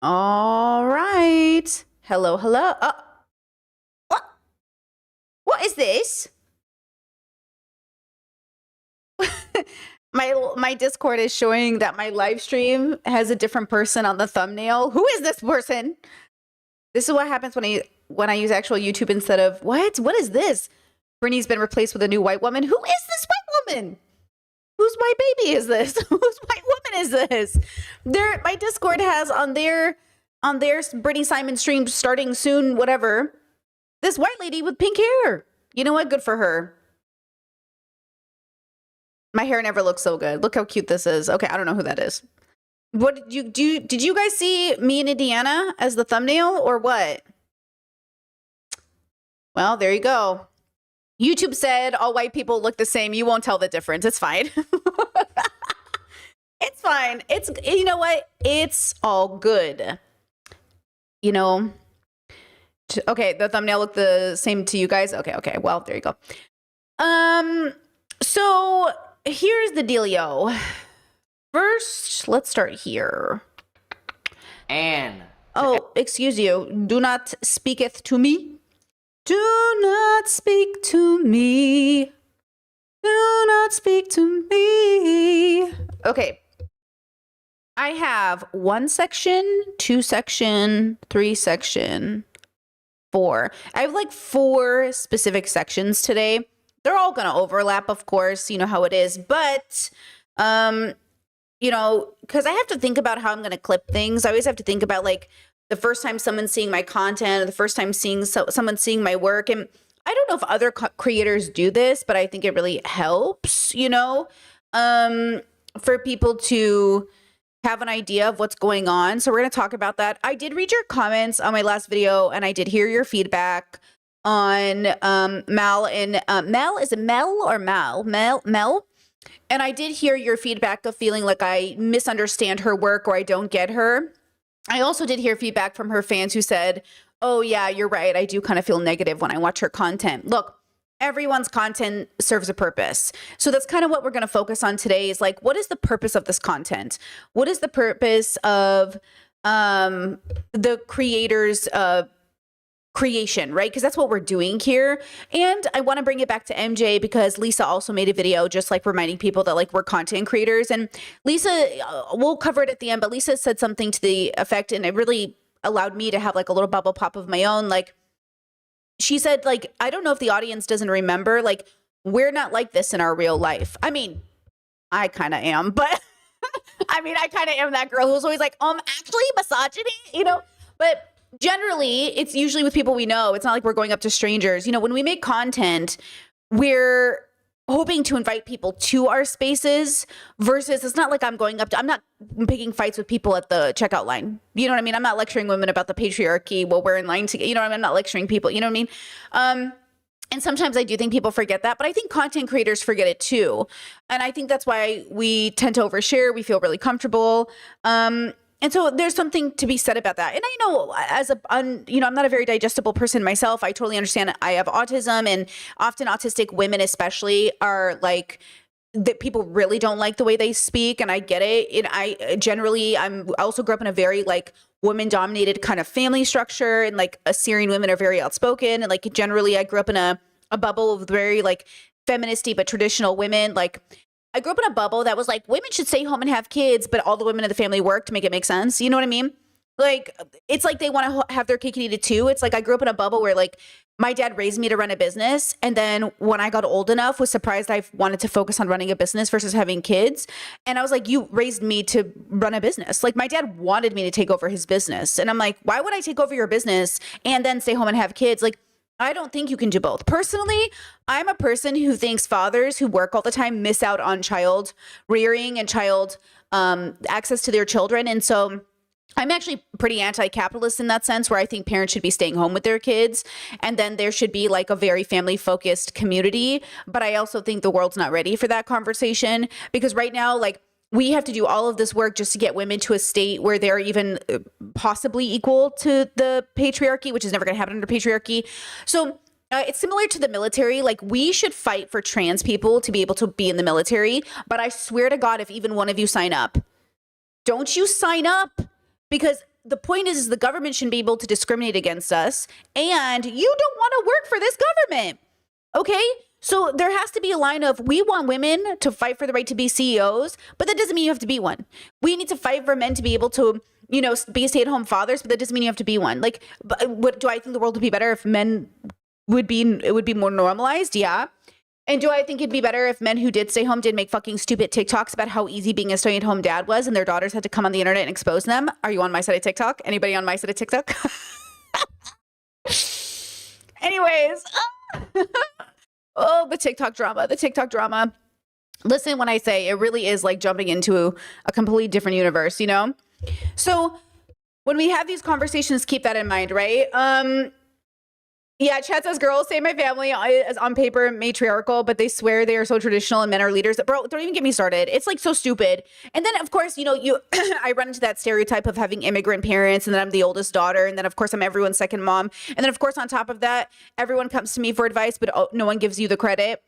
All right. Hello, hello. What? What is this? My Discord is showing that my live stream has a different person on the thumbnail. Who is this person? This is what happens when I use actual YouTube instead of what? What is this? Brittany's been replaced with a new white woman. Who is this white woman? Whose white baby is this? Whose white woman is this? My Discord has on their Brittany Simon stream starting soon, whatever. This white lady with pink hair. You know what? Good for her. My hair never looks so good. Look how cute this is. Okay, I don't know who that is. What did you do? Did you guys see me in Indiana as the thumbnail or what? Well, there you go. YouTube said all white people look the same. You won't tell the difference. It's fine. It's fine. You know what? It's all good. You know. Okay, the thumbnail looked the same to you guys. Okay. Well, there you go. So here's the dealio. First, let's start here. Anne. Oh, excuse you. Do not speaketh to me. Do not speak to me. Do not speak to me. Okay. I have 1 section, 2 section, 3 section, 4. I have like 4 specific sections today. They're all going to overlap, of course. You know how it is. But, you know, because I have to think about how I'm going to clip things. I always have to think about like the first time someone's seeing my content or the first time seeing someone seeing my work. And I don't know if other creators do this, but I think it really helps, you know, for people to have an idea of what's going on. So we're going to talk about that. I did read your comments on my last video and I did hear your feedback on Mal and Mel. Is it Mel or Mal? Mel. And I did hear your feedback of feeling like I misunderstand her work or I don't get her. I also did hear feedback from her fans who said, oh yeah, you're right. I do kind of feel negative when I watch her content. Look, everyone's content serves a purpose. So that's kind of what we're going to focus on today is like, what is the purpose of this content? What is the purpose of the creators' creation, right? Because that's what we're doing here. And I want to bring it back to MJ because Lisa also made a video just like reminding people that like we're content creators. And Lisa, we'll cover it at the end, but Lisa said something to the effect, and it really allowed me to have like a little bubble pop of my own. Like she said, like, I don't know if the audience doesn't remember, like we're not like this in our real life. I mean, I kind of am, but I mean, I kind of am that girl who's always like, actually misogyny, you know, but generally, it's usually with people we know. It's not like we're going up to strangers. You know, when we make content, we're hoping to invite people to our spaces versus it's not like I'm not picking fights with people at the checkout line. You know what I mean? I'm not lecturing women about the patriarchy while we're in line to get, you know what I mean? I'm not lecturing people, you know what I mean? And sometimes I do think people forget that, but I think content creators forget it too. And I think that's why we tend to overshare. We feel really comfortable. And so there's something to be said about that. And I know you know, I'm not a very digestible person myself. I totally understand I have autism, and often autistic women especially are like that people really don't like the way they speak. And I get it. And I also grew up in a very like woman dominated kind of family structure, and like Assyrian women are very outspoken. And like generally I grew up in a bubble of very like feministy, but traditional women. Like I grew up in a bubble that was like women should stay home and have kids, but all the women in the family work to make it make sense. You know what I mean? Like, it's like they want to have their cake and eat it too. It's like I grew up in a bubble where like my dad raised me to run a business. And then when I got old enough, was surprised I wanted to focus on running a business versus having kids. And I was like, you raised me to run a business. Like my dad wanted me to take over his business. And I'm like, why would I take over your business and then stay home and have kids? Like, I don't think you can do both. Personally, I'm a person who thinks fathers who work all the time miss out on child rearing and child access to their children. And so I'm actually pretty anti-capitalist in that sense, where I think parents should be staying home with their kids. And then there should be like a very family focused community. But I also think the world's not ready for that conversation, because right now, like, we have to do all of this work just to get women to a state where they're even possibly equal to the patriarchy, which is never going to happen under patriarchy. So it's similar to the military. Like, we should fight for trans people to be able to be in the military. But I swear to God, if even one of you sign up, don't you sign up, because the point is the government shouldn't be able to discriminate against us, and you don't want to work for this government. Okay? So there has to be a line of, we want women to fight for the right to be CEOs, but that doesn't mean you have to be one. We need to fight for men to be able to, you know, be stay-at-home fathers, but that doesn't mean you have to be one. Like, what do I think the world would be better if men would be, it would be more normalized? Yeah. And do I think it'd be better if men who did stay home did make fucking stupid TikToks about how easy being a stay-at-home dad was and their daughters had to come on the internet and expose them? Are you on my side of TikTok? Anybody on my side of TikTok? Anyways. Oh, the TikTok drama. Listen, when I say it really is like jumping into a completely different universe, you know? So when we have these conversations, keep that in mind, right? Yeah, chat says girls say my family is on paper matriarchal, but they swear they are so traditional and men are leaders. Bro, don't even get me started. It's like so stupid. And then of course, you know, I run into that stereotype of having immigrant parents, and then I'm the oldest daughter, and then of course I'm everyone's second mom. And then of course on top of that, everyone comes to me for advice, but no one gives you the credit.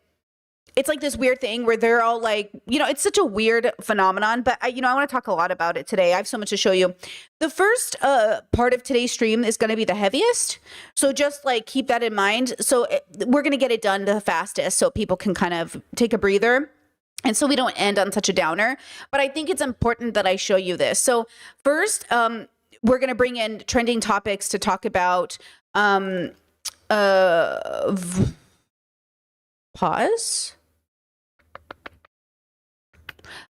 It's like this weird thing where they're all like, you know, it's such a weird phenomenon, but I want to talk a lot about it today. I have so much to show you. The first part of today's stream is going to be the heaviest. So just like keep that in mind. So we're going to get it done the fastest so people can kind of take a breather. And so we don't end on such a downer. But I think it's important that I show you this. So first, we're going to bring in trending topics to talk about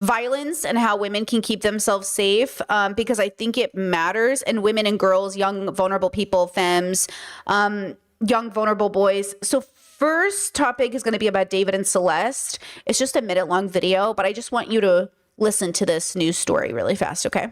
violence and how women can keep themselves safe, because I think it matters. And women and girls, young, vulnerable people, femmes, young, vulnerable boys. So first topic is going to be about David and Celeste. It's just a minute-long video, but I just want you to listen to this news story really fast, okay?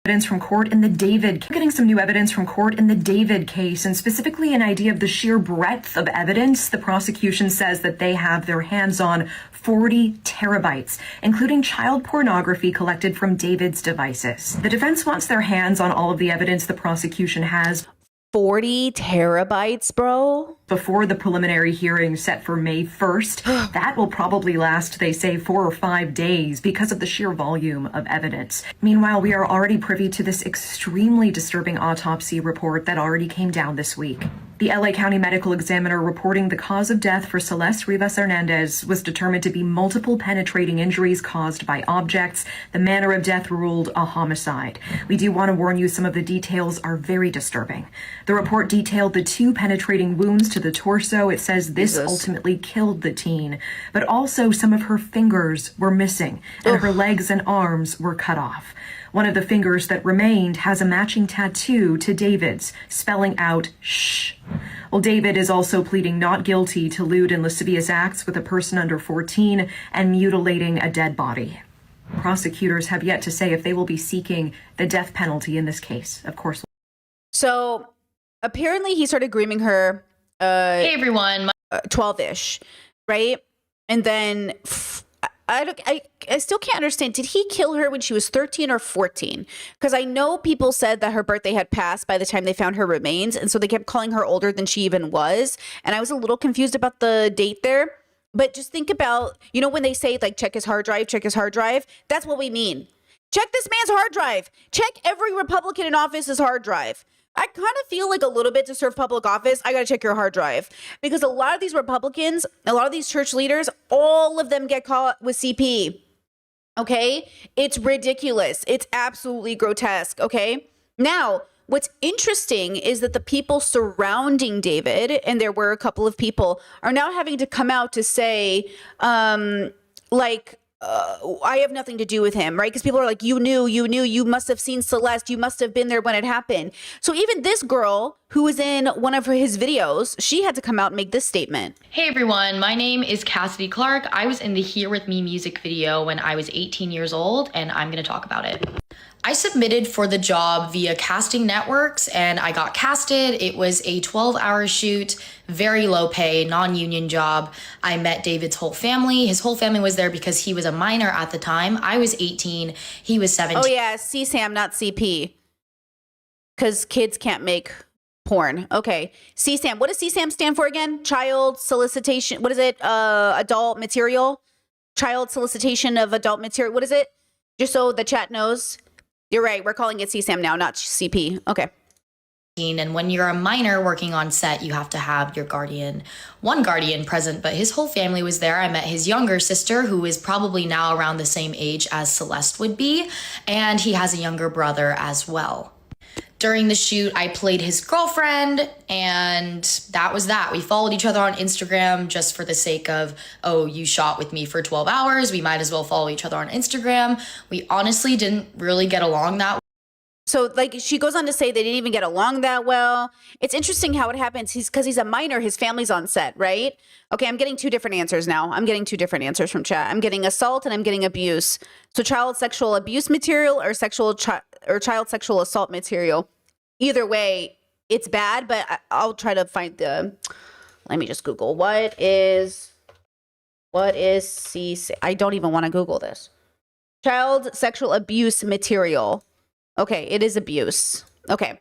Evidence from court in the David, getting some new evidence from court in the David case, and specifically an idea of the sheer breadth of evidence. The prosecution says that they have their hands on 40 terabytes, including child pornography collected from David's devices. The defense wants their hands on all of the evidence the prosecution has. 40 terabytes, bro. Before the preliminary hearing set for May 1st. That will probably last, they say, 4 or 5 days because of the sheer volume of evidence. Meanwhile, we are already privy to this extremely disturbing autopsy report that already came down this week. The LA County Medical Examiner reporting the cause of death for Celeste Rivas Hernandez was determined to be multiple penetrating injuries caused by objects. The manner of death ruled a homicide. We do want to warn you, some of the details are very disturbing. The report detailed the 2 penetrating wounds to the torso. It says this ultimately killed the teen, but also some of her fingers were missing and her legs and arms were cut off. One of the fingers that remained has a matching tattoo to David's, spelling out shh. Well, David is also pleading not guilty to lewd and lascivious acts with a person under 14 and mutilating a dead body. Prosecutors have yet to say if they will be seeking the death penalty in this case, of course. So apparently he started grooming her hey everyone, 12-ish, right? And then I still can't understand. Did he kill her when she was 13 or 14? Because I know people said that her birthday had passed by the time they found her remains, and so they kept calling her older than she even was. And I was a little confused about the date there. But just think about, you know, when they say like check his hard drive, that's what we mean. Check this man's hard drive. Check every Republican in office's hard drive. I kind of feel like a little bit to serve public office, I got to check your hard drive. Because a lot of these Republicans, a lot of these church leaders, all of them get caught with CP. Okay? It's ridiculous. It's absolutely grotesque. Okay? Now, what's interesting is that the people surrounding David, and there were a couple of people, are now having to come out to say, I have nothing to do with him, right? Because people are like, you knew, you must have seen Celeste, you must have been there when it happened. So even this girl who was in one of his videos, she had to come out and make this statement. Hey everyone, my name is Cassidy Clark. I was in the Here With Me music video when I was 18 years old, and I'm gonna talk about it. I submitted for the job via casting networks and I got casted. It was a 12-hour shoot, very low pay, non-union job. I met David's whole family. His whole family was there because he was a minor at the time. I was 18, he was 17. Oh yeah, CSAM, not CP. Because kids can't make porn. Okay, CSAM. What does CSAM stand for again? Child solicitation. What is it? Adult material? Child solicitation of adult material. What is it? Just so the chat knows. You're right. We're calling it CSAM now, not CP. Okay. And when you're a minor working on set, you have to have your one guardian present, but his whole family was there. I met his younger sister, who is probably now around the same age as Celeste would be, and he has a younger brother as well. During the shoot, I played his girlfriend, and that was that. We followed each other on Instagram just for the sake of, oh, you shot with me for 12 hours. We might as well follow each other on Instagram. We honestly didn't really get along that. So like she goes on to say they didn't even get along that well. It's interesting how it happens. Because he's a minor, his family's on set, right? Okay, I'm getting two different answers now. I'm getting two different answers from chat. I'm getting assault and I'm getting abuse. So child sexual abuse material or child sexual assault material. Either way, it's bad, but I'll try to find the, let me just Google. What is CC? I don't even want to Google this. Child sexual abuse material. Okay, it is abuse. Okay.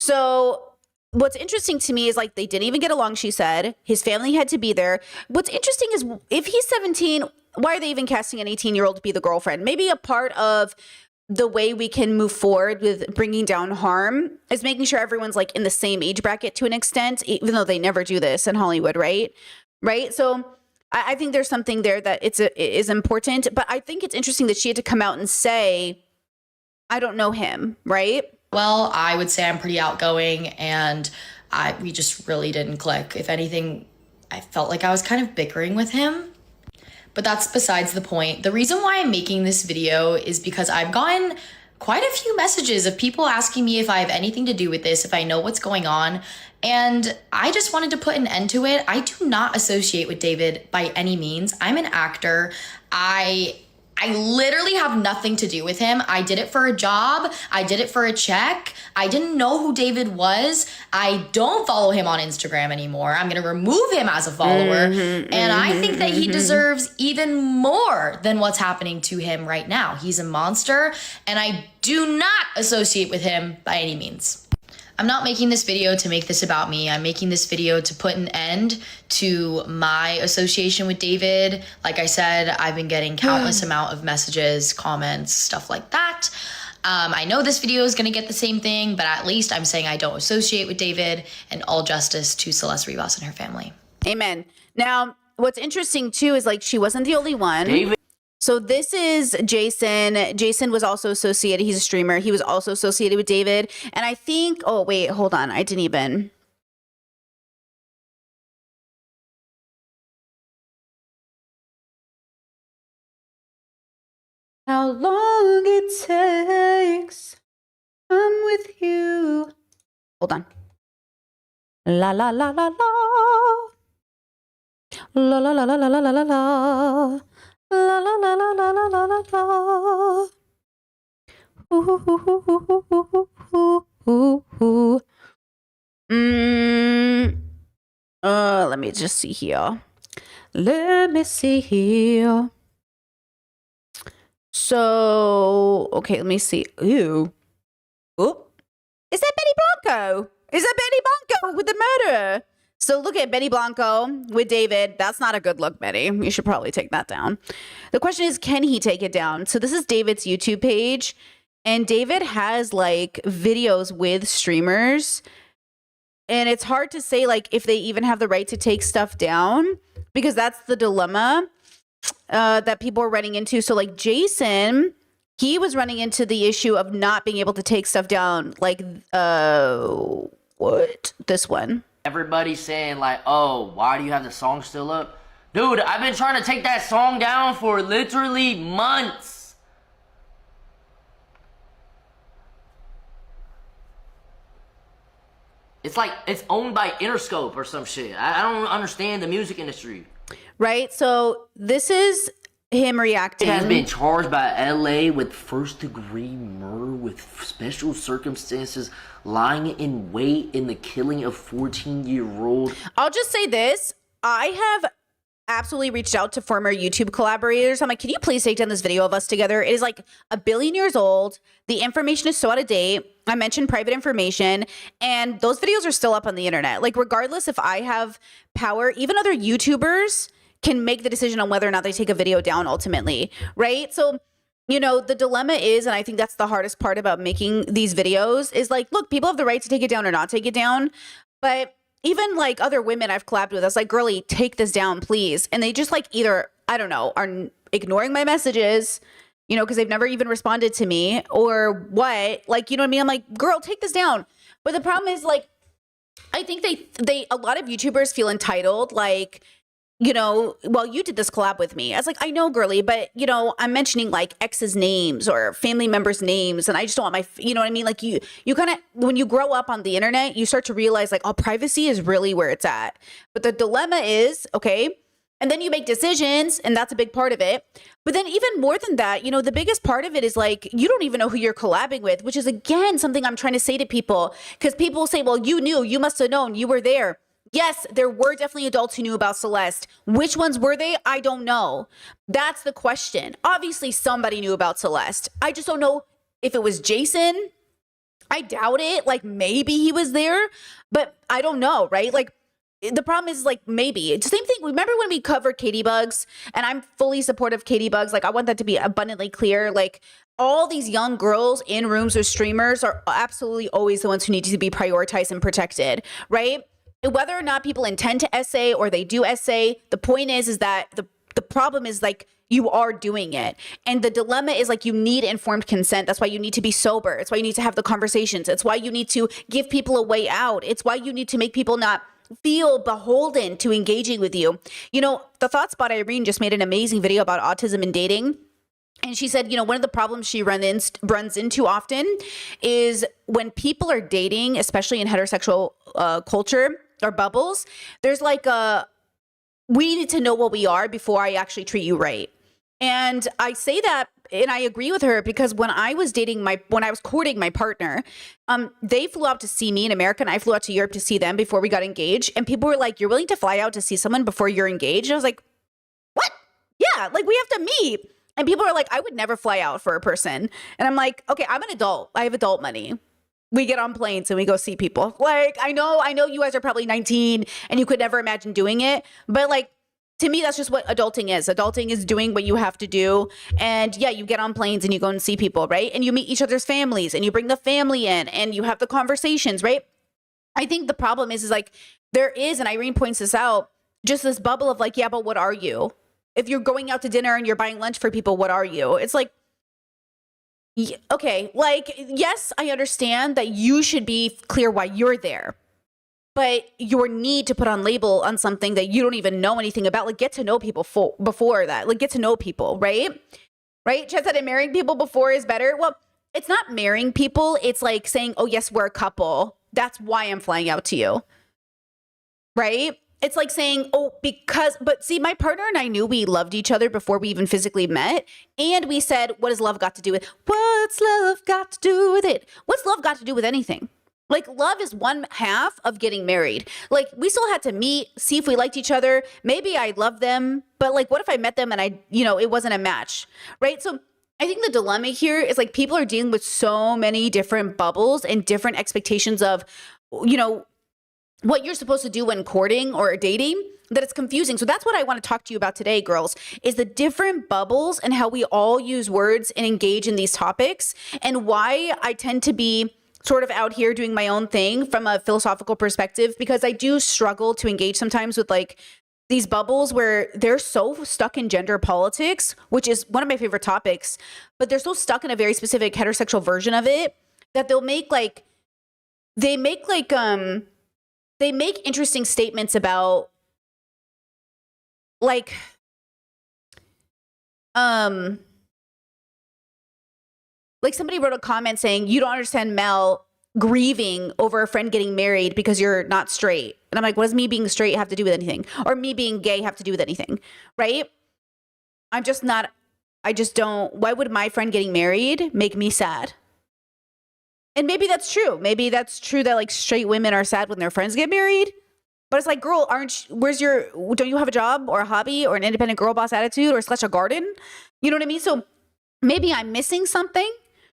So what's interesting to me is like they didn't even get along, she said. His family had to be there. What's interesting is if he's 17, why are they even casting an 18-year-old to be the girlfriend? Maybe a part of the way we can move forward with bringing down harm is making sure everyone's like in the same age bracket to an extent, even though they never do this in Hollywood, right? Right? So I think there's something there that it is important, but I think it's interesting that she had to come out and say, I don't know him, right? Well, I would say I'm pretty outgoing, and we just really didn't click. If anything, I felt like I was kind of bickering with him. But that's besides the point. The reason why I'm making this video is because I've gotten quite a few messages of people asking me if I have anything to do with this, if I know what's going on. And I just wanted to put an end to it. I do not associate with David by any means. I'm an actor. I literally have nothing to do with him. I did it for a job. I did it for a check. I didn't know who David was. I don't follow him on Instagram anymore. I'm going to remove him as a follower. And I think that he deserves even more than what's happening to him right now. He's a monster, and I do not associate with him by any means. I'm not making this video to make this about me. I'm making this video to put an end to my association with David. Like I said, I've been getting countless amount of messages, comments, stuff like that. I know this video is going to get the same thing, but at least I'm saying I don't associate with David, and all justice to Celeste Rivas and her family. Amen. Now, what's interesting too is like she wasn't the only one. David. So this is Jason. Jason was also associated. He's a streamer. He was also associated with David. And I think, oh, wait, hold on. I didn't even. How long it takes, I'm with you. Hold on. La la la la la. La la la la la la la la. La la la la la la la la la. Let me just see here. Let me see here. So, okay, let me see. Ooh. Oh. Is that Benny Blanco? Is that Benny Blanco with the murder? So look at Benny Blanco with David. That's not a good look, Benny. You should probably take that down. The question is, can he take it down? So this is David's YouTube page. And David has like videos with streamers. And it's hard to say like if they even have the right to take stuff down, because that's the dilemma that people are running into. So like Jason, he was running into the issue of not being able to take stuff down. Like, what? This one. Everybody's saying like, oh, why do you have the song still up? Dude, I've been trying to take that song down for literally months. It's like, it's owned by Interscope or some shit. I don't understand the music industry. Right? So this is him reacting. It has been charged by LA with first-degree murder with special circumstances, lying in wait in the killing of 14-year-old. I'll just say this. I have absolutely reached out to former YouTube collaborators. I'm like, can you please take down this video of us together? It is like 1 billion years old. The information is so out of date. I mentioned private information, and those videos are still up on the internet. Like, regardless if I have power, even other YouTubers can make the decision on whether or not they take a video down ultimately, right? So you know, the dilemma is, and I think that's the hardest part about making these videos, is like, look, people have the right to take it down or not take it down. But even like other women I've collabed with, I was like, girly, take this down, please. And they just like either, I don't know, are ignoring my messages, you know, because they've never even responded to me or what. Like, you know what I mean? I'm like, girl, take this down. But the problem is, like, I think a lot of YouTubers feel entitled, like, you know, well, you did this collab with me. I was like, I know, girly, but, you know, I'm mentioning like exes' names or family members' names, and I just don't want my, you know what I mean? Like, you kind of, when you grow up on the internet, you start to realize like, oh, privacy is really where it's at. But the dilemma is, okay, and then you make decisions, and that's a big part of it. But then even more than that, you know, the biggest part of it is like, you don't even know who you're collabing with, which is, again, something I'm trying to say to people, because people say, well, you knew, you must have known, you were there. Yes, there were definitely adults who knew about Celeste. Which ones were they? I don't know. That's the question. Obviously, somebody knew about Celeste. I just don't know if it was Jason. I doubt it. Like, maybe he was there, but I don't know, right? Like, the problem is, like, maybe. It's the same thing. Remember when we covered Katie Bugs? And I'm fully supportive of Katie Bugs. Like, I want that to be abundantly clear. Like, all these young girls in rooms with streamers are absolutely always the ones who need to be prioritized and protected, right? Whether or not people intend to essay or they do essay, the point is that the problem is, like, you are doing it. And the dilemma is, like, you need informed consent. That's why you need to be sober. It's why you need to have the conversations. It's why you need to give people a way out. It's why you need to make people not feel beholden to engaging with you. You know, the ThoughtSpot Irene just made an amazing video about autism and dating. And she said, you know, one of the problems she runs into often is when people are dating, especially in heterosexual culture or bubbles, there's like we need to know what we are before I actually treat you right. And I say that, and I agree with her, because when I was courting my partner, they flew out to see me in America, and I flew out to Europe to see them before we got engaged. And people were like, you're willing to fly out to see someone before you're engaged? And I was like, what? Yeah, like, we have to meet. And people are like, I would never fly out for a person. And I'm like, okay, I'm an adult. I have adult money. We get on planes and we go see people. Like, I know you guys are probably 19 and you could never imagine doing it. But, like, to me, that's just what adulting is. Adulting is doing what you have to do. And yeah, you get on planes and you go and see people, right? And you meet each other's families and you bring the family in and you have the conversations, right? I think the problem is like, there is, and Irene points this out, just this bubble of like, yeah, but what are you? If you're going out to dinner and you're buying lunch for people, what are you? It's like, okay, like, yes, I understand that you should be clear why you're there. But your need to put on label on something that you don't even know anything about, like, get to know people before that. Like, get to know people, right? Right? Chet said marrying people before is better. Well, it's not marrying people. It's like saying, oh, yes, we're a couple. That's why I'm flying out to you. Right? It's like saying, oh, but see, my partner and I knew we loved each other before we even physically met. And we said, what has love got to do with it? What's love got to do with it? What's love got to do with anything? Like, love is one half of getting married. Like, we still had to meet, see if we liked each other. Maybe I loved them, but like, what if I met them and it wasn't a match, right? So I think the dilemma here is like, people are dealing with so many different bubbles and different expectations of, what you're supposed to do when courting or dating, that it's confusing. So that's what I want to talk to you about today, girls, is the different bubbles and how we all use words and engage in these topics, and why I tend to be sort of out here doing my own thing from a philosophical perspective, because I do struggle to engage sometimes with like these bubbles where they're so stuck in gender politics, which is one of my favorite topics, but they're so stuck in a very specific heterosexual version of it that they make interesting statements about like, like somebody wrote a comment saying, you don't understand Mel grieving over a friend getting married because you're not straight. And I'm like, what does me being straight have to do with anything? Or me being gay have to do with anything? Right? I just don't, why would my friend getting married make me sad? And maybe that's true. Maybe that's true that like straight women are sad when their friends get married. But it's like, girl, don't you have a job or a hobby or an independent girl boss attitude or / a garden? You know what I mean? So maybe I'm missing something,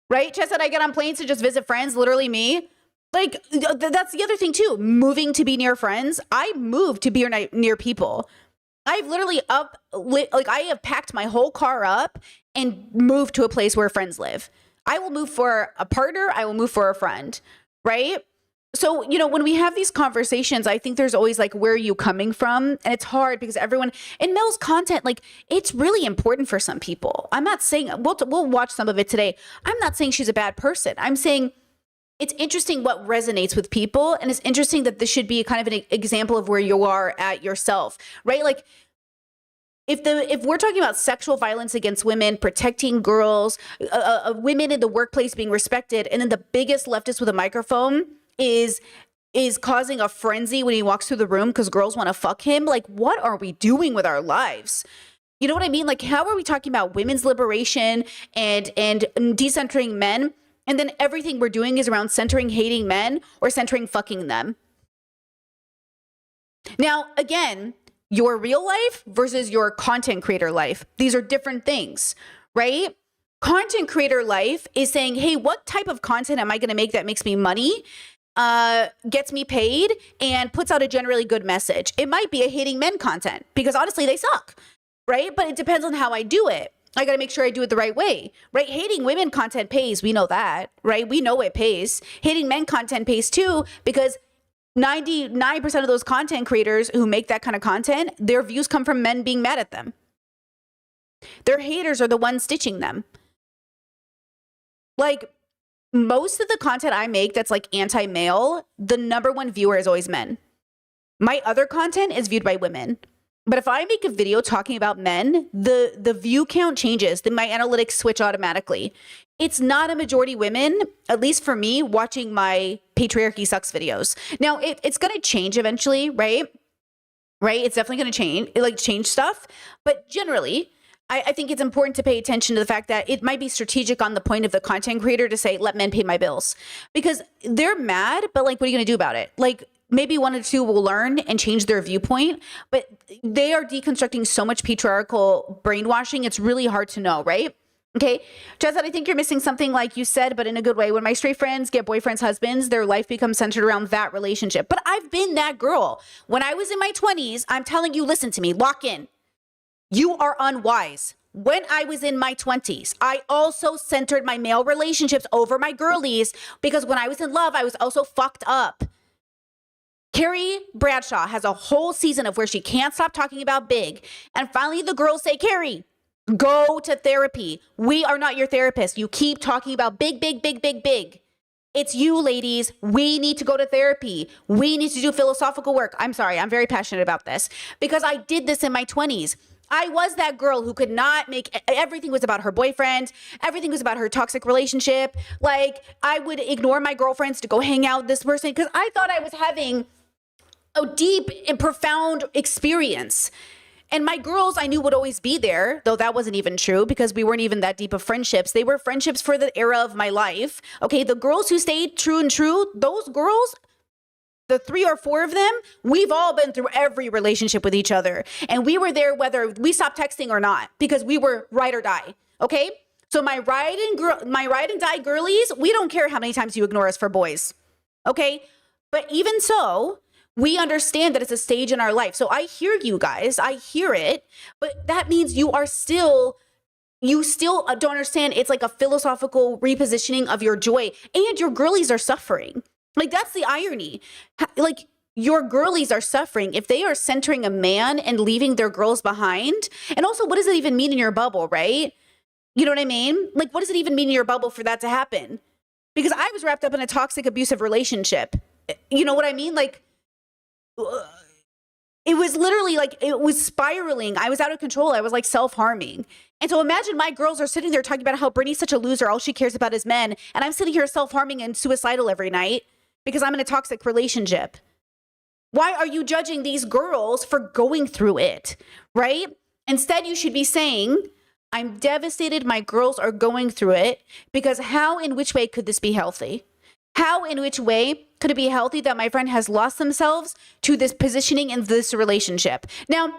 right? Chess said I get on planes to just visit friends, literally me. Like, that's the other thing too. Moving to be near friends. I moved to be near people. I've literally I have packed my whole car up and move to a place where friends live. I will move for a partner. I will move for a friend, right? So, when we have these conversations, I think there's always like, where are you coming from? And it's hard because everyone in Mel's content, like, it's really important for some people. I'm not saying we'll watch some of it today. I'm not saying she's a bad person. I'm saying it's interesting what resonates with people. And it's interesting that this should be kind of an example of where you are at yourself, right? Like, if we're talking about sexual violence against women, protecting girls, women in the workplace being respected, and then the biggest leftist with a microphone is causing a frenzy when he walks through the room because girls want to fuck him. Like, what are we doing with our lives? You know what I mean? Like, how are we talking about women's liberation and decentering men, and then everything we're doing is around centering hating men or centering fucking them? Now, again, your real life versus your content creator life. These are different things, right? Content creator life is saying, hey, what type of content am I going to make that makes me money, gets me paid, and puts out a generally good message? It might be a hating men content because honestly, they suck, right? But it depends on how I do it. I got to make sure I do it the right way, right? Hating women content pays. We know that, right? We know it pays. Hating men content pays too, because 99% of those content creators who make that kind of content, their views come from men being mad at them. Their haters are the ones stitching them. Like, most of the content I make that's like anti-male, the number one viewer is always men. My other content is viewed by women. But if I make a video talking about men, the view count changes. Then my analytics switch automatically. It's not a majority women, at least for me, watching my patriarchy sucks videos. Now, it's going to change eventually, right? Right? It's definitely going to change stuff. But generally, I think it's important to pay attention to the fact that it might be strategic on the point of the content creator to say, let men pay my bills. Because they're mad, but like, what are you going to do about it? Like, maybe one or two will learn and change their viewpoint, but they are deconstructing so much patriarchal brainwashing. It's really hard to know, right? Okay. Chad, I think you're missing something, like you said, but in a good way. When my straight friends get boyfriends, husbands, their life becomes centered around that relationship. But I've been that girl. When I was in my 20s, I'm telling you, listen to me, lock in. You are unwise. When I was in my 20s, I also centered my male relationships over my girlies because when I was in love, I was also fucked up. Carrie Bradshaw has a whole season of where she can't stop talking about big. And finally, the girls say, Carrie, go to therapy. We are not your therapist. You keep talking about big, big, big, big, big. It's you, ladies. We need to go to therapy. We need to do philosophical work. I'm sorry. I'm very passionate about this because I did this in my 20s. I was that girl who could not make, everything was about her boyfriend. Everything was about her toxic relationship. Like, I would ignore my girlfriends to go hang out with this person because I thought I was having a deep and profound experience. And my girls, I knew would always be there, though that wasn't even true because we weren't even that deep of friendships. They were friendships for the era of my life. Okay, the girls who stayed true and true, those girls, the 3 or 4 of them, we've all been through every relationship with each other. And we were there whether we stopped texting or not because we were ride or die. Okay, so my ride and die girlies, we don't care how many times you ignore us for boys. Okay, but even so, we understand that it's a stage in our life. So I hear you guys, I hear it, but that means you still don't understand. It's like a philosophical repositioning of your joy, and your girlies are suffering. Like, that's the irony. Like, your girlies are suffering if they are centering a man and leaving their girls behind. And also, what does it even mean in your bubble, right? You know what I mean? Like, what does it even mean in your bubble for that to happen? Because I was wrapped up in a toxic, abusive relationship. You know what I mean? Like, it was literally like, it was spiraling. I was out of control. I was like self-harming. And so imagine my girls are sitting there talking about how Brittany's such a loser. All she cares about is men. And I'm sitting here self-harming and suicidal every night because I'm in a toxic relationship. Why are you judging these girls for going through it, right? Instead, you should be saying, I'm devastated my girls are going through it because how, in which way could this be healthy? How, in which way could it be healthy that my friend has lost themselves to this positioning in this relationship? Now,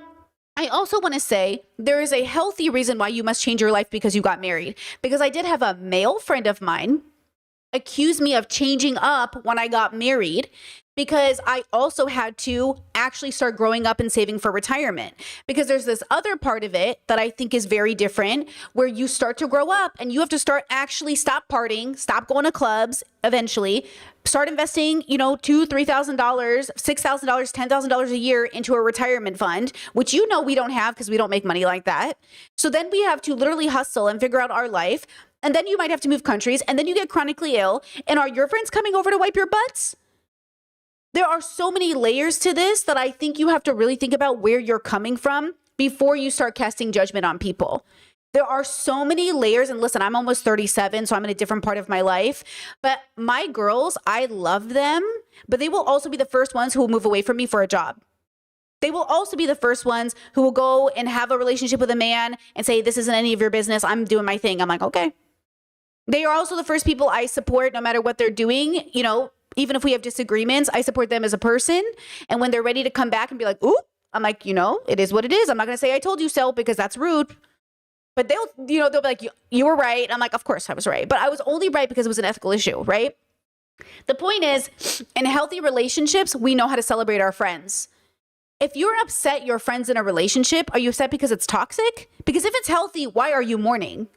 I also want to say there is a healthy reason why you must change your life because you got married. Because I did have a male friend of mine accuse me of changing up when I got married, because I also had to actually start growing up and saving for retirement. Because there's this other part of it that I think is very different, where you start to grow up and you have to start actually stop partying, stop going to clubs eventually, start investing, $2,000, $3,000, $6,000, $10,000 a year into a retirement fund, which we don't have because we don't make money like that. So then we have to literally hustle and figure out our life. And then you might have to move countries, and then you get chronically ill. And are your friends coming over to wipe your butts? There are so many layers to this that I think you have to really think about where you're coming from before you start casting judgment on people. There are so many layers. And listen, I'm almost 37, so I'm in a different part of my life. But my girls, I love them, but they will also be the first ones who will move away from me for a job. They will also be the first ones who will go and have a relationship with a man and say, this isn't any of your business. I'm doing my thing. I'm like, okay. They are also the first people I support no matter what they're doing. Even if we have disagreements, I support them as a person. And when they're ready to come back and be like, ooh, I'm like, it is what it is. I'm not going to say I told you so because that's rude. But they'll be like, you were right. I'm like, of course I was right. But I was only right because it was an ethical issue, right? The point is, in healthy relationships, we know how to celebrate our friends. If you're upset your friend's in a relationship, are you upset because it's toxic? Because if it's healthy, why are you mourning?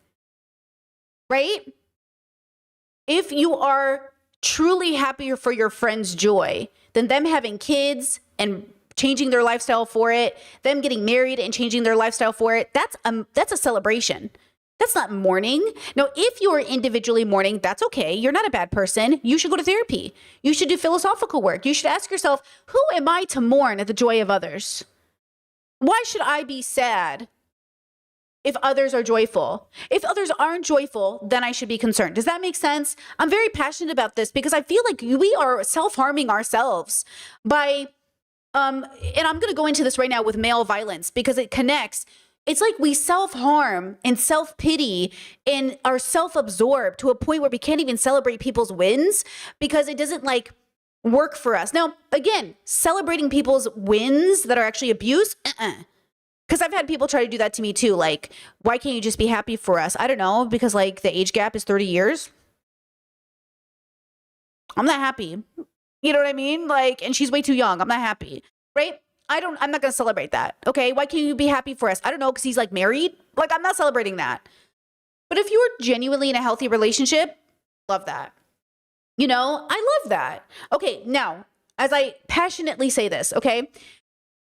Right? If you are truly happy for your friend's joy, then them having kids and changing their lifestyle for it, them getting married and changing their lifestyle for it, that's a celebration. That's not mourning. Now, if you're individually mourning, that's okay. You're not a bad person. You should go to therapy. You should do philosophical work. You should ask yourself, who am I to mourn at the joy of others? Why should I be sad if others are joyful? If others aren't joyful, then I should be concerned. Does that make sense? I'm very passionate about this because I feel like we are self-harming ourselves by, and I'm going to go into this right now with male violence because it connects. It's like we self-harm and self-pity and are self-absorbed to a point where we can't even celebrate people's wins because it doesn't work for us. Now, again, celebrating people's wins that are actually abuse, because I've had people try to do that to me too. Like, why can't you just be happy for us? I don't know, because the age gap is 30 years. I'm not happy. You know what I mean? And she's way too young. I'm not happy, right? I'm not going to celebrate that. Okay. Why can't you be happy for us? I don't know. Cause he's married. I'm not celebrating that. But if you're genuinely in a healthy relationship, love that. I love that. Okay. Now, as I passionately say this, okay.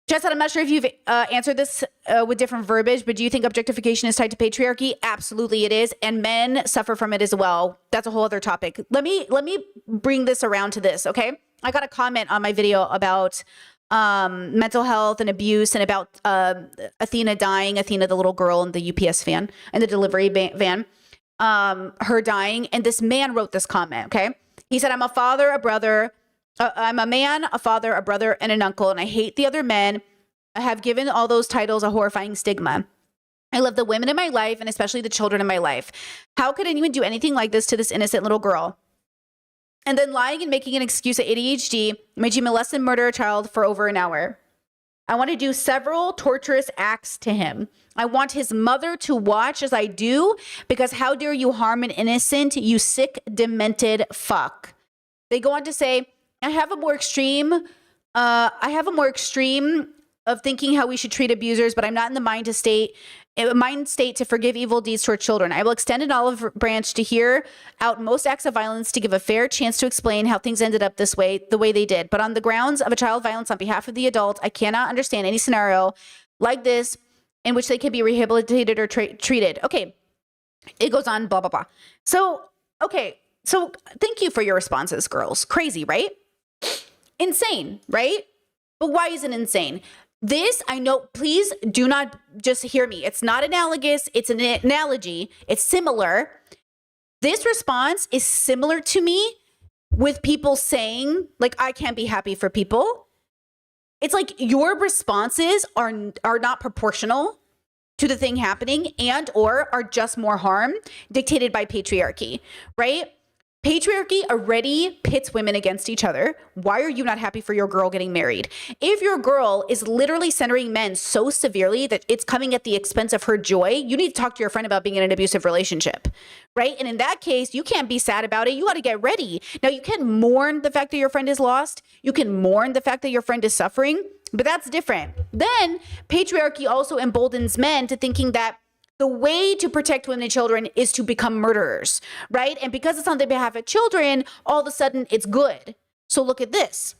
Jess, I'm not sure if you've answered this with different verbiage, but do you think objectification is tied to patriarchy? Absolutely it is. And men suffer from it as well. That's a whole other topic. Let me bring this around to this. Okay. I got a comment on my video about mental health and abuse and about Athena dying, Athena, the little girl in the UPS van and the delivery van, her dying. And this man wrote this comment, okay? He said, I'm a father, a brother. I'm a man, a father, a brother, and an uncle, and I hate the other men. I have given all those titles a horrifying stigma. I love the women in my life and especially the children in my life. How could anyone do anything like this to this innocent little girl? And then lying and making an excuse at ADHD made you molest and murder a child for over an hour. I want to do several torturous acts to him. I want his mother to watch as I do, because how dare you harm an innocent, you sick, demented fuck. They go on to say, I have a more extreme of thinking how we should treat abusers, but I'm not in the mind state to forgive evil deeds toward children. I will extend an olive branch to hear out most acts of violence to give a fair chance to explain how things ended up this way, the way they did. But on the grounds of a child violence on behalf of the adult, I cannot understand any scenario like this in which they can be rehabilitated or treated. Okay. It goes on, blah, blah, blah. So, okay. So thank you for your responses, girls. Crazy, right? Insane, right? But why is it insane? This, I know, please do not just hear me. It's not analogous. It's an analogy. It's similar. This response is similar to me with people saying, I can't be happy for people. It's like your responses are not proportional to the thing happening and or are just more harm dictated by patriarchy, right? Patriarchy already pits women against each other. Why are you not happy for your girl getting married? If your girl is literally centering men so severely that it's coming at the expense of her joy, you need to talk to your friend about being in an abusive relationship, right? And in that case, you can't be sad about it. You got to get ready. Now, you can mourn the fact that your friend is lost. You can mourn the fact that your friend is suffering, but that's different. Then patriarchy also emboldens men to thinking that the way to protect women and children is to become murderers, right? And because it's on the behalf of children, all of a sudden it's good. So look at this.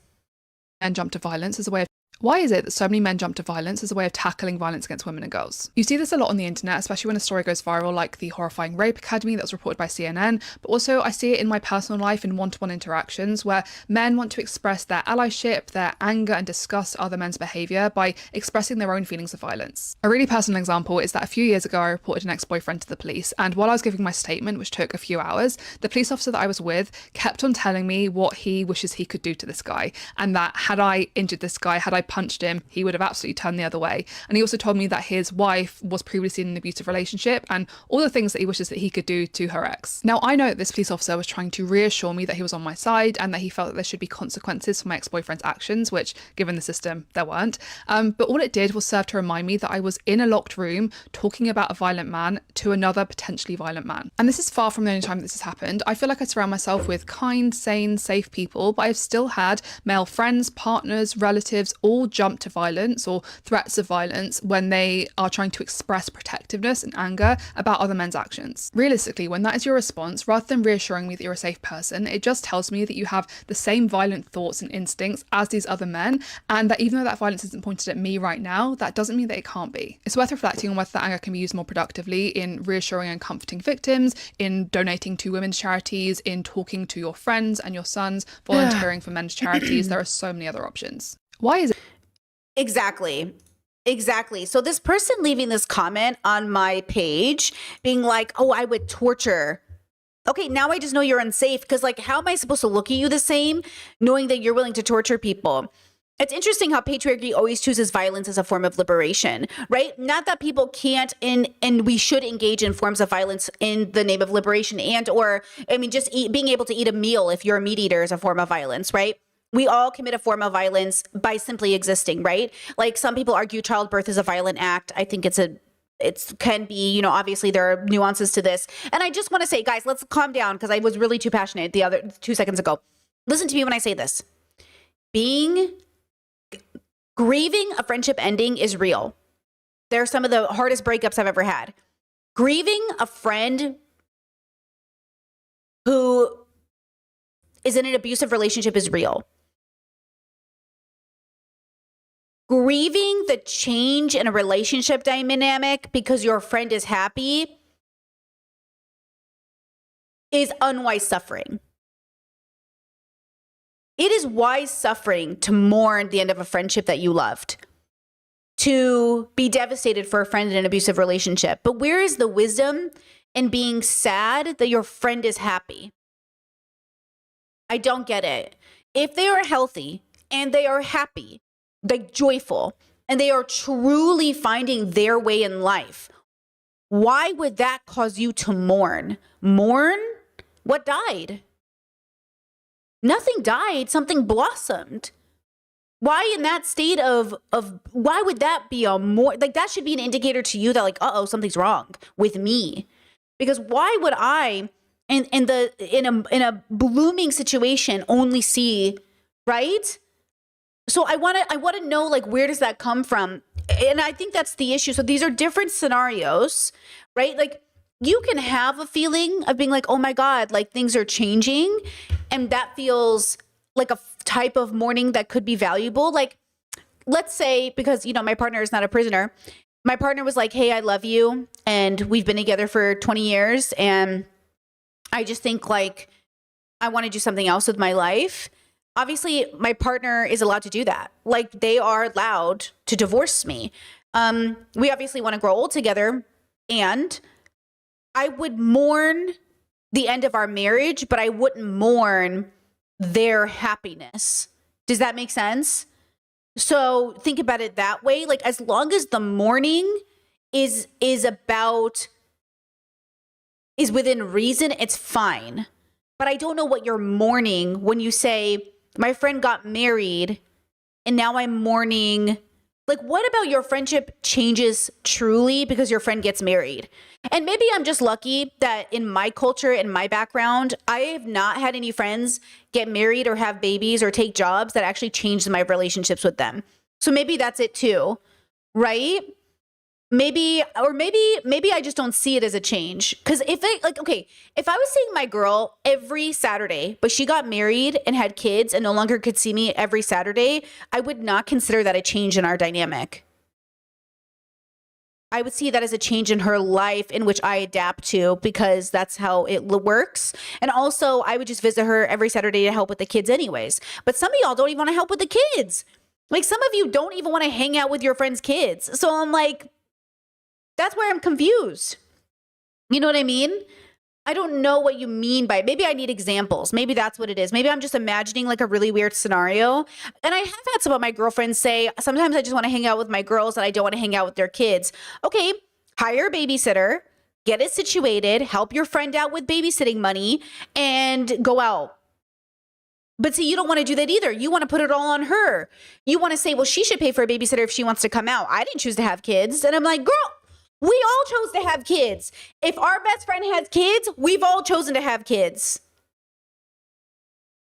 Men jump to violence as a way of Why is it that so many men jump to violence as a way of tackling violence against women and girls? You see this a lot on the internet, especially when a story goes viral, like the horrifying rape academy that was reported by CNN, but also I see it in my personal life in one-to-one interactions where men want to express their allyship, their anger and disgust at other men's behaviour by expressing their own feelings of violence. A really personal example is that a few years ago I reported an ex-boyfriend to the police, and while I was giving my statement, which took a few hours, the police officer that I was with kept on telling me what he wishes he could do to this guy, and that had I injured this guy, had I punched him, he would have absolutely turned the other way. And he also told me that his wife was previously in an abusive relationship and all the things that he wishes that he could do to her ex. Now, I know that this police officer was trying to reassure me that he was on my side and that he felt that there should be consequences for my ex-boyfriend's actions, which, given the system, there weren't. But all it did was serve to remind me that I was in a locked room talking about a violent man to another potentially violent man. And this is far from the only time that this has happened. I feel like I surround myself with kind, sane, safe people, but I've still had male friends, partners, relatives all jump to violence or threats of violence when they are trying to express protectiveness and anger about other men's actions. Realistically, when that is your response, rather than reassuring me that you're a safe person, it just tells me that you have the same violent thoughts and instincts as these other men, and that even though that violence isn't pointed at me right now, that doesn't mean that it can't be. It's worth reflecting on whether that anger can be used more productively in reassuring and comforting victims, in donating to women's charities, in talking to your friends and your sons, volunteering for men's charities. There are so many other options. Why is it? Exactly. So this person leaving this comment on my page being like, oh, I would torture. Okay, now I just know you're unsafe because like, how am I supposed to look at you the same knowing that you're willing to torture people? It's interesting how patriarchy always chooses violence as a form of liberation, right? Not that people can't and we should engage in forms of violence in the name of liberation just being able to eat a meal if you're a meat eater is a form of violence, right? We all commit a form of violence by simply existing, right? Like some people argue childbirth is a violent act. I think it can be, obviously there are nuances to this. And I just want to say, guys, let's calm down because I was really too passionate the other 2 seconds ago. Listen to me when I say this. Grieving a friendship ending is real. They're some of the hardest breakups I've ever had. Grieving a friend who is in an abusive relationship is real. Grieving the change in a relationship dynamic because your friend is happy is unwise suffering. It is wise suffering to mourn the end of a friendship that you loved, to be devastated for a friend in an abusive relationship. But where is the wisdom in being sad that your friend is happy? I don't get it. If they are healthy and they are happy, like joyful, and they are truly finding their way in life, why would that cause you to mourn? Mourn? What died? Nothing died, something blossomed. Why in that state of why would that be that should be an indicator to you that like, something's wrong with me. Because why would I in a blooming situation only see, right? So I want to know like, where does that come from? And I think that's the issue. So these are different scenarios, right? Like you can have a feeling of being like, oh my God, like things are changing. And that feels like a type of mourning that could be valuable. Like, let's say, because, my partner is not a prisoner. My partner was like, hey, I love you. And we've been together for 20 years. And I just think like, I want to do something else with my life. Obviously, my partner is allowed to do that. Like they are allowed to divorce me. We obviously want to grow old together. And I would mourn the end of our marriage, but I wouldn't mourn their happipiness. Does that make sense? So think about it that way. Like as long as the mourning is within reason, it's fine. But I don't know what you're mourning when you say, my friend got married and now I'm mourning. Like, what about your friendship changes truly because your friend gets married? And maybe I'm just lucky that in my culture, in my background, I have not had any friends get married or have babies or take jobs that actually changed my relationships with them. So maybe that's it too, right? Maybe I just don't see it as a change. Because if I was seeing my girl every Saturday, but she got married and had kids and no longer could see me every Saturday, I would not consider that a change in our dynamic. I would see that as a change in her life in which I adapt to, because that's how it works. And also, I would just visit her every Saturday to help with the kids anyways. But some of y'all don't even want to help with the kids. Like, some of you don't even want to hang out with your friends' kids. So I'm like, that's where I'm confused. You know what I mean? I don't know what you mean by, maybe I need examples. Maybe that's what it is. Maybe I'm just imagining like a really weird scenario. And I have had some of my girlfriends say, sometimes I just want to hang out with my girls and I don't want to hang out with their kids. Okay, hire a babysitter, get it situated, help your friend out with babysitting money, and go out. But see, you don't want to do that either. You want to put it all on her. You want to say, well, she should pay for a babysitter if she wants to come out. I didn't choose to have kids. And I'm like, girl, we all chose to have kids. If our best friend has kids, we've all chosen to have kids.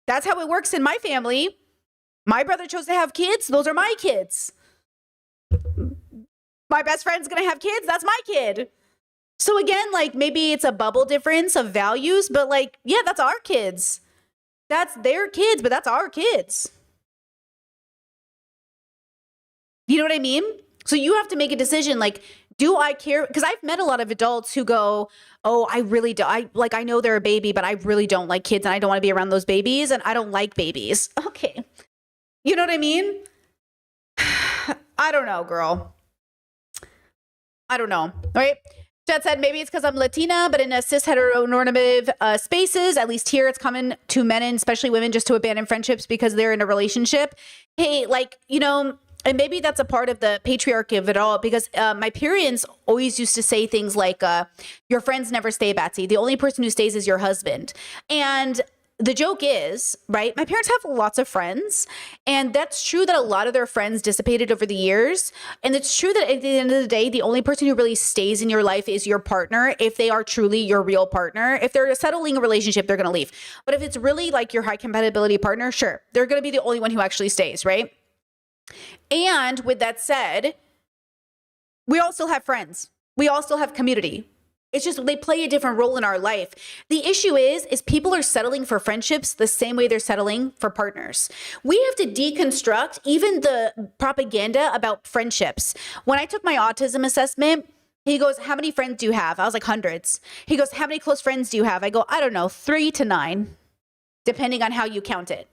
That's how it works in my family. My brother chose to have kids. Those are my kids. My best friend's going to have kids. That's my kid. So again, like, maybe it's a bubble difference of values, but like, yeah, that's our kids. That's their kids, but that's our kids. You know what I mean? So you have to make a decision, like, do I care? Because I've met a lot of adults who go, oh, I really do. I know they're a baby, but I really don't like kids and I don't want to be around those babies and I don't like babies. Okay. You know what I mean? I don't know, girl. I don't know. All right. Chad said, maybe it's because I'm Latina, but in a cis heteronormative spaces, at least here, it's common to men and especially women just to abandon friendships because they're in a relationship. Hey, like, you know, and maybe that's a part of the patriarchy of it all, because my parents always used to say things like, your friends never stay, Batsy. The only person who stays is your husband. And the joke is, right, my parents have lots of friends, and that's true that a lot of their friends dissipated over the years. And it's true that at the end of the day, the only person who really stays in your life is your partner, if they are truly your real partner. If they're settling a relationship, they're going to leave. But if it's really like your high compatibility partner, sure, they're going to be the only one who actually stays, right? And with that said, we all still have friends. We all still have community. It's just they play a different role in our life. The issue is people are settling for friendships the same way they're settling for partners. We have to deconstruct even the propaganda about friendships. When I took my autism assessment, he goes, how many friends do you have? I was like, hundreds. He goes, how many close friends do you have? I go, I don't know, 3 to 9, depending on how you count it.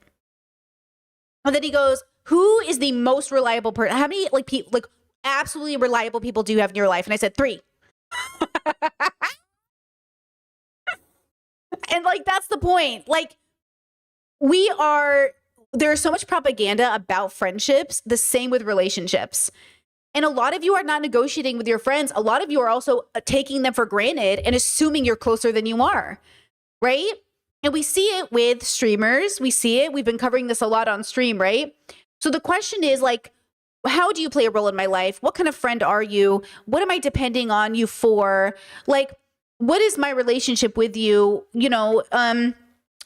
And then he goes, who is the most reliable person? How many like absolutely reliable people do you have in your life? And I said 3. And like, that's the point. Like, there's so much propaganda about friendships, the same with relationships. And a lot of you are not negotiating with your friends. A lot of you are also taking them for granted and assuming you're closer than you are, right? And we see it with streamers. We see it. We've been covering this a lot on stream, right? So the question is, like, how do you play a role in my life? What kind of friend are you? What am I depending on you for? Like, what is my relationship with you? You know,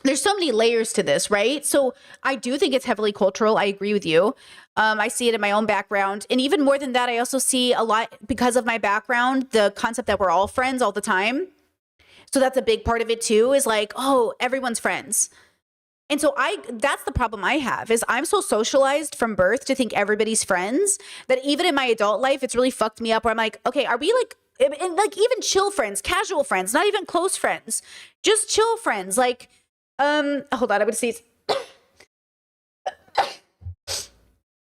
there's so many layers to this, right? So I do think it's heavily cultural. I agree with you. I see it in my own background. And even more than that, I also see a lot, because of my background, the concept that we're all friends all the time. So that's a big part of it too, is like, oh, everyone's friends. And so that's the problem I have, is I'm so socialized from birth to think everybody's friends that even in my adult life, it's really fucked me up where I'm like, okay, are we like, and like even chill friends, casual friends, not even close friends, just chill friends. Like, hold on, I would see.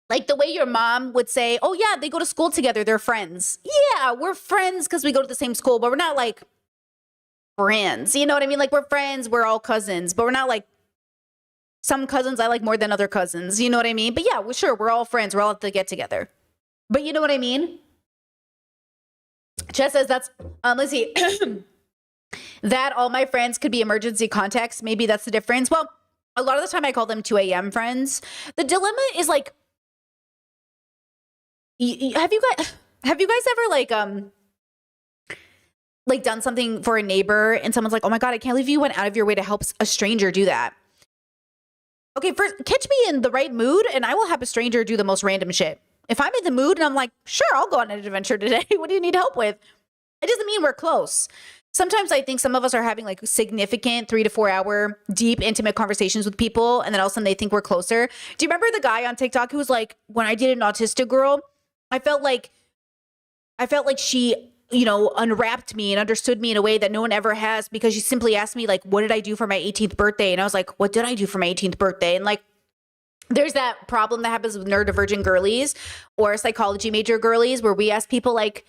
Like the way your mom would say, oh yeah, they go to school together, they're friends. Yeah, we're friends because we go to the same school, but we're not like friends. You know what I mean? Like, we're friends, we're all cousins, but we're not like, some cousins I like more than other cousins. You know what I mean? But yeah, well, sure, we're all friends. We're all at the get together. But you know what I mean? Chess says that's, let's see. That all my friends could be emergency contacts. Maybe that's the difference. Well, a lot of the time I call them 2 a.m. friends. The dilemma is like, have you guys ever like done something for a neighbor and someone's like, oh my God, I can't believe you went out of your way to help a stranger do that. Okay, first, catch me in the right mood and I will have a stranger do the most random shit. If I'm in the mood and I'm like, sure, I'll go on an adventure today. What do you need help with? It doesn't mean we're close. Sometimes I think some of us are having like significant 3 to 4 hour deep, intimate conversations with people. And then all of a sudden they think we're closer. Do you remember the guy on TikTok who was like, when I dated an autistic girl, I felt like she, you know, unwrapped me and understood me in a way that no one ever has, because she simply asked me like, what did I do for my 18th birthday? And I was like, what did I do for my 18th birthday? And like, there's that problem that happens with neurodivergent girlies or psychology major girlies where we ask people like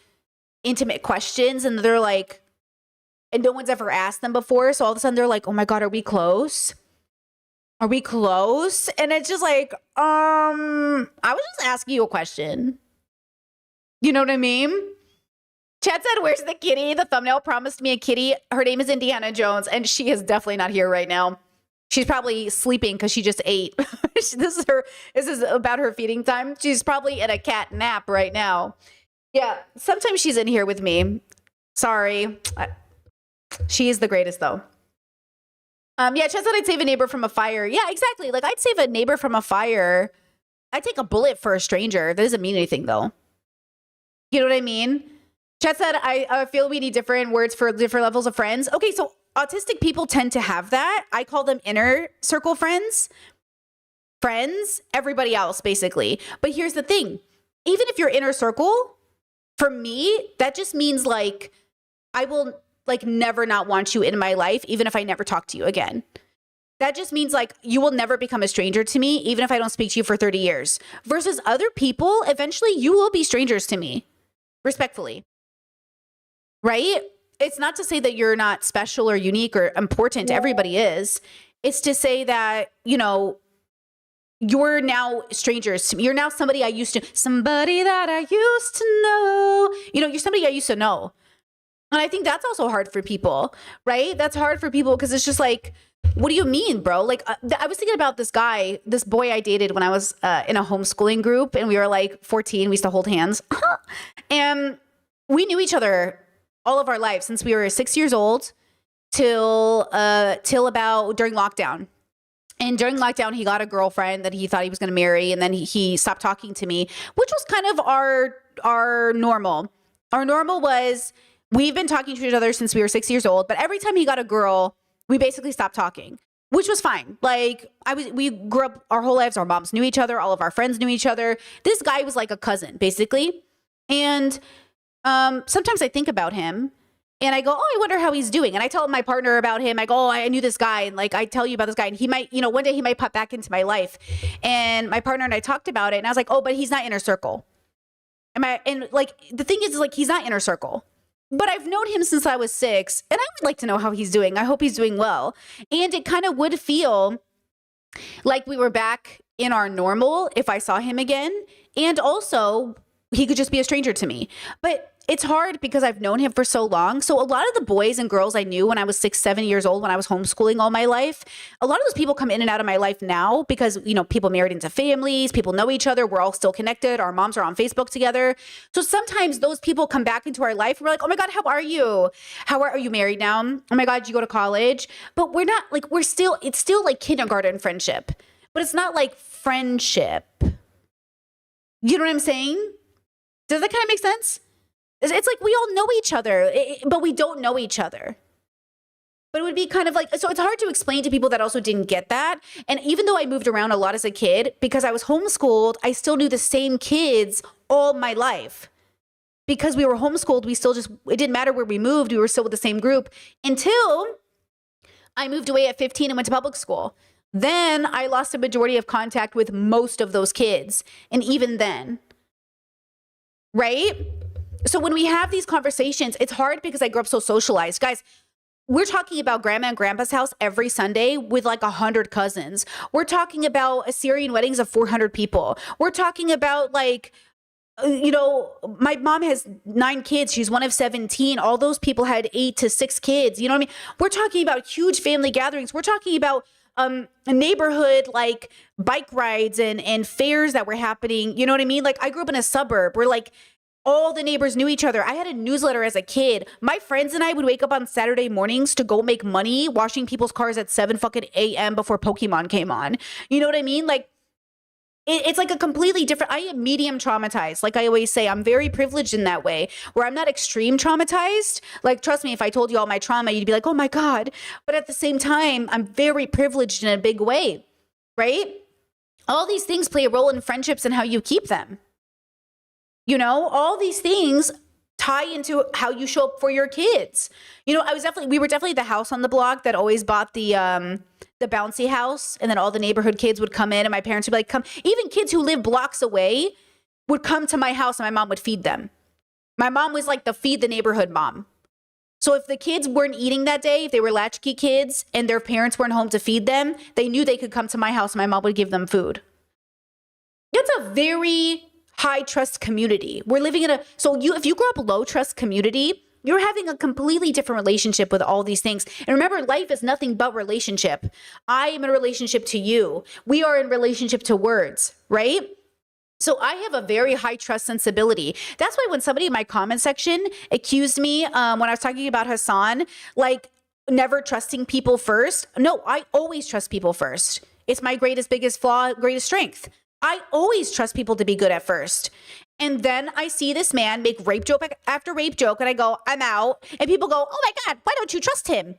intimate questions and they're like, and no one's ever asked them before. So all of a sudden they're like, oh my God, are we close? Are we close? And it's just like, I was just asking you a question. You know what I mean? Chad said, where's the kitty? The thumbnail promised me a kitty. Her name is Indiana Jones, and she is definitely not here right now. She's probably sleeping because she just ate. This is about her feeding time. She's probably in a cat nap right now. Yeah, sometimes she's in here with me. Sorry. She is the greatest, though. Yeah, Chad said I'd save a neighbor from a fire. Yeah, exactly. Like, I'd save a neighbor from a fire. I'd take a bullet for a stranger. That doesn't mean anything, though. You know what I mean? Chad said, I feel we need different words for different levels of friends. Okay, so autistic people tend to have that. I call them inner circle friends. Friends, everybody else, basically. But here's the thing. Even if you're inner circle, for me, that just means like, I will like never not want you in my life, even if I never talk to you again. That just means like you will never become a stranger to me, even if I don't speak to you for 30 years. Versus other people, eventually you will be strangers to me, respectfully. Right? It's not to say that you're not special or unique or important. Everybody is. It's to say that, you know, you're now strangers to me. You're now somebody that I used to know. You know, you're somebody I used to know. And I think that's also hard for people, right? That's hard for people because it's just like, what do you mean, bro? Like, I was thinking about this boy I dated when I was in a homeschooling group and we were like 14. We used to hold hands. And we knew each other all of our lives since we were 6 years old till about during lockdown. And during lockdown, he got a girlfriend that he thought he was going to marry. And then he stopped talking to me, which was kind of our normal. Our normal was we've been talking to each other since we were 6 years old. But every time he got a girl, we basically stopped talking, which was fine. Like we grew up our whole lives. Our moms knew each other. All of our friends knew each other. This guy was like a cousin, basically. And sometimes I think about him and I go, oh, I wonder how he's doing. And I tell my partner about him. I go, oh, I knew this guy. And like, I tell you about this guy and he might, you know, one day he might pop back into my life. And my partner and I talked about it and I was like, oh, but he's not inner circle. And like, the thing is like, he's not inner circle, but I've known him since I was 6 and I would like to know how he's doing. I hope he's doing well. And it kind of would feel like we were back in our normal if I saw him again. And also he could just be a stranger to me. But it's hard because I've known him for so long. So a lot of the boys and girls I knew when I was 6, 7 years old, when I was homeschooling all my life, a lot of those people come in and out of my life now because, you know, people married into families, people know each other. We're all still connected. Our moms are on Facebook together. So sometimes those people come back into our life. And we're like, oh my God, how are you? Are you married now? Oh my God, you go to college? But we're not like, it's still like kindergarten friendship, but it's not like friendship. You know what I'm saying? Does that kind of make sense? It's like we all know each other, but we don't know each other. But it would be kind of like, so it's hard to explain to people that also didn't get that. And even though I moved around a lot as a kid, because I was homeschooled, I still knew the same kids all my life. Because we were homeschooled, it didn't matter where we moved, we were still with the same group until I moved away at 15 and went to public school. Then I lost a majority of contact with most of those kids. And even then, right? So when we have these conversations, it's hard because I grew up so socialized. Guys, we're talking about grandma and grandpa's house every Sunday with like 100 cousins. We're talking about Assyrian weddings of 400 people. We're talking about like you know, my mom has 9 kids. She's one of 17. All those people had 8 to 6 kids. You know what I mean? We're talking about huge family gatherings. We're talking about a neighborhood like bike rides and fairs that were happening. You know what I mean? Like I grew up in a suburb where like all the neighbors knew each other. I had a newsletter as a kid. My friends and I would wake up on Saturday mornings to go make money washing people's cars at 7 fucking a.m. before Pokemon came on. You know what I mean? Like it's like a completely different. I am medium traumatized. Like I always say, I'm very privileged in that way where I'm not extreme traumatized. Like, trust me, if I told you all my trauma, you'd be like, oh my God. But at the same time, I'm very privileged in a big way, right? All these things play a role in friendships and how you keep them. You know, all these things tie into how you show up for your kids. You know, we were definitely the house on the block that always bought the bouncy house, and then all the neighborhood kids would come in and my parents would be like, come. Even kids who live blocks away would come to my house and my mom would feed them. My mom was like the feed the neighborhood mom. So if the kids weren't eating that day, if they were latchkey kids and their parents weren't home to feed them, they knew they could come to my house and my mom would give them food. It's a very high trust community. We're living in if you grow up low trust community, you're having a completely different relationship with all these things. And remember, life is nothing but relationship. I am in a relationship to you. We are in relationship to words, right? So I have a very high trust sensibility. That's why when somebody in my comment section accused me when I was talking about Hassan, like never trusting people first. No, I always trust people first. It's my biggest flaw, greatest strength. I always trust people to be good at first. And then I see this man make rape joke after rape joke and I go, I'm out. And people go, oh my God, why don't you trust him?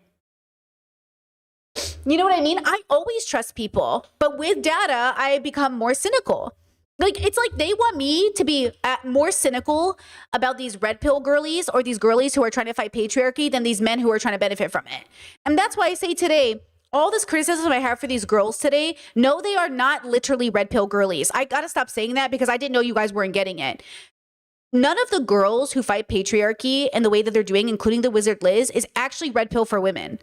You know what I mean? I always trust people, but with data, I become more cynical. Like, it's like they want me to be more cynical about these red pill girlies or these girlies who are trying to fight patriarchy than these men who are trying to benefit from it. And that's why I say today, all this criticism I have for these girls today, no, they are not literally red pill girlies. I gotta stop saying that because I didn't know you guys weren't getting it. None of the girls who fight patriarchy and the way that they're doing, including the Wizard Liz, is actually red pill for women.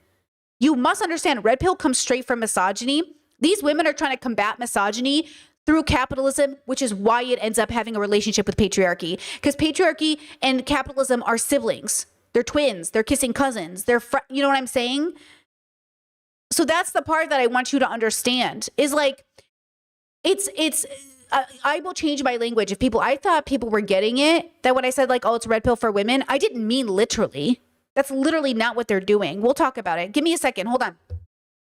You must understand, red pill comes straight from misogyny. These women are trying to combat misogyny through capitalism, which is why it ends up having a relationship with patriarchy. Because patriarchy and capitalism are siblings. They're twins. They're kissing cousins. You know what I'm saying? So that's the part that I want you to understand is like, I will change my language. I thought people were getting it, that when I said like, oh, it's red pill for women, I didn't mean literally. That's literally not what they're doing. We'll talk about it. Give me a second. Hold on.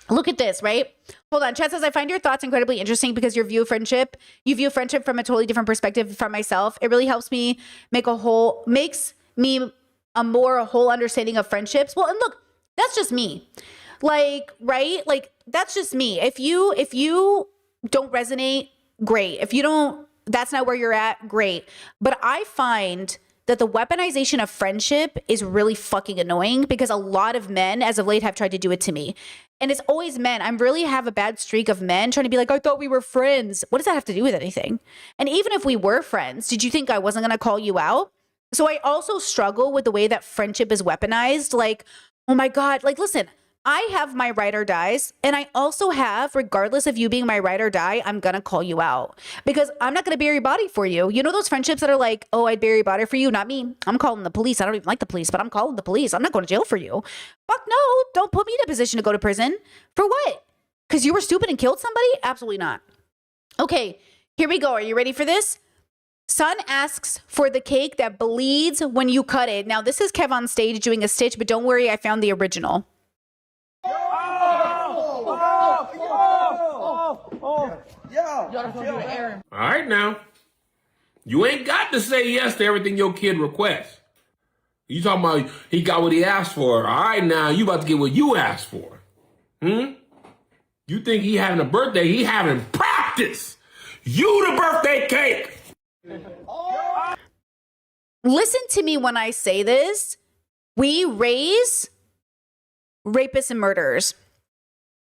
Look at this, right? Hold on. Chat says, I find your thoughts incredibly interesting because you view friendship from a totally different perspective from myself. It really helps me makes me a more whole understanding of friendships. Well, and look, that's just me. Like, right? Like, that's just me. If you don't resonate, great. If you don't, that's not where you're at, great. But I find that the weaponization of friendship is really fucking annoying because a lot of men as of late have tried to do it to me. And it's always men. I really have a bad streak of men trying to be like, I thought we were friends. What does that have to do with anything? And even if we were friends, did you think I wasn't going to call you out? So I also struggle with the way that friendship is weaponized. Like, oh my God, like, listen, I have my ride or dies, and I also have, regardless of you being my ride or die, I'm gonna call you out because I'm not gonna bury body for you. You know those friendships that are like, oh, I'd bury body for you, not me. I'm calling the police. I don't even like the police, but I'm calling the police. I'm not going to jail for you. Fuck no, don't put me in a position to go to prison. For what? Because you were stupid and killed somebody? Absolutely not. Okay, here we go. Are you ready for this? Son asks for the cake that bleeds when you cut it. Now, this is Kev on stage doing a stitch, but don't worry, I found the original. All right now. You ain't got to say yes to everything your kid requests. You talking about he got what he asked for. All right now, you about to get what you asked for. You think he having a birthday, he having practice. You the birthday cake. Listen to me when I say this. We raise rapists and murderers.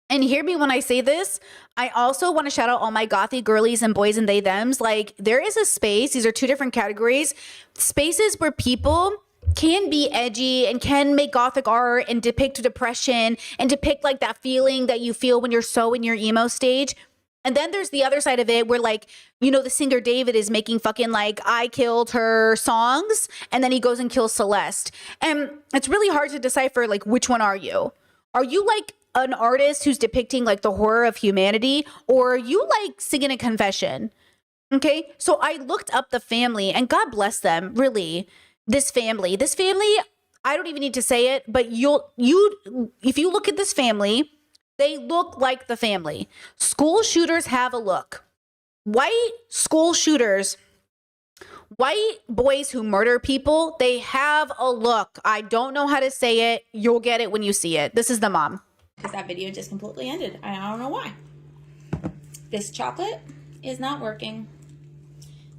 And hear me when I say this. I also want to shout out all my gothy girlies and boys and they thems. Like, there is a space. These are two different categories. Spaces where people can be edgy and can make gothic art and depict depression and depict like that feeling that you feel when you're so in your emo stage. And then there's the other side of it where, like, you know, the singer David is making fucking like I killed her songs, and then he goes and kills Celeste. And it's really hard to decipher, like, which one are you? Are you like an artist who's depicting like the horror of humanity, or are you like singing a confession? Okay, so I looked up the family, and God bless them, really. This family, I don't even need to say it, but if you look at this family, they look like the family. School shooters have a look. White school shooters, white boys who murder people, they have a look. I don't know how to say it. You'll get it when you see it. This is the mom. Because that video just completely ended. I don't know why. This chocolate is not working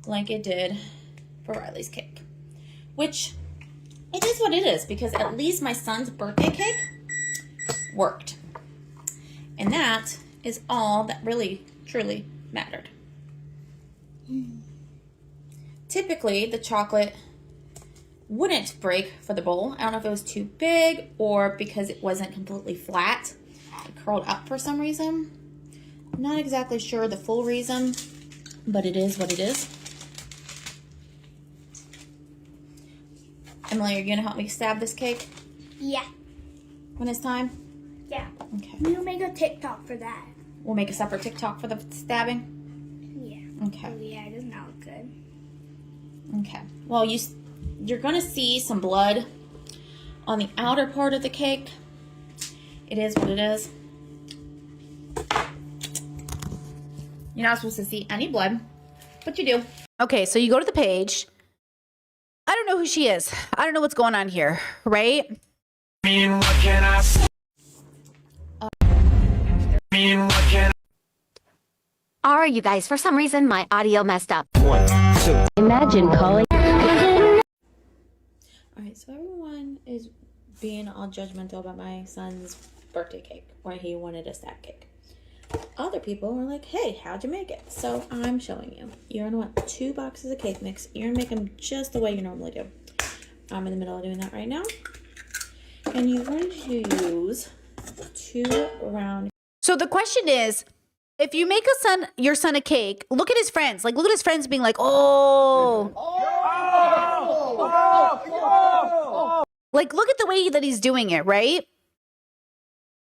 like it did for Riley's cake. Which, it is what it is, because at least my son's birthday cake worked. And that is all that really, truly mattered. Typically, the chocolate wouldn't break for the bowl. I don't know if it was too big or because it wasn't completely flat. It curled up for some reason. I'm not exactly sure the full reason, but it is what it is. Emily, are you gonna help me stab this cake Yeah. when it's time? Yeah. Okay. We'll make a TikTok for that. We'll make a separate TikTok for the stabbing? Yeah. Okay. Oh, yeah, it does not look good. Okay. Well, you're going to see some blood on the outer part of the cake. It is what it is. You're not supposed to see any blood, but you do. Okay, so you go to the page. I don't know who she is. I don't know what's going on here, right? All right, you guys, for some reason, my audio messed up. Imagine calling. All right, so everyone is being all judgmental about my son's birthday cake, where he wanted a stab cake. Other people were like, hey, how'd you make it? So I'm showing you. You're going to want 2 boxes of cake mix. You're going to make them just the way you normally do. I'm in the middle of doing that right now. And you're going to use 2 round. So the question is, if you make your son a cake, look at his friends. Like, look at his friends being like, oh. Like, look at the way that he's doing it, right?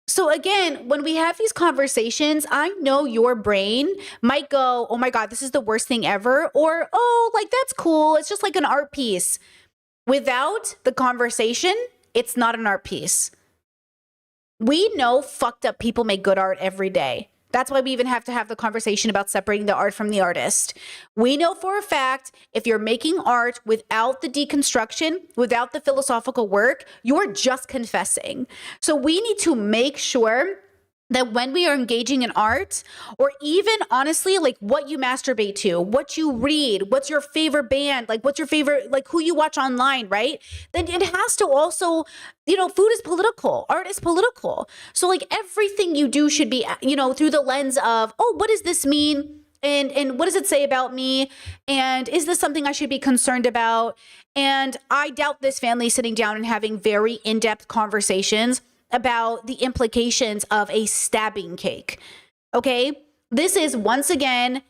So again, when we have these conversations, I know your brain might go, oh my God, this is the worst thing ever. Or, oh, like, that's cool. It's just like an art piece. Without the conversation, it's not an art piece. We know fucked up people make good art every day. That's why we even have to have the conversation about separating the art from the artist. We know for a fact, if you're making art without the deconstruction, without the philosophical work, you're just confessing. So we need to make sure that when we are engaging in art, or even honestly, like what you masturbate to, what you read, what's your favorite band, like what's your favorite, like who you watch online, right? Then it has to also, you know, food is political, art is political. So like everything you do should be, you know, through the lens of, oh, what does this mean? And what does it say about me? And is this something I should be concerned about? And I doubt this family sitting down and having very in-depth conversations about the implications of a stabbing cake. Okay? This is once again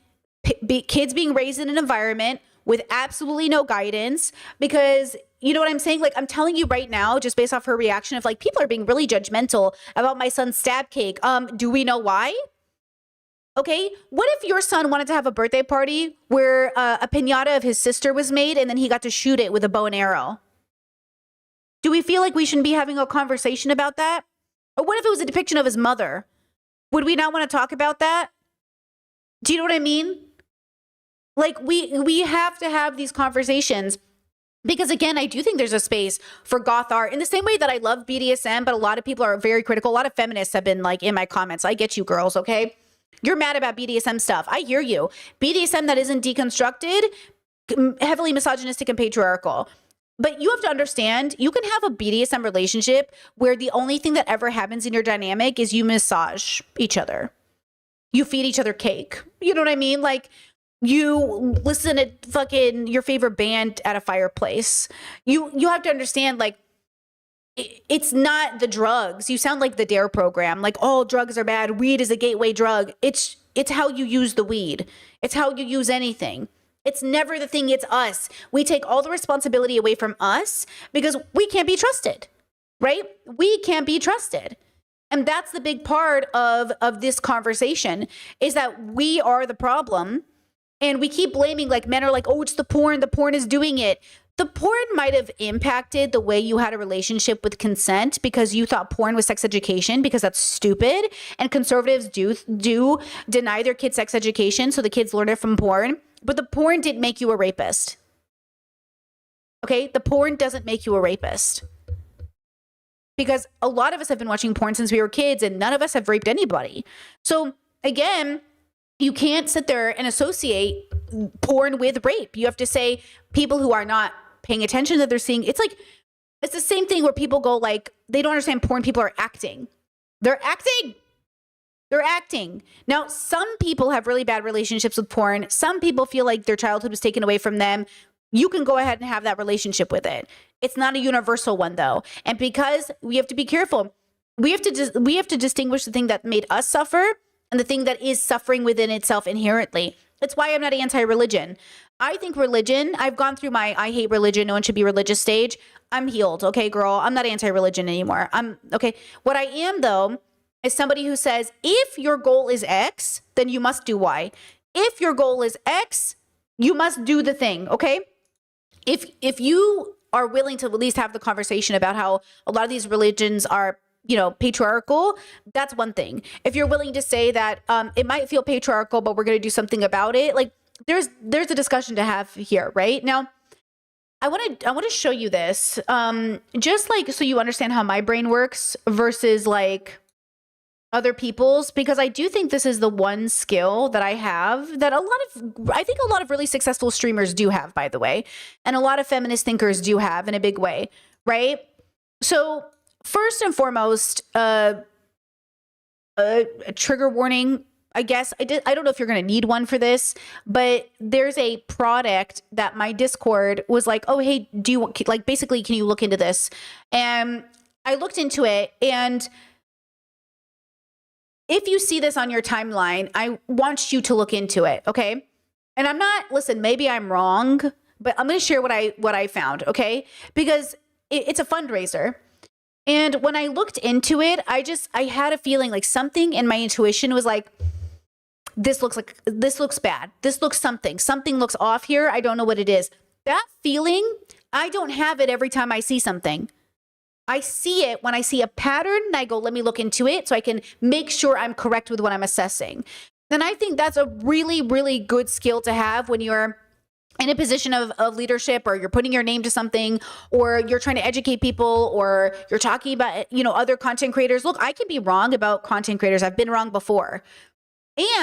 kids being raised in an environment with absolutely no guidance, because you know what I'm saying? Like, I'm telling you right now, just based off her reaction, of like, people are being really judgmental about my son's stab cake. Do we know why? Okay, what if your son wanted to have a birthday party where a piñata of his sister was made and then he got to shoot it with a bow and arrow? Do we feel like we shouldn't be having a conversation about that? Or what if it was a depiction of his mother? Would we not want to talk about that? Do you know what I mean? Like, we have to have these conversations, because again, I do think there's a space for goth art in the same way that I love BDSM, but a lot of people are very critical. A lot of feminists have been like in my comments, I get you girls, okay? You're mad about BDSM stuff. I hear you. BDSM that isn't deconstructed, heavily misogynistic and patriarchal. But you have to understand, you can have a BDSM relationship where the only thing that ever happens in your dynamic is you massage each other. You feed each other cake. You know what I mean? Like, you listen to fucking your favorite band at a fireplace. You have to understand, like, it's not the drugs. You sound like the DARE program. Like, all drugs are bad. Weed is a gateway drug. It's it's how you use the weed. It's how you use anything. It's never the thing, it's us. We take all the responsibility away from us because we can't be trusted, right? We can't be trusted. And that's the big part of this conversation, is that we are the problem. And we keep blaming, like, men are like, oh, it's the porn is doing it. The porn might have impacted the way you had a relationship with consent because you thought porn was sex education, because that's stupid. And conservatives do deny their kids sex education, so the kids learn it from porn. But the porn didn't make you a rapist. Okay? The porn doesn't make you a rapist. Because a lot of us have been watching porn since we were kids, and none of us have raped anybody. So again, you can't sit there and associate porn with rape. You have to say people who are not paying attention that they're seeing. It's like, it's the same thing where people go like, they don't understand porn. People are acting. They're acting. They're acting. Now, some people have really bad relationships with porn. Some people feel like their childhood was taken away from them. You can go ahead and have that relationship with it. It's not a universal one, though. And because we have to be careful, we have to distinguish the thing that made us suffer and the thing that is suffering within itself inherently. That's why I'm not anti-religion. I think religion, I've gone through my I hate religion, no one should be religious stage. I'm healed, okay, girl? I'm not anti-religion anymore. Okay. What I am, though, is somebody who says, if your goal is X, then you must do Y. If your goal is X, you must do the thing, okay? If you are willing to at least have the conversation about how a lot of these religions are, you know, patriarchal, that's one thing. If you're willing to say that it might feel patriarchal, but we're going to do something about it, like there's a discussion to have here, right? Now, I want to show you this, just like so you understand how my brain works versus like other people's, because I do think this is the one skill that I have that I think a lot of really successful streamers do have, by the way, and a lot of feminist thinkers do have in a big way, right? So first and foremost, a trigger warning, I guess. I don't know if you're going to need one for this, but there's a product that my Discord was like, oh, hey, do you like, basically, can you look into this? And I looked into it, and if you see this on your timeline, I want you to look into it, okay? And I'm not, listen, maybe I'm wrong, but I'm going to share what I found, okay? Because it's a fundraiser. And when I looked into it, I had a feeling like something in my intuition was like, this looks bad. This looks something looks off here. I don't know what it is. That feeling, I don't have it every time I see something. I see it when I see a pattern and I go, let me look into it so I can make sure I'm correct with what I'm assessing. And I think that's a really, really good skill to have when you're in a position of leadership, or you're putting your name to something, or you're trying to educate people, or you're talking about, you know, other content creators. Look, I can be wrong about content creators. I've been wrong before.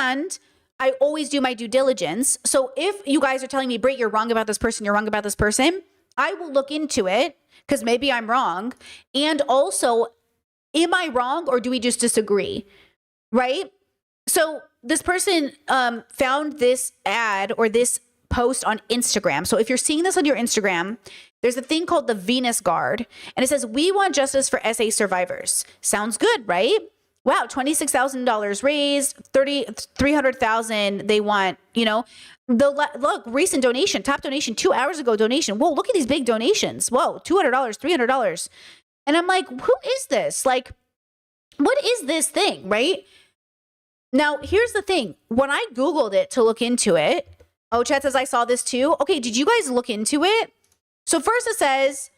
And I always do my due diligence. So if you guys are telling me, Brit, you're wrong about this person, I will look into it, because maybe I'm wrong. And also, am I wrong, or do we just disagree? Right? So this person found this ad or this post on Instagram. So if you're seeing this on your Instagram, there's a thing called the Venus Guard. And it says, we want justice for SA survivors. Sounds good, right? Wow, $26,000 raised, $300,000 they want, you know. Look, recent donation, top donation, 2 hours ago donation. Whoa, look at these big donations. Whoa, $200, $300. And I'm like, who is this? Like, what is this thing, right? Now, here's the thing. When I Googled it to look into it, oh, chat says I saw this too. Okay, did you guys look into it? So first it says,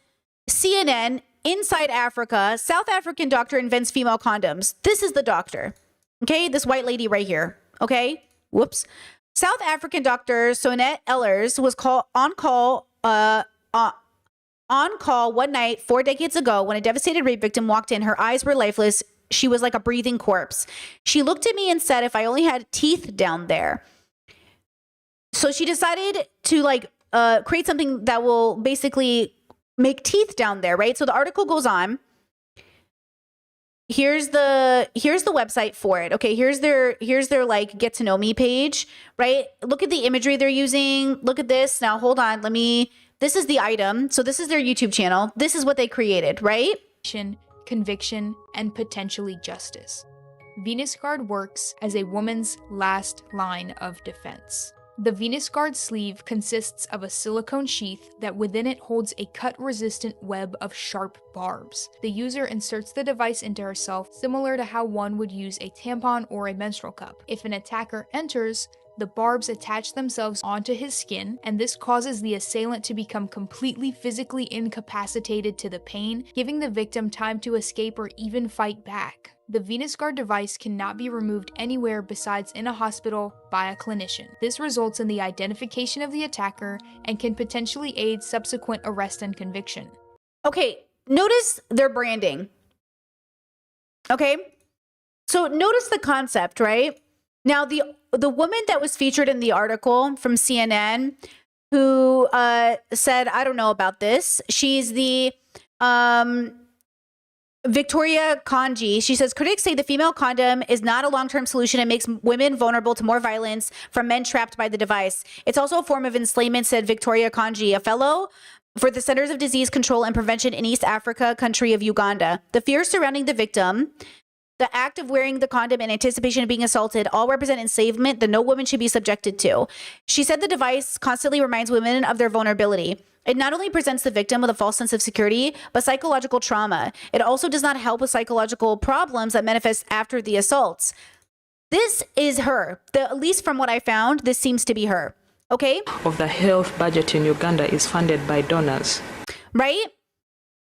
CNN, Inside Africa, South African doctor invents female condoms. This is the doctor. Okay, this white lady right here. Okay, whoops. South African doctor Sonette Ellers was on call one night 4 decades ago when a devastated rape victim walked in. Her eyes were lifeless. She was like a breathing corpse. She looked at me and said, if I only had teeth down there. So she decided to create something that will basically make teeth down there, right? So the article goes on. Here's the website for it. Okay, here's their like get to know me page, right? Look at the imagery they're using. Look at this. Now hold on, this is the item. So this is their YouTube channel. This is what they created, right? Conviction, and potentially justice. Venus Guard works as a woman's last line of defense. The Venus Guard sleeve consists of a silicone sheath that within it holds a cut-resistant web of sharp barbs. The user inserts the device into herself similar to how one would use a tampon or a menstrual cup. If an attacker enters, the barbs attach themselves onto his skin, and this causes the assailant to become completely physically incapacitated to the pain, giving the victim time to escape or even fight back. The Venus Guard device cannot be removed anywhere besides in a hospital by a clinician. This results in the identification of the attacker and can potentially aid subsequent arrest and conviction. Okay, notice their branding. Okay, so notice the concept, right? Now, the woman that was featured in the article from CNN who said, I don't know about this. She's the Victoria Kanji. She says, critics say the female condom is not a long-term solution and makes women vulnerable to more violence from men trapped by the device. It's also a form of enslavement, said Victoria Kanji, a fellow for the Centers of Disease Control and Prevention in East Africa country of Uganda. The fears surrounding the victim, the act of wearing the condom in anticipation of being assaulted, all represent enslavement that no woman should be subjected to. She said the device constantly reminds women of their vulnerability. It not only presents the victim with a false sense of security, but psychological trauma. It also does not help with psychological problems that manifest after the assaults. This is her. At least from what I found, this seems to be her. Okay? Of the health budget in Uganda is funded by donors. Right?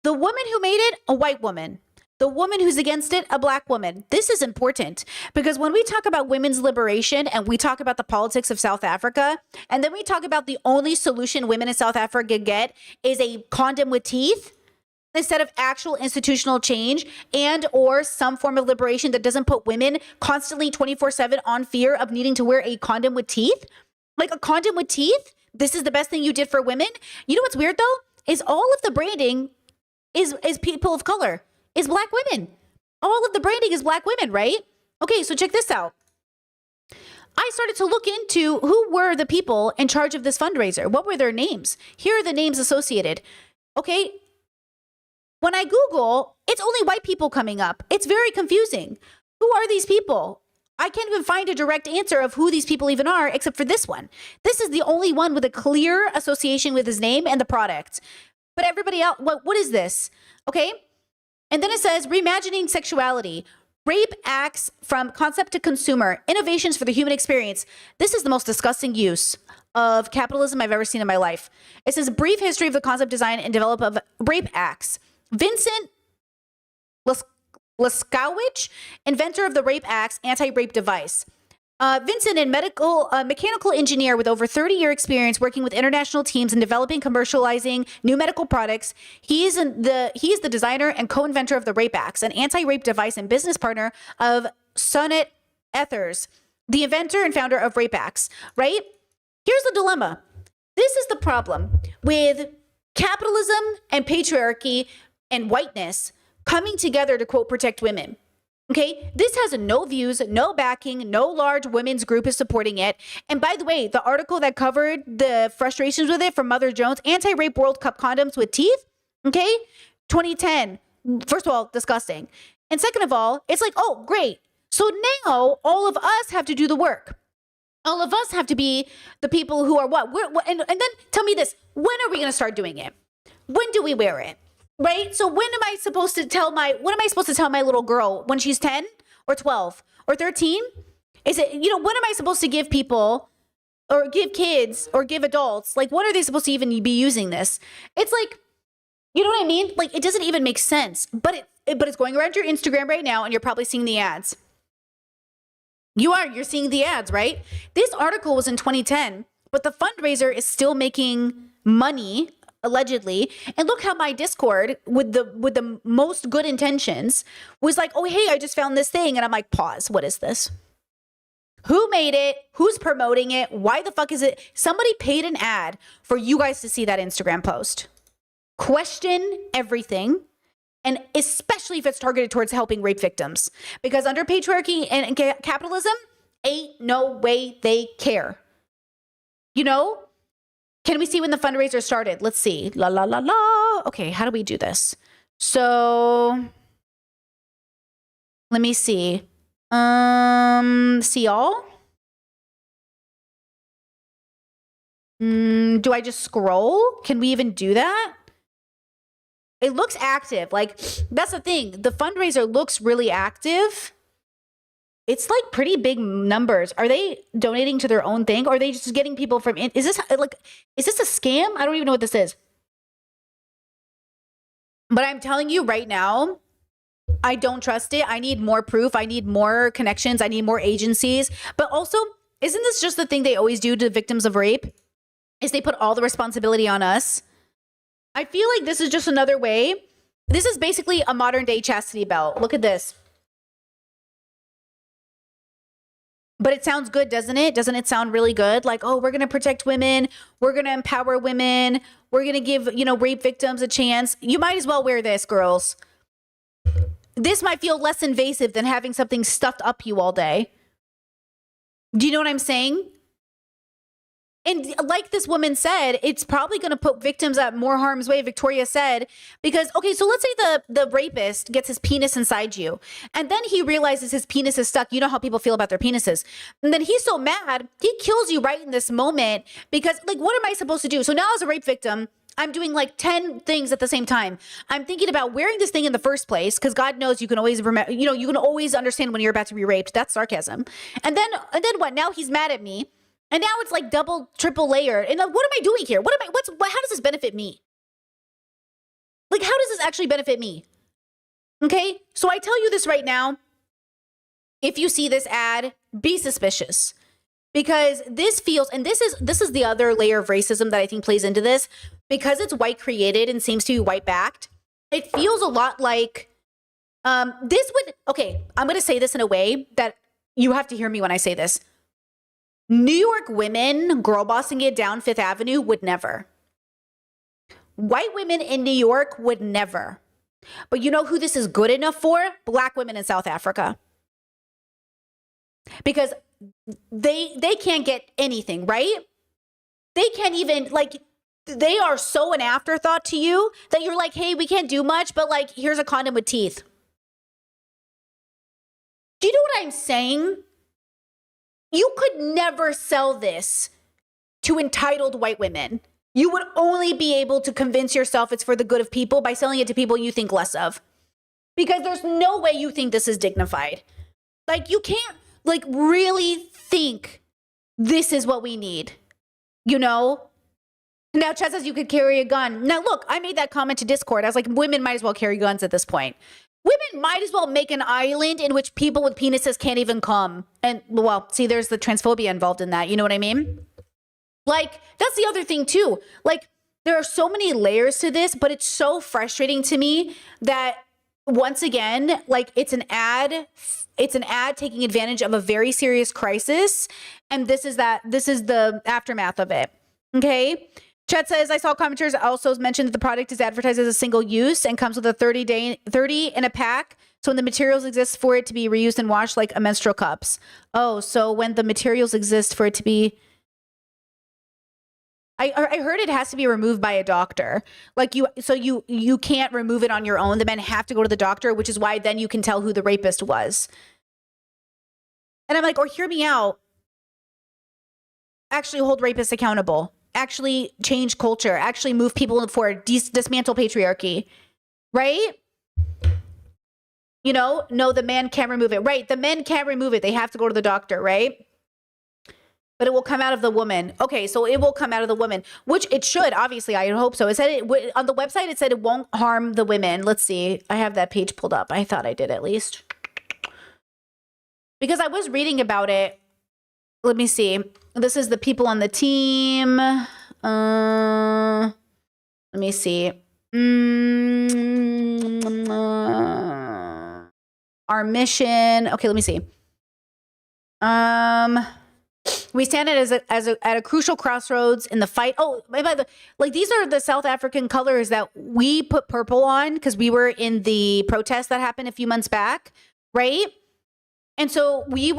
The woman who made it, a white woman. The woman who's against it, a black woman. This is important because when we talk about women's liberation and we talk about the politics of South Africa, and then we talk about the only solution women in South Africa get is a condom with teeth instead of actual institutional change and or some form of liberation that doesn't put women constantly 24/7 on fear of needing to wear a condom with teeth. Like a condom with teeth, this is the best thing you did for women. You know what's weird though? Is all of the branding is people of color. Is black women. All of the branding is black women, right? Okay, so check this out. I started to look into who were the people in charge of this fundraiser. What were their names? Here are the names associated. Okay, when I Google, it's only white people coming up. It's very confusing. Who are these people? I can't even find a direct answer of who these people even are, except for this one. This is the only one with a clear association with his name and the product. But everybody else, what is this? Okay. And then it says, reimagining sexuality, rape acts from concept to consumer, innovations for the human experience. This is the most disgusting use of capitalism I've ever seen in my life. It says, brief history of the concept, design, and development of rape acts. Vincent Laskowicz, inventor of the rape acts anti-rape device. Vincent, a mechanical engineer with over 30-year experience working with international teams in developing, commercializing new medical products. He is the designer and co-inventor of the Rape Axe, an anti-rape device and business partner of Sonnet Ethers, the inventor and founder of Rape Axe, right? Here's the dilemma. This is the problem with capitalism and patriarchy and whiteness coming together to, quote, protect women. Okay, this has no views, no backing, no large women's group is supporting it. And by the way, the article that covered the frustrations with it from Mother Jones, anti-rape World Cup condoms with teeth, okay, 2010. First of all, disgusting. And second of all, it's like, oh, great. So now all of us have to do the work. All of us have to be the people who are what? And then tell me this, when are we going to start doing it? When do we wear it? Right? So when am I supposed to tell my little girl when she's 10 or 12 or 13? Is it, when am I supposed to give people or give kids or give adults, like, when are they supposed to even be using this? It's like, you know what I mean? Like, it doesn't even make sense, but it's going around your Instagram right now and you're probably seeing the ads. You're seeing the ads, right? This article was in 2010, but the fundraiser is still making money, allegedly. And look how my Discord with the most good intentions was like, oh, hey, I just found this thing. And I'm like, pause. What is this? Who made it? Who's promoting it? Why the fuck is it? Somebody paid an ad for you guys to see that Instagram post. Question everything. And especially if it's targeted towards helping rape victims. Because under patriarchy and capitalism, ain't no way they care. Can we see when the fundraiser started? Let's see. La, la, la, la. Okay, how do we do this? So, let me see. See y'all. Do I just scroll? Can we even do that? It looks active. Like, that's the thing. The fundraiser looks really active. It's like pretty big numbers. Are they donating to their own thing? Or are they just getting people from is this a scam? I don't even know what this is. But I'm telling you right now, I don't trust it. I need more proof. I need more connections. I need more agencies. But also, isn't this just the thing they always do to victims of rape? Is they put all the responsibility on us? I feel like this is just another way. This is basically a modern day chastity belt. Look at this. But it sounds good, doesn't it? Doesn't it sound really good? Like, oh, we're going to protect women. We're going to empower women. We're going to give, rape victims a chance. You might as well wear this, girls. This might feel less invasive than having something stuffed up you all day. Do you know what I'm saying? And like this woman said, it's probably going to put victims at more harm's way, Victoria said, because, okay, so let's say the rapist gets his penis inside you, and then he realizes his penis is stuck. You know how people feel about their penises. And then he's so mad, he kills you right in this moment because, like, what am I supposed to do? So now as a rape victim, I'm doing like 10 things at the same time. I'm thinking about wearing this thing in the first place because God knows you can always remember, you can always understand when you're about to be raped. That's sarcasm. And then what? Now he's mad at me. And now it's like double, triple layered. And what am I doing here? How does this benefit me? Like, how does this actually benefit me? Okay. So I tell you this right now. If you see this ad, be suspicious because this feels, and this is the other layer of racism that I think plays into this because it's white created and seems to be white backed. It feels a lot like, I'm going to say this in a way that you have to hear me when I say this. New York women girl bossing it down Fifth Avenue would never. White women in New York would never. But you know who this is good enough for? Black women in South Africa. Because they can't get anything, right? They can't even, like, they are so an afterthought to you that you're like, hey, we can't do much, but like, here's a condom with teeth. Do you know what I'm saying? You could never sell this to entitled white women. You would only be able to convince yourself it's for the good of people by selling it to people you think less of. Because there's no way you think this is dignified. Like, you can't, like, really think this is what we need. Now, Chad says you could carry a gun. Now, look, I made that comment to Discord. I was like, women might as well carry guns at this point. Women might as well make an island in which people with penises can't even come. And, well, see, there's the transphobia involved in that. You know what I mean? Like, that's the other thing, too. Like, there are so many layers to this, but it's so frustrating to me that, once again, like, it's an ad taking advantage of a very serious crisis. And this is the aftermath of it. Okay? Chet says, I saw commenters also mention that the product is advertised as a single use and comes with a 30 in a pack. So when the materials exist for it to be reused and washed like a menstrual cups. Oh, so when the materials exist for it to be, I heard it has to be removed by a doctor. Like you can't remove it on your own. The men have to go to the doctor, which is why then you can tell who the rapist was. And I'm like, or hear me out. Actually hold rapists accountable. Actually change culture, actually move people forward, dismantle patriarchy, right? No, the man can't remove it. Right, the men can't remove it. They have to go to the doctor, right? But it will come out of the woman. Okay, so it will come out of the woman, which it should, obviously, I hope so. It said on the website, it said it won't harm the women. Let's see. I have that page pulled up. I thought I did at least. Because I was reading about it. Let me see. This is the people on the team. Let me see. Our mission. Okay, let me see. We stand at a crucial crossroads in the fight. Oh, by the like, these are the South African colors that we put purple on because we were in the protest that happened a few months back, right? And so we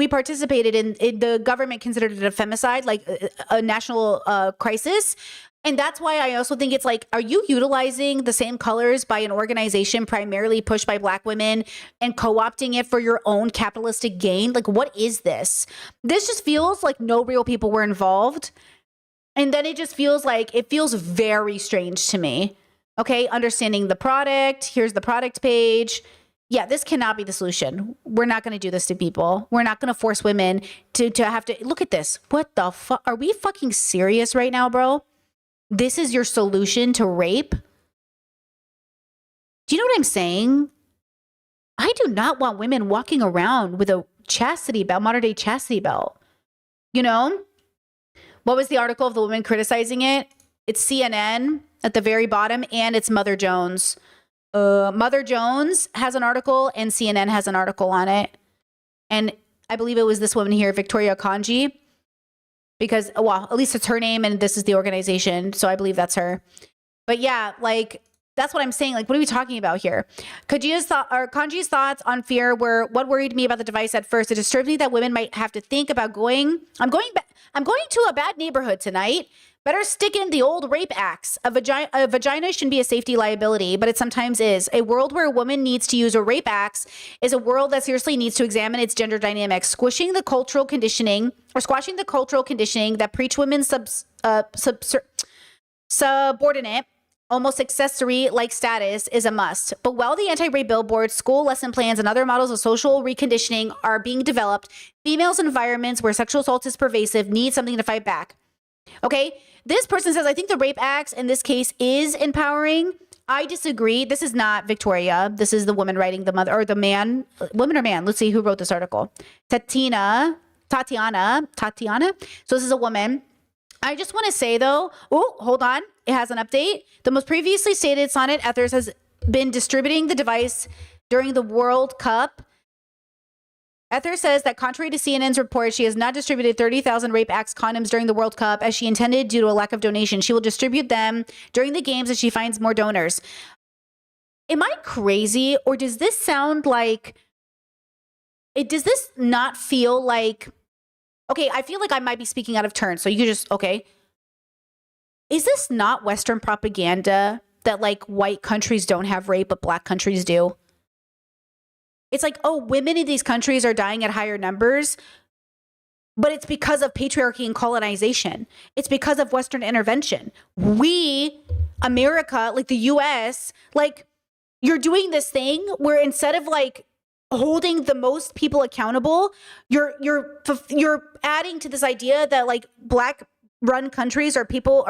participated in the government considered it a femicide, like a national crisis. And that's why I also think it's like, are you utilizing the same colors by an organization primarily pushed by Black women and co-opting it for your own capitalistic gain? Like, what is this? This just feels like no real people were involved. And then it just feels like, it feels very strange to me. Okay, understanding the product. Here's the product page. Yeah, this cannot be the solution. We're not going to do this to people. We're not going to force women to have to look at this. What the fuck? Are we fucking serious right now, bro? This is your solution to rape? Do you know what I'm saying? I do not want women walking around with a chastity belt, modern day chastity belt. You know? What was the article of the woman criticizing it? It's CNN at the very bottom, and it's Mother Jones. Mother Jones has an article and CNN has an article on it. And I believe it was this woman here, Victoria Kanji, because, well, at least it's her name and this is the organization. So I believe that's her. But yeah, like, that's what I'm saying. Like, what are we talking about here? Kanji's thoughts on fear were what worried me about the device at first. It disturbed me that women might have to think about I'm going to a bad neighborhood tonight. Better stick in the old rape acts. A vagina shouldn't be a safety liability, but it sometimes is. A world where a woman needs to use a rape axe is a world that seriously needs to examine its gender dynamics. Squashing the cultural conditioning that preach women's subordinate, almost accessory-like status is a must. But while the anti-rape billboards, school lesson plans, and other models of social reconditioning are being developed, females' environments where sexual assault is pervasive need something to fight back. Okay, this person says, I think the rape acts in this case is empowering. I disagree. This is not Victoria. This is the woman writing the mother or the man, woman or man. Let's see who wrote this article. Tatiana. So this is a woman. I just want to say though, oh, hold on. It has an update. The most previously stated Sonnet Ethers has been distributing the device during the World Cup. Ether says that contrary to CNN's report, she has not distributed 30,000 Rape Acts condoms during the World Cup as she intended due to a lack of donation. She will distribute them during the games as she finds more donors. Am I crazy, or does this sound like... Does this not feel like... Okay, I feel like I might be speaking out of turn, so you could just... Okay. Is this not Western propaganda that, like, white countries don't have rape, but Black countries do? It's like, oh, women in these countries are dying at higher numbers, but it's because of patriarchy and colonization. It's because of Western intervention. We, America, like the US, like, you're doing this thing where instead of like holding the most people accountable, you're adding to this idea that like Black run countries or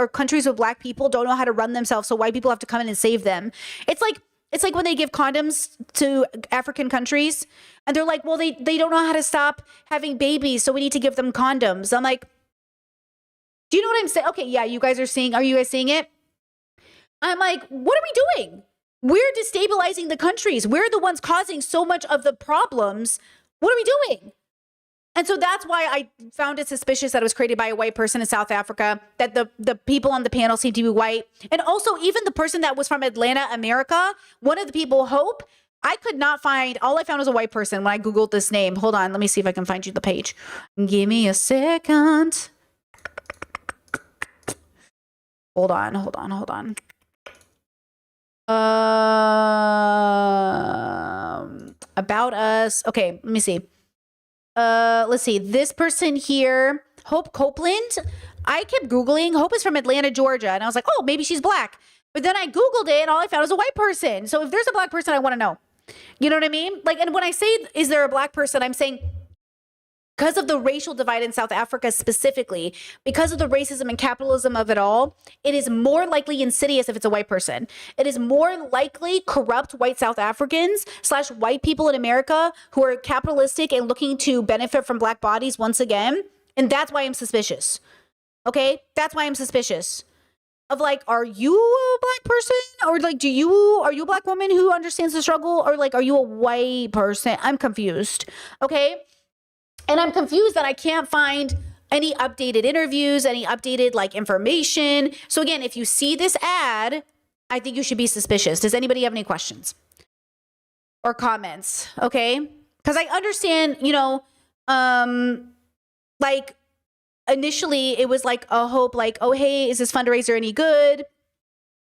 countries with Black people don't know how to run themselves, so white people have to come in and save them. It's like when they give condoms to African countries and they're like, well, they don't know how to stop having babies, so we need to give them condoms. I'm like, do you know what I'm saying? Okay, yeah, are you guys seeing it? I'm like, what are we doing? We're destabilizing the countries. We're the ones causing so much of the problems. What are we doing? And so that's why I found it suspicious that it was created by a white person in South Africa, that the people on the panel seem to be white. And also even the person that was from Atlanta, America, one of the people, Hope, I could not find, all I found was a white person when I Googled this name. Hold on, let me see if I can find you the page. Give me a second. Hold on. About Us. Okay, let me see. Let's see. This person here, Hope Copeland. I kept Googling. Hope is from Atlanta, Georgia. And I was like, oh, maybe she's Black. But then I Googled it and all I found was a white person. So if there's a Black person, I want to know. You know what I mean? Like, and when I say, is there a Black person, I'm saying because of the racial divide in South Africa specifically, because of the racism and capitalism of it all, it is more likely insidious if it's a white person. It is more likely corrupt white South Africans / white people in America who are capitalistic and looking to benefit from Black bodies once again. And that's why I'm suspicious. Okay? That's why I'm suspicious. Of like, are you a Black person? Or like, are you a Black woman who understands the struggle? Or like, are you a white person? I'm confused. Okay? And I'm confused that I can't find any updated interviews, any updated like information. So again, if you see this ad, I think you should be suspicious. Does anybody have any questions? or comments, okay? Because I understand, like initially it was like a hope, like, oh, hey, is this fundraiser any good?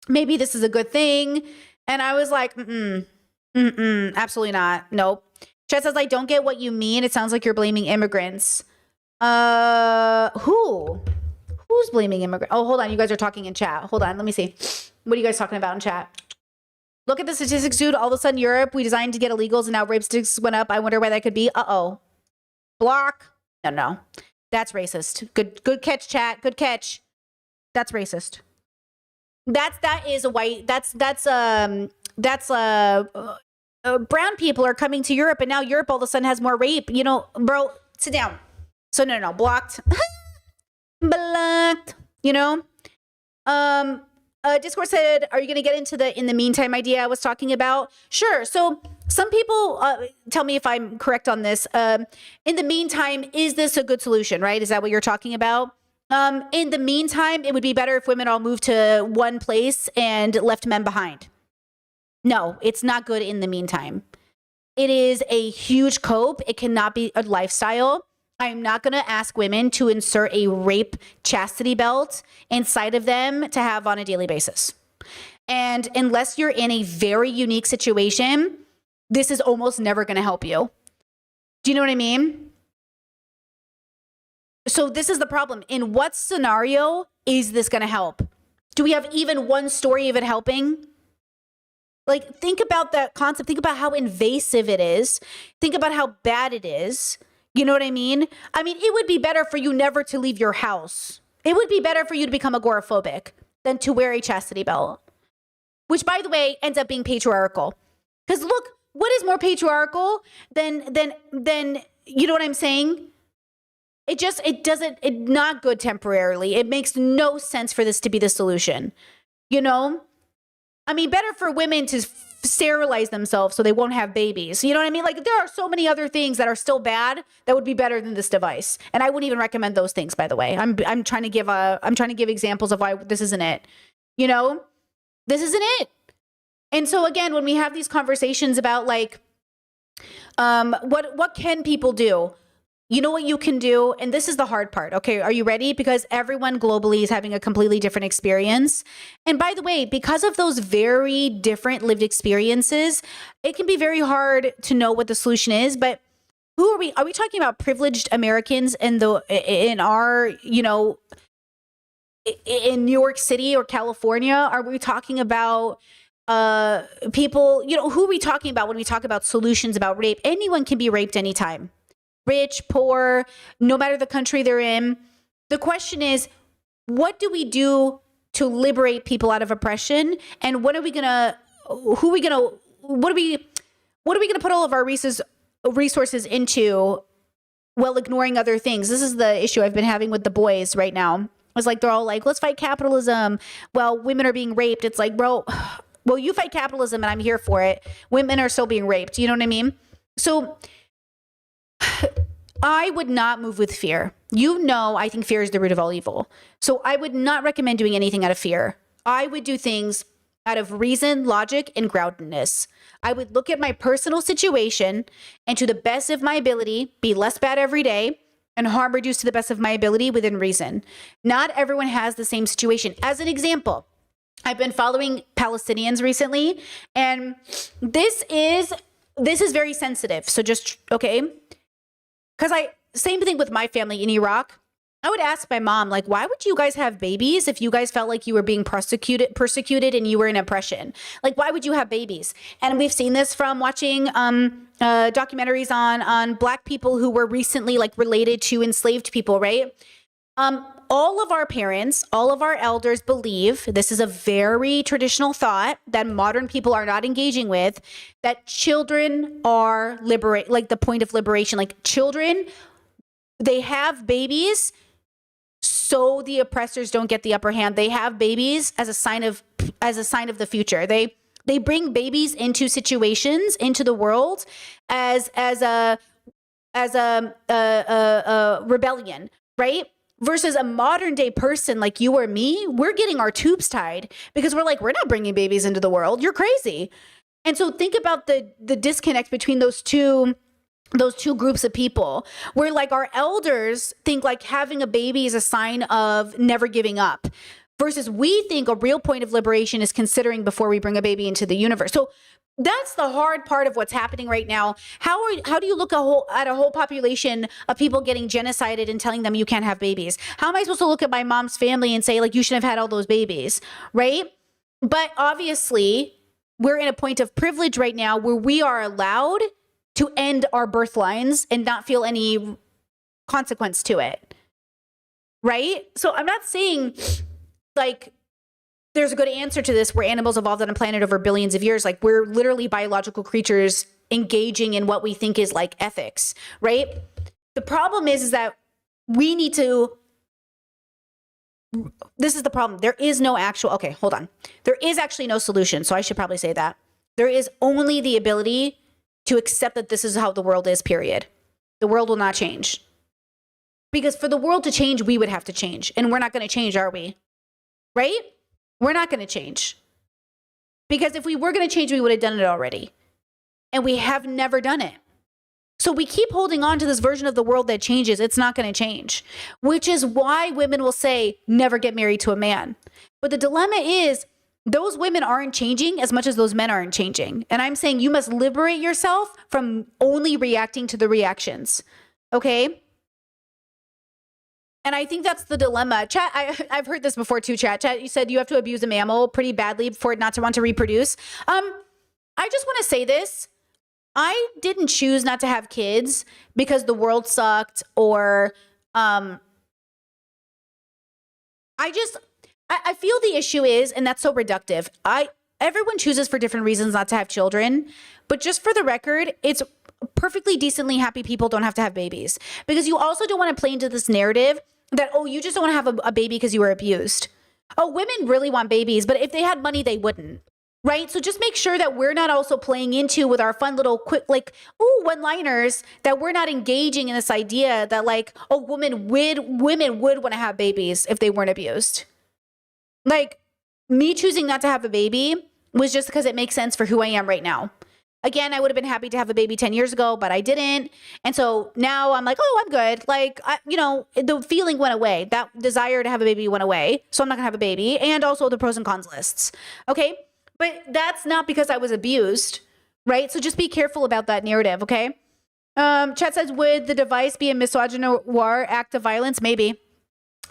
Maybe this is a good thing. And I was like, absolutely not. Nope. Chet says, I don't get what you mean. It sounds like you're blaming immigrants. Who's blaming immigrants? Oh, hold on. You guys are talking in chat. Hold on. Let me see. What are you guys talking about in chat? Look at the statistics, dude. All of a sudden, Europe, we designed to get illegals and now rape statistics went up. I wonder why that could be. Uh-oh. Block. No. That's racist. Good catch, chat. Good catch. That's racist. That is a white, brown people are coming to Europe and now Europe all of a sudden has more rape. Bro, sit down. So no, blocked. Blocked. Discord said, are you going to get into the in the meantime idea I was talking about? Sure. So some people tell me if I'm correct on this. In the meantime, is this a good solution, right? Is that what you're talking about? In the meantime, it would be better if women all moved to one place and left men behind. No, it's not good in the meantime. It is a huge cope. It cannot be a lifestyle. I'm not going to ask women to insert a rape chastity belt inside of them to have on a daily basis. And unless you're in a very unique situation, this is almost never going to help you. Do you know what I mean? So this is the problem. In what scenario is this going to help? Do we have even one story of it helping? Like, think about that concept. Think about how invasive it is. Think about how bad it is. You know what I mean? I mean, it would be better for you never to leave your house. It would be better for you to become agoraphobic than to wear a chastity belt, which, by the way, ends up being patriarchal. Because look, what is more patriarchal than you know what I'm saying? It's not good temporarily. It makes no sense for this to be the solution. I mean, better for women to sterilize themselves so they won't have babies. You know what I mean? Like, there are so many other things that are still bad that would be better than this device. And I wouldn't even recommend those things, by the way. I'm trying to give examples of why this isn't it. This isn't it. And so again, when we have these conversations about like, what can people do? You know what you can do? And this is the hard part. Okay, are you ready? Because everyone globally is having a completely different experience. And by the way, because of those very different lived experiences, it can be very hard to know what the solution is. But who are we? Are we talking about privileged Americans in our, in New York City or California? Are we talking about people, who are we talking about when we talk about solutions about rape? Anyone can be raped anytime. Rich, poor, no matter the country they're in. The question is, what do we do to liberate people out of oppression? And what are we gonna put all of our resources into while ignoring other things? This is the issue I've been having with the boys right now. It's like, they're all like, let's fight capitalism. Well, women are being raped. It's like, bro, well, you fight capitalism and I'm here for it. Women are still being raped. You know what I mean? So I would not move with fear. I think fear is the root of all evil. So I would not recommend doing anything out of fear. I would do things out of reason, logic, and groundedness. I would look at my personal situation and, to the best of my ability, be less bad every day and harm reduced to the best of my ability within reason. Not everyone has the same situation. As an example, I've been following Palestinians recently, and this is very sensitive. So just, okay. Because same thing with my family in Iraq. I would ask my mom, like, why would you guys have babies if you guys felt like you were being persecuted and you were in oppression? Like, why would you have babies? And we've seen this from watching documentaries on Black people who were recently like related to enslaved people, right? All of our parents, all of our elders believe, this is a very traditional thought that modern people are not engaging with, that children are like the point of liberation. Like, children, they have babies so the oppressors don't get the upper hand. They have babies as a sign of the future. They bring babies into situations, into the world as a rebellion, right? Versus a modern day person like you or me, we're getting our tubes tied because we're like, we're not bringing babies into the world. You're crazy. And so think about the disconnect between those two groups of people, where like our elders think like having a baby is a sign of never giving up, versus we think a real point of liberation is considering before we bring a baby into the universe. So that's the hard part of what's happening right now. How do you look at a whole population of people getting genocided and telling them you can't have babies? How am I supposed to look at my mom's family and say like you shouldn't have had all those babies, right? But obviously we're in a point of privilege right now where we are allowed to end our birth lines and not feel any consequence to it, right? So I'm not saying like there's a good answer to this where animals evolved on a planet over billions of years. Like we're literally biological creatures engaging in what we think is like ethics, right? The problem is that we need to, this is the problem. There is no actual, okay, hold on. There is actually no solution. So I should probably say that. There is only the ability to accept that this is how the world is, period. The world will not change. Because for the world to change, we would have to change. And we're not going to change, are we? Right? We're not going to change. Because if we were going to change, we would have done it already. And we have never done it. So we keep holding on to this version of the world that changes. It's not going to change. Which is why women will say, never get married to a man. But the dilemma is, those women aren't changing as much as those men aren't changing. And I'm saying you must liberate yourself from only reacting to the reactions. Okay? And I think that's the dilemma. Chat, I've heard this before too, chat. Chat, you said you have to abuse a mammal pretty badly for it not to want to reproduce. I just want to say this. I didn't choose not to have kids because the world sucked or I feel the issue is, and that's so reductive, everyone chooses for different reasons not to have children, but just for the record, it's perfectly decently happy people don't have to have babies, because you also don't want to play into this narrative that, oh, you just don't want to have a baby because you were abused. Oh, women really want babies, but if they had money, they wouldn't. Right? So just make sure that we're not also playing into with our fun little quick, like, ooh, one-liners, that we're not engaging in this idea that like, oh, women would want to have babies if they weren't abused. Like, me choosing not to have a baby was just because it makes sense for who I am right now. Again, I would have been happy to have a baby 10 years ago, but I didn't. And so now I'm like, oh, I'm good. Like, the feeling went away. That desire to have a baby went away. So I'm not going to have a baby. And also the pros and cons lists. Okay? But that's not because I was abused, right? So just be careful about that narrative, okay? Chat says, would the device be a misogynoir act of violence? Maybe.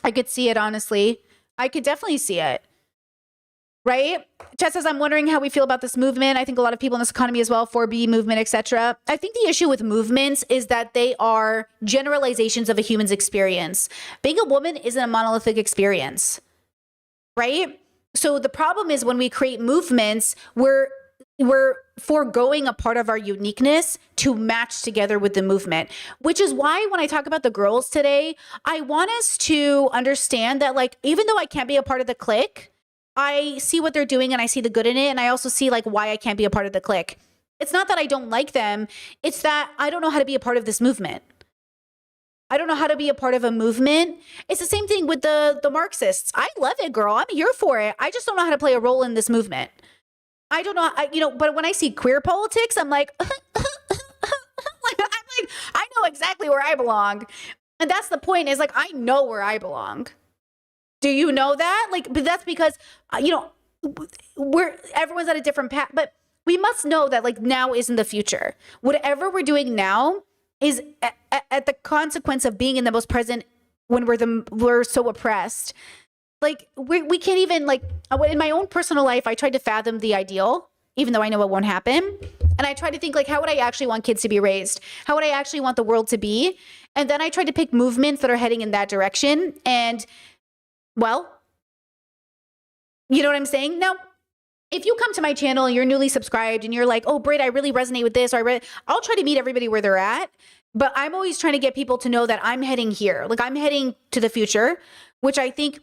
I could see it, honestly. I could definitely see it, right? Chet says, I'm wondering how we feel about this movement. I think a lot of people in this economy as well, 4B movement, etc. I think the issue with movements is that they are generalizations of a human's experience. Being a woman isn't a monolithic experience, right? So the problem is when we create movements, we're foregoing a part of our uniqueness to match together with the movement, which is why when I talk about the girls today, I want us to understand that, like, even though I can't be a part of the clique, I see what they're doing and I see the good in it. And I also see like why I can't be a part of the clique. It's not that I don't like them. It's that I don't know how to be a part of this movement. I don't know how to be a part of a movement. It's the same thing with the Marxists. I love it, girl. I'm here for it. I just don't know how to play a role in this movement. I don't know, but when I see queer politics, I'm like, I know exactly where I belong. And that's the point, is like, I know where I belong. Do you know that? Like, but that's because, everyone's at a different path, but we must know that like now isn't the future. Whatever we're doing now is at the consequence of being in the most present when we're so oppressed. Like we can't even, like, in my own personal life, I tried to fathom the ideal, even though I know it won't happen. And I try to think like, how would I actually want kids to be raised? How would I actually want the world to be? And then I tried to pick movements that are heading in that direction. And well, you know what I'm saying? Now, if you come to my channel and you're newly subscribed and you're like, oh, Britt, I really resonate with this, or I'll try to meet everybody where they're at. But I'm always trying to get people to know that I'm heading here. Like, I'm heading to the future, which I think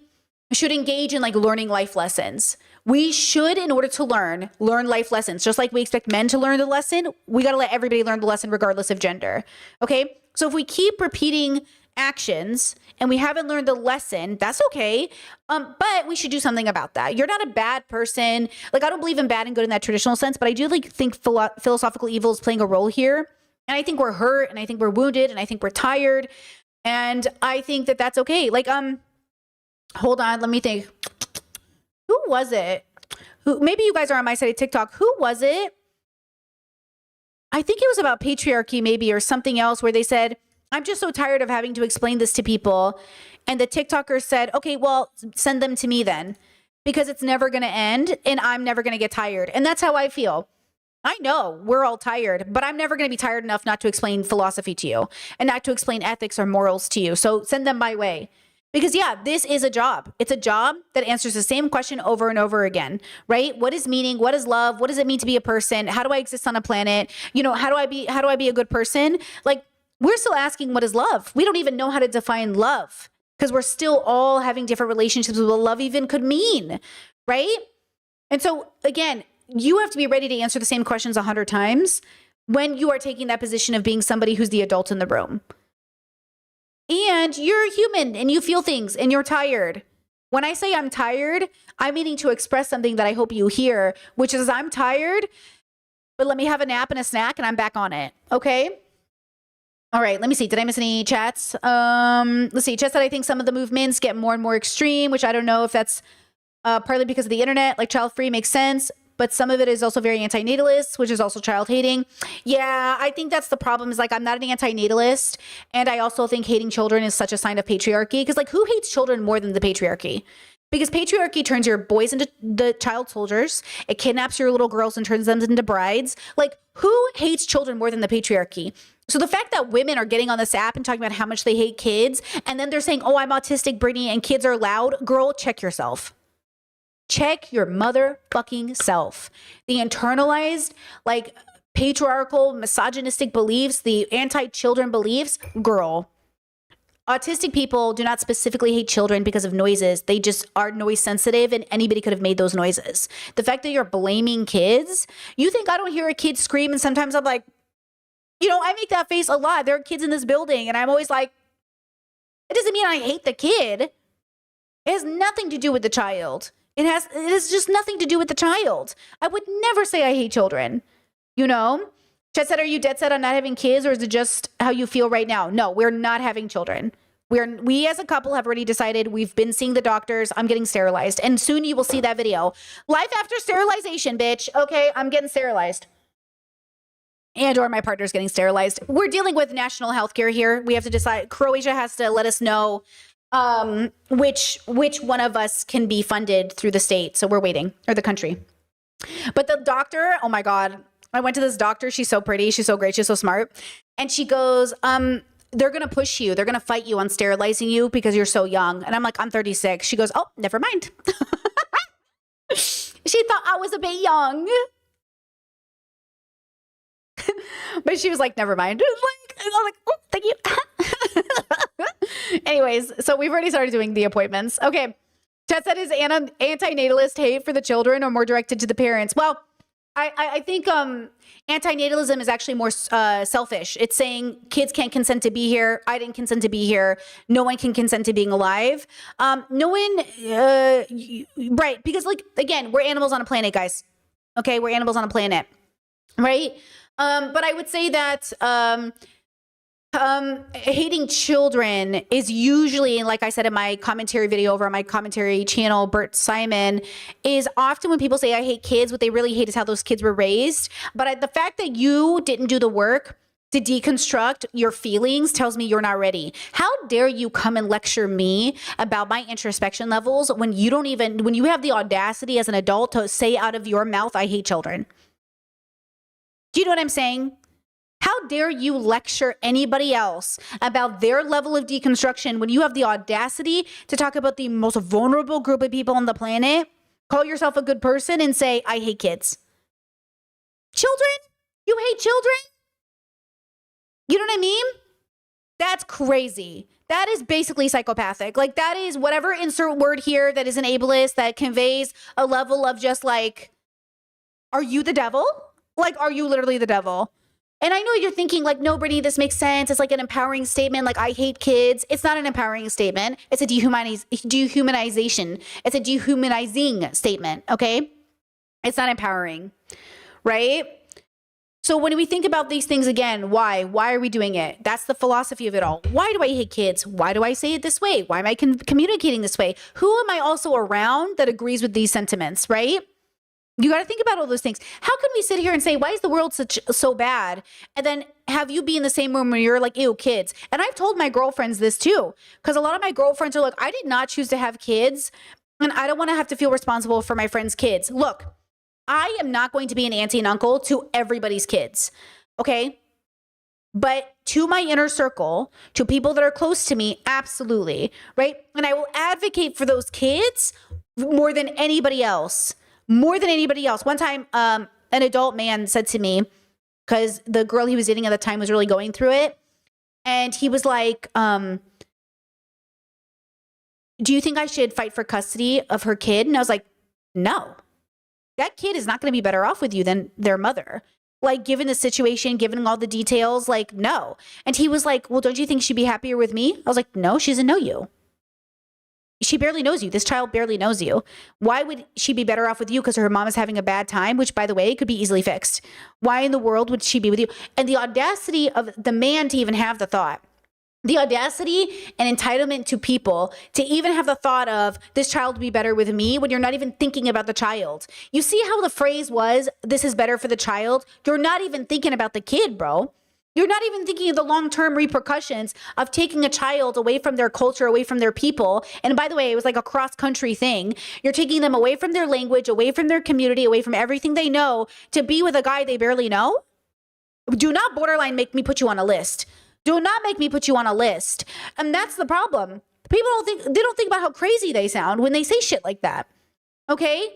should engage in like learning life lessons. We should, in order to learn life lessons. Just like we expect men to learn the lesson, we got to let everybody learn the lesson regardless of gender. Okay? So if we keep repeating actions and we haven't learned the lesson, that's okay. But we should do something about that. You're not a bad person. Like, I don't believe in bad and good in that traditional sense, but I do like think philosophical evil is playing a role here. And I think we're hurt, and I think we're wounded, and I think we're tired. And I think that that's okay. Like, hold on, let me think. Who was it? Maybe you guys are on my side of TikTok. Who was it? I think it was about patriarchy maybe, or something else, where they said, I'm just so tired of having to explain this to people. And the TikToker said, okay, well, send them to me then, because it's never going to end and I'm never going to get tired. And that's how I feel. I know we're all tired, but I'm never going to be tired enough not to explain philosophy to you and not to explain ethics or morals to you. So send them my way. Because yeah, this is a job. It's a job that answers the same question over and over again, right? What is meaning? What is love? What does it mean to be a person? How do I exist on a planet? You know, how do I be a good person? Like, we're still asking, what is love? We don't even know how to define love, because we're still all having different relationships with what love even could mean, right? And so again, you have to be ready to answer the same questions 100 times when you are taking that position of being somebody who's the adult in the room. And you're human and you feel things and you're tired. When I say I'm tired, I'm meaning to express something that I hope you hear, which is I'm tired, but let me have a nap and a snack and I'm back on it. Okay? All right, let me see. Did I miss any chats? Let's see. Chat said I think some of the movements get more and more extreme, which I don't know if that's partly because of the internet. Like, child free makes sense, but some of it is also very anti-natalist, which is also child hating. Yeah, I think that's the problem, is like, I'm not an anti-natalist. And I also think hating children is such a sign of patriarchy, because like, who hates children more than the patriarchy? Because patriarchy turns your boys into the child soldiers. It kidnaps your little girls and turns them into brides. Like, who hates children more than the patriarchy? So the fact that women are getting on this app and talking about how much they hate kids, and then they're saying, oh, I'm autistic, Brittany, and kids are loud. Girl, check yourself. Check your motherfucking self. The internalized, like, patriarchal, misogynistic beliefs, the anti-children beliefs, girl. Autistic people do not specifically hate children because of noises. They just are noise sensitive, and anybody could have made those noises. The fact that you're blaming kids, you think I don't hear a kid scream, and sometimes I'm like, you know, I make that face a lot. There are kids in this building, and I'm always like, it doesn't mean I hate the kid. It has nothing to do with the child. It has just nothing to do with the child. I would never say I hate children, you know? Chet said, are you dead set on not having kids, or is it just how you feel right now? No, we're not having children. We as a couple have already decided. We've been seeing the doctors. I'm getting sterilized. And soon you will see that video. Life after sterilization, bitch. Okay, I'm getting sterilized. And or my partner's getting sterilized. We're dealing with national health care here. We have to decide. Croatia has to let us know which one of us can be funded through the state. So we're waiting, or the country. But the doctor, oh my God. I went to this doctor. She's so pretty. She's so great. She's so smart. And she goes, they're going to push you. They're going to fight you on sterilizing you because you're so young. And I'm like, I'm 36. She goes, oh, never mind. She thought I was a bit young. But she was like, never mind. I'm like, oh, thank you. Anyways, so we've already started doing the appointments. Okay. Chet said, is anti-natalist hate for the children or more directed to the parents? Well, I think anti-natalism is actually more selfish. It's saying kids can't consent to be here. I didn't consent to be here. No one can consent to being alive. No one, right? Because, like, again, we're animals on a planet, guys. Okay, we're animals on a planet, right? But I would say that hating children is usually, like I said in my commentary video over on my commentary channel, Bert Simon, is often when people say I hate kids, what they really hate is how those kids were raised. But the fact that you didn't do the work to deconstruct your feelings tells me you're not ready. How dare you come and lecture me about my introspection levels when you have the audacity as an adult to say out of your mouth, I hate children? Do you know what I'm saying? How dare you lecture anybody else about their level of deconstruction when you have the audacity to talk about the most vulnerable group of people on the planet, call yourself a good person, and say, I hate kids? Children? You hate children? You know what I mean? That's crazy. That is basically psychopathic. Like, that is whatever insert word here that is an ableist, that conveys a level of just like, are you the devil? Like, are you literally the devil? And I know you're thinking like, no, Brittany, this makes sense. It's like an empowering statement. Like, I hate kids. It's not an empowering statement. It's a dehumanization. It's a dehumanizing statement. Okay. It's not empowering, right? So when we think about these things again, why are we doing it? That's the philosophy of it all. Why do I hate kids? Why do I say it this way? Why am I communicating this way? Who am I also around that agrees with these sentiments, right? You got to think about all those things. How can we sit here and say, why is the world so bad? And then have you be in the same room where you're like, ew, kids. And I've told my girlfriends this too, because a lot of my girlfriends are like, I did not choose to have kids, and I don't want to have to feel responsible for my friends' kids. Look, I am not going to be an auntie and uncle to everybody's kids, okay? But to my inner circle, to people that are close to me, absolutely, right? And I will advocate for those kids more than anybody else. More than anybody else. One time, an adult man said to me, because the girl he was dating at the time was really going through it, and he was like, do you think I should fight for custody of her kid? And I was like, no. That kid is not going to be better off with you than their mother. Like, given the situation, given all the details, like, no. And he was like, well, don't you think she'd be happier with me? I was like, no, she doesn't know you. She barely knows you. This child barely knows you. Why would she be better off with you? Because her mom is having a bad time, which, by the way, could be easily fixed. Why in the world would she be with you? And the audacity of the man to even have the thought. The audacity and entitlement to people to even have the thought of this child would be better with me when you're not even thinking about the child. You see how the phrase was, this is better for the child? You're not even thinking about the kid, bro. You're not even thinking of the long-term repercussions of taking a child away from their culture, away from their people. And by the way, it was like a cross-country thing. You're taking them away from their language, away from their community, away from everything they know to be with a guy they barely know. Do not borderline make me put you on a list. Do not make me put you on a list. And that's the problem. People don't think about how crazy they sound when they say shit like that. Okay?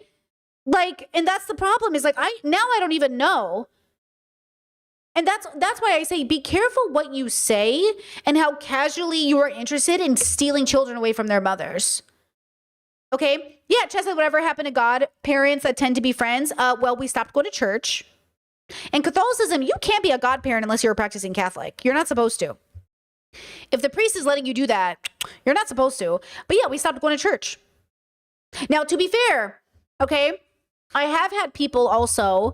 Like, and that's the problem is like, I don't even know. And that's why I say be careful what you say and how casually you are interested in stealing children away from their mothers. Okay? Yeah, Chestnut, whatever happened to God, parents that tend to be friends, well, we stopped going to church. In Catholicism, you can't be a godparent unless you're a practicing Catholic. You're not supposed to. If the priest is letting you do that, you're not supposed to. But yeah, we stopped going to church. Now, to be fair, okay, I have had people also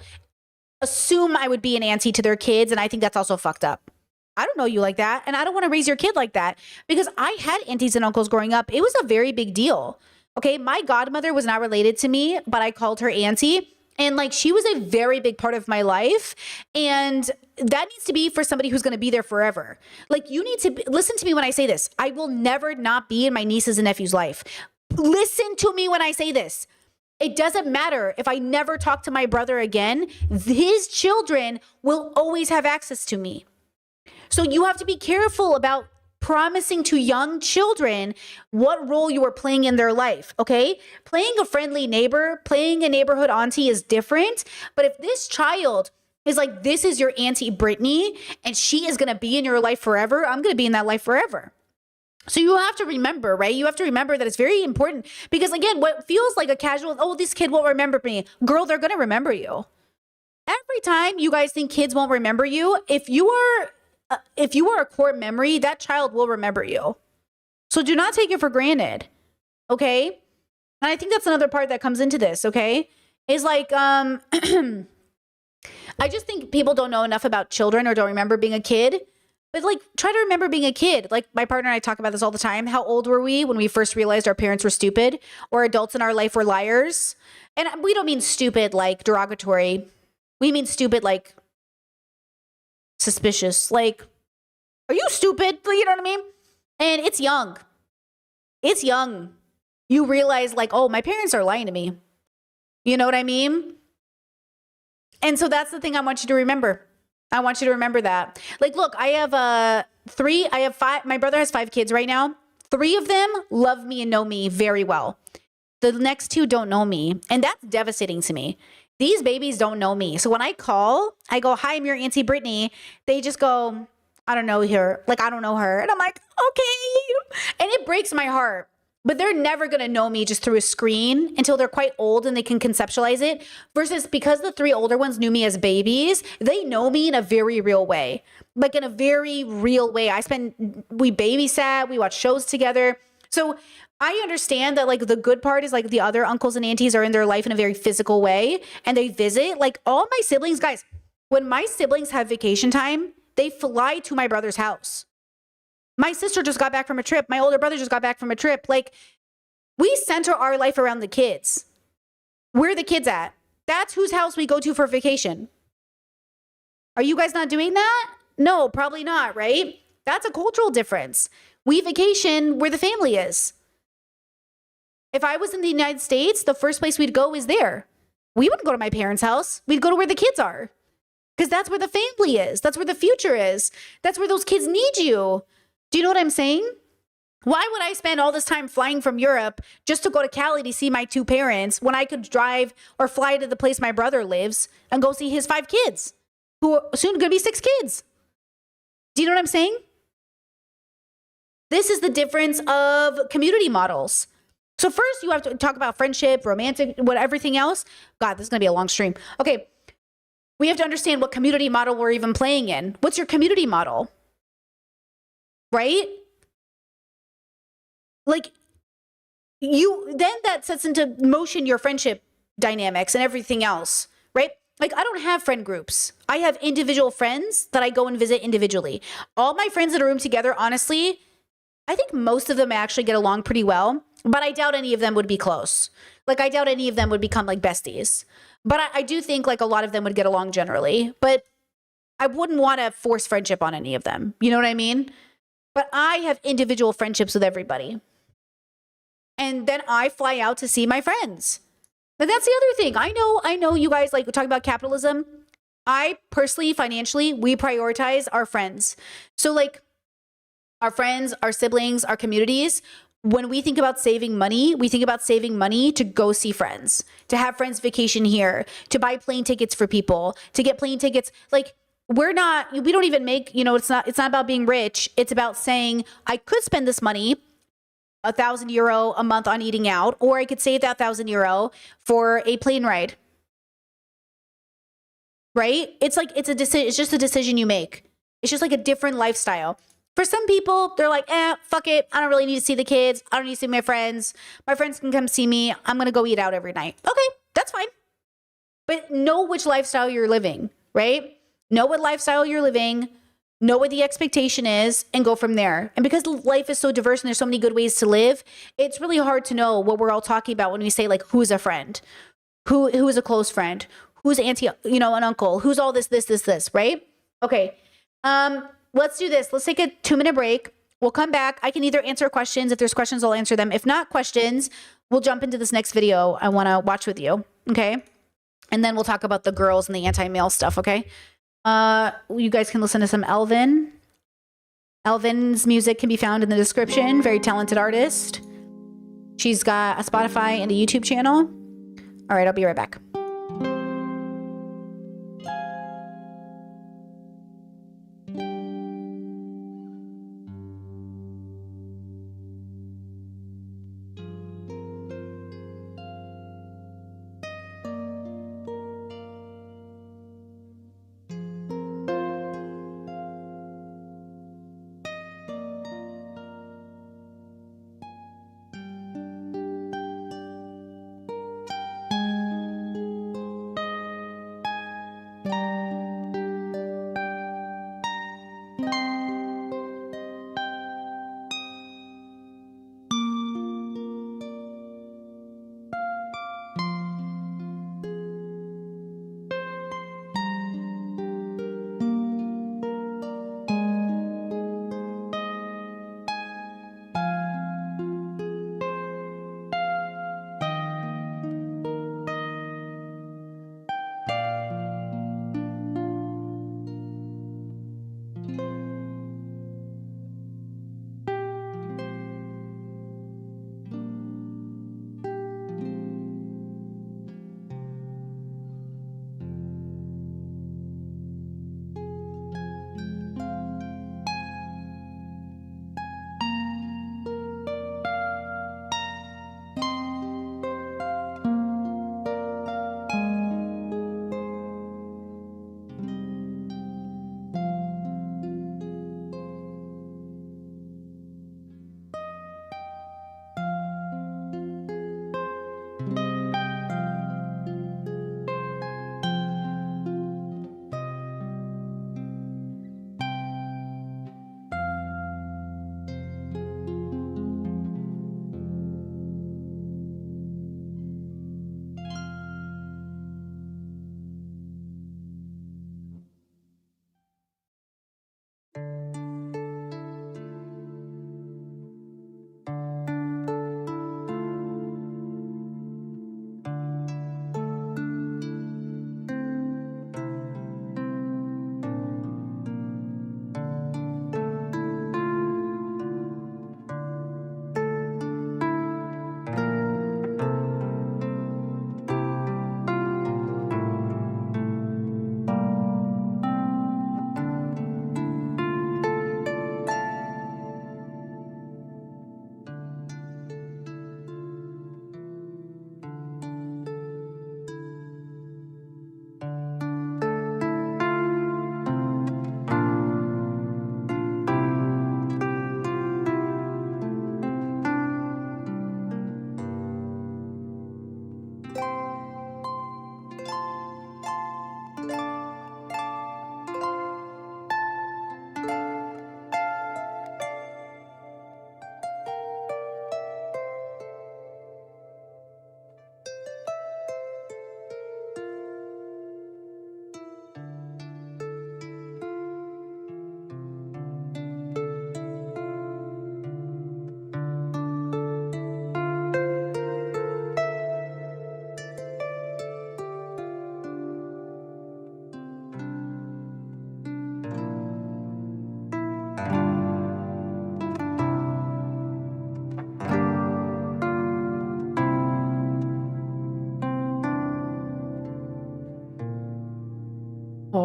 assume I would be an auntie to their kids, and I think that's also fucked up. I don't know you like that, and I don't want to raise your kid like that because I had aunties and uncles growing up. It was a very big deal. Okay, my godmother was not related to me, but I called her auntie. And like, she was a very big part of my life. And that needs to be for somebody who's going to be there forever. Like, you need to listen to me when I say this. I will never not be in my nieces and nephews' life. Listen to me when I say this. It doesn't matter if I never talk to my brother again. His children will always have access to me. So you have to be careful about promising to young children what role you are playing in their life, okay? Playing a friendly neighbor, playing a neighborhood auntie is different. But if this child is like, this is your Auntie Brittany, and she is going to be in your life forever, I'm going to be in that life forever. So you have to remember, right? You have to remember that it's very important because, again, what feels like a casual, oh, this kid won't remember me. Girl, they're going to remember you. Every time you guys think kids won't remember you, if you are a core memory, that child will remember you. So do not take it for granted, okay? And I think that's another part that comes into this, okay? Is like, I just think people don't know enough about children or don't remember being a kid. But like, try to remember being a kid. Like, my partner and I talk about this all the time. How old were we when we first realized our parents were stupid or adults in our life were liars? And we don't mean stupid like derogatory. We mean stupid like suspicious. Like, are you stupid? You know what I mean? And it's young. It's young. You realize like, oh, my parents are lying to me. You know what I mean? And so that's the thing I want you to remember. I want you to remember that. Like, look, I have five. My brother has 5 kids right now. 3 of them love me and know me very well. The next 2 don't know me. And that's devastating to me. These babies don't know me. So when I call, I go, hi, I'm your Auntie Brittany. They just go, I don't know her. Like, I don't know her. And I'm like, okay. And it breaks my heart. but they're never going to know me just through a screen until they're quite old and they can conceptualize it. Versus because the 3 older ones knew me as babies, they know me in a very real way. Like in a very real way. We babysat, we watched shows together. So I understand that like the good part is like the other uncles and aunties are in their life in a very physical way and they visit. Like all my siblings, guys, when my siblings have vacation time, they fly to my brother's house. My sister just got back from a trip. My older brother just got back from a trip. Like, we center our life around the kids. Where are the kids at? That's whose house we go to for vacation. Are you guys not doing that? No, probably not, right? That's a cultural difference. We vacation where the family is. If I was in the United States, the first place we'd go is there. We wouldn't go to my parents' house. We'd go to where the kids are. Because that's where the family is. That's where the future is. That's where those kids need you. Do you know what I'm saying? Why would I spend all this time flying from Europe just to go to Cali to see my 2 parents when I could drive or fly to the place my brother lives and go see his 5 kids, who are soon going to be 6 kids? Do you know what I'm saying? This is the difference of community models. So first you have to talk about friendship, romantic, everything else. God, this is going to be a long stream. Okay. We have to understand what community model we're even playing in. What's your community model? Right? Like then that sets into motion your friendship dynamics and everything else, right? Like I don't have friend groups. I have individual friends that I go and visit individually. All my friends in a room together, honestly, I think most of them actually get along pretty well, but I doubt any of them would be close. Like I doubt any of them would become like besties. But I do think like a lot of them would get along generally, but I wouldn't want to force friendship on any of them. You know what I mean? But I have individual friendships with everybody. And then I fly out to see my friends. And that's the other thing. I know you guys like talk about capitalism. I personally, financially, we prioritize our friends. So like our friends, our siblings, our communities, when we think about saving money, we think about saving money to go see friends, to have friends vacation here, to buy plane tickets for people, to get plane tickets. Like we don't even make, it's not about being rich. It's about saying I could spend this money, €1,000 a month on eating out, or I could save that €1,000 for a plane ride. Right? It's like, it's just a decision you make. It's just like a different lifestyle. For some people, they're like, fuck it. I don't really need to see the kids. I don't need to see my friends. My friends can come see me. I'm going to go eat out every night. Okay, that's fine. But know which lifestyle you're living, right? Know what lifestyle you're living. Know what the expectation is and go from there. And because life is so diverse and there's so many good ways to live, it's really hard to know what we're all talking about when we say like, who's a friend? Who is a close friend? Who's auntie, an uncle? Who's all this, right? Okay. Let's do this. Let's take a 2-minute break. We'll come back. I can either answer questions. If there's questions, I'll answer them. If not questions, we'll jump into this next video I want to watch with you. Okay. And then we'll talk about the girls and the anti-male stuff. Okay. You guys can listen to some Elvin. Elvin's music can be found in the description. Very talented artist. She's got a Spotify and a YouTube channel. All right. I'll be right back.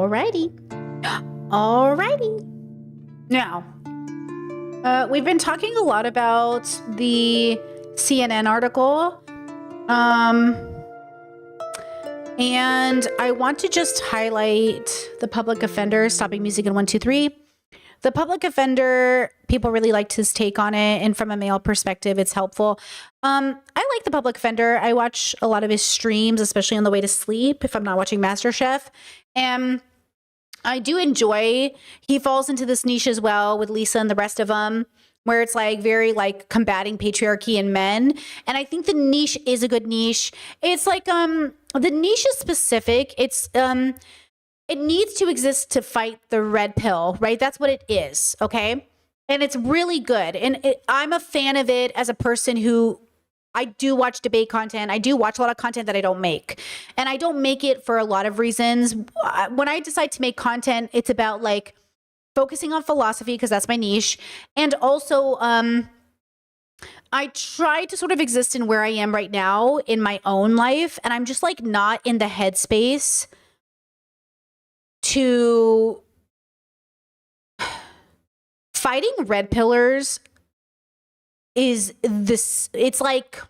Alrighty. Alrighty. Now, we've been talking a lot about the CNN article. And I want to just highlight the public offender stopping music in 123. The public offender, people really liked his take on it, and from a male perspective, it's helpful. I like the public offender. I watch a lot of his streams, especially on the way to sleep if I'm not watching MasterChef. And I do enjoy, he falls into this niche as well with Lisa and the rest of them, where it's like very like combating patriarchy in men. And I think the niche is a good niche. It's like, the niche is specific. It's, it needs to exist to fight the red pill, right? That's what it is, okay? And it's really good. And I'm a fan of it as a person who, I do watch debate content. I do watch a lot of content that I don't make. And I don't make it for a lot of reasons. When I decide to make content, it's about like focusing on philosophy because that's my niche. And also, I try to sort of exist in where I am right now in my own life. And I'm just like not in the headspace to fighting red pillars is this, it's like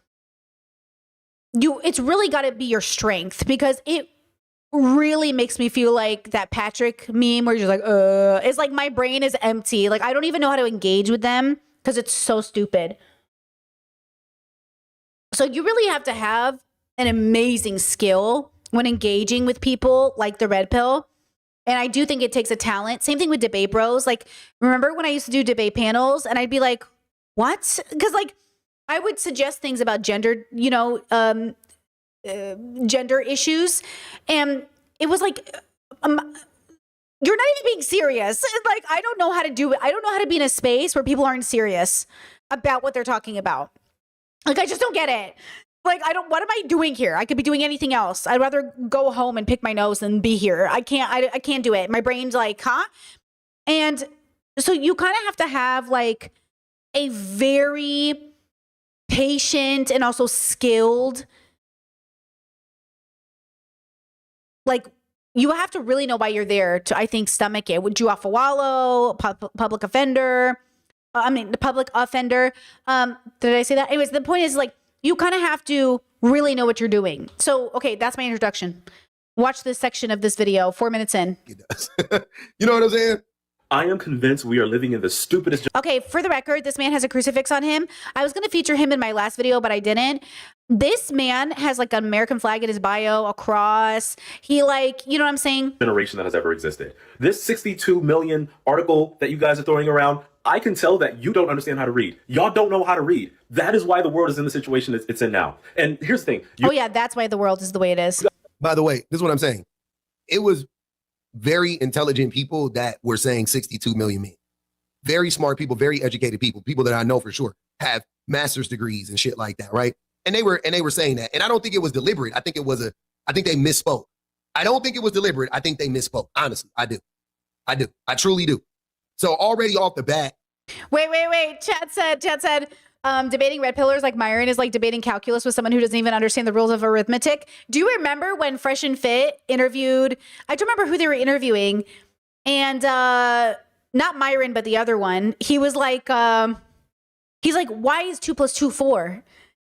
it's really got to be your strength, because it really makes me feel like that Patrick meme where you're just like, it's like my brain is empty. Like I don't even know how to engage with them because it's so stupid. So you really have to have an amazing skill when engaging with people like the red pill. And I do think it takes a talent. Same thing with debate bros. Like, remember when I used to do debate panels and I'd be like, what? Because like I would suggest things about gender, gender issues. And it was like, you're not even being serious. Like, I don't know how to do it. I don't know how to be in a space where people aren't serious about what they're talking about. Like, I just don't get it. Like, what am I doing here? I could be doing anything else. I'd rather go home and pick my nose than be here. I can't do it. My brain's like, huh? And so you kind of have to have like a very patient and also skilled, like, you have to really know why you're there to, I think, stomach it. With Drew Afawalo, public offender. The public offender. Did I say that? Anyways, the point is like, you kind of have to really know what you're doing. So, okay, that's my introduction. Watch this section of this video, 4 minutes in. He does. You know what I'm saying? I am convinced we are living in the stupidest. Okay, for the record, this man has a crucifix on him. I was going to feature him in my last video, but I didn't. This man has like an American flag in his bio, a cross. He like, you know what I'm saying? Generation that has ever existed. This 62 million article that you guys are throwing around, I can tell that you don't understand how to read. Y'all don't know how to read. That is why the world is in the situation it's in now. And here's the thing. Oh yeah, that's why the world is the way it is. By the way, this is what I'm saying. It was very intelligent people that were saying 62 million men. Very smart people, very educated people that I know for sure have master's degrees and shit like that, right? And they were saying that. And I don't think it was deliberate. I think they misspoke. I don't think it was deliberate. I think they misspoke. Honestly, I do. I truly do. So already off the bat. Wait. Chad said, debating red pillars like Myron is like debating calculus with someone who doesn't even understand the rules of arithmetic. Do you remember when Fresh and Fit interviewed, I don't remember who they were interviewing, and not Myron, but the other one. He was like, he's like, why is 2 + 2 4?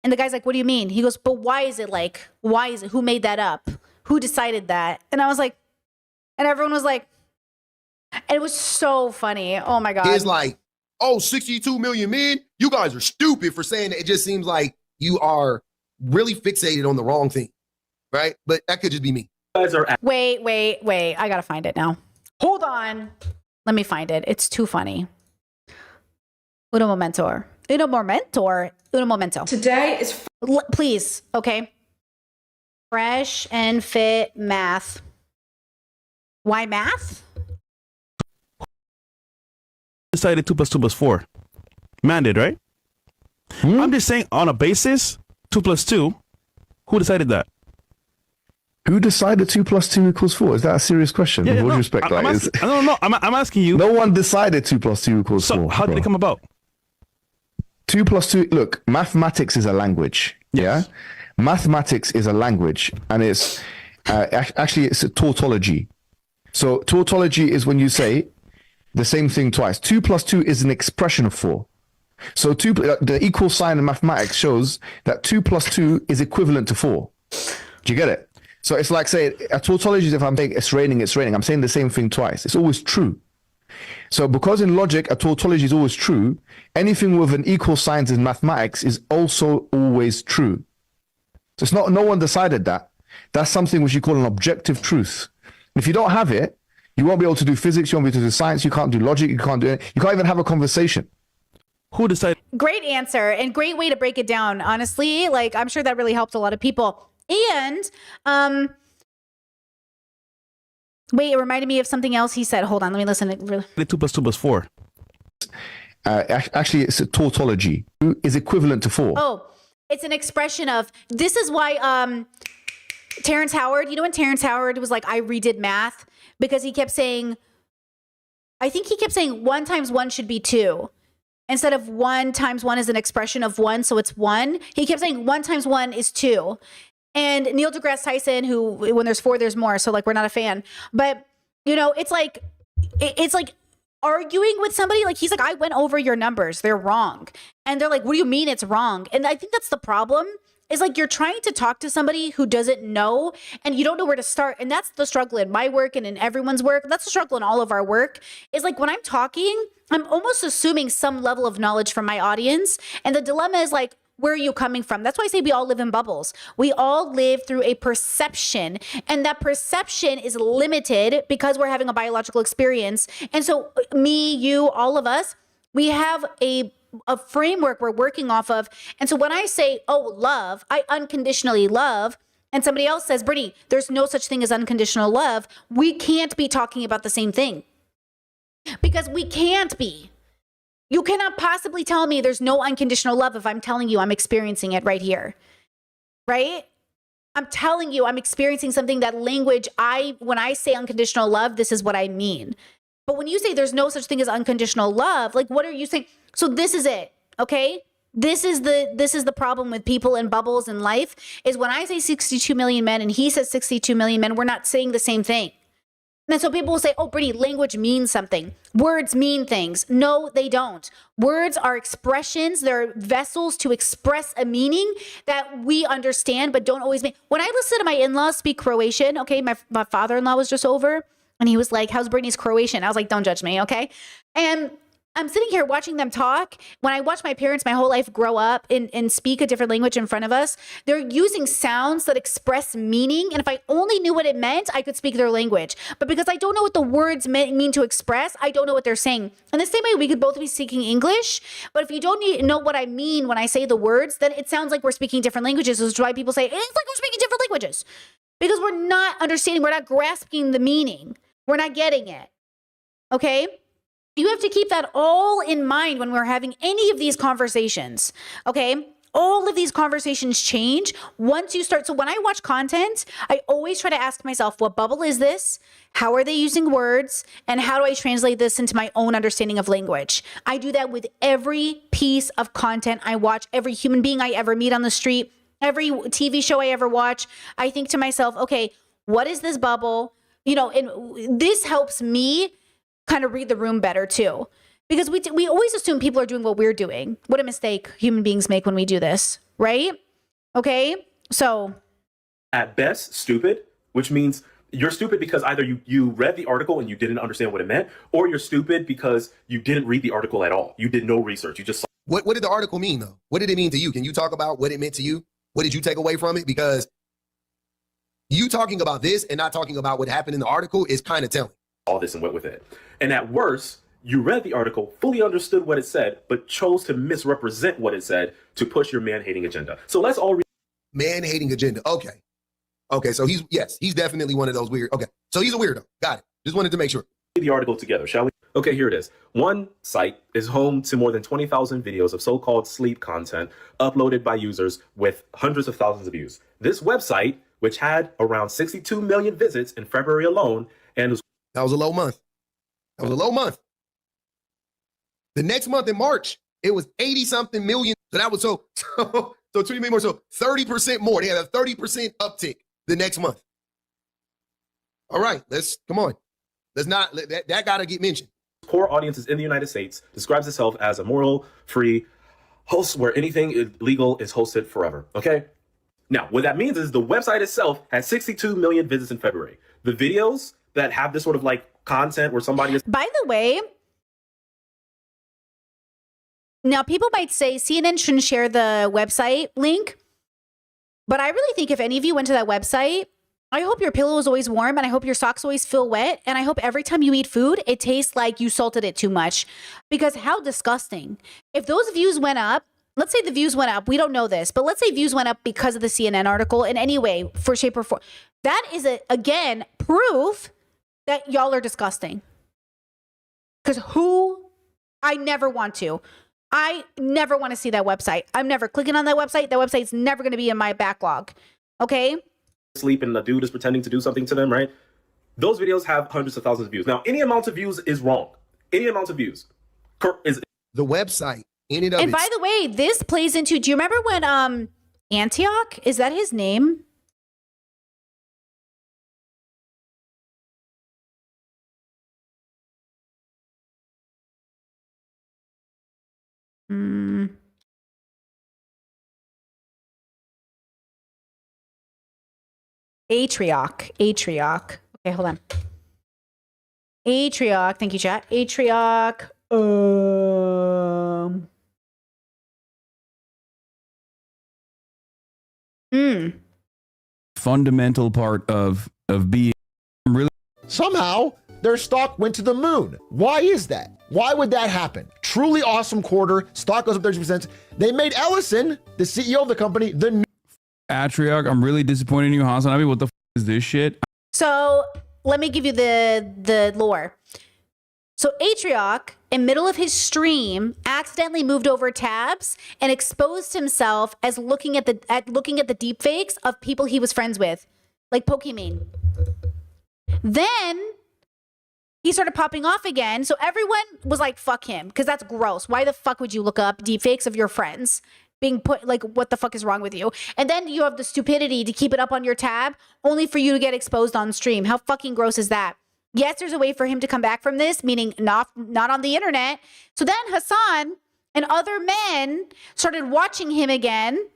And the guy's like, what do you mean? He goes, but why is it? Who made that up? Who decided that? And I was like, and everyone was like, and it was so funny. Oh my God. It's like, oh, 62 million men? You guys are stupid for saying that. It just seems like you are really fixated on the wrong thing, right? But that could just be me. Wait. I gotta find it now. Hold on. Let me find it. It's too funny. Uno momento. Today is... Please, okay? Fresh and Fit math. Why math? Decided 2 + 2 + 4. Man did, right? I'm just saying on a basis, 2 + 2. Who decided that? Who decided 2 + 2 = 4? Is that a serious question? With all due respect, I'm asking you. No one decided 2 + 2 = 4. So how did it come about? 2 + 2. Look, mathematics is a language. Yes. Yeah, mathematics is a language, and it's actually it's a tautology. So tautology is when you say the same thing twice. 2 plus 2 is an expression of 4. So the equal sign in mathematics shows that 2 plus 2 is equivalent to 4. Do you get it? So it's like saying a tautology is if I'm saying it's raining, I'm saying the same thing twice. It's always true. So because in logic, a tautology is always true, anything with an equal signs in mathematics is also always true. So it's not, no one decided that. That's something which you call an objective truth. If you don't have it, you won't be able to do physics, you won't be able to do science, you can't do logic, you can't even have a conversation. Who decided? Great answer and great way to break it down. Honestly, like I'm sure that really helped a lot of people. And wait, it reminded me of something else he said. Hold on, let me listen. 2 plus 2 plus 4. Actually, it's a tautology. 2 is equivalent to 4. Oh, it's an expression of, this is why Terrence Howard, you know when Terrence Howard was like, I redid math? Because he kept saying, I think he kept saying 1 times 1 should be 2. Instead of 1 times 1 is an expression of 1, so it's 1. He kept saying 1 times 1 is 2. And Neil deGrasse Tyson, who when there's 4, there's more. So like, we're not a fan. But, you know, it's like arguing with somebody. Like he's like, I went over your numbers. They're wrong. And they're like, what do you mean it's wrong? And I think that's the problem. Is like you're trying to talk to somebody who doesn't know and you don't know where to start. And that's the struggle in my work and in everyone's work. That's the struggle in all of our work. Is like when I'm talking, I'm almost assuming some level of knowledge from my audience. And the dilemma is like, where are you coming from? That's why I say we all live in bubbles. We all live through a perception, and that perception is limited because we're having a biological experience. And so me, you, all of us, we have a framework we're working off of. And so when I say, oh, love, I unconditionally love, and somebody else says, Brittany, there's no such thing as unconditional love, we can't be talking about the same thing. Because we can't be. You cannot possibly tell me there's no unconditional love if I'm telling you I'm experiencing it right here. Right? I'm telling you I'm experiencing something that language, when I say unconditional love, this is what I mean. But when you say there's no such thing as unconditional love, like what are you saying? So this is it, okay? This is the problem with people in bubbles in life, is when I say 62 million men and he says 62 million men, we're not saying the same thing. And so people will say, oh, Brittany, language means something. Words mean things. No, they don't. Words are expressions. They're vessels to express a meaning that we understand but don't always mean. When I listen to my in-laws speak Croatian, okay, my father-in-law was just over, and he was like, how's Brittany's Croatian? I was like, don't judge me, okay? And I'm sitting here watching them talk. When I watch my parents my whole life grow up and speak a different language in front of us, they're using sounds that express meaning. And if I only knew what it meant, I could speak their language. But because I don't know what the words mean to express, I don't know what they're saying. And the same way, we could both be speaking English. But if you don't know what I mean when I say the words, then it sounds like we're speaking different languages. Which is why people say, it's like we're speaking different languages. Because we're not understanding, we're not grasping the meaning. We're not getting it. Okay? You have to keep that all in mind when we're having any of these conversations, okay? All of these conversations change once you start. So when I watch content, I always try to ask myself, what bubble is this? How are they using words? And how do I translate this into my own understanding of language? I do that with every piece of content I watch, every human being I ever meet on the street, every TV show I ever watch. I think to myself, okay, what is this bubble? You know, and this helps me kind of read the room better too. Because we always assume people are doing what we're doing. What a mistake human beings make when we do this, right? Okay, so. At best, stupid, which means you're stupid because either you read the article and you didn't understand what it meant, or you're stupid because you didn't read the article at all. You did no research. You just saw. What did the article mean though? What did it mean to you? Can you talk about what it meant to you? What did you take away from it? Because you talking about this and not talking about what happened in the article is kind of telling. All this and went with it. And at worst, you read the article, fully understood what it said, but chose to misrepresent what it said to push your man-hating agenda. So let's all read. Man-hating agenda. Okay. So he's definitely one of those weird. Okay. So he's a weirdo. Got it. Just wanted to make sure. The article together, shall we? Okay, here it is. One site is home to more than 20,000 videos of so-called sleep content uploaded by users with hundreds of thousands of views. This website, which had around 62 million visits in February alone, and was that was a low month. The next month in March, it was 80-something million. So that was so 20 million more. So 30% more. They had a 30% uptick the next month. All right, come on. Let's not that gotta get mentioned. Core audiences in the United States describes itself as a moral, free host where anything illegal is hosted forever. Okay? Now, what that means is the website itself had 62 million visits in February. The videos that have this sort of like content where somebody is. By the way, now people might say CNN shouldn't share the website link, but I really think if any of you went to that website, I hope your pillow is always warm and I hope your socks always feel wet. And I hope every time you eat food, it tastes like you salted it too much. Because how disgusting. If those views went up, let's say the views went up. We don't know this, but let's say views went up because of the CNN article in any way, for shape or form. That is, again, proof that y'all are disgusting. Because I never want to. I never want to see that website. I'm never clicking on that website. That website's never going to be in my backlog. Okay? Sleep and the dude is pretending to do something to them, right? Those videos have hundreds of thousands of views. Now, any amount of views is wrong. Any amount of views is the website in and of And by the way, this plays into, do you remember when Antioch, is that his name? Atrioc. Okay, hold on. Atrioc. Thank you, chat. Atrioc. Fundamental part of being really. Somehow their stock went to the moon. Why is that? Why would that happen? Truly awesome quarter. Stock goes up 30%. They made Ellison, the CEO of the company, the new Atrioc, I'm really disappointed in you, Hassan. I mean, what the is this shit? So let me give you the lore. So Atrioc, in middle of his stream, accidentally moved over tabs and exposed himself as looking at the deep fakes of people he was friends with, like Pokimane. Then he started popping off again. So everyone was like, fuck him, because that's gross. Why the fuck would you look up deep fakes of your friends being put, like, what the fuck is wrong with you? And then you have the stupidity to keep it up on your tab only for you to get exposed on stream. How fucking gross is that? Yes, there's a way for him to come back from this, meaning not on the internet. So then Hassan and other men started watching him again.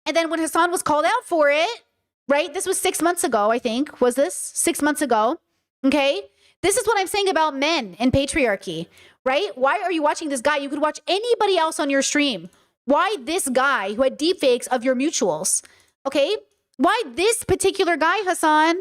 And then when Hassan was called out for it, right? This was 6 months ago, I think. Was this 6 months ago? Okay. This is what I'm saying about men and patriarchy, right? Why are you watching this guy? You could watch anybody else on your stream. Why this guy who had deepfakes of your mutuals? Okay? Why this particular guy, Hassan?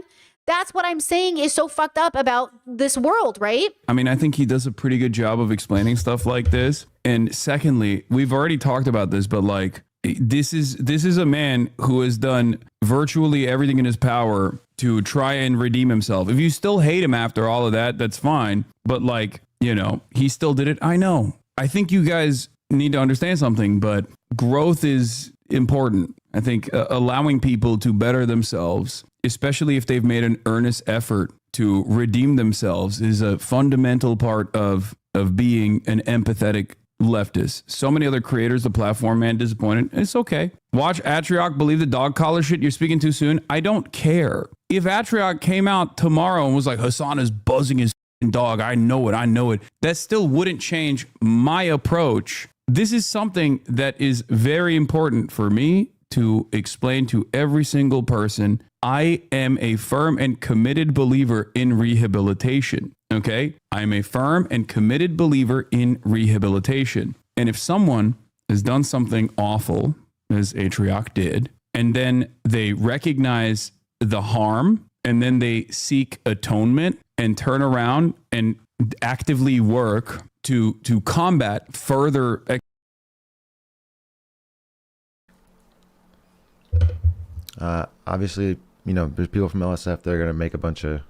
That's what I'm saying is so fucked up about this world, right? I mean, I think he does a pretty good job of explaining stuff like this. And secondly, we've already talked about this, but like, this is a man who has done virtually everything in his power to try and redeem himself. If you still hate him after all of that, that's fine. But like, you know, he still did it. I know. I think you guys need to understand something, but growth is important. I think allowing people to better themselves, especially if they've made an earnest effort to redeem themselves, is a fundamental part of being an empathetic leftist. So many other creators, the platform, man, disappointed. It's okay. Watch Atrioc believe the dog collar shit. You're speaking too soon. I don't care. If Atrioc came out tomorrow and was like, Hassan is buzzing his dog, I know it. That still wouldn't change my approach. This is something that is very important for me to explain to every single person. I am a firm and committed believer in rehabilitation. Okay? I'm a firm and committed believer in rehabilitation. And if someone has done something awful, as Atrioc did, and then they recognize the harm, and then they seek atonement and turn around and actively work to combat further. Obviously, you know, there's people from LSF, they're going to make a bunch of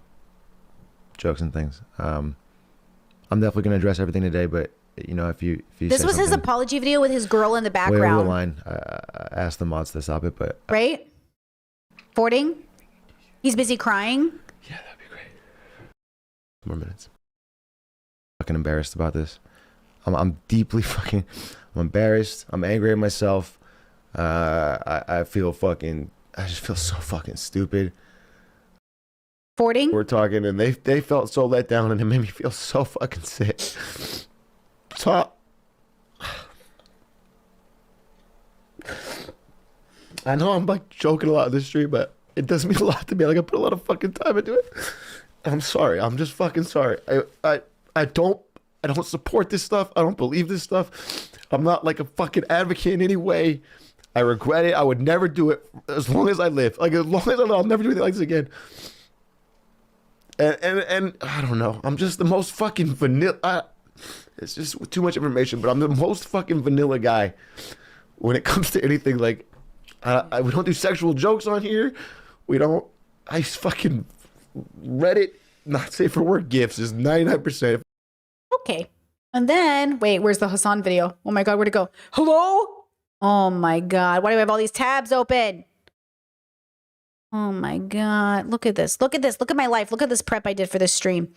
jokes and things. I'm definitely going to address everything today, but you know, if you this was his apology video with his girl in the way over the background, line, I asked the mods to stop it, but right? Fording, he's busy crying. Yeah, that'd be great. More minutes. Fucking embarrassed about this. I'm deeply I'm embarrassed. I'm angry at myself. I just feel so fucking stupid. Fording? We're talking, and they felt so let down, and it made me feel so fucking sick. So, I know I'm like joking a lot in this stream, but it does mean a lot to me. Like I put a lot of fucking time into it. I'm sorry. I'm just fucking sorry. I don't support this stuff. I don't believe this stuff. I'm not like a fucking advocate in any way. I regret it. I would never do it as long as I live. Like as long as I live, I'll never do anything like this again. And I don't know. I'm just the most fucking vanilla. It's just too much information, but I'm the most fucking vanilla guy when it comes to anything. Like, we don't do sexual jokes on here. We don't. I fucking Reddit, not safe for work gifts is 99%. Okay. And then, wait, where's the Hassan video? Oh my God, where'd it go? Hello? Oh my God. Why do I have all these tabs open? Oh my God. Look at this. Look at this. Look at my life. Look at this prep I did for this stream.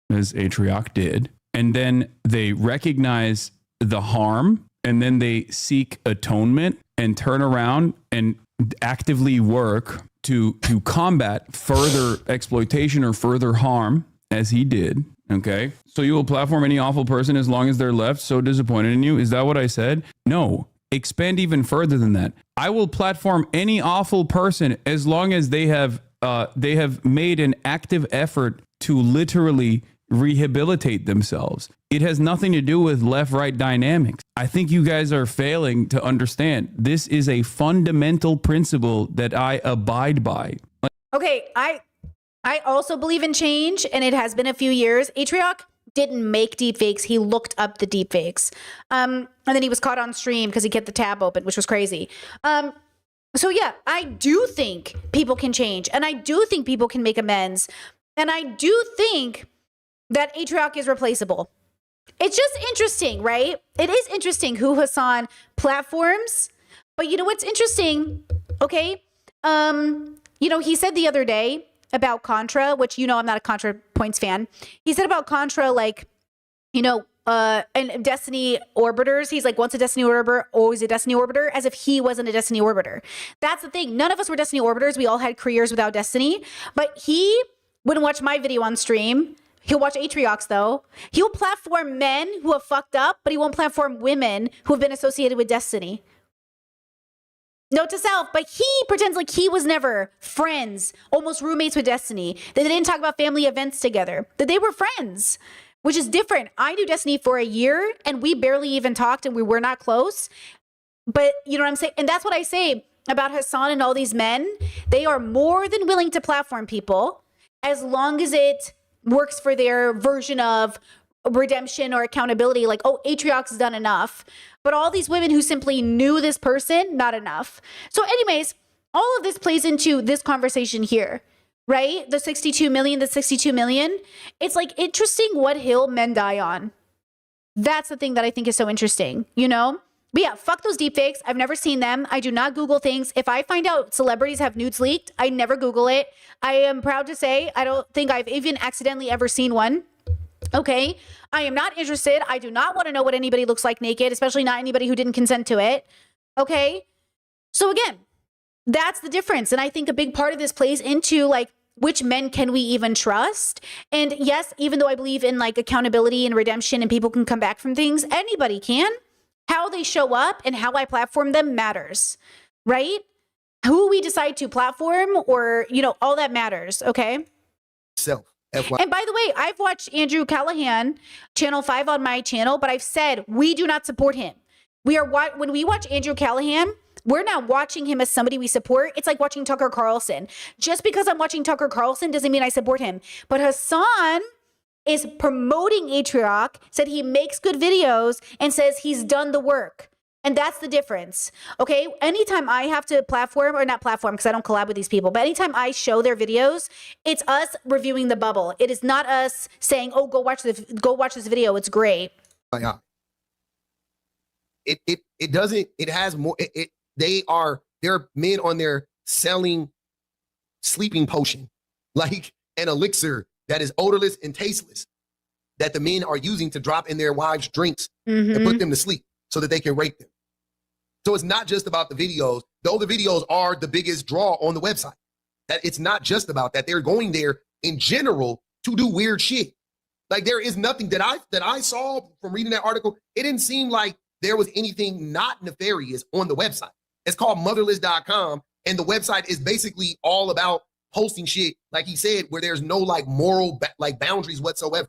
As Atrioc did. And then they recognize the harm, and then they seek atonement and turn around and actively work to combat further exploitation or further harm, as he did. Okay. So you will platform any awful person as long as they're left so disappointed in you. Is that what I said? No. Expand even further than that. I will platform any awful person as long as they have made an active effort to literally rehabilitate themselves. It has nothing to do with left-right dynamics. I think you guys are failing to understand. This is a fundamental principle that I abide by. Okay, I also believe in change, and it has been a few years. Atrioc didn't make deepfakes. He looked up the deepfakes. And then he was caught on stream because he kept the tab open, which was crazy. So yeah, I do think people can change, and I do think people can make amends. And I do think that Atrioc is replaceable. It's just interesting, right? It is interesting who Hassan platforms. But you know what's interesting? Okay. He said the other day about Contra, which, I'm not a Contra Points fan. He said about Contra, and Destiny Orbiters. He's like, once a Destiny Orbiter, always a Destiny Orbiter, as if he wasn't a Destiny Orbiter. That's the thing. None of us were Destiny Orbiters. We all had careers without Destiny. But he wouldn't watch my video on stream. He'll watch Atrioc's, though. He'll platform men who have fucked up, but he won't platform women who have been associated with Destiny. Note to self, but he pretends like he was never friends, almost roommates with Destiny, that they didn't talk about family events together, that they were friends, which is different. I knew Destiny for a year, and we barely even talked, and we were not close. But you know what I'm saying? And that's what I say about Hassan and all these men. They are more than willing to platform people as long as it works for their version of redemption or accountability. Like, oh, Atrioc's done enough. But all these women who simply knew this person, not enough. So anyways, all of this plays into this conversation here, right? The 62 million. It's like interesting what hill men die on. That's the thing that I think is so interesting, But yeah, fuck those deepfakes. I've never seen them. I do not Google things. If I find out celebrities have nudes leaked, I never Google it. I am proud to say I don't think I've even accidentally ever seen one. Okay, I am not interested. I do not want to know what anybody looks like naked, especially not anybody who didn't consent to it. Okay, so again, that's the difference. And I think a big part of this plays into like, which men can we even trust? And yes, even though I believe in like accountability and redemption and people can come back from things, anybody can. How they show up and how I platform them matters, right? Who we decide to platform or, all that matters, okay? Self. And by the way, I've watched Andrew Callahan, Channel 5 on my channel, but I've said we do not support him. When we watch Andrew Callahan, we're not watching him as somebody we support. It's like watching Tucker Carlson. Just because I'm watching Tucker Carlson doesn't mean I support him. But Hassan is promoting Atrioc, said he makes good videos, and says he's done the work. And that's the difference. Okay, anytime I have to platform, or not platform because I don't collab with these people, but anytime I show their videos, it's us reviewing the bubble. It is not us saying, oh, go watch this video. It's great. It doesn't, it has more, there are men on there selling sleeping potion, like an elixir that is odorless and tasteless that the men are using to drop in their wives' drinks and put them to sleep so that they can rape them. So it's not just about the videos, though the videos are the biggest draw on the website. That it's not just about that. They're going there in general to do weird shit. Like there is nothing that I saw from reading that article. It didn't seem like there was anything not nefarious on the website. It's called motherless.com. And the website is basically all about posting shit, like he said, where there's no like moral boundaries whatsoever.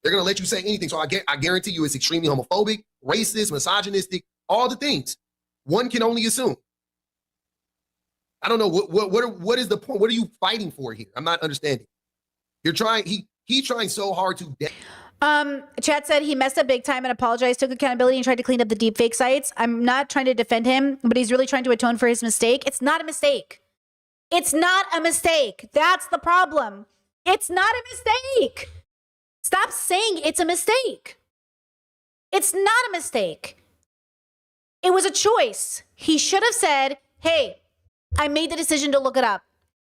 They're going to let you say anything. So I guarantee you it's extremely homophobic, racist, misogynistic, all the things. One can only assume. I don't know what is the point? What are you fighting for here? I'm not understanding. You're trying. He's trying so hard to. Chat said he messed up big time and apologized, took accountability, and tried to clean up the deepfake sites. I'm not trying to defend him, but he's really trying to atone for his mistake. It's not a mistake. It's not a mistake. That's the problem. It's not a mistake. Stop saying it's a mistake. It's not a mistake. It was a choice. He should have said, hey, I made the decision to look it up.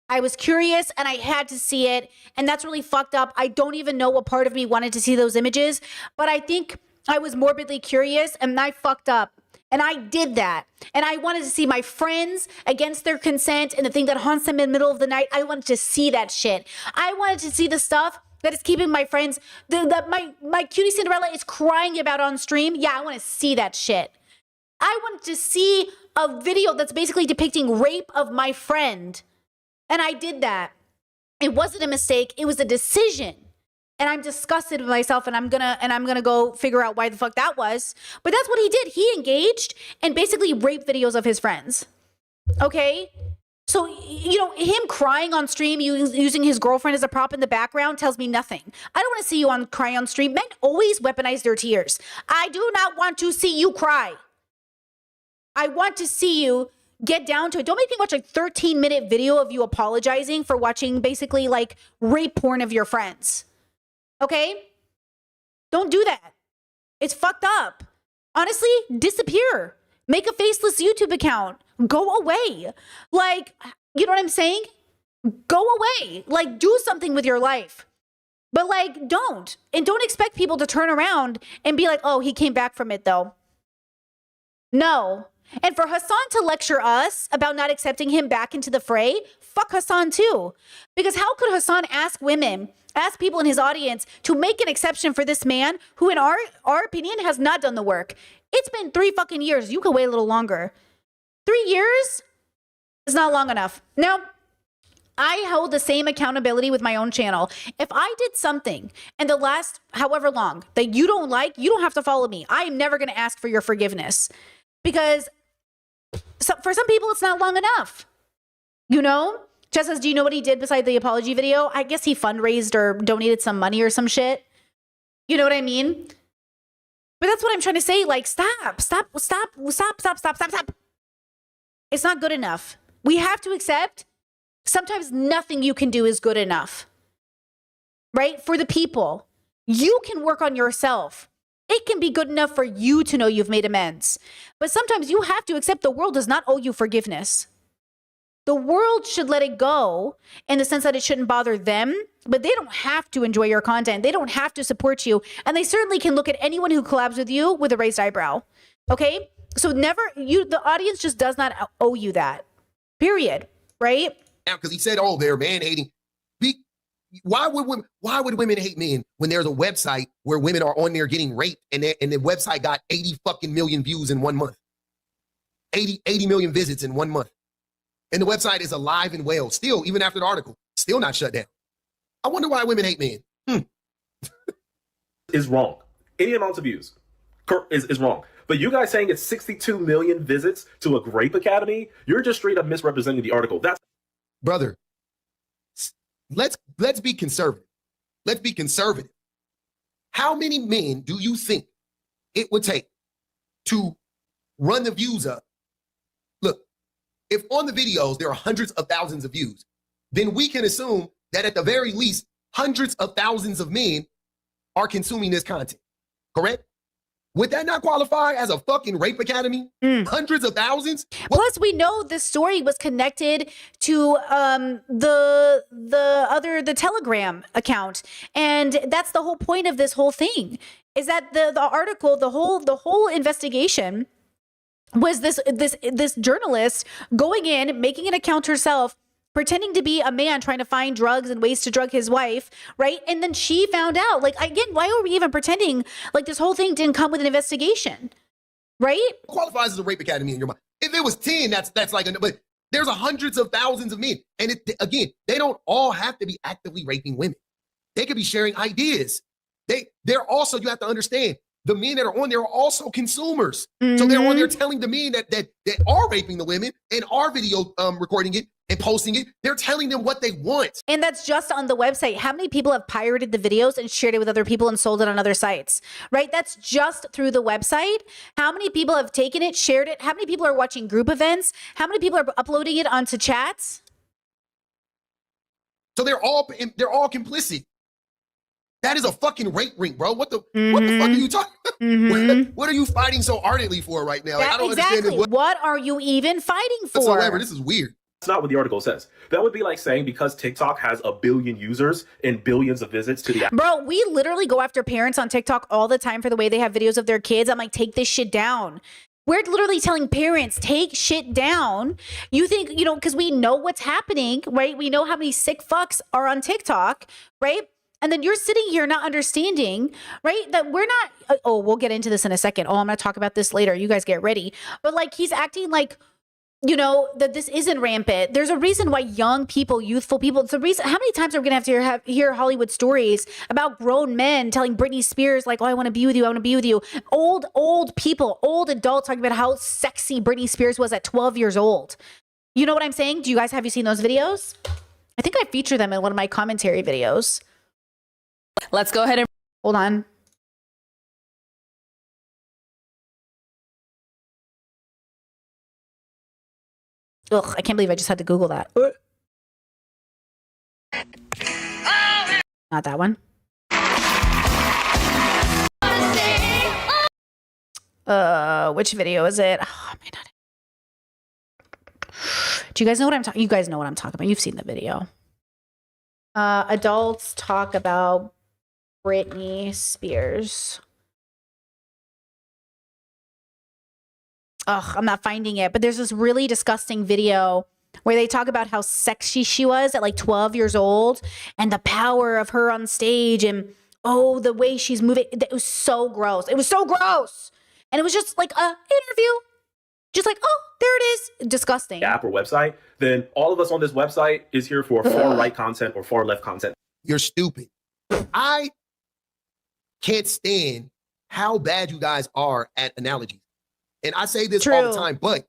I was curious and I had to see it. And that's really fucked up. I don't even know what part of me wanted to see those images, but I think I was morbidly curious and I fucked up. And I did that. And I wanted to see my friends against their consent and the thing that haunts them in the middle of the night. I wanted to see that shit. I wanted to see the stuff that is keeping my friends, my cutie Cinderella is crying about on stream. Yeah, I want to see that shit. I wanted to see a video that's basically depicting rape of my friend. And I did that. It wasn't a mistake. It was a decision. And I'm disgusted with myself and I'm gonna go figure out why the fuck that was. But that's what he did. He engaged and basically raped videos of his friends. Okay? So, you know, him crying on stream using his girlfriend as a prop in the background tells me nothing. I don't want to see you cry on stream. Men always weaponize their tears. I do not want to see you cry. I want to see you get down to it. Don't make me watch a 13-minute video of you apologizing for watching basically like rape porn of your friends. Okay? Don't do that. It's fucked up. Honestly, disappear. Make a faceless YouTube account. Go away. Like, you know what I'm saying? Go away. Like, do something with your life. But like, don't. And don't expect people to turn around and be like, oh, he came back from it though. No. And for Hassan to lecture us about not accepting him back into the fray, fuck Hassan too. Because how could Hassan ask people in his audience to make an exception for this man who in our opinion has not done the work? It's been 3 fucking years. You could wait a little longer. 3 years is not long enough. Now, I hold the same accountability with my own channel. If I did something in the last however long that you don't like, you don't have to follow me. I am never going to ask for your forgiveness. Because for some people, it's not long enough. You know? Jess says, do you know what he did beside the apology video? I guess he fundraised or donated some money or some shit. You know what I mean? But that's what I'm trying to say. Like, stop. It's not good enough. We have to accept sometimes nothing you can do is good enough. Right? For the people. You can work on yourself. It can be good enough for you to know you've made amends. But sometimes you have to accept the world does not owe you forgiveness. The world should let it go in the sense that it shouldn't bother them, but they don't have to enjoy your content. They don't have to support you. And they certainly can look at anyone who collabs with you with a raised eyebrow. Okay? So the audience just does not owe you that. Period. Right? Now, because he said, oh, they're man-hating. Why would women hate men when there's a website where women are on there getting raped and the website got 80 fucking million views in 1 month? 80 million visits in 1 month. And the website is alive and well, still, even after the article, still not shut down. I wonder why women hate men. Is wrong. Any amount of views is wrong. But you guys saying it's 62 million visits to a Grape Academy, you're just straight up misrepresenting the article. That's brother. Let's be conservative. Let's be conservative. How many men do you think it would take to run the views up? Look, if on the videos there are hundreds of thousands of views, then we can assume that at the very least, hundreds of thousands of men are consuming this content. Correct? Would that not qualify as a fucking rape academy? Hundreds of thousands? Plus, we know this story was connected to the Telegram account, and that's the whole point of this whole thing. Is that the article, the whole investigation was this journalist going in, making an account herself, pretending to be a man trying to find drugs and ways to drug his wife, right? And then she found out. Like, again, why are we even pretending like this whole thing didn't come with an investigation, right? Qualifies as a rape academy in your mind. If it was 10, that's like, but there's hundreds of thousands of men. And again, they don't all have to be actively raping women. They could be sharing ideas. They're also, you have to understand, the men that are on there are also consumers. So they're on there telling the men that are raping the women and are video recording it and posting it. They're telling them what they want. And that's just on the website. How many people have pirated the videos and shared it with other people and sold it on other sites, right? That's just through the website. How many people have taken it, shared it? How many people are watching group events? How many people are uploading it onto chats? So they're all complicit. That is a fucking rape ring, bro. What the fuck are you talking about? What are you fighting so ardently for right now? Like, I don't understand this. What are you even fighting for? Whatsoever. This is weird. That's not what the article says. That would be like saying because TikTok has 1 billion users and billions of visits to the app. Bro, we literally go after parents on TikTok all the time for the way they have videos of their kids. I'm like, take this shit down. We're literally telling parents, take shit down. You think, because we know what's happening, right? We know how many sick fucks are on TikTok, right? And then you're sitting here not understanding, right? That we're not, we'll get into this in a second. I'm going to talk about this later. You guys get ready. But like, he's acting like, that this isn't rampant. There's a reason why young people, youthful people, it's a reason. How many times are we going to have to hear Hollywood stories about grown men telling Britney Spears, like, oh, I want to be with you. I want to be with you. Old people, old adults talking about how sexy Britney Spears was at 12 years old. You know what I'm saying? Have you seen those videos? I think I feature them in one of my commentary videos. Let's go ahead and hold on. Ugh, I can't believe I just had to Google that. Not that one. Which video is it? Oh, my God. Do you guys know what I'm talking? You guys know what I'm talking about. You've seen the video. Adults talk about Britney Spears. Ugh, I'm not finding it, but there's this really disgusting video where they talk about how sexy she was at like 12 years old and the power of her on stage and, the way she's moving. It was so gross. It was so gross. And it was just like an interview. Just like, there it is. Disgusting. App or website, then all of us on this website is here for far right content or far left content. You're stupid. I can't stand how bad you guys are at analogies. And I say this all the time, but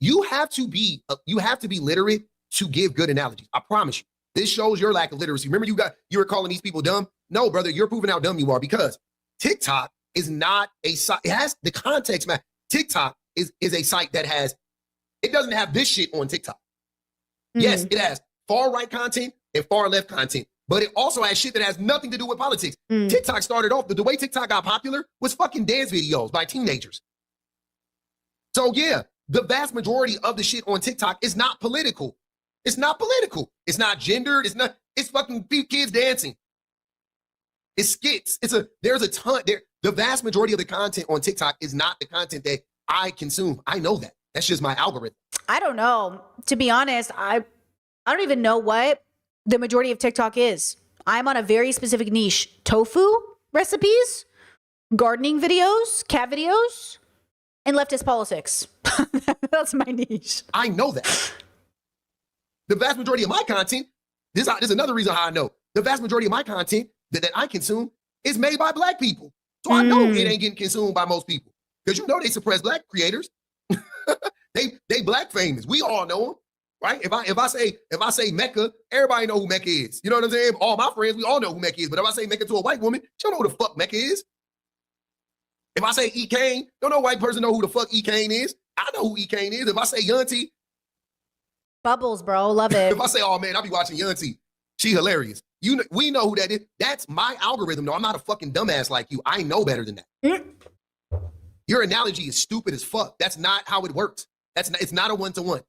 you have to be literate to give good analogies. I promise you. This shows your lack of literacy. Remember you were calling these people dumb? No, brother, you're proving how dumb you are because TikTok is not a site. It has the context, man. TikTok is a site that it doesn't have this shit on TikTok. Yes, it has far right content and far left content, but it also has shit that has nothing to do with politics. TikTok started off, the way TikTok got popular was fucking dance videos by teenagers. So yeah, the vast majority of the shit on TikTok is not political. It's not political. It's not gendered. It's fucking kids dancing. It's skits. There's a ton there. The vast majority of the content on TikTok is not the content that I consume. I know that. That's just my algorithm. I don't know. To be honest, I don't even know what the majority of TikTok is. I'm on a very specific niche. Tofu recipes, gardening videos, cat videos, and leftist politics. That's my niche. I know that. The vast majority of my content, this is another reason how I know. The vast majority of my content that I consume is made by Black people. So I know it ain't getting consumed by most people. Because they suppress Black creators. they Black famous. We all know them, right? If I say Mecca, everybody know who Mecca is. You know what I'm saying? All my friends, we all know who Mecca is. But if I say Mecca to a white woman, she don't know who the fuck Mecca is. If I say E. Kane, don't no white person know who the fuck E. Kane is. I know who E. Kane is. If I say Yunty, Bubbles, bro, love it. If I say, oh man, I'll be watching Yunty, she hilarious. We know who that is. That's my algorithm, though. I'm not a fucking dumbass like you. I know better than that. Your analogy is stupid as fuck. That's not how it works. It's not a one-to-one.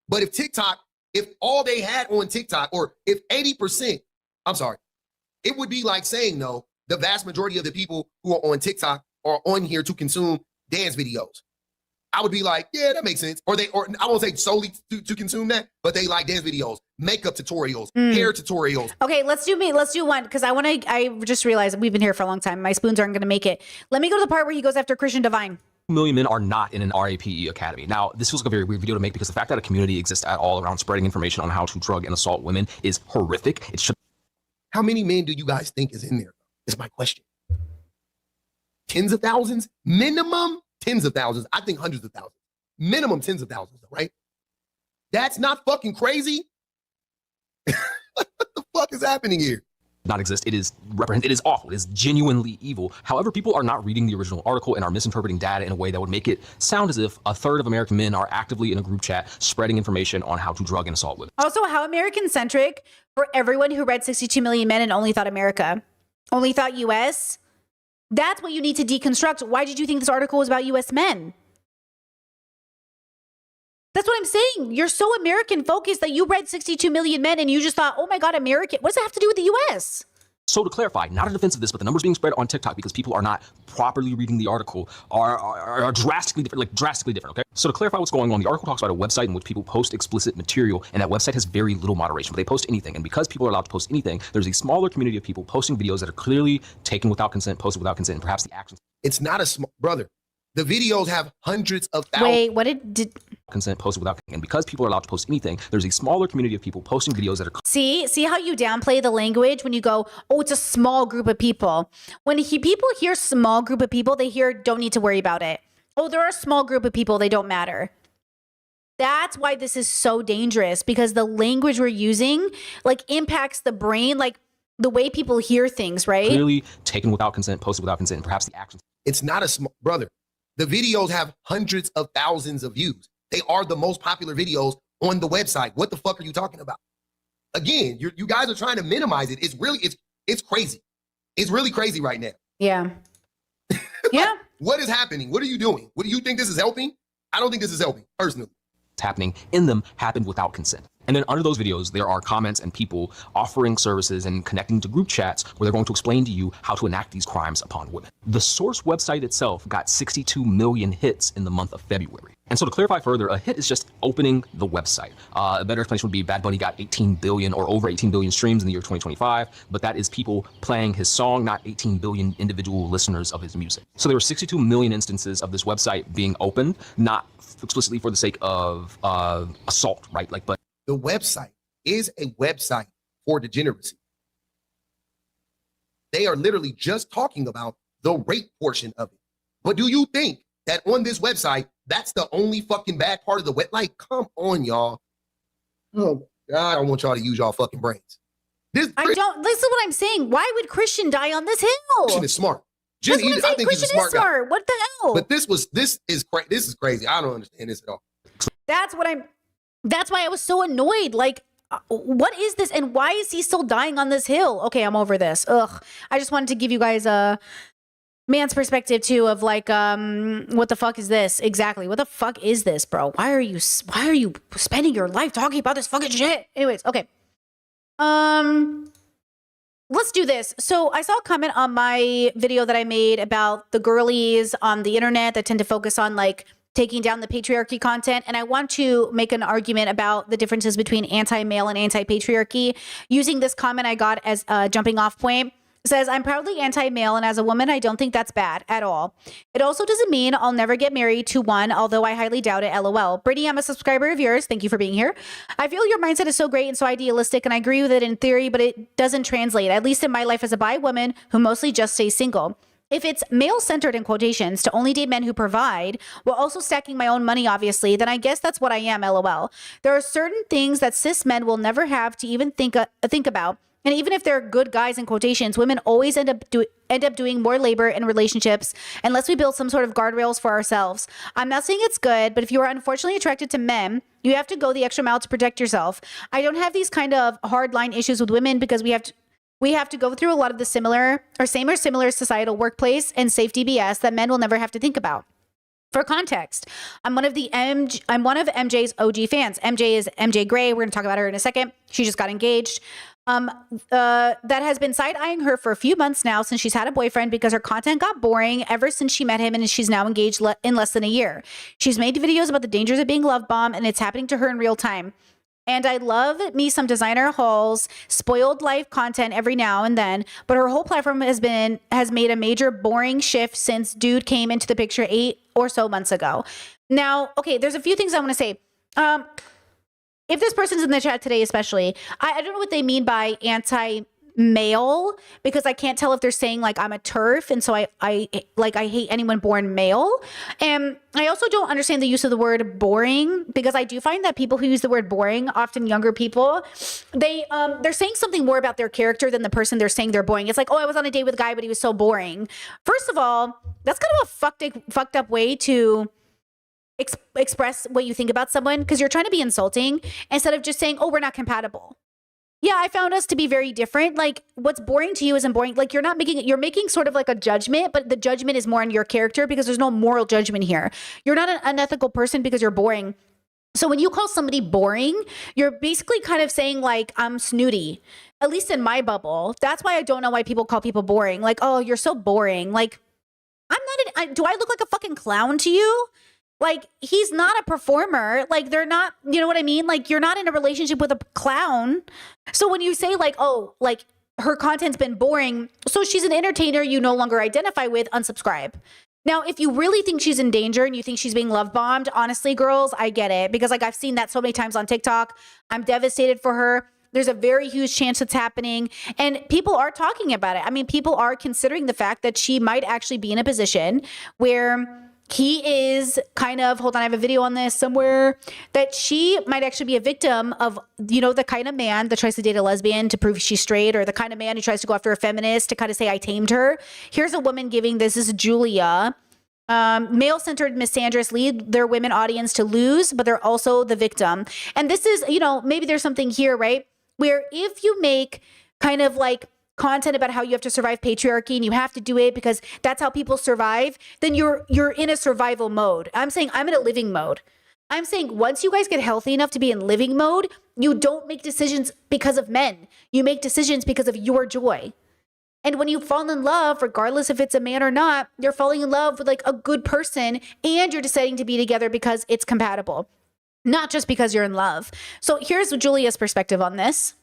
But if all they had on TikTok, or if 80%, I'm sorry, it would be like saying, no, the vast majority of the people who are on TikTok are on here to consume dance videos. I would be like, yeah, that makes sense. Or I won't say solely to consume that, but they like dance videos, makeup tutorials, hair tutorials. Okay, let's do one because I just realized we've been here for a long time. My spoons aren't gonna make it. Let me go to the part where he goes after Christian Divine. Million men are not in an RAPE academy. Now, this feels like a very weird video to make because the fact that a community exists at all around spreading information on how to drug and assault women is horrific. It should. How many men do you guys think is in there? Is my question. Tens of thousands? Minimum tens of thousands. I think hundreds of thousands. Minimum tens of thousands, right? That's not fucking crazy. What the fuck is happening here? Not exist. It is awful. It is genuinely evil. However, people are not reading the original article and are misinterpreting data in a way that would make it sound as if a third of American men are actively in a group chat spreading information on how to drug and assault women. Also, how American-centric for everyone who read 62 Million Men and only thought America, only thought US. That's what you need to deconstruct. Why did you think this article was about US men? That's what I'm saying. You're so American focused that you read 62 Million Men and you just thought, oh my God, American. What does that have to do with the US? So to clarify, not a defense of this, but the numbers being spread on TikTok because people are not properly reading the article are drastically different, okay? So to clarify what's going on, the article talks about a website in which people post explicit material, and that website has very little moderation, but they post anything. And because people are allowed to post anything, there's a smaller community of people posting videos that are clearly taken without consent, posted without consent, and perhaps the actions. It's not a small, brother. The videos have hundreds of thousands. Wait, what did consent posted without, and because people are allowed to post anything, there's a smaller community of people posting videos that are see how you downplay the language when you go, oh, it's a small group of people. When people hear small group of people, they hear don't need to worry about it. Oh, they're a small group of people, they don't matter. That's why this is so dangerous, because the language we're using like impacts the brain, like the way people hear things, right? Clearly taken without consent, posted without consent, and perhaps the actions. It's not a small, brother. The videos have hundreds of thousands of views. They are the most popular videos on the website. What the fuck are you talking about? Again, you guys are trying to minimize it. It's crazy. It's really crazy right now. Yeah. Yeah. What is happening? What are you doing? What do you think this is helping? I don't think this is helping, personally. Happening in them happened without consent. And then under those videos, there are comments and people offering services and connecting to group chats where they're going to explain to you how to enact these crimes upon women. The source website itself got 62 million hits in the month of February. And so to clarify further, a hit is just opening the website. A better explanation would be Bad Bunny got 18 billion or over 18 billion streams in the year 2025, but that is people playing his song, not 18 billion individual listeners of his music. So there were 62 million instances of this website being opened, not explicitly for the sake of assault, right? But the website is a website for degeneracy. They are literally just talking about the rape portion of it. But do you think that on this website, that's the only fucking bad part of the web? Like, come on, y'all. Oh, I don't want y'all to use y'all fucking brains. Listen to what I'm saying. Why would Christian die on this hill? Christian is smart. That's what I'm saying. I think Christian he's a smart is smart. guy. What the hell? But this is crazy. I don't understand this at all. That's why I was so annoyed. Like, what is this? And why is he still dying on this hill? Okay, I'm over this. Ugh. I just wanted to give you guys a man's perspective too of like, what the fuck is this? Exactly. What the fuck is this, bro? Why are you spending your life talking about this fucking shit? Anyways, okay. Let's do this. So I saw a comment on my video that I made about the girlies on the internet that tend to focus on like taking down the patriarchy content. And I want to make an argument about the differences between anti-male and anti-patriarchy using this comment I got as a jumping off point. It says, I'm proudly anti-male, and as a woman, I don't think that's bad at all. It also doesn't mean I'll never get married to one, although I highly doubt it, LOL. Brittany, I'm a subscriber of yours. Thank you for being here. I feel your mindset is so great and so idealistic, and I agree with it in theory, but it doesn't translate, at least in my life as a bi woman who mostly just stays single. If it's male-centered in quotations to only date men who provide, while also stacking my own money, obviously, then I guess that's what I am, LOL. There are certain things that cis men will never have to even think about. And even if they're good guys in quotations, women always end up doing more labor in relationships unless we build some sort of guardrails for ourselves. I'm not saying it's good, but if you are unfortunately attracted to men, you have to go the extra mile to protect yourself. I don't have these kind of hardline issues with women because we have to go through a lot of the similar societal workplace and safety BS that men will never have to think about. For context, I'm one of MJ's OG fans. MJ is MJ Gray. We're going to talk about her in a second. She just got engaged. that has been side-eyeing her for a few months now since she's had a boyfriend because her content got boring ever since she met him, and she's now engaged in less than a year. She's made videos about the dangers of being love bombed, and it's happening to her in real time. And I love me some designer hauls, spoiled life content every now and then, but her whole platform has made a major boring shift since dude came into the picture 8 or so months ago. Now, okay, there's a few things I want to say. If this person's in the chat today, especially, I don't know what they mean by anti-male, because I can't tell if they're saying like I'm a TERF, and so I hate anyone born male. And I also don't understand the use of the word boring, because I do find that people who use the word boring, often younger people, they're saying something more about their character than the person they're saying they're boring. It's like, oh, I was on a date with a guy, but he was so boring. First of all, that's kind of a fucked up way to express what you think about someone, because you're trying to be insulting instead of just saying, oh, we're not compatible. Yeah, I found us to be very different. Like, what's boring to you isn't boring. Like, you're making sort of like a judgment, but the judgment is more on your character, because there's no moral judgment here. You're not an unethical person because you're boring. So when you call somebody boring, you're basically kind of saying like, I'm snooty, at least in my bubble. That's why I don't know why people call people boring. Like, oh, you're so boring. Like, do I look like a fucking clown to you? Like, he's not a performer. Like, they're not, you know what I mean? Like, you're not in a relationship with a clown. So when you say like, oh, like her content's been boring, so she's an entertainer you no longer identify with, unsubscribe. Now, if you really think she's in danger and you think she's being love bombed, honestly, girls, I get it. Because like I've seen that so many times on TikTok. I'm devastated for her. There's a very huge chance it's happening. And people are talking about it. I mean, people are considering the fact that she might actually be in a position where he is kind of, hold on, I have a video on this somewhere, that she might actually be a victim of, you know, the kind of man that tries to date a lesbian to prove she's straight, or the kind of man who tries to go after a feminist to kind of say, I tamed her. Here's a woman giving this is Julia. Male-centered misandrists lead their women audience to lose, but they're also the victim. And this is, you know, maybe there's something here, right? Where if you make kind of like content about how you have to survive patriarchy and you have to do it because that's how people survive, then you're in a survival mode. I'm saying I'm in a living mode. I'm saying once you guys get healthy enough to be in living mode, you don't make decisions because of men. You make decisions because of your joy. And when you fall in love, regardless if it's a man or not, you're falling in love with like a good person, and you're deciding to be together because it's compatible, not just because you're in love. So here's Julia's perspective on this.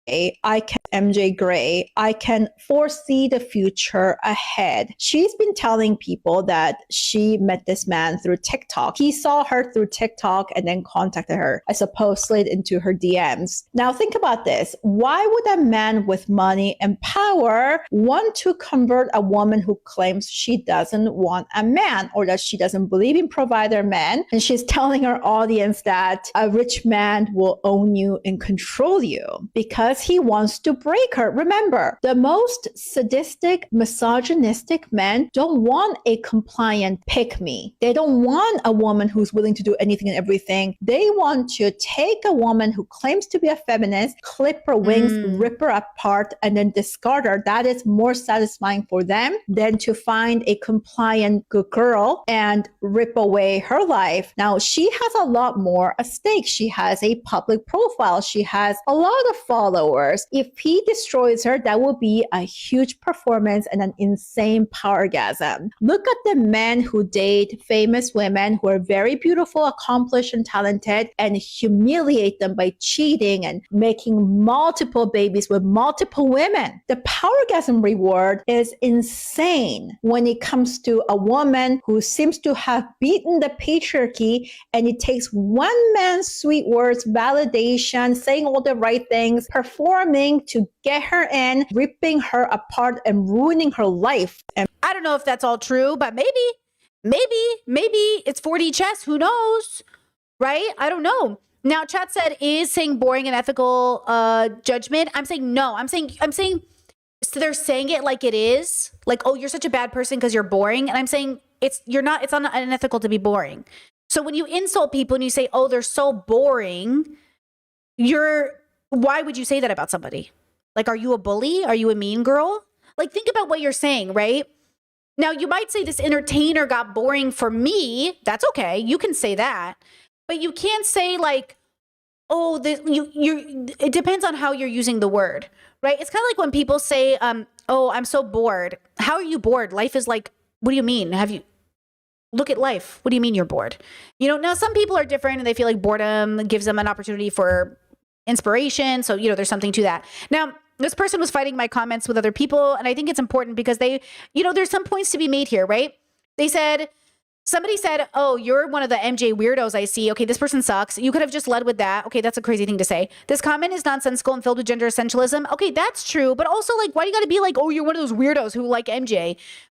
MJ Gray, I can foresee the future ahead. She's been telling people that she met this man through TikTok. He saw her through TikTok and then contacted her. I suppose slid into her DMs. Now think about this. Why would a man with money and power want to convert a woman who claims she doesn't want a man, or that she doesn't believe in provider men? And she's telling her audience that a rich man will own you and control you because he wants to break her. Remember, the most sadistic, misogynistic men don't want a compliant pick-me. They don't want a woman who's willing to do anything and everything. They want to take a woman who claims to be a feminist, clip her wings, rip her apart, and then discard her. That is more satisfying for them than to find a compliant good girl and rip away her life. Now, she has a lot more at stake. She has a public profile. She has a lot of followers. If he destroys her, that will be a huge performance and an insane powergasm. Look at the men who date famous women who are very beautiful, accomplished, and talented, and humiliate them by cheating and making multiple babies with multiple women. The powergasm reward is insane when it comes to a woman who seems to have beaten the patriarchy, and it takes one man's sweet words, validation, saying all the right things, performing to get her in, ripping her apart and ruining her life. And I don't know if that's all true, but maybe it's 4D chess. Who knows? Right? I don't know. Now, chat said, is saying boring and ethical judgment? I'm saying no. I'm saying so they're saying it like it is. Like, oh, you're such a bad person because you're boring. And I'm saying it's not unethical to be boring. So when you insult people and you say, oh, they're so boring, why would you say that about somebody? Like, are you a bully? Are you a mean girl? Like, think about what you're saying, right? Now, you might say this entertainer got boring for me. That's okay. You can say that. But you can't say like, oh, it depends on how you're using the word, right? It's kind of like when people say, oh, I'm so bored. How are you bored? Life is like, what do you mean? Look at life. What do you mean you're bored? You know, now some people are different and they feel like boredom gives them an opportunity for inspiration. So, you know, there's something to that. Now, this person was fighting my comments with other people. And I think it's important because there's some points to be made here, right? Somebody said, oh, you're one of the MJ weirdos I see. Okay, this person sucks. You could have just led with that. Okay, that's a crazy thing to say. This comment is nonsensical and filled with gender essentialism. Okay, that's true. But also, like, why do you got to be like, oh, you're one of those weirdos who like MJ?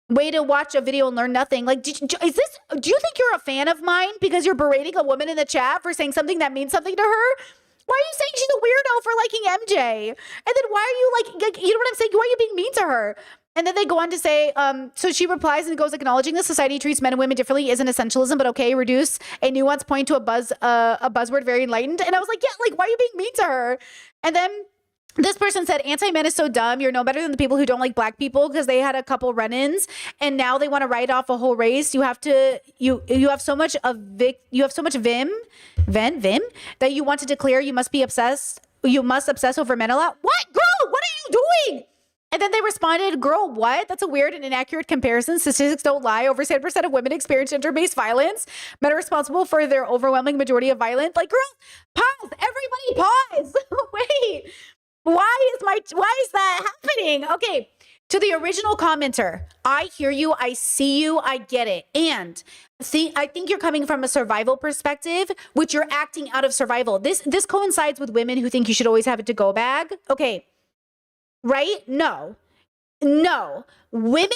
Way to watch a video and learn nothing. Like, do you think you're a fan of mine because you're berating a woman in the chat for saying something that means something to her? Why are you saying she's a weirdo for liking MJ? And then why are you like, you know what I'm saying? Why are you being mean to her? And then they go on to say, so she replies and goes, acknowledging that society treats men and women differently isn't essentialism, but okay, reduce a nuanced point to a buzzword, very enlightened. And I was like, yeah, like, why are you being mean to her? And then this person said, anti-men is so dumb. You're no better than the people who don't like black people because they had a couple run-ins and now they want to write off a whole race. You have so much vim that you want to declare you must obsess over men a lot. What? Girl, what are you doing? And then they responded, girl, what? That's a weird and inaccurate comparison. Statistics don't lie. Over 10% of women experience gender-based violence. Men are responsible for their overwhelming majority of violence. Like, girl, pause. Everybody pause. Wait. Why is that happening? Okay. To the original commenter, I hear you. I see you. I get it. And I think you're coming from a survival perspective, which you're acting out of survival. This coincides with women who think you should always have a to-go bag. Okay. Right? No. Women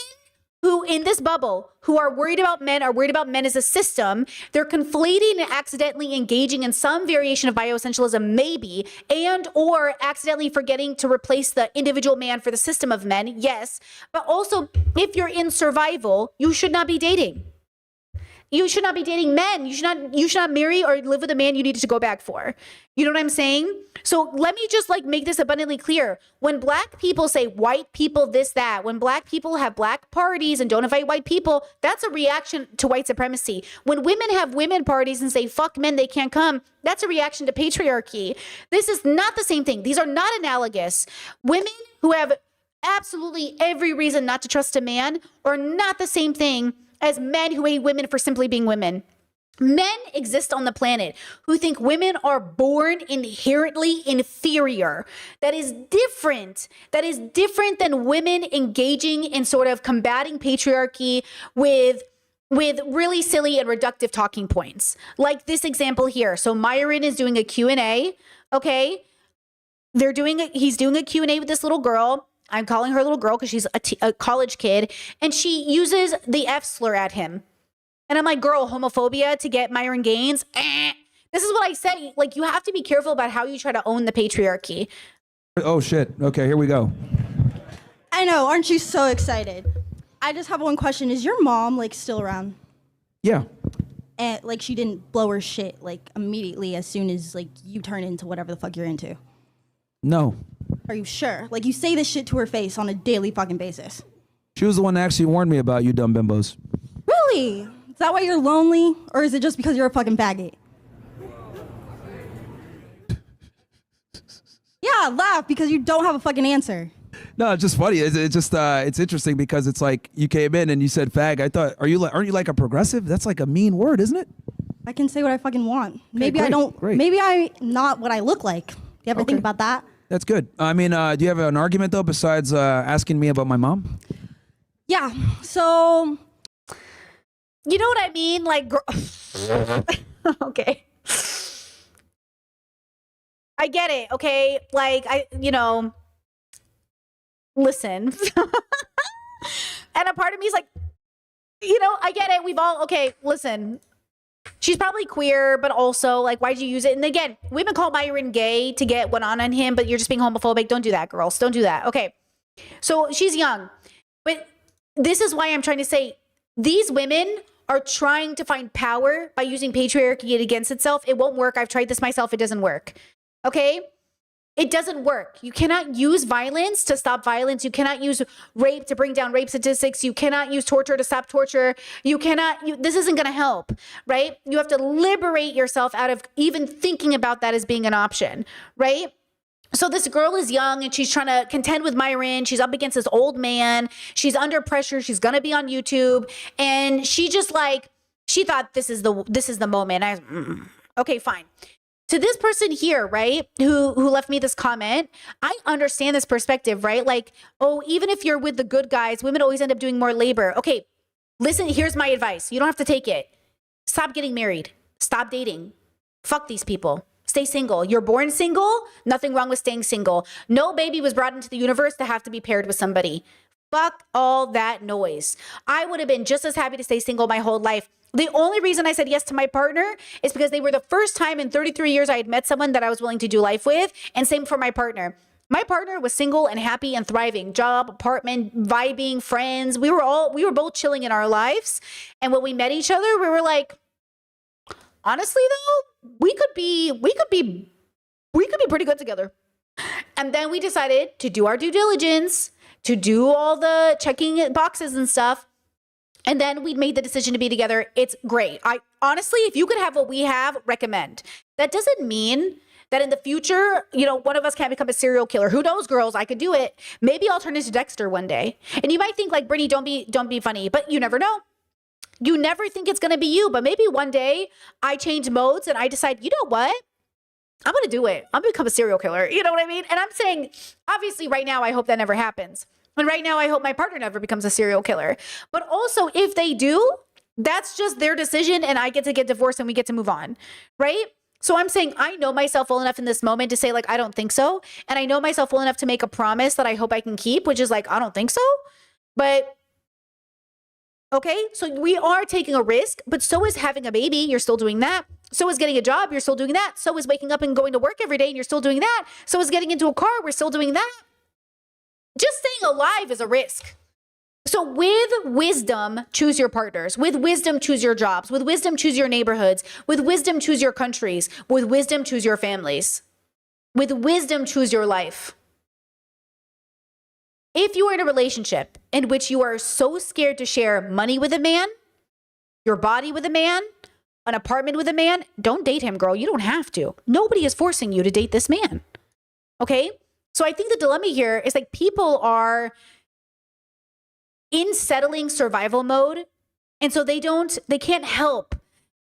who in this bubble who are worried about men as a system. They're conflating and accidentally engaging in some variation of bioessentialism, maybe, and or accidentally forgetting to replace the individual man for the system of men. Yes. But also, if you're in survival, you should not be dating. You should not be dating men. You should not marry or live with a man you needed to go back for. You know what I'm saying? So let me just like make this abundantly clear. When black people say white people this, that, when black people have black parties and don't invite white people, that's a reaction to white supremacy. When women have women parties and say, fuck men, they can't come, that's a reaction to patriarchy. This is not the same thing. These are not analogous. Women who have absolutely every reason not to trust a man are not the same thing as men who hate women for simply being women. Men exist on the planet who think women are born inherently inferior. That is different. That is different than women engaging in sort of combating patriarchy with really silly and reductive talking points. Like this example here. So Myron is doing a Q&A, okay? He's doing a Q&A with this little girl. I'm calling her a little girl because she's a college kid, and she uses the F slur at him. And I'm like, girl, homophobia to get Myron Gaines? This is what I said. Like, you have to be careful about how you try to own the patriarchy. Oh, shit. Okay, here we go. I know. Aren't you so excited? I just have one question. Is your mom, like, still around? Yeah. And, like, she didn't blow her shit, like, immediately as soon as, like, you turn into whatever the fuck you're into? No. Are you sure? Like, you say this shit to her face on a daily fucking basis. She was the one that actually warned me about you dumb bimbos. Really? Is that why you're lonely? Or is it just because you're a fucking faggot? Yeah, laugh because you don't have a fucking answer. No, it's just funny. It's just it's interesting because it's like you came in and you said fag. I thought, aren't you like a progressive? That's like a mean word, isn't it? I can say what I fucking want. Okay, Maybe great, I don't. great. Maybe I'm not what I look like. You ever think about that? That's good. I mean, do you have an argument though besides asking me about my mom? Yeah. So, you know what I mean? Like, okay. I get it. Okay. Like, listen. And a part of me is like, I get it. We've all, okay, listen. She's probably queer, but also, like, why'd you use it? And again, women call Myron gay to get one on him, but you're just being homophobic. Don't do that, girls. Don't do that. Okay. So she's young. But this is why I'm trying to say these women are trying to find power by using patriarchy against itself. It won't work. I've tried this myself. It doesn't work. Okay? It doesn't work. You cannot use violence to stop violence. You cannot use rape to bring down rape statistics. You cannot use torture to stop torture. This isn't going to help, right? You have to liberate yourself out of even thinking about that as being an option, right? So this girl is young and she's trying to contend with Myron. She's up against this old man. She's under pressure. She's going to be on YouTube. And she just she thought this is the moment. Okay, fine. To this person here, right, who left me this comment, I understand this perspective, right? Like, oh, even if you're with the good guys, women always end up doing more labor. Okay, listen, here's my advice. You don't have to take it. Stop getting married. Stop dating. Fuck these people. Stay single. You're born single. Nothing wrong with staying single. No baby was brought into the universe to have to be paired with somebody. Fuck all that noise. I would have been just as happy to stay single my whole life. The only reason I said yes to my partner is because they were the first time in 33 years I had met someone that I was willing to do life with, and same for my partner. My partner was single and happy and thriving. Job, apartment, vibing, friends. We were both chilling in our lives. And when we met each other, we were like, honestly though, we could be pretty good together. And then we decided to do our due diligence, to do all the checking boxes and stuff. And then we made the decision to be together. It's great. I honestly, if you could have what we have, recommend. That doesn't mean that in the future, one of us can't become a serial killer. Who knows, girls? I could do it. Maybe I'll turn into Dexter one day. And you might think like, Brittany, don't be funny, but you never know. You never think it's going to be you, but maybe one day I change modes and I decide, you know what? I'm going to do it. I'm going to become a serial killer. You know what I mean? And I'm saying, obviously right now, I hope that never happens. And right now, I hope my partner never becomes a serial killer. But also, if they do, that's just their decision and I get to get divorced and we get to move on, right? So I'm saying I know myself well enough in this moment to say like, I don't think so. And I know myself well enough to make a promise that I hope I can keep, which is like, I don't think so. But okay, so we are taking a risk, but so is having a baby. You're still doing that. So is getting a job. You're still doing that. So is waking up and going to work every day and you're still doing that. So is getting into a car. We're still doing that. Just staying alive is a risk. So with wisdom, choose your partners. With wisdom, choose your jobs. With wisdom, choose your neighborhoods. With wisdom, choose your countries. With wisdom, choose your families. With wisdom, choose your life. If you are in a relationship in which you are so scared to share money with a man, your body with a man, an apartment with a man, don't date him, girl. You don't have to. Nobody is forcing you to date this man. Okay? So I think the dilemma here is like people are in settling survival mode. And so they can't help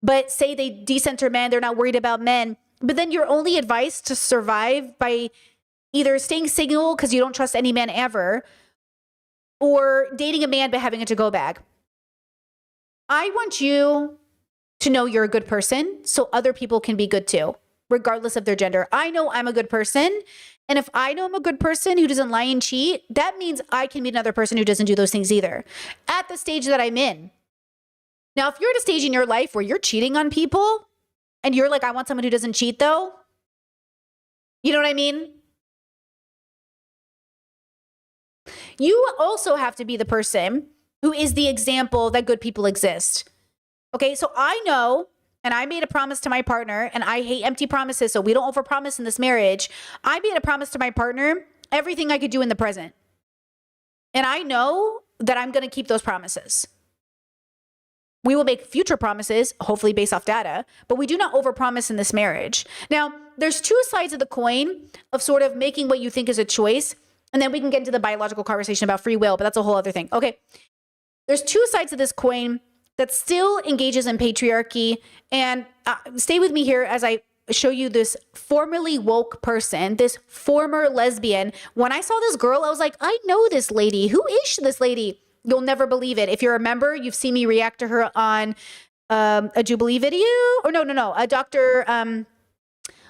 but say they decenter men. They're not worried about men. But then your only advice to survive by either staying single because you don't trust any man ever or dating a man but having a to-go bag. I want you to know you're a good person so other people can be good too, regardless of their gender. I know I'm a good person. And if I know I'm a good person who doesn't lie and cheat, that means I can meet another person who doesn't do those things either at the stage that I'm in. Now, if you're at a stage in your life where you're cheating on people and you're like, I want someone who doesn't cheat though, you know what I mean? You also have to be the person who is the example that good people exist. Okay, so I know, and I made a promise to my partner, and I hate empty promises, so we don't overpromise in this marriage. I made a promise to my partner, everything I could do in the present. And I know that I'm going to keep those promises. We will make future promises, hopefully based off data, but we do not overpromise in this marriage. Now, there's two sides of the coin of sort of making what you think is a choice, and then we can get into the biological conversation about free will, but that's a whole other thing. Okay, there's two sides of this coin that still engages in patriarchy. And stay with me here as I show you this formerly woke person, this former lesbian. When I saw this girl, I was like, I know this lady. Who is this lady? You'll never believe it. If you're a member, you've seen me react to her on a Jubilee video. Or no, a Dr.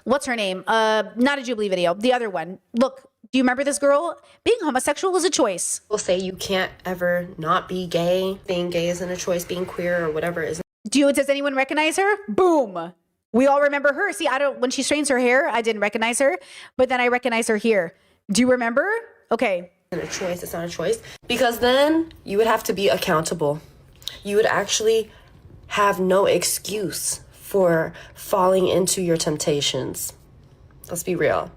What's her name? Not a Jubilee video. The other one. Look, do you remember this girl? Being homosexual was a choice. People say you can't ever not be gay. Being gay isn't a choice. Being queer or whatever isn't. Does anyone recognize her? Boom. We all remember her. See, when she straightens her hair, I didn't recognize her, but then I recognize her here. Do you remember? Okay. A choice. It's not a choice. Because then you would have to be accountable. You would actually have no excuse for falling into your temptations. Let's be real.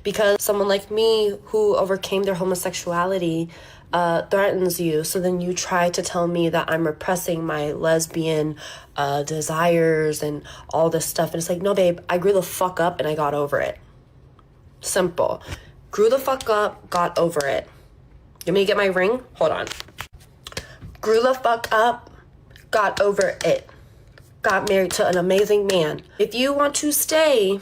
Because someone like me who overcame their homosexuality threatens you, so then you try to tell me that I'm repressing my lesbian desires and all this stuff. And it's like, no, babe, I grew the fuck up and I got over it. Simple. Grew the fuck up, got over it. You want me to get my ring? Hold on. Grew the fuck up, got over it. Got married to an amazing man. If you want to stay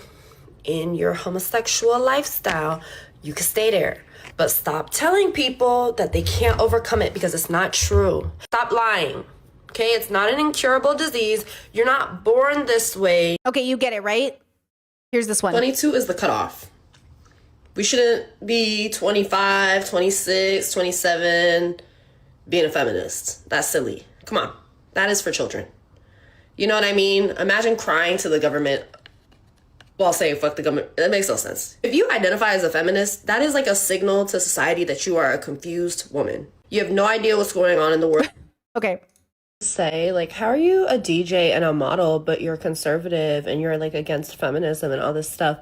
in your homosexual lifestyle, you can stay there. But stop telling people that they can't overcome it, because it's not true. Stop lying. Okay, it's not an incurable disease. You're not born this way. Okay, you get it, right? Here's this one. 22 is the cutoff. We shouldn't be 25, 26, 27 being a feminist. That's silly. Come on. That is for children. You know what I mean? Imagine crying to the government while saying fuck the government. That makes no sense. If you identify as a feminist, that is like a signal to society that you are a confused woman. You have no idea what's going on in the world. Okay. Say, like, how are you a DJ and a model, but you're conservative and you're like against feminism and all this stuff?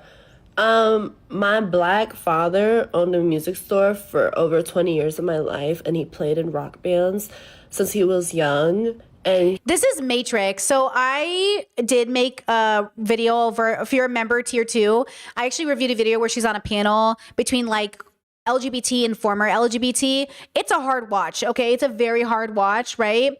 My black father owned a music store for over 20 years of my life, and he played in rock bands since he was young. And this is Matrix. So I did make a video over, if you remember Tier 2, I actually reviewed a video where she's on a panel between like LGBT and former LGBT. It's a hard watch, okay? It's a very hard watch, right?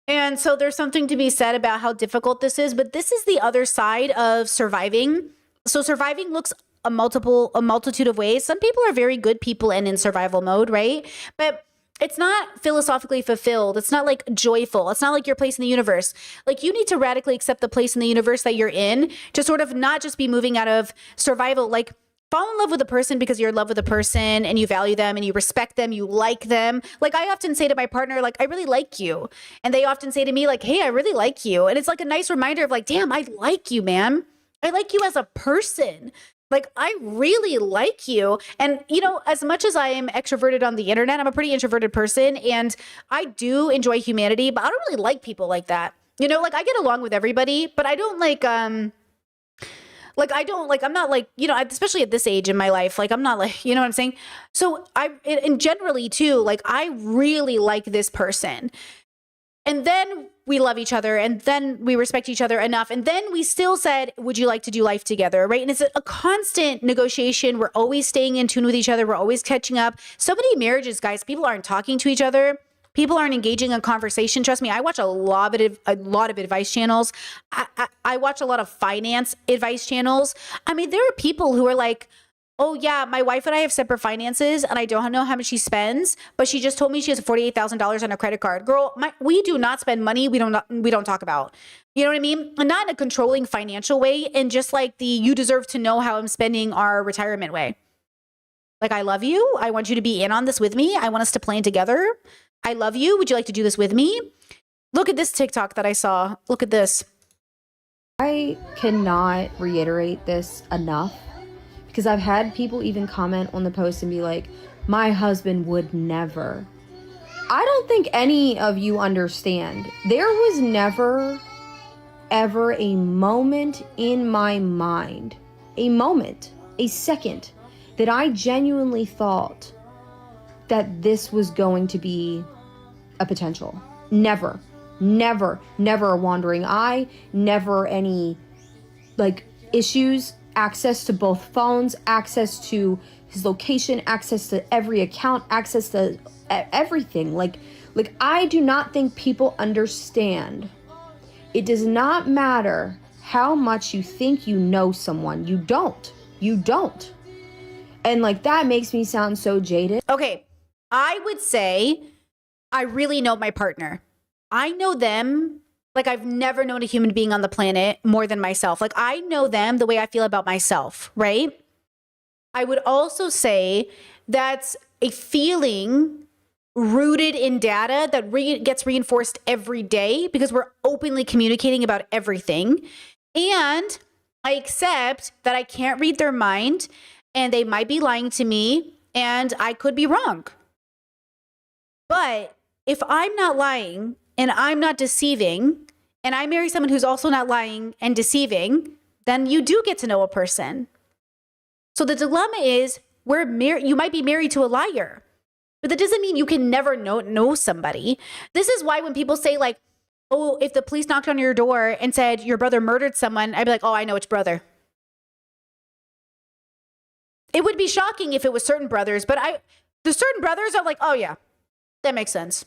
And so there's something to be said about how difficult this is, but this is the other side of surviving. So surviving looks a multitude of ways. Some people are very good people and in survival mode, right? But it's not philosophically fulfilled. It's not like joyful. It's not like your place in the universe. Like, you need to radically accept the place in the universe that you're in to sort of not just be moving out of survival. Like, fall in love with a person because you're in love with a person and you value them and you respect them, you like them. Like, I often say to my partner, like, I really like you. And they often say to me, like, hey, I really like you. And it's like a nice reminder of like, damn, I like you, man. I like you as a person. Like, I really like you. And, you know, as much as I am extroverted on the internet, I'm a pretty introverted person, and I do enjoy humanity, but I don't really like people like that. You know, like, I get along with everybody, but I don't I'm not like, you know, especially at this age in my life, like, I'm not like, you know what I'm saying? So and generally too, like, I really like this person. And then we love each other, and then we respect each other enough. And then we still said, would you like to do life together, right? And it's a constant negotiation. We're always staying in tune with each other. We're always catching up. So many marriages, guys, people aren't talking to each other. People aren't engaging in conversation. Trust me, I watch a lot of advice channels. I watch a lot of finance advice channels. I mean, there are people who are like, oh yeah, my wife and I have separate finances and I don't know how much she spends, but she just told me she has $48,000 on a credit card. Girl, we do not spend money we don't talk about. You know what I mean? And not in a controlling financial way, and just like the you deserve to know how I'm spending our retirement way. Like, I love you. I want you to be in on this with me. I want us to plan together. I love you. Would you like to do this with me? Look at this TikTok that I saw. Look at this. I cannot reiterate this enough, because I've had people even comment on the post and be like, my husband would never. I don't think any of you understand. There was never, ever a moment in my mind, a moment, a second, that I genuinely thought that this was going to be a potential. Never, never, never a wandering eye, never any like issues. Access to both phones, access to his location, access to every account, access to everything. Like I do not think people understand. It does not matter how much you think you know someone. You don't. You don't. And like, that makes me sound so jaded. Okay, I would say I really know my partner. I know them like I've never known a human being on the planet more than myself. Like, I know them the way I feel about myself, right? I would also say that's a feeling rooted in data that gets reinforced every day because we're openly communicating about everything. And I accept that I can't read their mind and they might be lying to me and I could be wrong. But if I'm not lying and I'm not deceiving, and I marry someone who's also not lying and deceiving, then you do get to know a person. So the dilemma is you might be married to a liar, but that doesn't mean you can never know somebody. This is why when people say like, oh, if the police knocked on your door and said your brother murdered someone, I'd be like, oh, I know which brother. It would be shocking if it was certain brothers, but the certain brothers are like, oh yeah, that makes sense.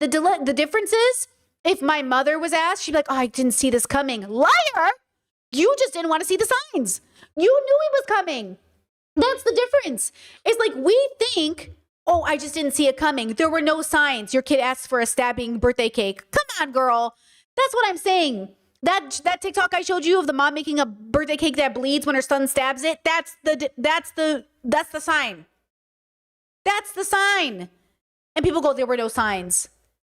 The difference is if my mother was asked, she'd be like, oh, I didn't see this coming. Liar! You just didn't want to see the signs. You knew it was coming. That's the difference. It's like we think, oh, I just didn't see it coming. There were no signs. Your kid asked for a stabbing birthday cake. Come on, girl. That's what I'm saying. That TikTok I showed you of the mom making a birthday cake that bleeds when her son stabs it, that's the sign. That's the sign. And people go, there were no signs.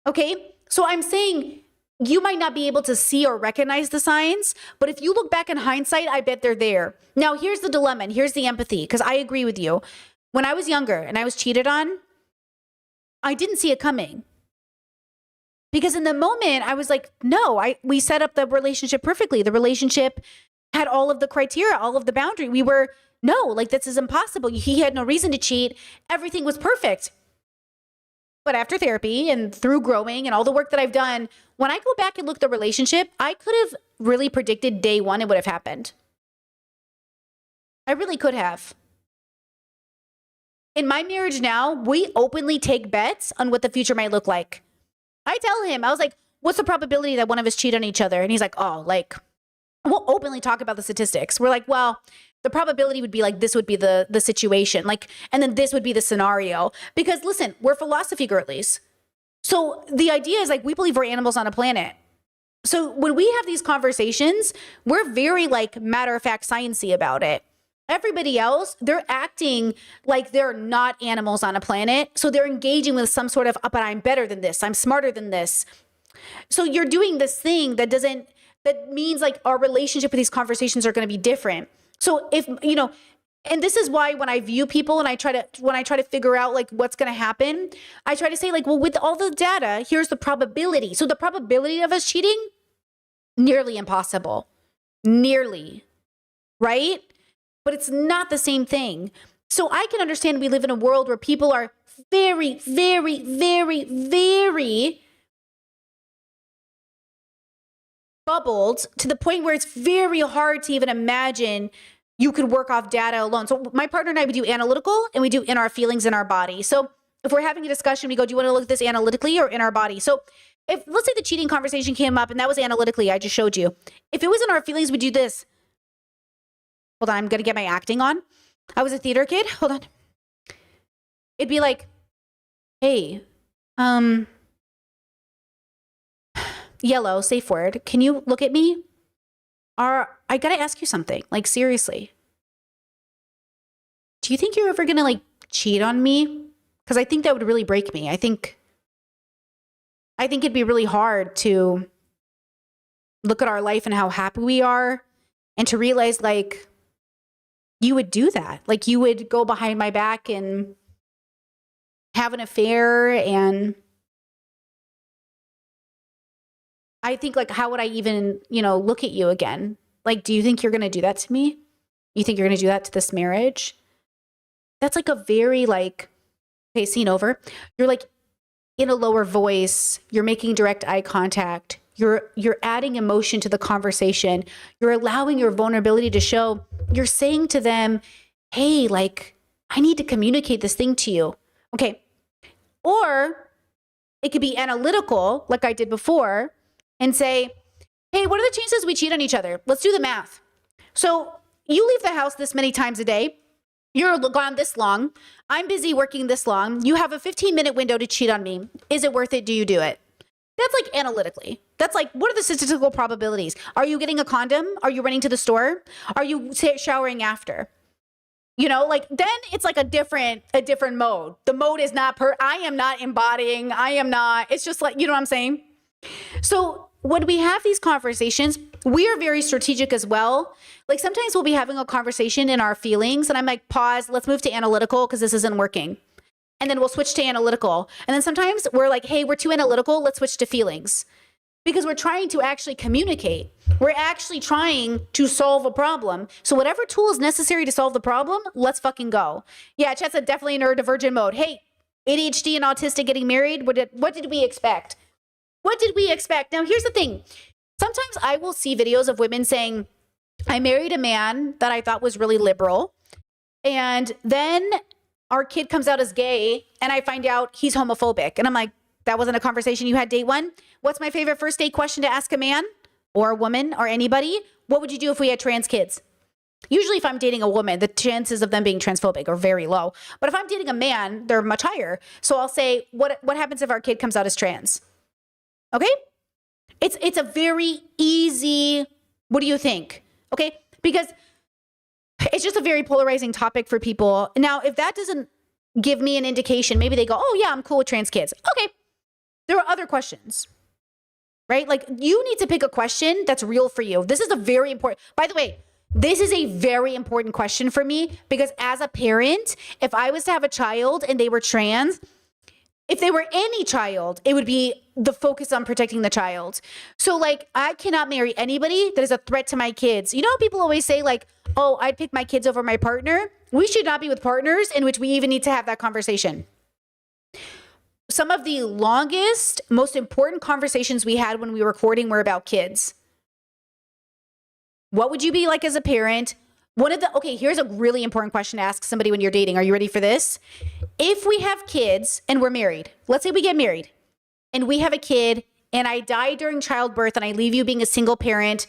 Okay? So I'm saying you might not be able to see or recognize the signs, but if you look back in hindsight, I bet they're there. Now, here's the dilemma and here's the empathy, because I agree with you. When I was younger and I was cheated on, I didn't see it coming. Because in the moment, I was like, no, we set up the relationship perfectly. The relationship had all of the criteria, all of the boundary. This is impossible. He had no reason to cheat. Everything was perfect. But after therapy and through growing and all the work that I've done, when I go back and look at the relationship, I could have really predicted day one it would have happened. I really could have. In my marriage now, we openly take bets on what the future might look like. I tell him, I was like, what's the probability that one of us cheat on each other? And he's like, we'll openly talk about the statistics. We're like, well, the probability would be like, this would be the situation. And then this would be the scenario. Because listen, we're philosophy girlies. So the idea is we believe we're animals on a planet. So when we have these conversations, we're very matter-of-fact sciencey about it. Everybody else, they're acting like they're not animals on a planet. So they're engaging with some sort of, but I'm better than this. I'm smarter than this. So you're doing this thing that means our relationship with these conversations are going to be different. So if, and this is why when I view people and when I try to figure out what's going to happen, I try to say well, with all the data, here's the probability. So the probability of us cheating, nearly impossible. Nearly. Right? But it's not the same thing. So I can understand we live in a world where people are very, very, very, very bubbled to the point where it's very hard to even imagine you could work off data alone. So my partner and I, we do analytical and we do in our feelings in our body. So if we're having a discussion, we go, do you want to look at this analytically or in our body? So if let's say the cheating conversation came up and that was analytically, I just showed you. If it was in our feelings, we do this. Hold on, I'm going to get my acting on. I was a theater kid. Hold on. It'd be like, hey, yellow, safe word. Can you look at me? I got to ask you something. Seriously. Do you think you're ever going to cheat on me? Because I think that would really break me. I think it'd be really hard to look at our life and how happy we are and to realize you would do that. You would go behind my back and have an affair. And I think how would I even, look at you again? Do you think you're going to do that to me? You think you're going to do that to this marriage? That's a very okay, scene over. You're in a lower voice. You're making direct eye contact. You're adding emotion to the conversation. You're allowing your vulnerability to show. You're saying to them, hey, I need to communicate this thing to you. Okay. Or it could be analytical, like I did before, and say, hey, what are the chances we cheat on each other? Let's do the math. So you leave the house this many times a day. You're gone this long. I'm busy working this long. You have a 15-minute window to cheat on me. Is it worth it? Do you do it? That's analytically. That's what are the statistical probabilities? Are you getting a condom? Are you running to the store? Are you showering after? Then it's a different mode. The mode is not I am not embodying. It's just you know what I'm saying? So when we have these conversations, we are very strategic as well. Sometimes we'll be having a conversation in our feelings and I'm pause, let's move to analytical because this isn't working. And then we'll switch to analytical. And then sometimes we're hey, we're too analytical. Let's switch to feelings. because we're trying to actually communicate. We're actually trying to solve a problem. So whatever tool is necessary to solve the problem, let's fucking go. Yeah, chat said definitely in neurodivergent mode. Hey, ADHD and autistic getting married, what did we expect? What did we expect? Now, here's the thing. Sometimes I will see videos of women saying, I married a man that I thought was really liberal, and then our kid comes out as gay, and I find out he's homophobic. And I'm like, that wasn't a conversation you had date one? What's my favorite first date question to ask a man or a woman or anybody? What would you do if we had trans kids? Usually if I'm dating a woman, the chances of them being transphobic are very low. But if I'm dating a man, they're much higher. So I'll say, what happens if our kid comes out as trans? Okay? It's a very easy, what do you think? Okay? Because it's just a very polarizing topic for people. Now, if that doesn't give me an indication, maybe they go, oh yeah, I'm cool with trans kids. Okay. There are other questions, right? Like you need to pick a question that's real for you. This is a very important, by the way, this is a very important question for me because as a parent, if I was to have a child and they were trans, if they were any child, it would be the focus on protecting the child. So like, I cannot marry anybody that is a threat to my kids. You know how people always say like, oh, I'd pick my kids over my partner. We should not be with partners in which we even need to have that conversation. Some of the longest, most important conversations we had when we were recording were about kids. What would you be like as a parent? Okay, here's a really important question to ask somebody when you're dating. Are you ready for this? If we have kids and we're married, let's say we get married and we have a kid and I die during childbirth and I leave you being a single parent,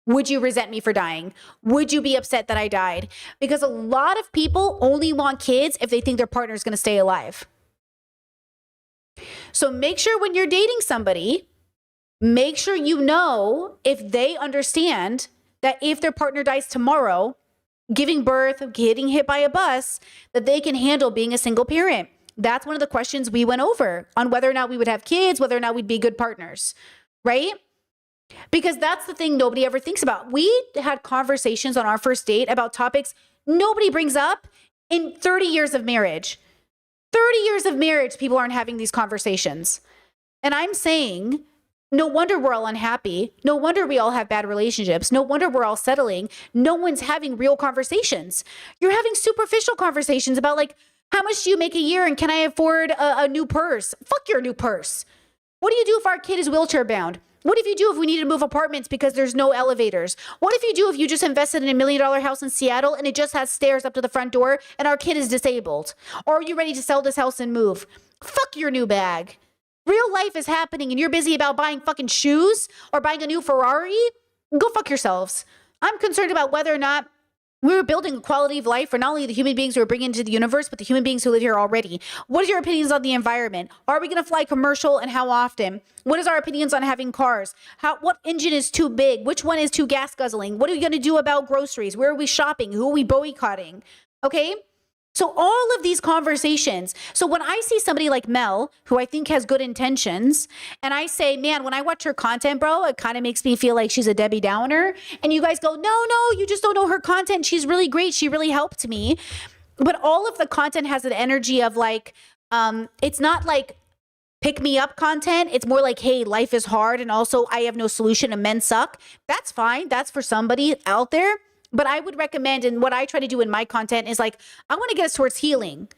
would you resent me for dying? Would you be upset that I died? Because a lot of people only want kids if they think their partner is going to stay alive. So make sure when you're dating somebody, make sure you know if they understand that if their partner dies tomorrow, giving birth, getting hit by a bus, that they can handle being a single parent. That's one of the questions we went over on whether or not we would have kids, whether or not we'd be good partners, right? Because that's the thing nobody ever thinks about. We had conversations on our first date about topics nobody brings up in 30 years of marriage. 30 years of marriage, people aren't having these conversations. And I'm saying, no wonder we're all unhappy. No wonder we all have bad relationships. No wonder we're all settling. No one's having real conversations. You're having superficial conversations about like, how much do you make a year and can I afford a new purse? Fuck your new purse. What do you do if our kid is wheelchair bound? What if you do if we need to move apartments because there's no elevators? What if you do if you just invested in $1 million house in Seattle and it just has stairs up to the front door and our kid is disabled? Or are you ready to sell this house and move? Fuck your new bag. Real life is happening and you're busy about buying fucking shoes or buying a new Ferrari? Go fuck yourselves. I'm concerned about whether or not we're building a quality of life for not only the human beings who are bringing into the universe, but the human beings who live here already. What is your opinions on the environment? Are we going to fly commercial and how often? What is our opinions on having cars? What engine is too big? Which one is too gas guzzling? What are we going to do about groceries? Where are we shopping? Who are we boycotting? Okay? So all of these conversations. So when I see somebody like Mel, who I think has good intentions, and I say, man, when I watch her content, bro, it kind of makes me feel like she's a Debbie Downer. And you guys go, no, you just don't know her content. She's really great. She really helped me. But all of the content has an energy of like, it's not like pick me up content. It's more like, hey, life is hard. And also I have no solution and men suck. That's fine. That's for somebody out there. But I would recommend, and what I try to do in my content is like, I want to get us towards healing.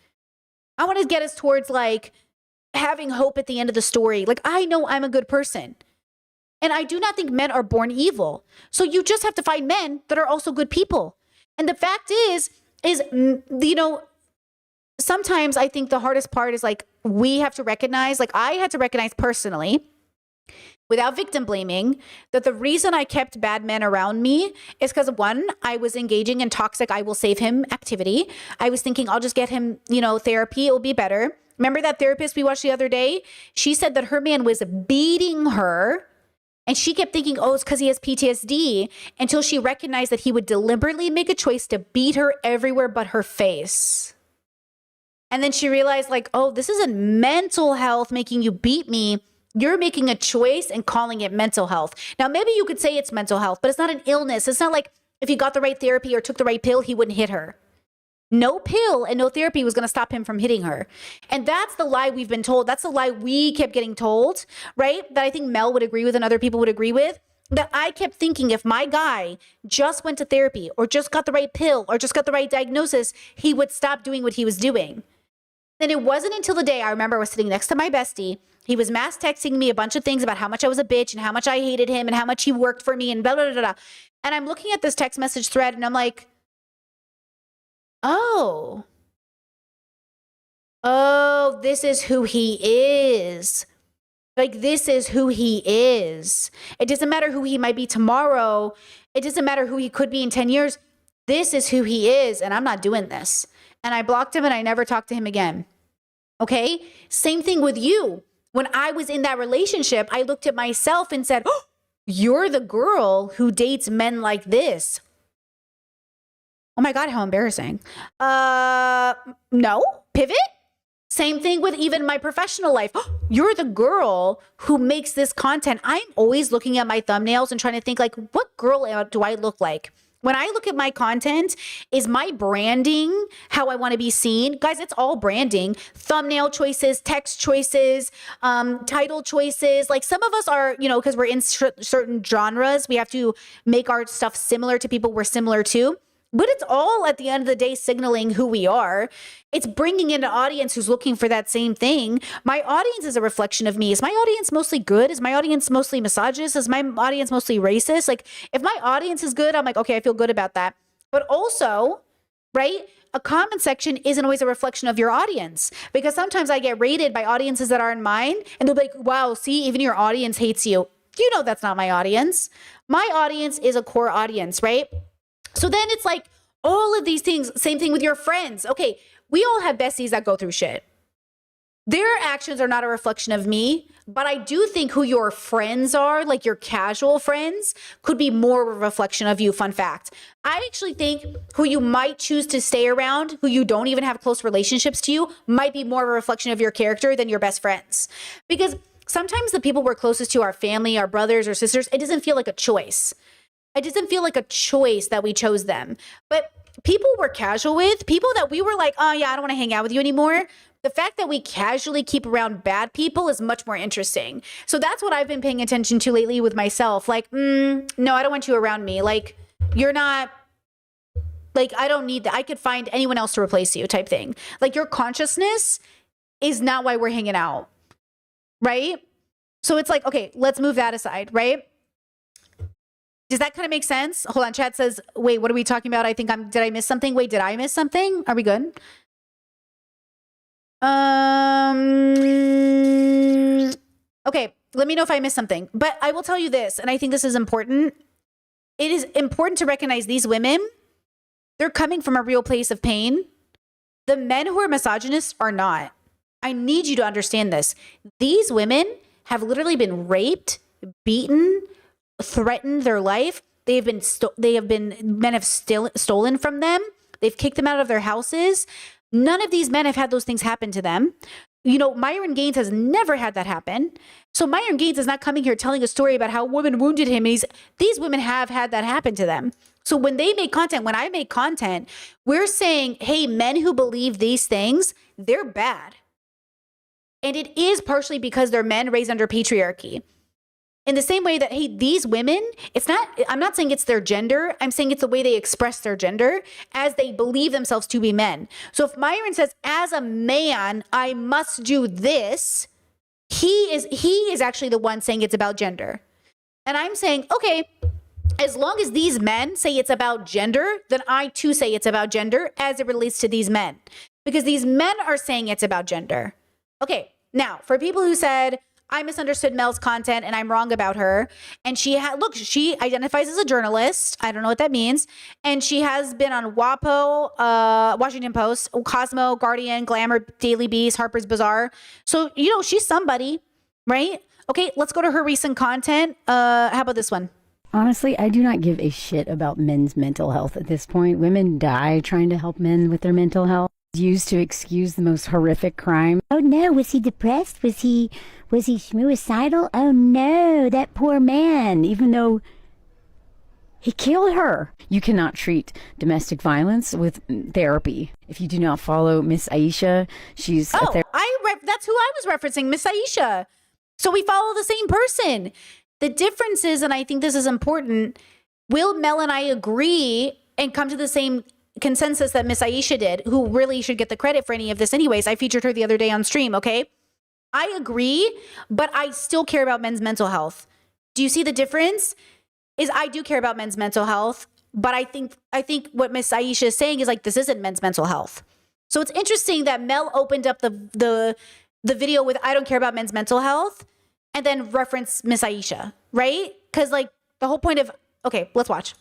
I want to get us towards like having hope at the end of the story. Like, I know I'm a good person. And I do not think men are born evil. So you just have to find men that are also good people. And the fact is, you know, sometimes I think the hardest part is like, we have to recognize, like I had to recognize personally, without victim blaming, that the reason I kept bad men around me is because one, I was engaging in toxic, I will save him activity. I was thinking I'll just get him, you know, therapy, it will be better. Remember that therapist we watched the other day? She said that her man was beating her and she kept thinking, oh, it's because he has PTSD, until she recognized that he would deliberately make a choice to beat her everywhere but her face. And then she realized like, oh, this isn't mental health making you beat me. You're making a choice and calling it mental health. Now, maybe you could say it's mental health, but it's not an illness. It's not like if he got the right therapy or took the right pill, he wouldn't hit her. No pill and no therapy was going to stop him from hitting her. And that's the lie we've been told. That's the lie we kept getting told, right? That I think Mel would agree with and other people would agree with. That I kept thinking if my guy just went to therapy or just got the right pill or just got the right diagnosis, he would stop doing what he was doing. And it wasn't until the day I remember I was sitting next to my bestie. He was mass texting me a bunch of things about how much I was a bitch and how much I hated him and how much he worked for me and blah, blah, blah, blah. And I'm looking at this text message thread and I'm like, oh, this is who he is. Like, this is who he is. It doesn't matter who he might be tomorrow. It doesn't matter who he could be in 10 years. This is who he is, and I'm not doing this. And I blocked him and I never talked to him again. Okay? Same thing with you. When I was in that relationship, I looked at myself and said, oh, you're the girl who dates men like this. Oh my God, how embarrassing. No, pivot. Same thing with even my professional life. Oh, you're the girl who makes this content. I'm always looking at my thumbnails and trying to think like, what girl do I look like? When I look at my content, is my branding how I want to be seen? Guys, it's all branding. Thumbnail choices, text choices, title choices. Like some of us are, you know, because we're in certain genres, we have to make our stuff similar to people we're similar to. But it's all at the end of the day signaling who we are. It's bringing in an audience who's looking for that same thing. My audience is a reflection of me. Is my audience mostly good? Is my audience mostly misogynist? Is my audience mostly racist? Like if my audience is good, I'm like, okay, I feel good about that. But also, right? A comment section isn't always a reflection of your audience because sometimes I get rated by audiences that aren't mine and they'll be like, wow, see, even your audience hates you. You know, that's not my audience. My audience is a core audience, right? So then it's like all of these things, same thing with your friends. Okay, we all have besties that go through shit. Their actions are not a reflection of me, but I do think who your friends are, like your casual friends, could be more of a reflection of you. Fun fact. I actually think who you might choose to stay around, who you don't even have close relationships to you, might be more of a reflection of your character than your best friends. Because sometimes the people we're closest to, our family, our brothers or sisters, it doesn't feel like a choice. It doesn't feel like a choice that we chose them. But people we're casual with, people that we were like, oh yeah, I don't want to hang out with you anymore. The fact that we casually keep around bad people is much more interesting. So that's what I've been paying attention to lately with myself. Like, no, I don't want you around me. Like, you're not, like, I don't need that. I could find anyone else to replace you type thing. Like your consciousness is not why we're hanging out, right? So it's like, okay, let's move that aside, right? Does that kind of make sense? Hold on. Chat says, wait, what are we talking about? I think did I miss something? Wait, did I miss something? Are we good? Okay. Let me know if I missed something, but I will tell you this. And I think this is important. It is important to recognize these women. They're coming from a real place of pain. The men who are misogynists are not. I need you to understand this. These women have literally been raped, beaten, threatened their life. Men have stolen from them. They've kicked them out of their houses. None of these men have had those things happen to them. You know, Myron Gaines has never had that happen. So Myron Gaines is not coming here telling a story about how a woman wounded him. These women have had that happen to them. So when they make content, when I make content, we're saying, hey, men who believe these things, they're bad. And it is partially because they're men raised under patriarchy. In the same way that, hey, these women, I'm not saying it's their gender. I'm saying it's the way they express their gender as they believe themselves to be men. So if Myron says, as a man, I must do this, he is actually the one saying it's about gender. And I'm saying, okay, as long as these men say it's about gender, then I too say it's about gender as it relates to these men. Because these men are saying it's about gender. Okay, now, for people who said, I misunderstood Mel's content and I'm wrong about her. And she identifies as a journalist. I don't know what that means. And she has been on WAPO, Washington Post, Cosmo, Guardian, Glamour, Daily Beast, Harper's Bazaar. So, you know, she's somebody, right? Okay, let's go to her recent content. How about this one? Honestly, I do not give a shit about men's mental health at this point. Women die trying to help men with their mental health. Used to excuse the most horrific crime. Oh no, was he depressed? Was he suicidal? Oh no, that poor man. Even though He killed her. You cannot treat domestic violence with therapy. If you do not follow Miss Aisha, she's that's who I was referencing, Miss Aisha. So we follow the same person. The difference is, and I think this is important, will Mel and I agree and come to the same consensus that Miss Aisha did, who really should get the credit for any of this anyways. I featured her the other day on stream, okay? I agree, but I still care about men's mental health. Do you see the difference? Is I do care about men's mental health, but I think what Miss Aisha is saying is like, this isn't men's mental health. So it's interesting that Mel opened up the video with I don't care about men's mental health and then reference Miss Aisha, right? Because like the whole point of, okay, let's watch.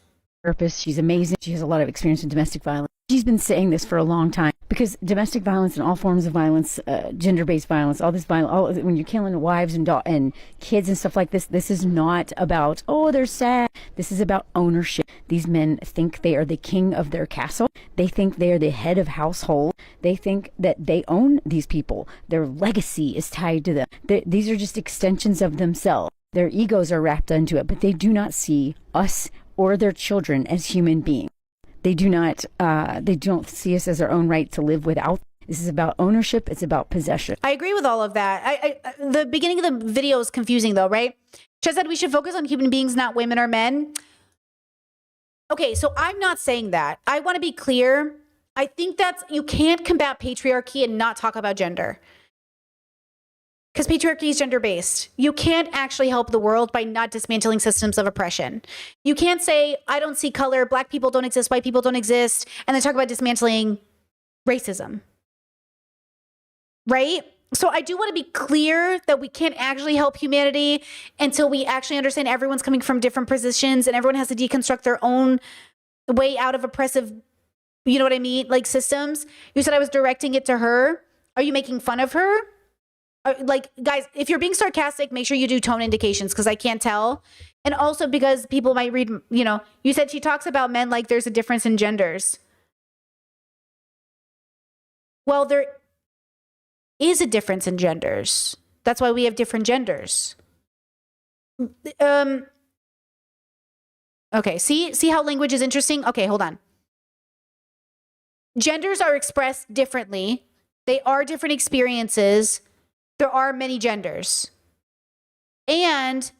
Therapist. She's amazing. She has a lot of experience in domestic violence. She's been saying this for a long time because domestic violence and all forms of violence, gender-based violence, all this violence, when you're killing wives and kids and stuff like this is not about, oh, they're sad. This is about ownership. These men think they are the king of their castle. They think they are the head of household. They think that they own these people. Their legacy is tied to them. These are just extensions of themselves. Their egos are wrapped into it, but they do not see us or their children as human beings. They don't see us as our own right to live without. This is about ownership. It's about possession. I agree with all of that. The beginning of the video is confusing though, right? She said we should focus on human beings, not women or men. Okay, so I'm not saying that. I want to be clear. I think you can't combat patriarchy and not talk about gender. Because patriarchy is gender-based. You can't actually help the world by not dismantling systems of oppression. You can't say, I don't see color, black people don't exist, white people don't exist, and then talk about dismantling racism. Right? So I do want to be clear that we can't actually help humanity until we actually understand everyone's coming from different positions and everyone has to deconstruct their own way out of oppressive, you know what I mean? Like systems. You said I was directing it to her. Are you making fun of her? Like, guys, if you're being sarcastic, make sure you do tone indications because I can't tell. And also because people might read, you said she talks about men like there's a difference in genders. Well, there is a difference in genders. That's why we have different genders. Okay, see how language is interesting? Okay, hold on. Genders are expressed differently. They are different experiences. There are many genders. And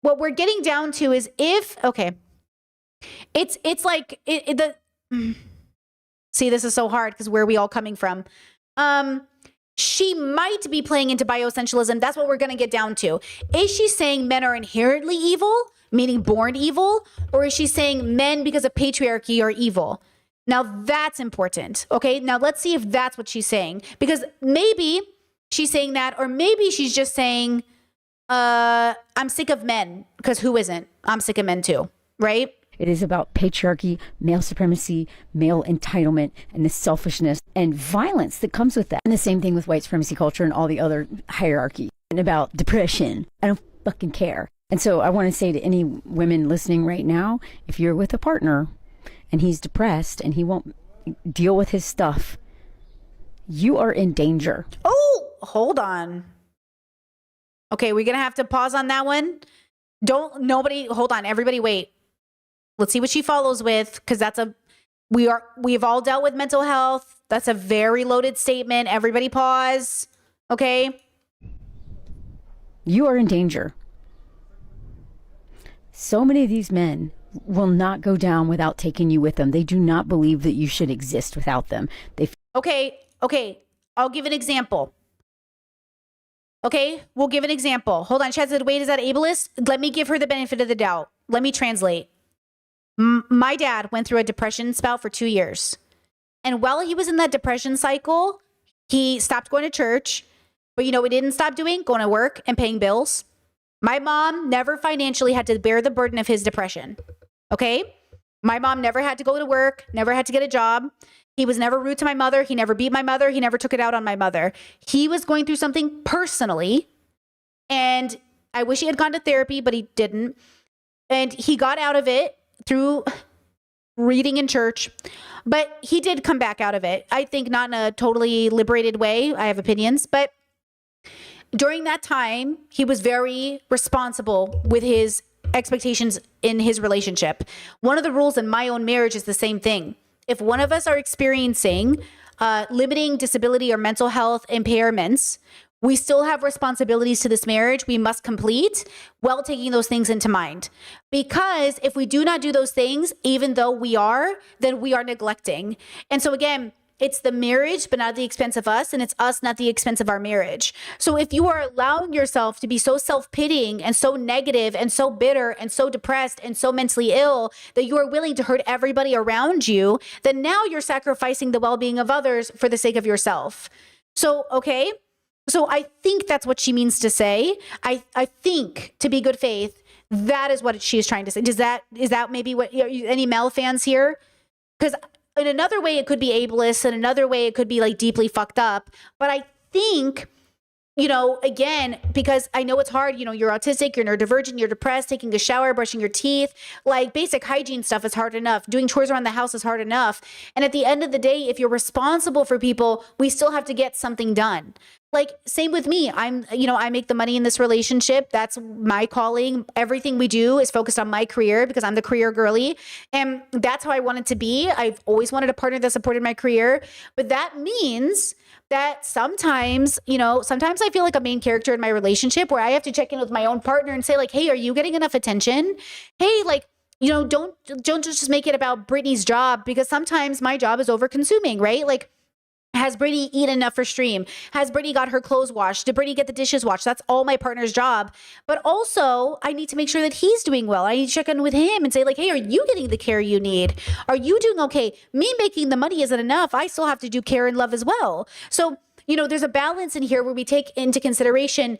what we're getting down to is it's like see, this is so hard because where are we all coming from? She might be playing into bioessentialism. That's what we're going to get down to. Is she saying men are inherently evil, meaning born evil? Or is she saying men because of patriarchy are evil? Now that's important. Okay. Now let's see if that's what she's saying, because maybe she's saying that, or maybe she's just saying, I'm sick of men, because who isn't? I'm sick of men too. Right. It is about patriarchy, male supremacy, male entitlement, and the selfishness and violence that comes with that. And the same thing with white supremacy culture and all the other hierarchy. And about depression. I don't fucking care. And so I want to say to any women listening right now, if you're with a partner and he's depressed and he won't deal with his stuff, you are in danger. Oh, hold on. Okay, we're going to have to pause on that one. Hold on, everybody wait. Let's see what she follows with, because we've all dealt with mental health. That's a very loaded statement. Everybody pause. Okay? You are in danger. So many of these men will not go down without taking you with them. They do not believe that you should exist without them. Okay. I'll give an example. Okay, we'll give an example. Hold on, Chad said, wait, is that ableist? Let me give her the benefit of the doubt. Let me translate. My dad went through a depression spout for 2 years. And while he was in that depression cycle, he stopped going to church. But you know what he didn't stop doing? Going to work and paying bills. My mom never financially had to bear the burden of his depression. Okay? My mom never had to go to work, never had to get a job. He was never rude to my mother. He never beat my mother. He never took it out on my mother. He was going through something personally. And I wish he had gone to therapy, but he didn't. And he got out of it through reading in church. But he did come back out of it. I think not in a totally liberated way. I have opinions. But during that time, he was very responsible with his expectations in his relationship. One of the rules in my own marriage is the same thing. If one of us are experiencing limiting disability or mental health impairments, we still have responsibilities to this marriage we must complete while taking those things into mind. Because if we do not do those things, even though we are, then we are neglecting. And so again, it's the marriage, but not at the expense of us, and it's us, not the expense of our marriage. So if you are allowing yourself to be so self-pitying and so negative and so bitter and so depressed and so mentally ill that you are willing to hurt everybody around you, then now you're sacrificing the well-being of others for the sake of yourself. So, okay. So I think that's what she means to say. I think, to be good faith, that is what she is trying to say. Is that maybe what, any Mel fans here? Because in another way, it could be ableist. In another way, it could be like deeply fucked up. But I think, again, because I know it's hard, you're autistic, you're neurodivergent, you're depressed, taking a shower, brushing your teeth, like basic hygiene stuff is hard enough. Doing chores around the house is hard enough. And at the end of the day, if you're responsible for people, we still have to get something done. Like, same with me. I make the money in this relationship. That's my calling. Everything we do is focused on my career because I'm the career girly. And that's how I want it to be. I've always wanted a partner that supported my career. But that means that sometimes I feel like a main character in my relationship where I have to check in with my own partner and say like, hey, are you getting enough attention? Hey, like, don't just make it about Brittany's job, because sometimes my job is over consuming, right? Like, has Brittany eaten enough for stream? Has Brittany got her clothes washed? Did Brittany get the dishes washed? That's all my partner's job. But also, I need to make sure that he's doing well. I need to check in with him and say like, hey, are you getting the care you need? Are you doing okay? Me making the money isn't enough. I still have to do care and love as well. So, there's a balance in here where we take into consideration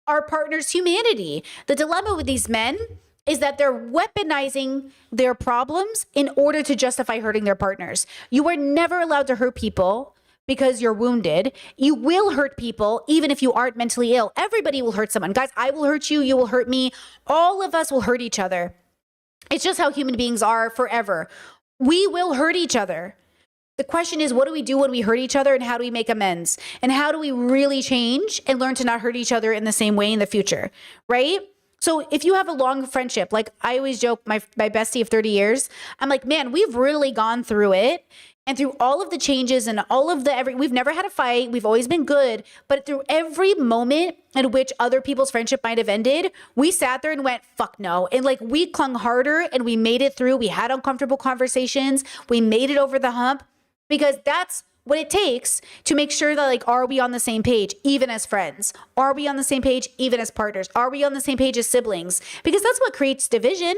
our partner's humanity. The dilemma with these men is that they're weaponizing their problems in order to justify hurting their partners. You are never allowed to hurt people because you're wounded. You will hurt people even if you aren't mentally ill. Everybody will hurt someone. Guys, I will hurt you. You will hurt me. All of us will hurt each other. It's just how human beings are forever. We will hurt each other. The question is, what do we do when we hurt each other, and how do we make amends? And how do we really change and learn to not hurt each other in the same way in the future, right? So if you have a long friendship, like I always joke, my bestie of 30 years, I'm like, man, we've really gone through it. And through all of the changes and all of we've never had a fight. We've always been good. But through every moment in which other people's friendship might have ended, we sat there and went, fuck no. And like, we clung harder and we made it through. We had uncomfortable conversations. We made it over the hump, because that's what it takes to make sure that, like, are we on the same page, even as friends? Are we on the same page, even as partners? Are we on the same page as siblings? Because that's what creates division,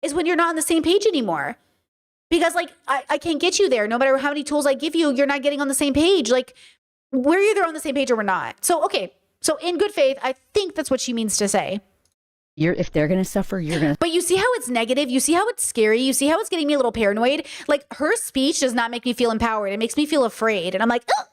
is when you're not on the same page anymore. Because, like, I can't get you there. No matter how many tools I give you, you're not getting on the same page. Like, we're either on the same page or we're not. So, okay. So in good faith, I think that's what she means to say. If they're going to suffer, you're going to. But you see how it's negative? You see how it's scary? You see how it's getting me a little paranoid? Like, her speech does not make me feel empowered. It makes me feel afraid. And I'm like, ugh,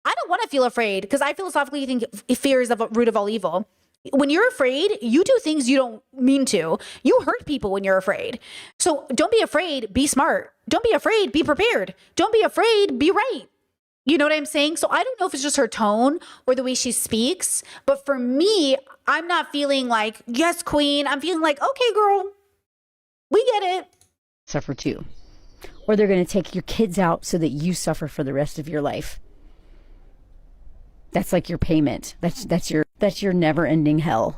I don't want to feel afraid, because I philosophically think fear is the root of all evil. When you're afraid, you do things you don't mean to. You hurt people when you're afraid. So don't be afraid. Be smart. Don't be afraid. Be prepared. Don't be afraid. Be right. You know what I'm saying? So I don't know if it's just her tone or the way she speaks, but for me, I'm not feeling like, yes, queen. I'm feeling like, okay, girl, we get it. Suffer too. Or they're going to take your kids out so that you suffer for the rest of your life. That's like your payment. That's your never-ending hell.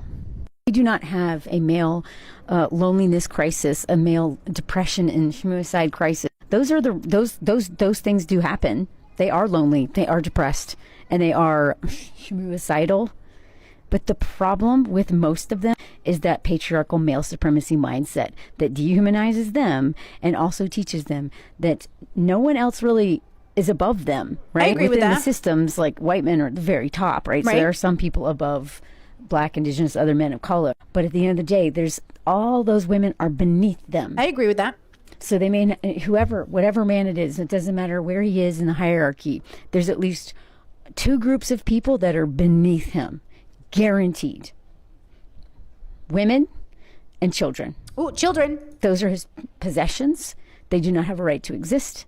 We do not have a male loneliness crisis, a male depression and suicide crisis. Those things do happen. They are lonely, they are depressed, and they are suicidal. But the problem with most of them is that patriarchal male supremacy mindset that dehumanizes them and also teaches them that no one else really is above them, right? I agree with Within that. the systems, like, white men are at the very top, right? So there are some people above Black, Indigenous, other men of color. But at the end of the day, there's all those women are beneath them. I agree with that. So they may, whatever man it is, it doesn't matter where he is in the hierarchy, there's at least two groups of people that are beneath him, guaranteed. Women and children. Oh, children. Those are his possessions. They do not have a right to exist.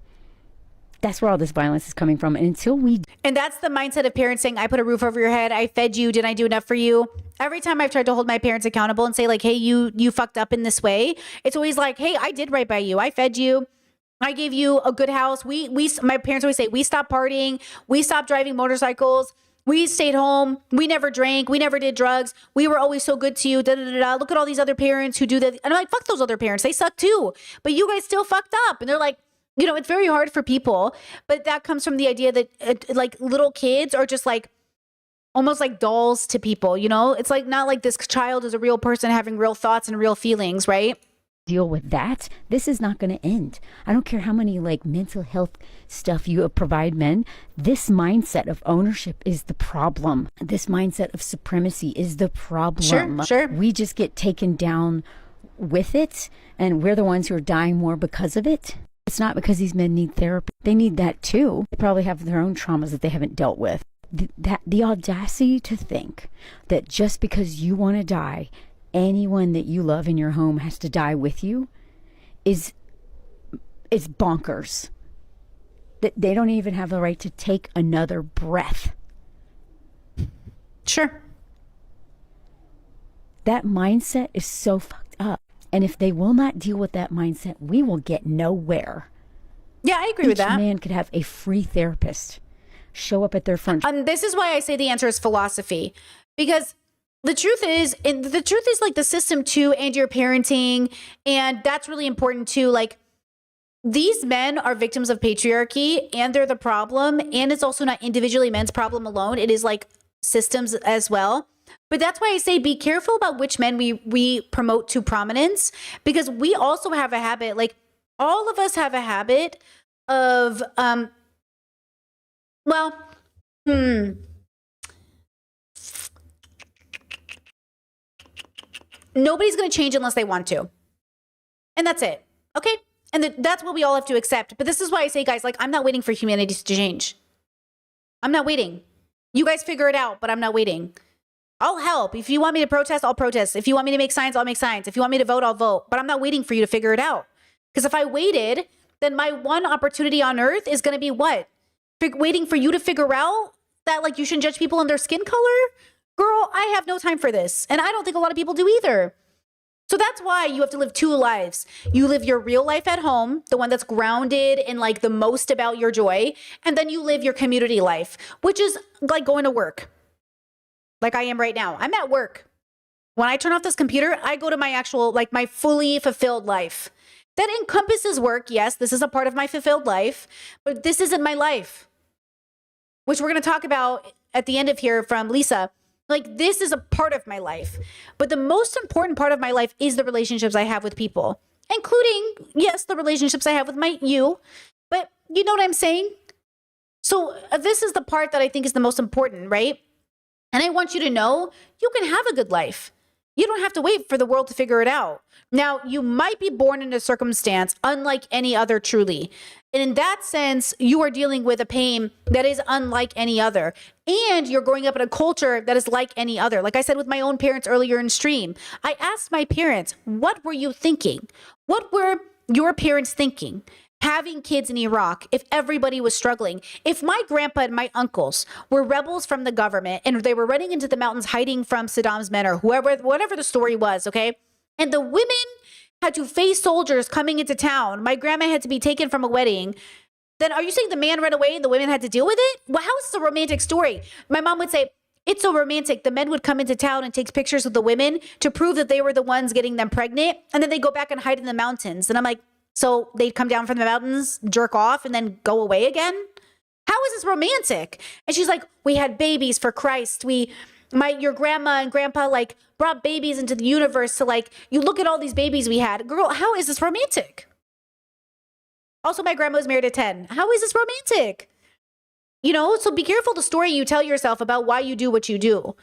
That's where all this violence is coming from. And until we... And that's the mindset of parents saying, I put a roof over your head. I fed you. Didn't I do enough for you? Every time I've tried to hold my parents accountable and say like, hey, you fucked up in this way. It's always like, hey, I did right by you. I fed you. I gave you a good house. My parents always say, we stopped partying. We stopped driving motorcycles. We stayed home. We never drank. We never did drugs. We were always so good to you. Da, da, da, da. Look at all these other parents who do that. And I'm like, fuck those other parents. They suck too. But you guys still fucked up. And they're like, you know, it's very hard for people, but that comes from the idea that like little kids are just like almost like dolls to people, you know? It's like not like this child is a real person having real thoughts and real feelings, right? Deal with that. This is not going to end. I don't care how many like mental health stuff you provide men. This mindset of ownership is the problem. This mindset of supremacy is the problem. Sure. We just get taken down with it, and we're the ones who are dying more because of it. It's not because these men need therapy. They need that too. They probably have their own traumas that they haven't dealt with. The audacity to think that just because you want to die, anyone that you love in your home has to die with you is bonkers. That they don't even have the right to take another breath. Sure. That mindset is so fucked up. And if they will not deal with that mindset, we will get nowhere. Yeah, I agree with that. Each man could have a free therapist show up at their front. This is why I say the answer is philosophy, because the truth is like the system too, and your parenting, and that's really important too. Like these men are victims of patriarchy, and they're the problem, and it's also not individually men's problem alone. It is like systems as well. But that's why I say be careful about which men we promote to prominence, because we also have a habit, like all of us have a habit of, nobody's going to change unless they want to. And that's it. Okay? And that's what we all have to accept. But this is why I say, guys, like, I'm not waiting for humanity to change. I'm not waiting. You guys figure it out, but I'm not waiting. I'll help. If you want me to protest, I'll protest. If you want me to make signs, I'll make signs. If you want me to vote, I'll vote. But I'm not waiting for you to figure it out. Because if I waited, then my one opportunity on earth is going to be what? Waiting for you to figure out that like you shouldn't judge people on their skin color? Girl, I have no time for this. And I don't think a lot of people do either. So that's why you have to live two lives. You live your real life at home, the one that's grounded in like the most about your joy. And then you live your community life, which is like going to work. Like I am right now. I'm at work. When I turn off this computer, I go to my actual, like my fully fulfilled life. That encompasses work. Yes, this is a part of my fulfilled life, but this isn't my life, which we're going to talk about at the end of here from Lisa. Like this is a part of my life, but the most important part of my life is the relationships I have with people, including, yes, the relationships I have with you, but you know what I'm saying? So this is the part that I think is the most important, right? And I want you to know you can have a good life. You don't have to wait for the world to figure it out. Now, you might be born in a circumstance unlike any other truly. And in that sense, you are dealing with a pain that is unlike any other. And you're growing up in a culture that is like any other. Like I said with my own parents earlier in stream, I asked my parents, what were you thinking? What were your parents thinking? Having kids in Iraq, if everybody was struggling, if my grandpa and my uncles were rebels from the government and they were running into the mountains hiding from Saddam's men or whatever the story was, okay? And the women had to face soldiers coming into town. My grandma had to be taken from a wedding. Then are you saying the man ran away and the women had to deal with it? Well, how is this a romantic story? My mom would say, it's so romantic. The men would come into town and take pictures of the women to prove that they were the ones getting them pregnant. And then they go back and hide in the mountains. And I'm like, so they'd come down from the mountains, jerk off, and then go away again? How is this romantic? And she's like, we had babies for Christ. Your grandma and grandpa like brought babies into the universe. So like, you look at all these babies we had. Girl, how is this romantic? Also, my grandma was married at 10. How is this romantic? You know, so be careful the story you tell yourself about why you do what you do.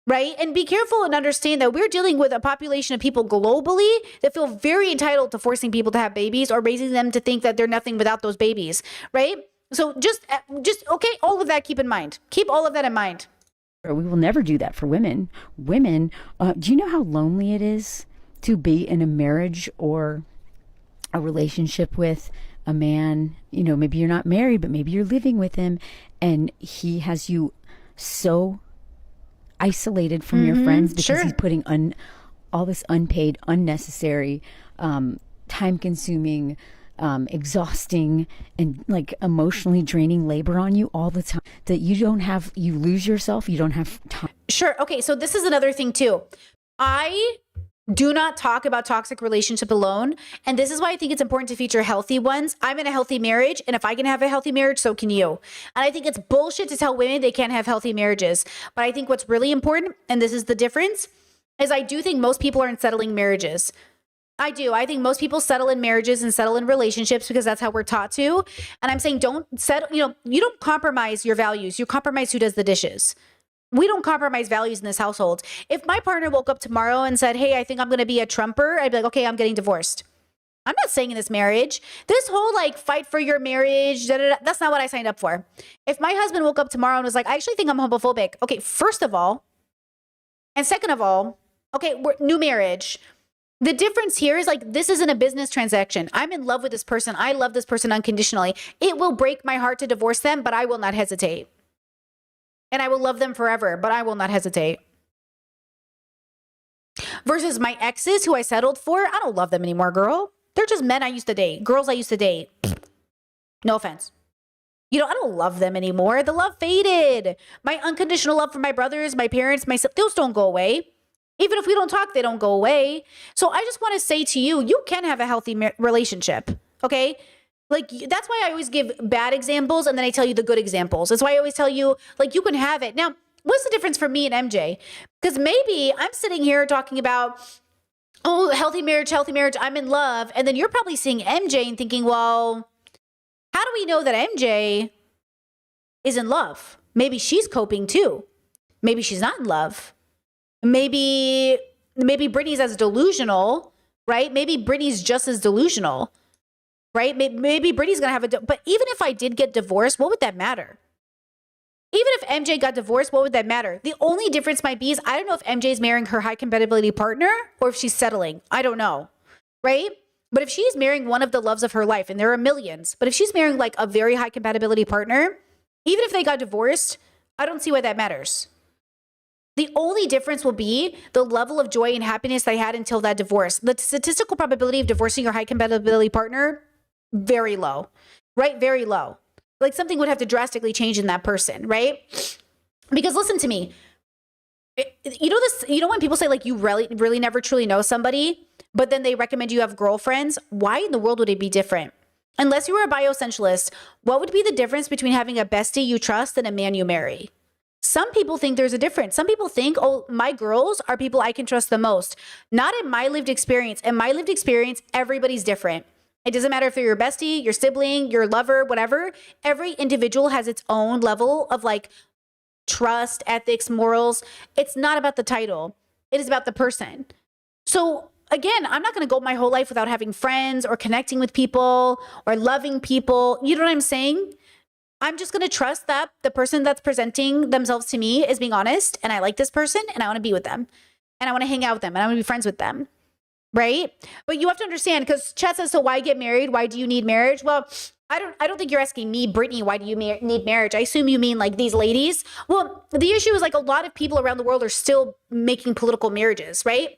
Right? And be careful and understand that we're dealing with a population of people globally that feel very entitled to forcing people to have babies or raising them to think that they're nothing without those babies. Right? So just okay, all of that keep in mind. Keep all of that in mind. We will never do that for women. Women, do you know how lonely it is to be in a marriage or a relationship with a man, you know, maybe you're not married, but maybe you're living with him, and he has you so isolated from your friends because he's putting all this unpaid, unnecessary, time-consuming, exhausting, and like emotionally draining labor on you all the time, that you lose yourself, you don't have time. Sure. Okay, so this is another thing too. I do not talk about toxic relationship alone, and this is why I think it's important to feature healthy ones. I'm in a healthy marriage, and if I can have a healthy marriage, so can you. And I think it's bullshit to tell women they can't have healthy marriages. But I think what's really important, and this is the difference, is I do think most people are in settling marriages. I do. I think most people settle in marriages and settle in relationships because that's how we're taught to. And I'm saying don't settle, you don't compromise your values. You compromise who does the dishes. We don't compromise values in this household. If my partner woke up tomorrow and said, hey, I think I'm going to be a Trumper, I'd be like, okay, I'm getting divorced. I'm not saying in this marriage, this whole like fight for your marriage, that's not what I signed up for. If my husband woke up tomorrow and was like, I actually think I'm homophobic. Okay, first of all, and second of all, okay, new marriage. The difference here is like, this isn't a business transaction. I'm in love with this person. I love this person unconditionally. It will break my heart to divorce them, but I will not hesitate. And I will love them forever, but I will not hesitate. Versus my exes who I settled for, I don't love them anymore, girl. They're just men I used to date, girls I used to date. No offense. I don't love them anymore. The love faded. My unconditional love for my brothers, my parents, those don't go away. Even if we don't talk, they don't go away. So I just want to say to you, you can have a healthy relationship, okay? Like, that's why I always give bad examples and then I tell you the good examples. That's why I always tell you, like, you can have it. Now, what's the difference for me and MJ? Because maybe I'm sitting here talking about, oh, healthy marriage, I'm in love. And then you're probably seeing MJ and thinking, well, how do we know that MJ is in love? Maybe she's coping too. Maybe she's not in love. Maybe Brittany's as delusional, right? Maybe Brittany's just as delusional. Right? Maybe Brittany's going to have but even if I did get divorced, what would that matter? Even if MJ got divorced, what would that matter? The only difference might be is I don't know if MJ is marrying her high compatibility partner or if she's settling. I don't know. Right? But if she's marrying one of the loves of her life, and there are millions, but if she's marrying like a very high compatibility partner, even if they got divorced, I don't see why that matters. The only difference will be the level of joy and happiness they had until that divorce. The statistical probability of divorcing your high compatibility partner, very low, right? Very low. Like something would have to drastically change in that person, right? Because listen to me, when people say like you really never truly know somebody, but then they recommend you have girlfriends, why in the world would it be different? Unless you were a bioessentialist, what would be the difference between having a bestie you trust and a man you marry? Some people think there's a difference. Some people think, oh, my girls are people I can trust the most. Not in my lived experience. In my lived experience, everybody's different. It doesn't matter if they're your bestie, your sibling, your lover, whatever. Every individual has its own level of like trust, ethics, morals. It's not about the title. It is about the person. So again, I'm not going to go my whole life without having friends or connecting with people or loving people. You know what I'm saying? I'm just going to trust that the person that's presenting themselves to me is being honest, and I like this person and I want to be with them and I want to hang out with them and I want to be friends with them. Right? But you have to understand, because chat says, so why get married? Why do you need marriage? Well, I don't think you're asking me, Brittany, why do you need marriage? I assume you mean like these ladies. Well, the issue is like a lot of people around the world are still making political marriages, right?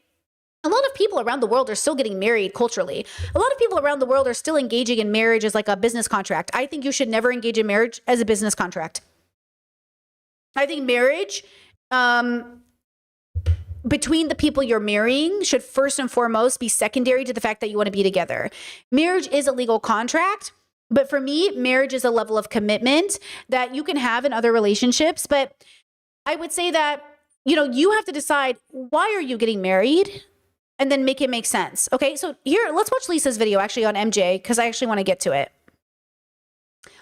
A lot of people around the world are still getting married culturally. A lot of people around the world are still engaging in marriage as like a business contract. I think you should never engage in marriage as a business contract. I think marriage, between the people you're marrying should first and foremost be secondary to the fact that you want to be together. Marriage is a legal contract, but for me, marriage is a level of commitment that you can have in other relationships. But I would say that, you have to decide, why are you getting married? And then make it make sense. Okay, so here, let's watch Lisa's video actually on MJ, because I actually want to get to it.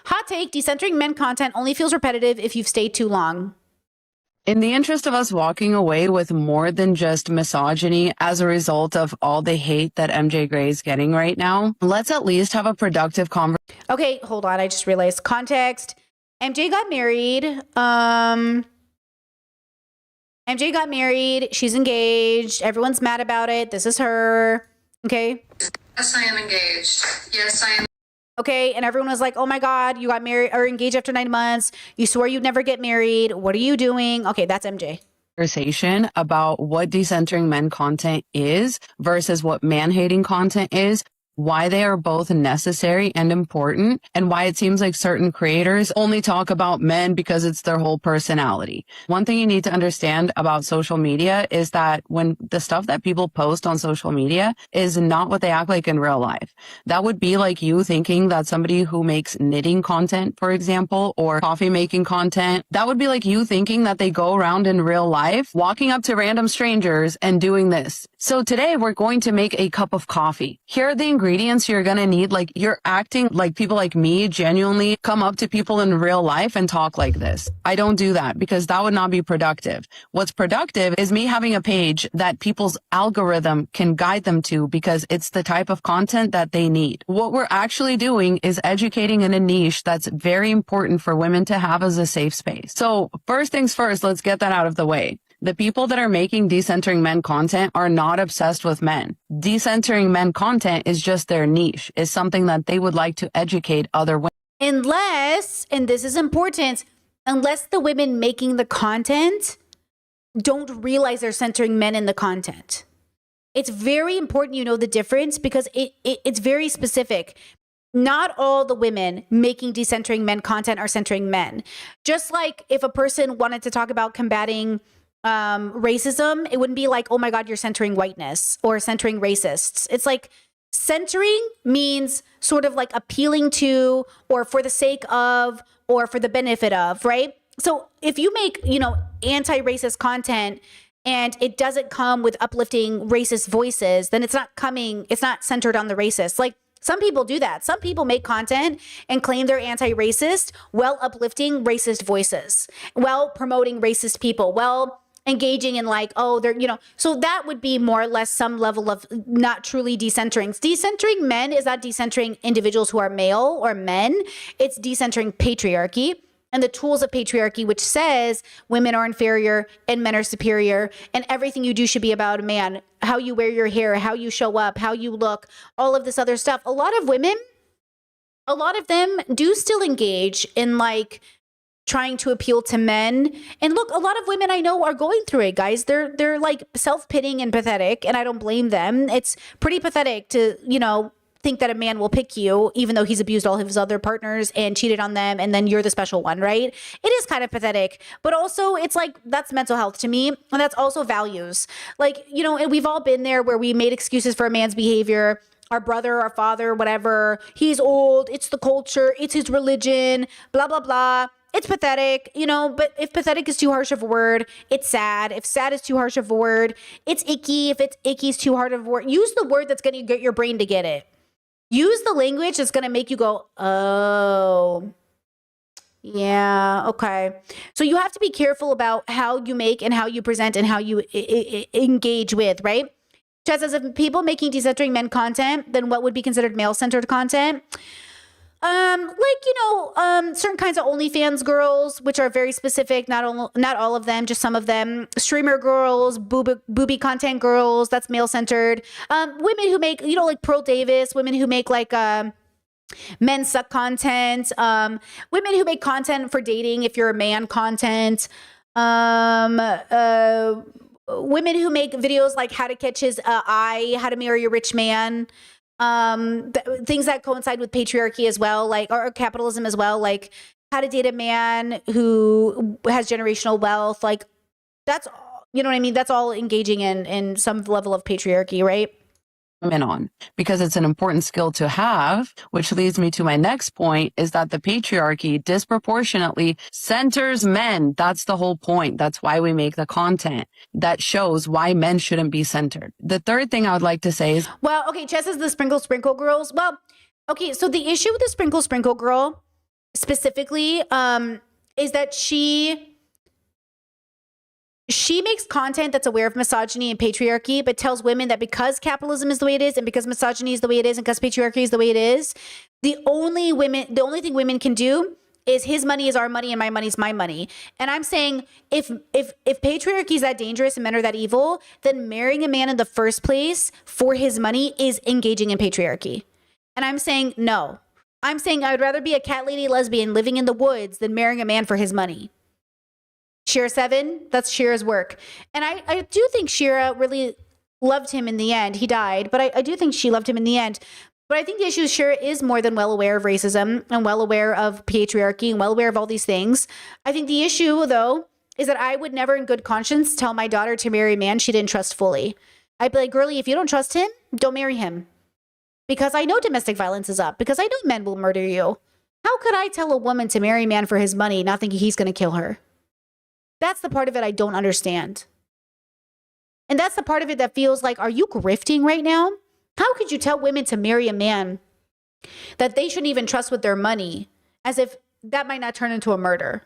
Hot take, decentering men content only feels repetitive if you've stayed too long. In the interest of us walking away with more than just misogyny as a result of all the hate that MJ Gray is getting right now, let's at least have a productive conversation. Okay, hold on. I just realized context. MJ got married. MJ got married. She's engaged. Everyone's mad about it. This is her. Okay. Yes, I am engaged. Yes, I am. Okay. And everyone was like, oh my God, you got married or engaged after 9 months. You swore you'd never get married. What are you doing? Okay. That's MJ. Conversation about what decentering men content is versus what man-hating content is, why they are both necessary and important, and why it seems like certain creators only talk about men because it's their whole personality. One thing you need to understand about social media is that when the stuff that people post on social media is not what they act like in real life. That would be like you thinking that somebody who makes knitting content, for example, or coffee making content, that would be like you thinking that they go around in real life, walking up to random strangers and doing this. So today we're going to make a cup of coffee. Here are the ingredients you're going to need. Like, you're acting like people like me genuinely come up to people in real life and talk like this. I don't do that because that would not be productive. What's productive is me having a page that people's algorithm can guide them to because it's the type of content that they need. What we're actually doing is educating in a niche that's very important for women to have as a safe space. So first things first, let's get that out of the way. The people that are making decentering men content are not obsessed with men. Decentering men content is just their niche, is something that they would like to educate other women. Unless, and this is important, unless the women making the content don't realize they're centering men in the content. It's very important you know the difference because it's very specific. Not all the women making decentering men content are centering men. Just like if a person wanted to talk about combating racism, it wouldn't be like, oh my God, you're centering whiteness or centering racists. It's like centering means sort of like appealing to or for the sake of or for the benefit of, right? So if you make, anti-racist content and it doesn't come with uplifting racist voices, then it's not centered on the racist. Like, some people do that. Some people make content and claim they're anti-racist while uplifting racist voices, while promoting racist people, while engaging in like, so that would be more or less some level of not truly decentering. Decentering men is not decentering individuals who are male or men. It's decentering patriarchy and the tools of patriarchy, which says women are inferior and men are superior and everything you do should be about a man. How you wear your hair, how you show up, how you look, all of this other stuff. A lot of them do still engage in like trying to appeal to men. And look, a lot of women I know are going through it, guys. They're like self-pitying and pathetic, and I don't blame them. It's pretty pathetic to, think that a man will pick you even though he's abused all of his other partners and cheated on them, and then you're the special one, right? It is kind of pathetic, but also it's like that's mental health to me, and that's also values. Like, and we've all been there where we made excuses for a man's behavior. Our brother, our father, whatever, he's old, it's the culture, it's his religion, blah, blah, blah. It's pathetic, but if pathetic is too harsh of a word, it's sad. If sad is too harsh of a word, it's icky. If it's icky is too hard of a word, use the word that's going to get your brain to get it. Use the language that's going to make you go, oh, yeah, okay. So you have to be careful about how you make and how you present and how you engage with, right? Chad says, if people making decentering men content, then what would be considered male-centered content? Certain kinds of OnlyFans girls, which are very specific, not all of them, just some of them. Streamer girls, booby content girls, that's male-centered. Women who make, like Pearl Davis, women who make like men suck content, women who make content for dating if you're a man content, women who make videos like how to catch his eye, how to marry a rich man, things that coincide with patriarchy as well, like or capitalism as well, like how to date a man who has generational wealth. Like that's, you know what I mean? That's all engaging in some level of patriarchy, right? Women on, because it's an important skill to have, which leads me to my next point, is that the patriarchy disproportionately centers men. That's the whole point. That's why we make the content that shows why men shouldn't be centered. The third thing I would like to say is, well, okay, Chess is the sprinkle girls. Well, okay, so the issue with the sprinkle girl specifically is that she makes content that's aware of misogyny and patriarchy, but tells women that because capitalism is the way it is, and because misogyny is the way it is, and because patriarchy is the way it is, the only thing women can do is his money is our money and my money is my money. And I'm saying if patriarchy is that dangerous and men are that evil, then marrying a man in the first place for his money is engaging in patriarchy. And I'm saying no. I'm saying I would rather be a cat lady lesbian living in the woods than marrying a man for his money. Shira 7, that's Shira's work. And I do think Shira really loved him in the end. He died, but I do think she loved him in the end. But I think the issue is Shira is more than well aware of racism and well aware of patriarchy and well aware of all these things. I think the issue, though, is that I would never in good conscience tell my daughter to marry a man she didn't trust fully. I'd be like, girlie, if you don't trust him, don't marry him. Because I know domestic violence is up. Because I know men will murder you. How could I tell a woman to marry a man for his money not thinking he's going to kill her? That's the part of it I don't understand. And that's the part of it that feels like, are you grifting right now? How could you tell women to marry a man that they shouldn't even trust with their money, as if that might not turn into a murder?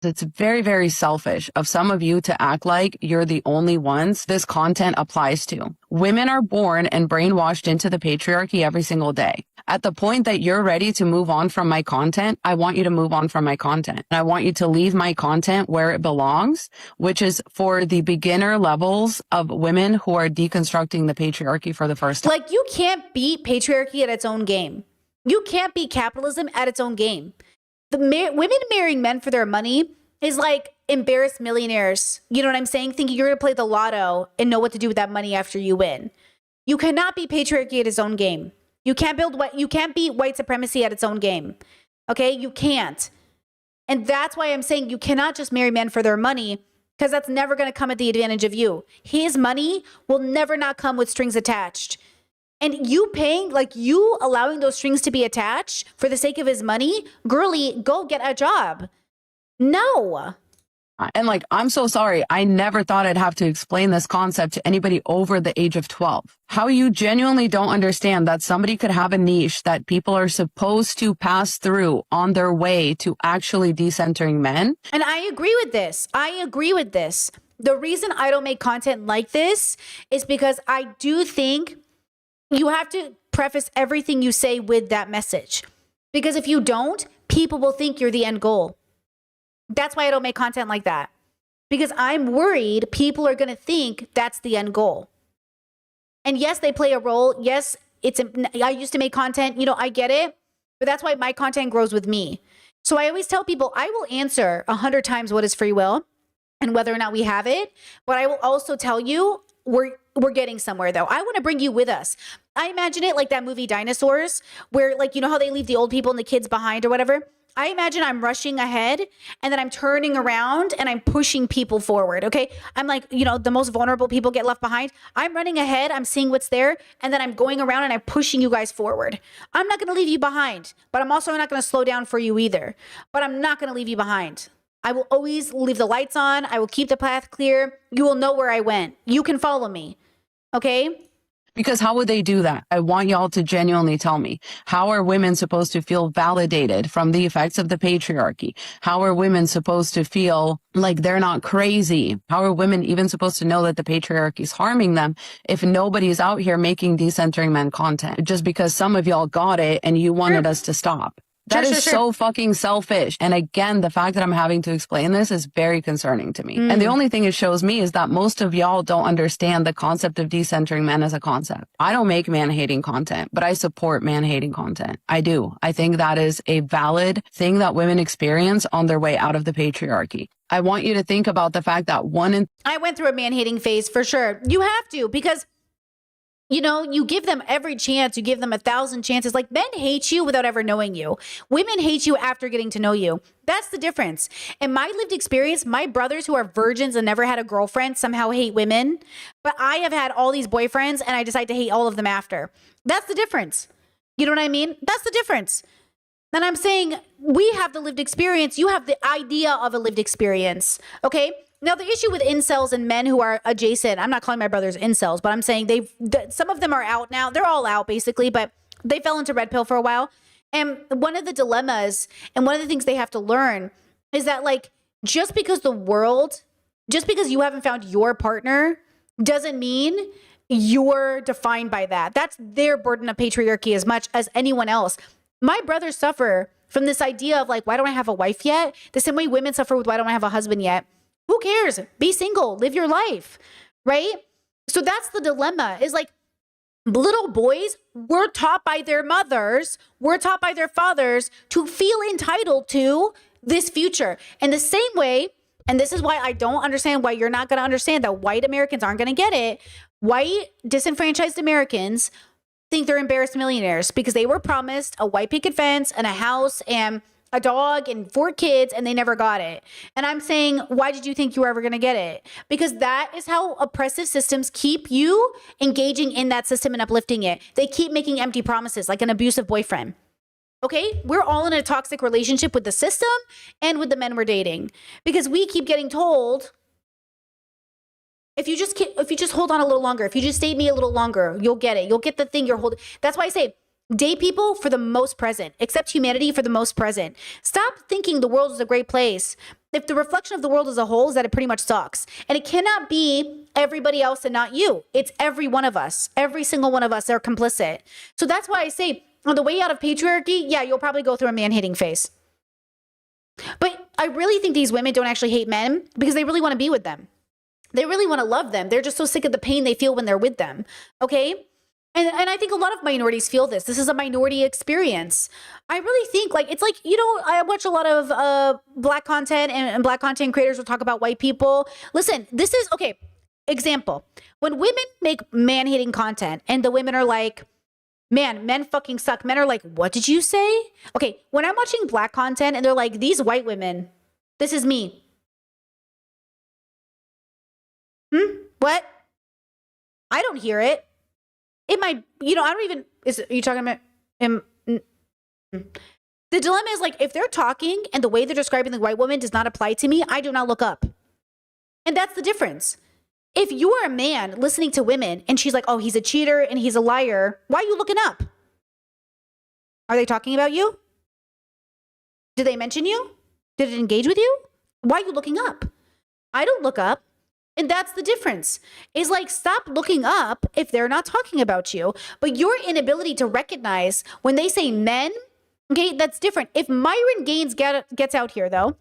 It's very, very selfish of some of you to act like you're the only ones this content applies to. Women are born and brainwashed into the patriarchy every single day. At the point that you're ready to move on from my content, I want you to move on from my content. And I want you to leave my content where it belongs, which is for the beginner levels of women who are deconstructing the patriarchy for the first time. Like, you can't beat patriarchy at its own game. You can't beat capitalism at its own game. Women marrying men for their money is like embarrassed millionaires. You know what I'm saying? Thinking you're going to play the lotto and know what to do with that money after you win. You cannot beat patriarchy at its own game. You can't beat white supremacy at its own game. Okay? You can't. And that's why I'm saying you cannot just marry men for their money, because that's never going to come at the advantage of you. His money will never not come with strings attached. And you paying, like you allowing those strings to be attached for the sake of his money, girlie, go get a job. No. And like, I'm so sorry. I never thought I'd have to explain this concept to anybody over the age of 12. How you genuinely don't understand that somebody could have a niche that people are supposed to pass through on their way to actually decentering men. And I agree with this. The reason I don't make content like this is because I do think you have to preface everything you say with that message. Because if you don't, people will think you're the end goal. That's why I don't make content like that. Because I'm worried people are going to think that's the end goal. And yes, they play a role. Yes, I used to make content. I get it. But that's why my content grows with me. So I always tell people, I will answer 100 times what is free will and whether or not we have it. But I will also tell you, we're getting somewhere, though. I want to bring you with us. I imagine it like that movie Dinosaurs, where, like, you know how they leave the old people and the kids behind or whatever? I imagine I'm rushing ahead and then I'm turning around and I'm pushing people forward, okay? I'm like, the most vulnerable people get left behind. I'm running ahead, I'm seeing what's there, and then I'm going around and I'm pushing you guys forward. I'm not going to leave you behind, but I'm also not going to slow down for you either. But I'm not going to leave you behind. I will always leave the lights on. I will keep the path clear. You will know where I went. You can follow me, okay? Because how would they do that? I want y'all to genuinely tell me. How are women supposed to feel validated from the effects of the patriarchy? How are women supposed to feel like they're not crazy? How are women even supposed to know that the patriarchy is harming them if nobody's out here making decentering men content? Just because some of y'all got it and you wanted us to stop. That is so fucking selfish. And again, the fact that I'm having to explain this is very concerning to me. And the only thing it shows me is that most of y'all don't understand the concept of decentering men as a concept. I don't make man-hating content, but I support man-hating content. I do. I think that is a valid thing that women experience on their way out of the patriarchy. I want you to think about the fact that I went through a man-hating phase for sure. You have to, because you give them every chance. You give them 1,000 chances. Like, men hate you without ever knowing you. Women hate you after getting to know you. That's the difference. In my lived experience, my brothers who are virgins and never had a girlfriend somehow hate women. But I have had all these boyfriends and I decide to hate all of them after. That's the difference. You know what I mean? That's the difference. And I'm saying we have the lived experience. You have the idea of a lived experience. Okay? Now, the issue with incels and men who are adjacent, I'm not calling my brothers incels, but I'm saying some of them are out now. They're all out, basically, but they fell into red pill for a while. And one of the dilemmas and one of the things they have to learn is that, like, just because you haven't found your partner doesn't mean you're defined by that. That's their burden of patriarchy as much as anyone else. My brothers suffer from this idea of, like, why don't I have a wife yet? The same way women suffer with why don't I have a husband yet? Who cares? Be single, live your life, right? So that's the dilemma, is like, little boys were taught by their mothers, were taught by their fathers to feel entitled to this future. And the same way, and this is why I don't understand why you're not going to understand that white Americans aren't going to get it. White disenfranchised Americans think they're embarrassed millionaires because they were promised a white picket fence and a house and a dog and 4 kids, and they never got it. And I'm saying, why did you think you were ever going to get it? Because that is how oppressive systems keep you engaging in that system and uplifting it. They keep making empty promises, like an abusive boyfriend. Okay, we're all in a toxic relationship with the system and with the men we're dating because we keep getting told, if you just hold on a little longer, if you just date me a little longer, you'll get it. You'll get the thing you're holding. That's why I say date people for the most present, accept humanity for the most present. Stop thinking the world is a great place. If the reflection of the world as a whole is that it pretty much sucks, and it cannot be everybody else and not you. It's every one of us. Every single one of us are complicit. So that's why I say on the way out of patriarchy, yeah, you'll probably go through a man-hating phase. But I really think these women don't actually hate men because they really want to be with them. They really want to love them. They're just so sick of the pain they feel when they're with them. Okay? And I think a lot of minorities feel this. This is a minority experience. I really think it's like, I watch a lot of black content and black content creators will talk about white people. Listen, this is, okay, example. When women make man-hating content and the women are like, man, men fucking suck. Men are like, what did you say? Okay, when I'm watching black content and they're like, these white women, this is me. What? I don't hear it. It might, I don't even, are you talking about, the dilemma is like, if they're talking and the way they're describing the white woman does not apply to me, I do not look up. And that's the difference. If you are a man listening to women and she's like, oh, he's a cheater and he's a liar, why are you looking up? Are they talking about you? Did they mention you? Did it engage with you? Why are you looking up? I don't look up. And that's the difference. Is like, stop looking up if they're not talking about you. But your inability to recognize when they say men, okay, that's different. If Myron Gaines gets out here, though,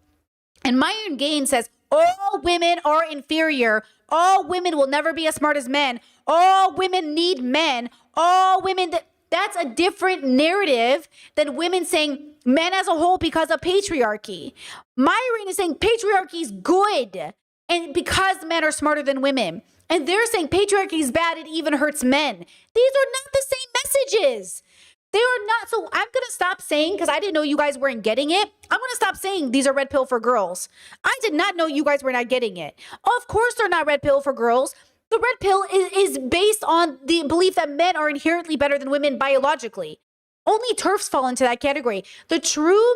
and Myron Gaines says, all women are inferior, all women will never be as smart as men, all women need men, all women, that's a different narrative than women saying men as a whole because of patriarchy. Myron is saying patriarchy is good. And because men are smarter than women. And they're saying patriarchy is bad, it even hurts men. These are not the same messages. They are not. So I'm going to stop saying, because I didn't know you guys weren't getting it. I'm going to stop saying these are red pill for girls. I did not know you guys were not getting it. Of course they're not red pill for girls. The red pill is based on the belief that men are inherently better than women biologically. Only TERFs fall into that category. The true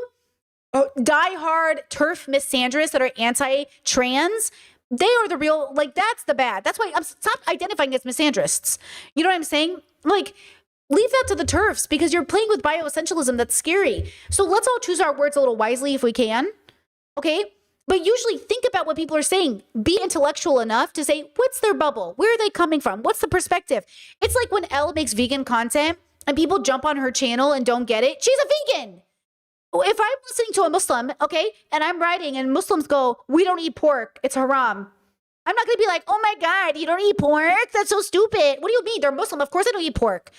diehard TERF misandrists that are anti-trans, they are the real, that's the bad. That's why stop identifying as misandrists. You know what I'm saying? Leave that to the TERFs because you're playing with bioessentialism. That's scary. So let's all choose our words a little wisely if we can. Okay? But usually think about what people are saying. Be intellectual enough to say, what's their bubble? Where are they coming from? What's the perspective? It's like when Elle makes vegan content and people jump on her channel and don't get it. She's a vegan. If I'm listening to a Muslim, okay, and I'm writing and Muslims go, we don't eat pork, it's haram. I'm not going to be like, oh my God, you don't eat pork? That's so stupid. What do you mean? They're Muslim. Of course they don't eat pork.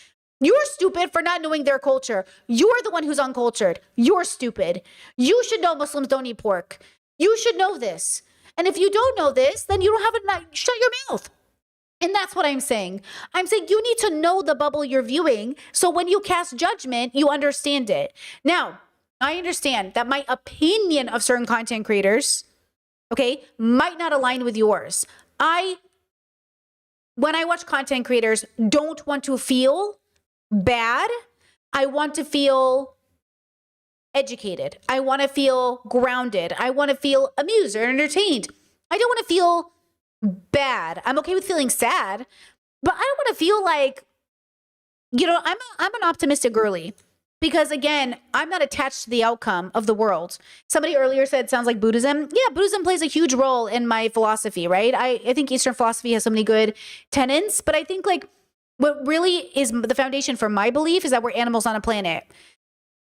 You're stupid for not knowing their culture. You're the one who's uncultured. You're stupid. You should know Muslims don't eat pork. You should know this. And if you don't know this, then you don't have it. Shut your mouth. And that's what I'm saying. I'm saying you need to know the bubble you're viewing so when you cast judgment, you understand it. Now, I understand that my opinion of certain content creators, okay, might not align with yours. When I watch content creators, don't want to feel bad. I want to feel educated. I want to feel grounded. I want to feel amused or entertained. I don't want to feel bad. I'm okay with feeling sad, but I don't want to feel like, I'm an optimistic girly. Because again, I'm not attached to the outcome of the world. Somebody earlier said, sounds like Buddhism. Yeah, Buddhism plays a huge role in my philosophy, right? I think Eastern philosophy has so many good tenets, but I think what really is the foundation for my belief is that we're animals on a planet.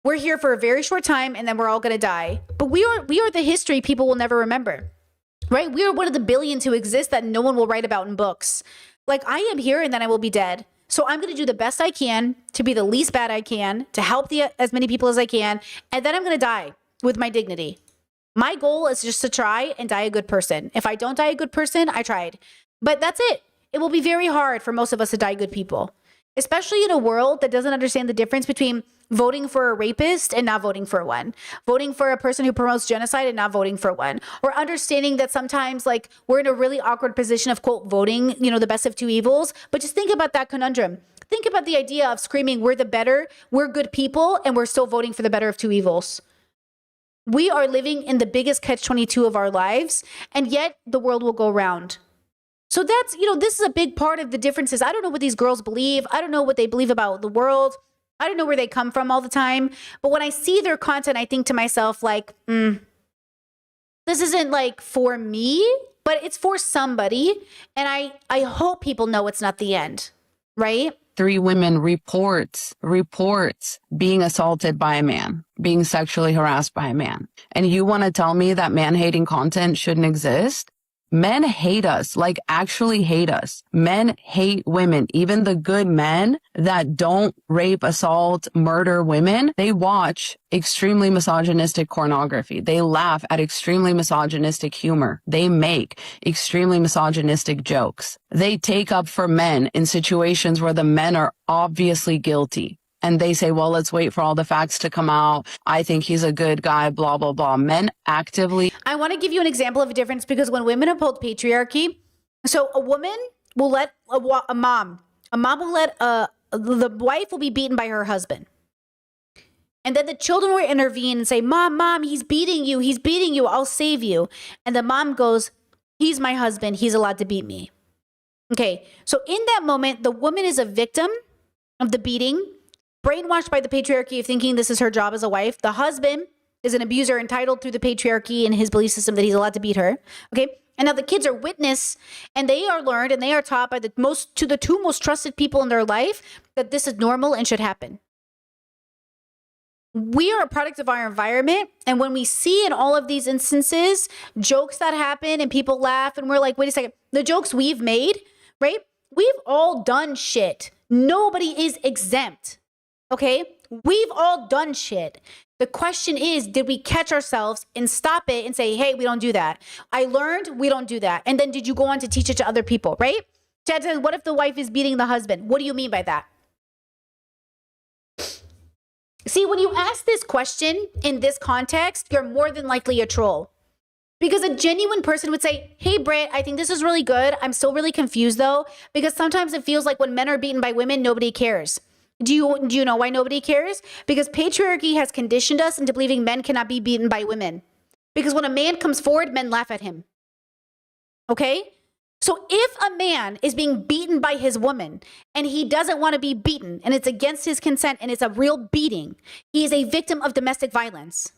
We're here for a very short time and then we're all gonna die. But we are the history people will never remember, right? We are one of the billion to exist that no one will write about in books. I am here and then I will be dead. So I'm going to do the best I can to be the least bad I can, to help as many people as I can, and then I'm going to die with my dignity. My goal is just to try and die a good person. If I don't die a good person, I tried. But that's it. It will be very hard for most of us to die good people, especially in a world that doesn't understand the difference between voting for a rapist and not voting for one, voting for a person who promotes genocide and not voting for one, or understanding that sometimes like we're in a really awkward position of quote voting, you know, the best of two evils. But just think about that conundrum. Think about the idea of screaming, we're the better, we're good people, and we're still voting for the better of two evils. We are living in the biggest catch-22 of our lives, and yet the world will go round. So that's, you know, this is a big part of the differences. I don't know what these girls believe. I don't know what they believe about the world. I don't know where they come from all the time. But when I see their content, I think to myself, like, this isn't like for me, but it's for somebody. And I hope people know it's not the end, right? 3 women reports being assaulted by a man, being sexually harassed by a man. And you want to tell me that man-hating content shouldn't exist? Men hate us, like actually hate us. Men hate women. Even the good men that don't rape, assault, murder women, they watch extremely misogynistic pornography. They laugh at extremely misogynistic humor. They make extremely misogynistic jokes. They take up for men in situations where the men are obviously guilty. And they say, well, let's wait for all the facts to come out. I think he's a good guy, blah, blah, blah. Men actively. I want to give you an example of a difference because when women uphold patriarchy, so a woman will let a mom will let the wife will be beaten by her husband. And then the children will intervene and say, Mom, he's beating you. I'll save you. And the mom goes, he's my husband. He's allowed to beat me. Okay. So in that moment, the woman is a victim of the beating, brainwashed by the patriarchy of thinking this is her job as a wife. The husband is an abuser entitled through the patriarchy and his belief system that he's allowed to beat her. Okay. And now the kids are witness and they are learned and they are taught by the two most trusted people in their life that this is normal and should happen. We are a product of our environment. And when we see in all of these instances, jokes that happen and people laugh and we're like, wait a second, the jokes we've made, right? We've all done shit. Nobody is exempt. Okay, we've all done shit. The question is, did we catch ourselves and stop it and say, hey, we don't do that? I learned we don't do that. And then did you go on to teach it to other people, right? Chad, what if the wife is beating the husband? What do you mean by that? See, when you ask this question in this context, you're more than likely a troll. Because a genuine person would say, hey, Britt, I think this is really good. I'm still really confused, though, because sometimes it feels like when men are beaten by women, nobody cares. Do you know why nobody cares? Because patriarchy has conditioned us into believing men cannot be beaten by women. Because when a man comes forward, men laugh at him. Okay? So if a man is being beaten by his woman and he doesn't want to be beaten and it's against his consent and it's a real beating, he is a victim of domestic violence.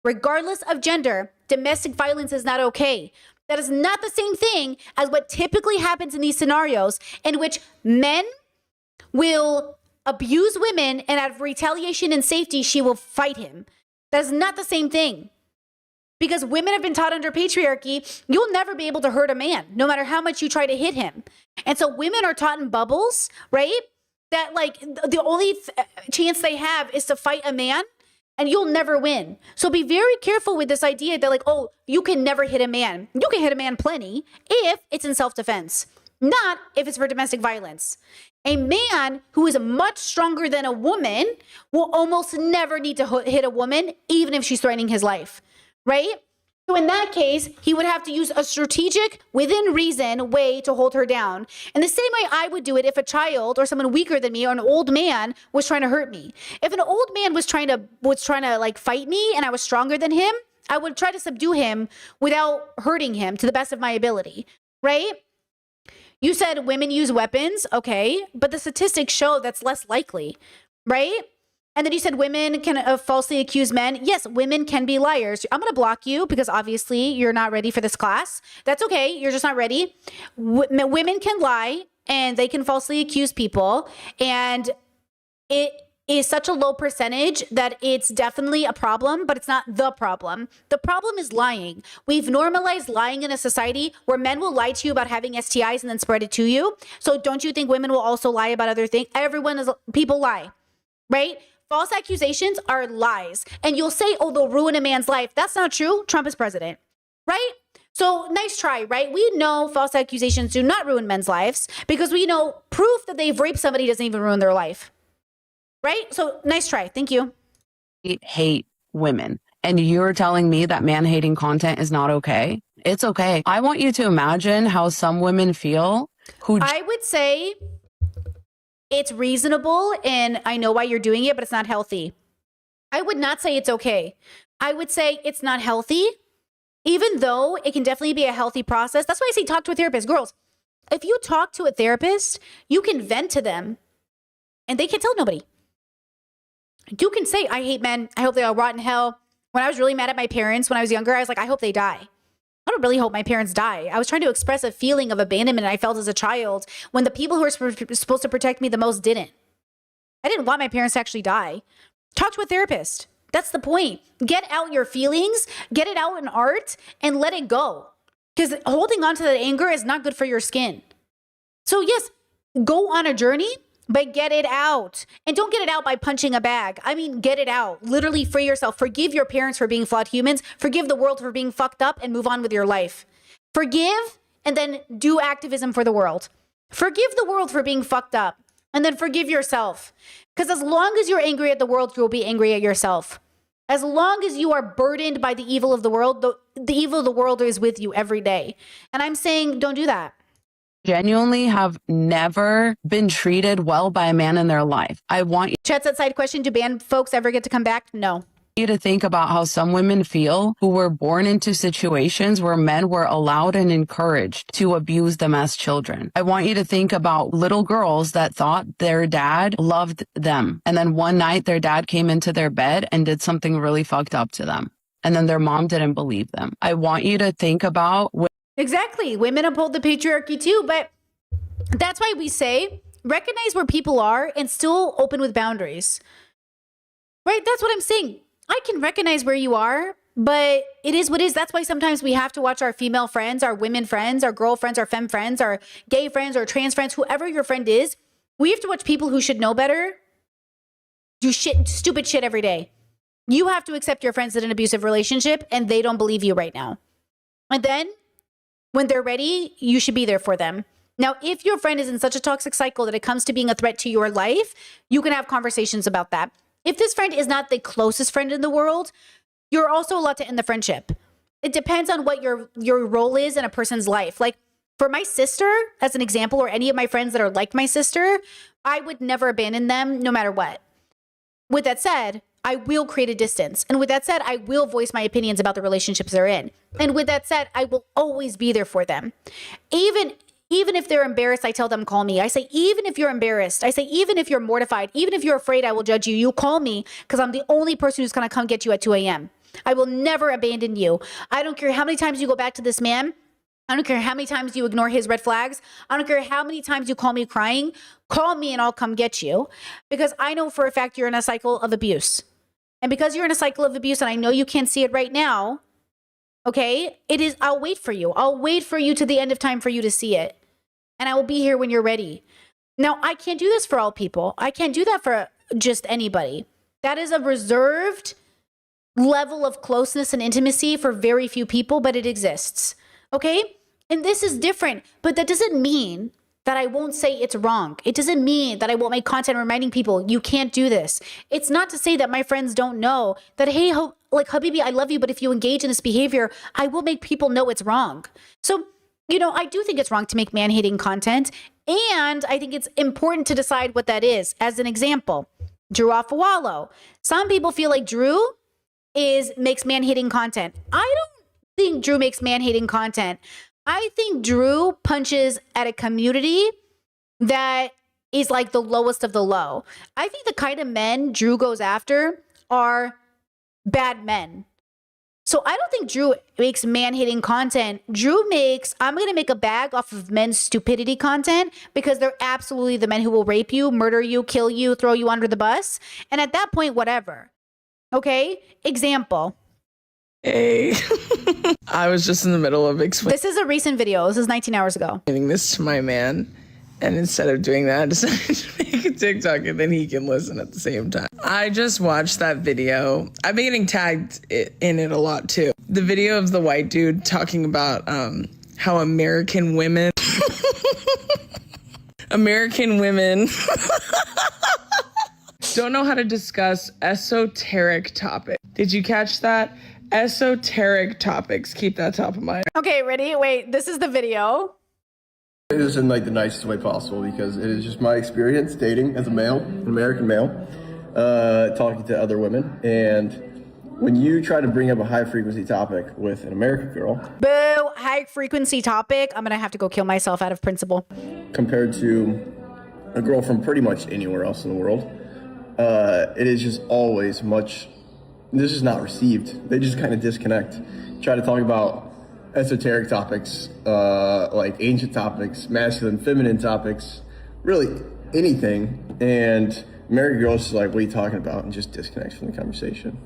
Regardless of gender, domestic violence is not okay. That is not the same thing as what typically happens in these scenarios in which men will abuse women and out of retaliation and safety, she will fight him. That is not the same thing. Because women have been taught under patriarchy, you'll never be able to hurt a man, no matter how much you try to hit him. And so women are taught in bubbles, right? That like the only chance they have is to fight a man and you'll never win. So be very careful with this idea that like, oh, you can never hit a man. You can hit a man plenty if it's in self-defense, not if it's for domestic violence. A man who is much stronger than a woman will almost never need to hit a woman, even if she's threatening his life, right? So in that case, he would have to use a strategic, within reason way to hold her down. In the same way I would do it if a child or someone weaker than me or an old man was trying to hurt me. If an old man was trying to like fight me and I was stronger than him, I would try to subdue him without hurting him to the best of my ability, right? You said women use weapons, okay, but the statistics show that's less likely, right? And then you said women can falsely accuse men. Yes, women can be liars. I'm going to block you because obviously you're not ready for this class. That's okay. You're just not ready. Women can lie and they can falsely accuse people. And is such a low percentage that it's definitely a problem, but it's not the problem. The problem is lying. We've normalized lying in a society where men will lie to you about having STIs and then spread it to you. So don't you think women will also lie about other things? People lie, right? False accusations are lies. And you'll say, oh, they'll ruin a man's life. That's not true. Trump is president, right? So nice try, right? We know false accusations do not ruin men's lives because we know proof that they've raped somebody doesn't even ruin their life. Right? So nice try. Thank you. Hate women. And you're telling me that man-hating content is not okay? It's okay. I want you to imagine how some women feel who... I would say it's reasonable and I know why you're doing it, but it's not healthy. I would not say it's okay. I would say it's not healthy, even though it can definitely be a healthy process. That's why I say talk to a therapist. Girls, if you talk to a therapist, you can vent to them and they can tell nobody. You can say, I hate men. I hope they all rot in hell. When I was really mad at my parents when I was younger, I was like, I hope they die. I don't really hope my parents die. I was trying to express a feeling of abandonment I felt as a child when the people who were supposed to protect me the most didn't. I didn't want my parents to actually die. Talk to a therapist. That's the point. Get out your feelings, get it out in art, and let it go. Because holding on to that anger is not good for your skin. So yes, go on a journey, but get it out. And don't get it out by punching a bag. I mean, get it out. Literally free yourself. Forgive your parents for being flawed humans. Forgive the world for being fucked up and move on with your life. Forgive and then do activism for the world. Forgive the world for being fucked up and then forgive yourself. Because as long as you're angry at the world, you'll be angry at yourself. As long as you are burdened by the evil of the world, the evil of the world is with you every day. And I'm saying, don't do that. Genuinely have never been treated well by a man in their life. I want Chat's that side question. Do band folks ever get to come back? No. you to think about how some women feel who were born into situations where men were allowed and encouraged to abuse them as children. I want you to think about little girls that thought their dad loved them. And then one night their dad came into their bed and did something really fucked up to them. And then their mom didn't believe them. I want you to think about exactly. Women uphold the patriarchy too, but that's why we say recognize where people are and still open with boundaries. Right? That's what I'm saying. I can recognize where you are, but it is what it is. That's why sometimes we have to watch our female friends, our women friends, our girlfriends, our femme friends, our gay friends, or trans friends, whoever your friend is. We have to watch people who should know better do stupid shit every day. You have to accept your friends in an abusive relationship and they don't believe you right now. And then when they're ready, you should be there for them. Now, if your friend is in such a toxic cycle that it comes to being a threat to your life, you can have conversations about that. If this friend is not the closest friend in the world, you're also allowed to end the friendship. It depends on what your role is in a person's life. Like for my sister, as an example, or any of my friends that are like my sister, I would never abandon them no matter what. With that said, I will create a distance. And with that said, I will voice my opinions about the relationships they're in. And with that said, I will always be there for them. Even if they're embarrassed, I tell them, call me. I say, even if you're embarrassed, I say, even if you're mortified, even if you're afraid I will judge you, you call me because I'm the only person who's going to come get you at 2 a.m. I will never abandon you. I don't care how many times you go back to this man. I don't care how many times you ignore his red flags. I don't care how many times you call me crying. Call me and I'll come get you because I know for a fact you're in a cycle of abuse. And because you're in a cycle of abuse and I know you can't see it right now, okay, I'll wait for you. I'll wait for you to the end of time for you to see it. And I will be here when you're ready. Now, I can't do this for all people. I can't do that for just anybody. That is a reserved level of closeness and intimacy for very few people, but it exists. Okay? And this is different, but that doesn't mean that I won't say it's wrong. It doesn't mean that I won't make content reminding people you can't do this. It's not to say that my friends don't know that, hey, like Habibi, I love you, but if you engage in this behavior, I will make people know it's wrong. So, you know, I do think it's wrong to make man-hating content, and I think it's important to decide what that is. As an example, Drew Afawalo. Some people feel like Drew makes man-hating content. I don't think Drew makes man-hating content. I think Drew punches at a community that is like the lowest of the low. I think the kind of men Drew goes after are bad men. So I don't think Drew makes man-hating content. Drew makes, I'm going to make a bag off of men's stupidity content because they're absolutely the men who will rape you, murder you, kill you, throw you under the bus. And at that point, whatever. Okay? Example. Hey, I was just in the middle of This is a recent video. This is 19 hours ago. explaining this to my man. And instead of doing that, I decided to make a TikTok and then he can listen at the same time. I just watched that video. I've been getting tagged in it a lot too. The video of the white dude talking about how American women don't know how to discuss esoteric topics. Did you catch that? Esoteric topics. Keep that top of mind. Okay, ready? Wait, this is the video. It is in like the nicest way possible because it is just my experience dating as a male, an American male, talking to other women. And when you try to bring up a high frequency topic with an American girl, Boo, high frequency topic. I'm going to have to go kill myself out of principle. compared to a girl from pretty much anywhere else in the world, it is just always much, this is not received. They just kind of disconnect. Try to talk about esoteric topics, like ancient topics, masculine, feminine topics, really anything. And American girls is like, what are you talking about? And just disconnects from the conversation.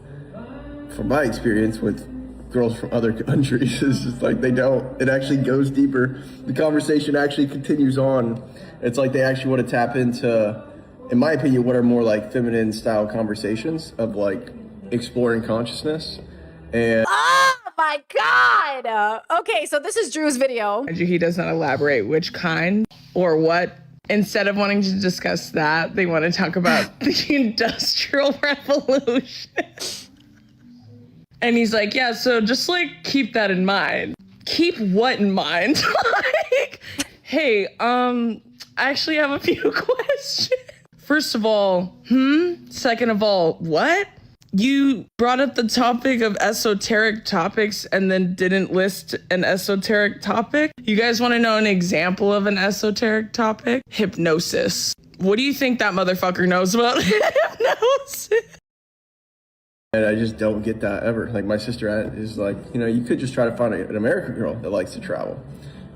From my experience with girls from other countries, it's just like they don't. It actually goes deeper. The conversation actually continues on. It's like they actually want to tap into, in my opinion, what are more like feminine style conversations of like exploring consciousness. And Oh my God. Okay, so this is Drew's video. He does not elaborate which kind or what. Instead of wanting to discuss that, they want to talk about the Industrial Revolution. And he's like, yeah, so just like keep that in mind. Keep what in mind? Like, hey, I actually have a few questions. First of all, Second of all, what? You brought up the topic of esoteric topics and then didn't list an esoteric topic. You guys want to know an example of an esoteric topic? Hypnosis. What do you think that motherfucker knows about hypnosis? And I just don't get that ever. Like my sister is like, you know, you could just try to find an American girl that likes to travel,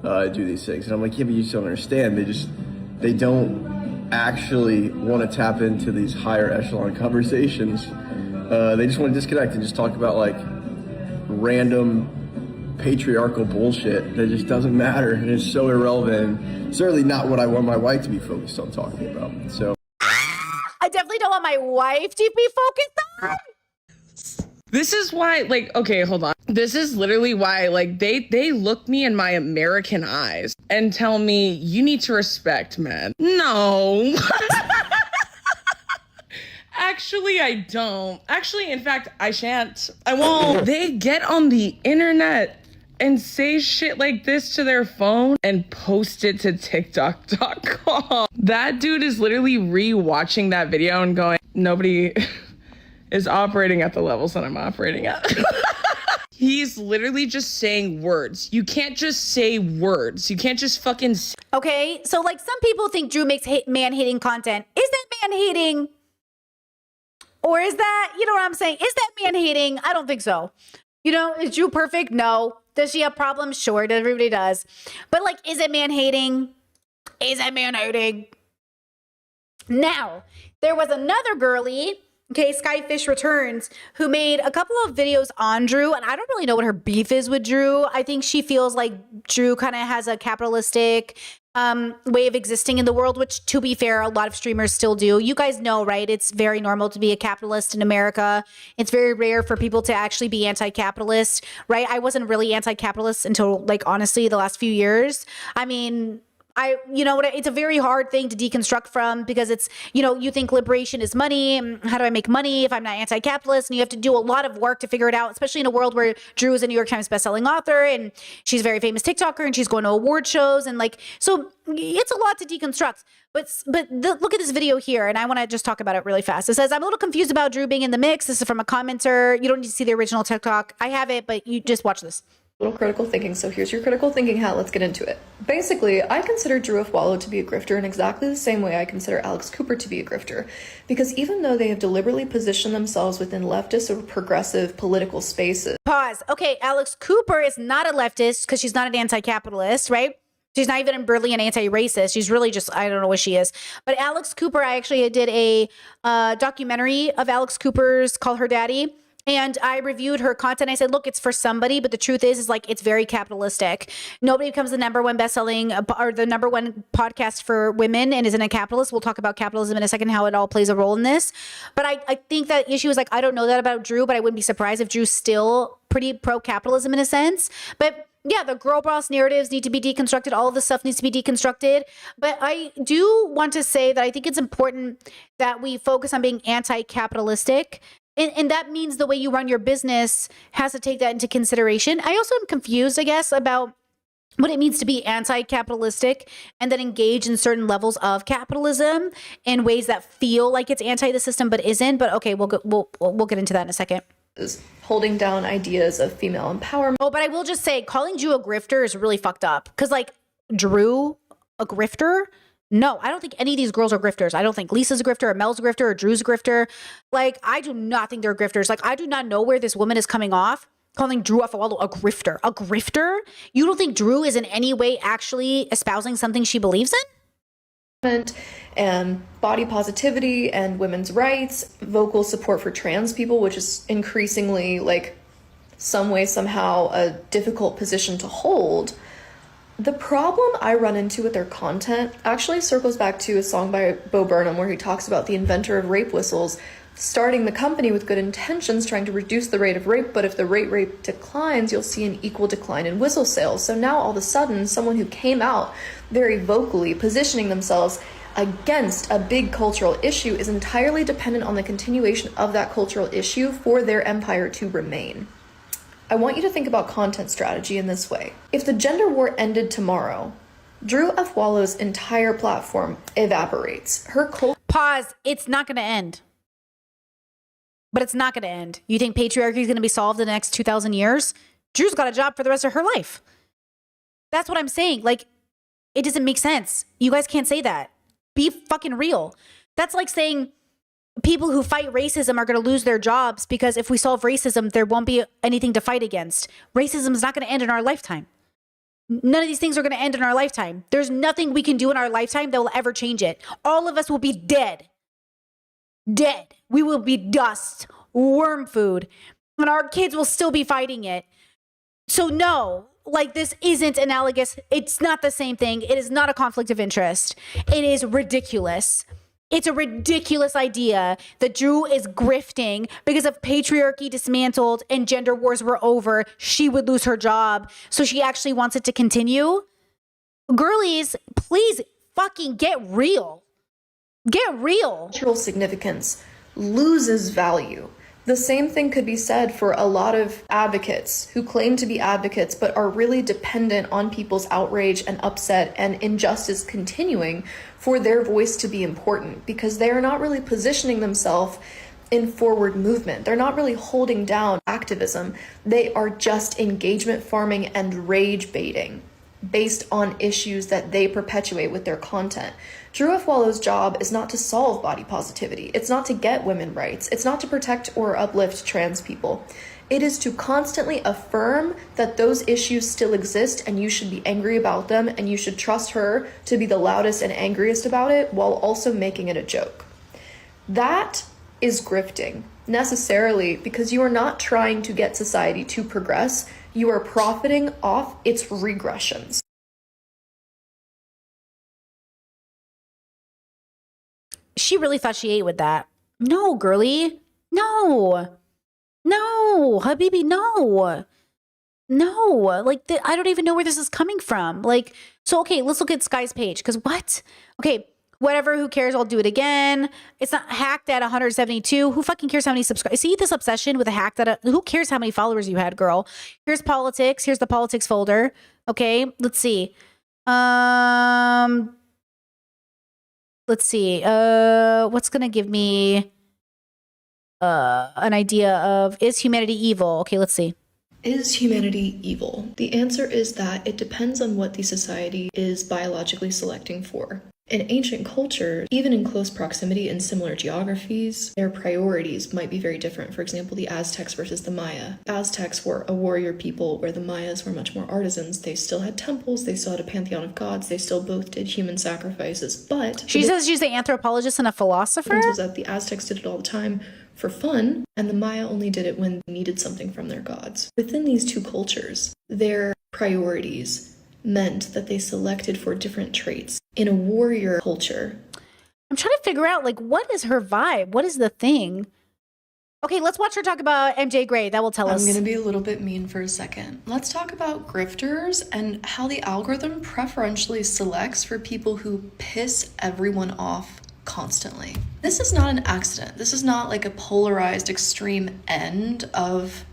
do these things. And I'm like, yeah, but you just don't understand. They don't actually want to tap into these higher echelon conversations. They just want to disconnect and just talk about like random patriarchal bullshit that just doesn't matter and is so irrelevant. Certainly not what I want my wife to be focused on talking about. So I definitely don't want my wife to be focused on. This is why, like, okay, hold on. This is literally why, like, they look me in my American eyes and tell me, you need to respect men. No. Actually, I don't. Actually, in fact, I shan't. I won't. They get on the internet and say shit like this to their phone and post it to TikTok.com. That dude is literally re-watching that video and going, nobody is operating at the levels that I'm operating at. He's literally just saying words. You can't just say words. You can't just fucking... Okay, so like some people think Drew makes man-hating content. Is that man-hating? Or is that, you know what I'm saying? Is that man-hating? I don't think so. You know, is Drew perfect? No. Does she have problems? Sure, everybody does. But like, is it man-hating? Is it man-hating? Now, there was another girly, okay, Skyfish Returns, who made a couple of videos on Drew, and I don't really know what her beef is with Drew. I think she feels like Drew kind of has a capitalistic way of existing in the world, which, to be fair, a lot of streamers still do. You guys know, right? It's very normal to be a capitalist in America. It's very rare for people to actually be anti-capitalist, right? I wasn't really anti-capitalist until, like, honestly, the last few years. I mean, you know what, it's a very hard thing to deconstruct from because it's, you know, you think liberation is money. How do I make money if I'm not anti-capitalist? And you have to do a lot of work to figure it out, especially in a world where Drew is a New York Times bestselling author and she's a very famous TikToker and she's going to award shows. And like, so it's a lot to deconstruct. But look at this video here. And I want to just talk about it really fast. It says, I'm a little confused about Drew being in the mix. This is from a commenter. You don't need to see the original TikTok. I have it, but you just watch this. Little critical thinking. So here's your critical thinking hat. Let's get into it. Basically, I consider Drew Afwalo to be a grifter in exactly the same way I consider Alex Cooper to be a grifter. Because even though they have deliberately positioned themselves within leftist or progressive political spaces. Pause. Okay, Alex Cooper is not a leftist because she's not an anti-capitalist, right? She's not even really an anti-racist. She's really just, I don't know what she is. But Alex Cooper, I actually did a documentary of Alex Cooper's called Her Daddy. And I reviewed her content. I said, look, it's for somebody, but the truth is like, it's very capitalistic. Nobody becomes the number one best-selling or the number one podcast for women and isn't a capitalist. We'll talk about capitalism in a second, how it all plays a role in this. But I think that issue is like, I don't know that about Drew, but I wouldn't be surprised if Drew's still pretty pro-capitalism in a sense. But yeah, the girl boss narratives need to be deconstructed. All of this stuff needs to be deconstructed. But I do want to say that I think it's important that we focus on being anti-capitalistic. And that means the way you run your business has to take that into consideration. I also am confused, I guess, about what it means to be anti-capitalistic and then engage in certain levels of capitalism in ways that feel like it's anti the system but isn't. But okay, we'll get into that in a second. Is holding down ideas of female empowerment. Oh, but I will just say calling Drew a grifter is really fucked up. Because like Drew, a grifter? No, I don't think any of these girls are grifters. I don't think Lisa's a grifter or Mel's a grifter or Drew's a grifter. Like, I do not think they're grifters. Like, I do not know where this woman is coming off, calling Drew Afwalo a grifter. A grifter? You don't think Drew is in any way actually espousing something she believes in? And body positivity and women's rights, vocal support for trans people, which is increasingly like some way, somehow a difficult position to hold. The problem I run into with their content actually circles back to a song by Bo Burnham where he talks about the inventor of rape whistles starting the company with good intentions, trying to reduce the rate of rape, but if the rate declines, you'll see an equal decline in whistle sales. So now all of a sudden, someone who came out very vocally, positioning themselves against a big cultural issue is entirely dependent on the continuation of that cultural issue for their empire to remain. I want you to think about content strategy in this way. If the gender war ended tomorrow, Drew Afwalo's entire platform evaporates. Her Pause. It's not going to end. But it's not going to end. You think patriarchy is going to be solved in the next 2,000 years? Drew's got a job for the rest of her life. That's what I'm saying. Like, it doesn't make sense. You guys can't say that. Be fucking real. That's like saying people who fight racism are going to lose their jobs because if we solve racism, there won't be anything to fight against. Racism is not going to end in our lifetime. None of these things are going to end in our lifetime. There's nothing we can do in our lifetime that will ever change it. All of us will be dead. Dead. We will be dust, worm food, and our kids will still be fighting it. So no, like this isn't analogous. It's not the same thing. It is not a conflict of interest. It is ridiculous. It's a ridiculous idea that Drew is grifting because if patriarchy dismantled and gender wars were over, she would lose her job. So she actually wants it to continue. Girlies, please fucking get real. Get real. Cultural significance loses value. The same thing could be said for a lot of advocates who claim to be advocates but are really dependent on people's outrage and upset and injustice continuing for their voice to be important because they are not really positioning themselves in forward movement. They're not really holding down activism. They are just engagement farming and rage baiting based on issues that they perpetuate with their content. Drew Afwalo's job is not to solve body positivity. It's not to get women rights. It's not to protect or uplift trans people. It is to constantly affirm that those issues still exist and you should be angry about them and you should trust her to be the loudest and angriest about it while also making it a joke. That is grifting, necessarily because you are not trying to get society to progress. You are profiting off its regressions. She really thought she ate with that. No, girly. No. No, Habibi, no. No. Like, I don't even know where this is coming from. Like, so, okay, let's look at Sky's page. Because what? Okay, whatever, who cares? I'll do it again. It's not hacked at 172. Who fucking cares how many subscribers? See this obsession with a hacked at who cares how many followers you had, girl? Here's politics. Here's the politics folder. Okay, let's see. Let's see. What's gonna give me an idea of is humanity evil? Okay, let's see. Is humanity evil? The answer is that it depends on what the society is biologically selecting for. In ancient cultures, even in close proximity in similar geographies, their priorities might be very different. For example, the Aztecs versus the Maya. Aztecs were a warrior people where the Mayas were much more artisans. They still had temples, they still had a pantheon of gods, they still both did human sacrifices, but... She says she's an anthropologist and a philosopher? The difference was that the Aztecs did it all the time for fun, and the Maya only did it when they needed something from their gods. Within these two cultures, their priorities meant that they selected for different traits. In a warrior culture, I'm trying to figure out, like, what is her vibe? What is the thing? Okay, let's watch her talk about MJ Gray. That will tell us. I'm going to be a little bit mean for a second. Let's talk about grifters and how the algorithm preferentially selects for people who piss everyone off constantly. This is not an accident. This is not like a polarized extreme end of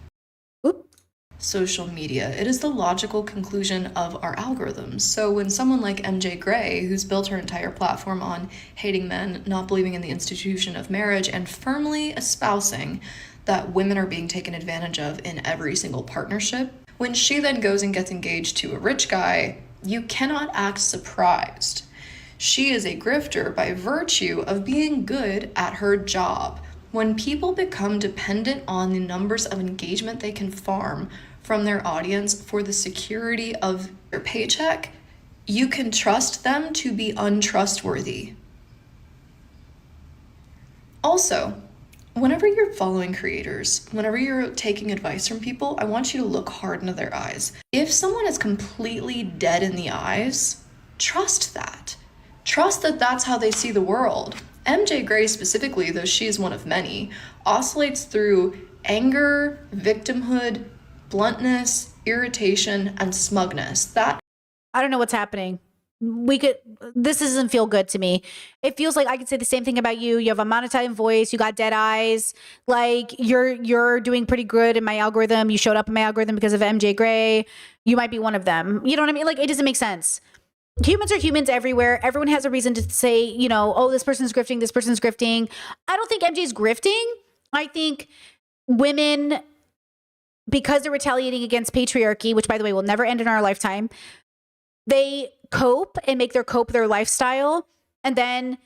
social media. It is the logical conclusion of our algorithms. So when someone like MJ Gray, who's built her entire platform on hating men, not believing in the institution of marriage, and firmly espousing that women are being taken advantage of in every single partnership, when she then goes and gets engaged to a rich guy, you cannot act surprised. She is a grifter by virtue of being good at her job. When people become dependent on the numbers of engagement they can farm from their audience for the security of their paycheck, you can trust them to be untrustworthy. Also, whenever you're following creators, whenever you're taking advice from people, I want you to look hard into their eyes. If someone is completely dead in the eyes, trust that. Trust that that's how they see the world. MJ Gray specifically, though she is one of many, oscillates through anger, victimhood, bluntness, irritation, and smugness. I don't know what's happening. This doesn't feel good to me. It feels like I could say the same thing about you. You have a monotone voice, you got dead eyes, like you're doing pretty good in my algorithm. You showed up in my algorithm because of MJ Gray. You might be one of them. You know what I mean? Like, it doesn't make sense. Humans are humans everywhere. Everyone has a reason to say, you know, oh, this person's grifting, this person's grifting. I don't think MJ's grifting. I think women, because they're retaliating against patriarchy, which by the way will never end in our lifetime, they cope and make their cope their lifestyle. And then,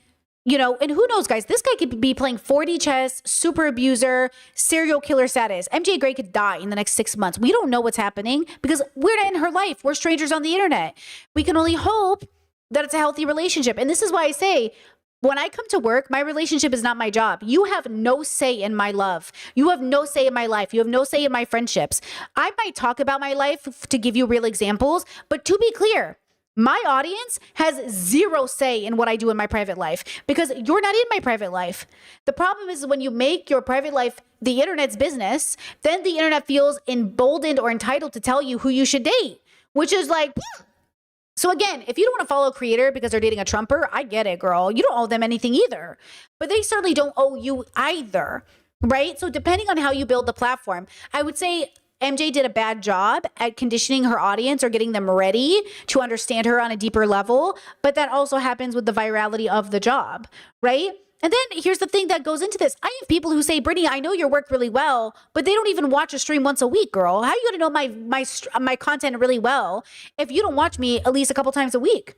you know, and who knows, guys, this guy could be playing 4D chess, super abuser, serial killer status. MJ Gray could die in the next 6 months. We don't know what's happening because we're not in her life. We're strangers on the internet. We can only hope that it's a healthy relationship. And this is why I say, when I come to work, my relationship is not my job. You have no say in my love. You have no say in my life. You have no say in my friendships. I might talk about my life to give you real examples, but to be clear, my audience has zero say in what I do in my private life because you're not in my private life. The problem is when you make your private life the internet's business, then the internet feels emboldened or entitled to tell you who you should date, which is like... So again, if you don't want to follow a creator because they're dating a Trumper, I get it, girl. You don't owe them anything either. But they certainly don't owe you either, right? So depending on how you build the platform, I would say MJ did a bad job at conditioning her audience or getting them ready to understand her on a deeper level. But that also happens with the virality of the job, right? And then here's the thing that goes into this. I have people who say, Brittany, I know your work really well, but they don't even watch a stream once a week, girl. How are you going to know my content really well if you don't watch me at least a couple times a week?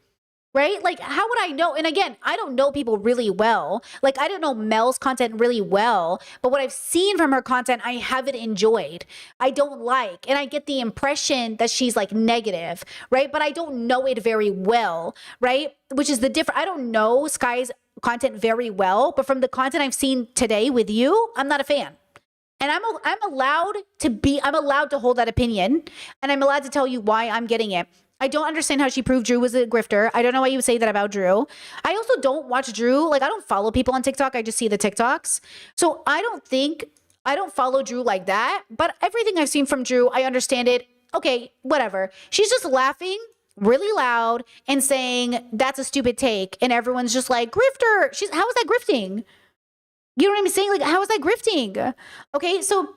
Right? Like, how would I know? And again, I don't know people really well. Like, I don't know Mel's content really well, but what I've seen from her content, I haven't enjoyed. I don't like, and I get the impression that she's like negative, right? But I don't know it very well, right? Which is the difference. I don't know Sky's content very well, but from the content I've seen today with you, I'm not a fan. And I'm allowed to hold that opinion, and I'm allowed to tell you why I'm getting it. I don't understand how she proved Drew was a grifter. I don't know why you would say that about Drew. I also don't watch Drew. Like, I don't follow people on TikTok. I just see the TikToks. So I don't follow Drew like that. But everything I've seen from Drew, I understand it. Okay, whatever. She's just laughing really loud and saying, that's a stupid take. And everyone's just like, grifter. How is that grifting? You know what I'm saying? Like, how is that grifting? Okay, so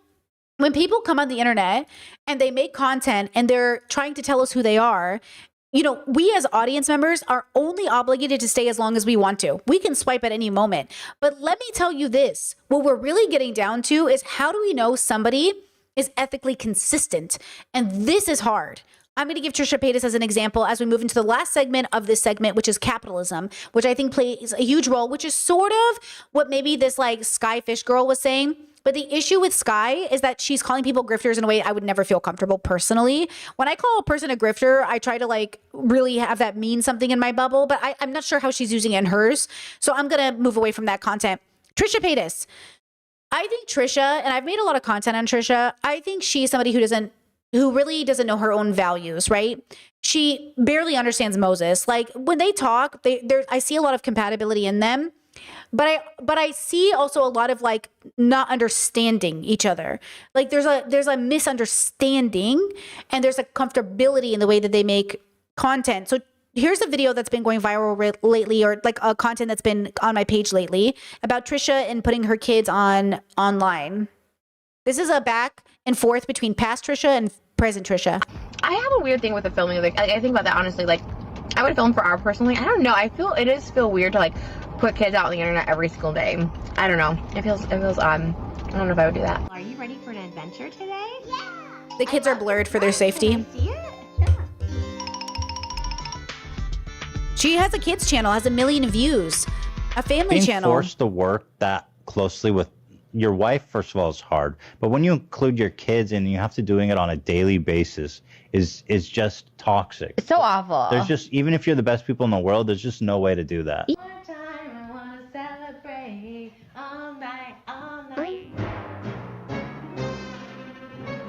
when people come on the internet and they make content and they're trying to tell us who they are, you know, we as audience members are only obligated to stay as long as we want to. We can swipe at any moment. But let me tell you this, what we're really getting down to is how do we know somebody is ethically consistent. And this is hard. I'm going to give Trisha Paytas as an example as we move into the last segment of this segment, which is capitalism, which I think plays a huge role, which is sort of what maybe this like Skyfish girl was saying. But the issue with Sky is that she's calling people grifters in a way I would never feel comfortable personally. When I call a person a grifter, I try to like really have that mean something in my bubble, but I'm not sure how she's using it in hers. So I'm going to move away from that content. Trisha Paytas. I think Trisha, and I've made a lot of content on Trisha, I think she's somebody who really doesn't know her own values, right? She barely understands Moses. Like when they talk, I see a lot of compatibility in them, but I see also a lot of like not understanding each other. Like there's a misunderstanding and there's a comfortability in the way that they make content. So here's a video that's been going viral lately, or like a content that's been on my page lately about Trisha and putting her kids online. This is a back and forth between past Trisha and present Trisha. I have a weird thing with the filming. Like I think about that honestly. Like I would film for our personally. I don't know. I feel weird to like put kids out on the internet every single day. I don't know. It feels odd. I don't know if I would do that. Are you ready for an adventure today? Yeah. The kids are blurred for their safety. See it? Yeah. She has a kids channel, has 1 million views, a family Being channel. forced to work that closely with your wife, first of all, is hard. But when you include your kids and you have to doing it on a daily basis, is just toxic. It's so awful. There's just, even if you're the best people in the world, there's just no way to do that.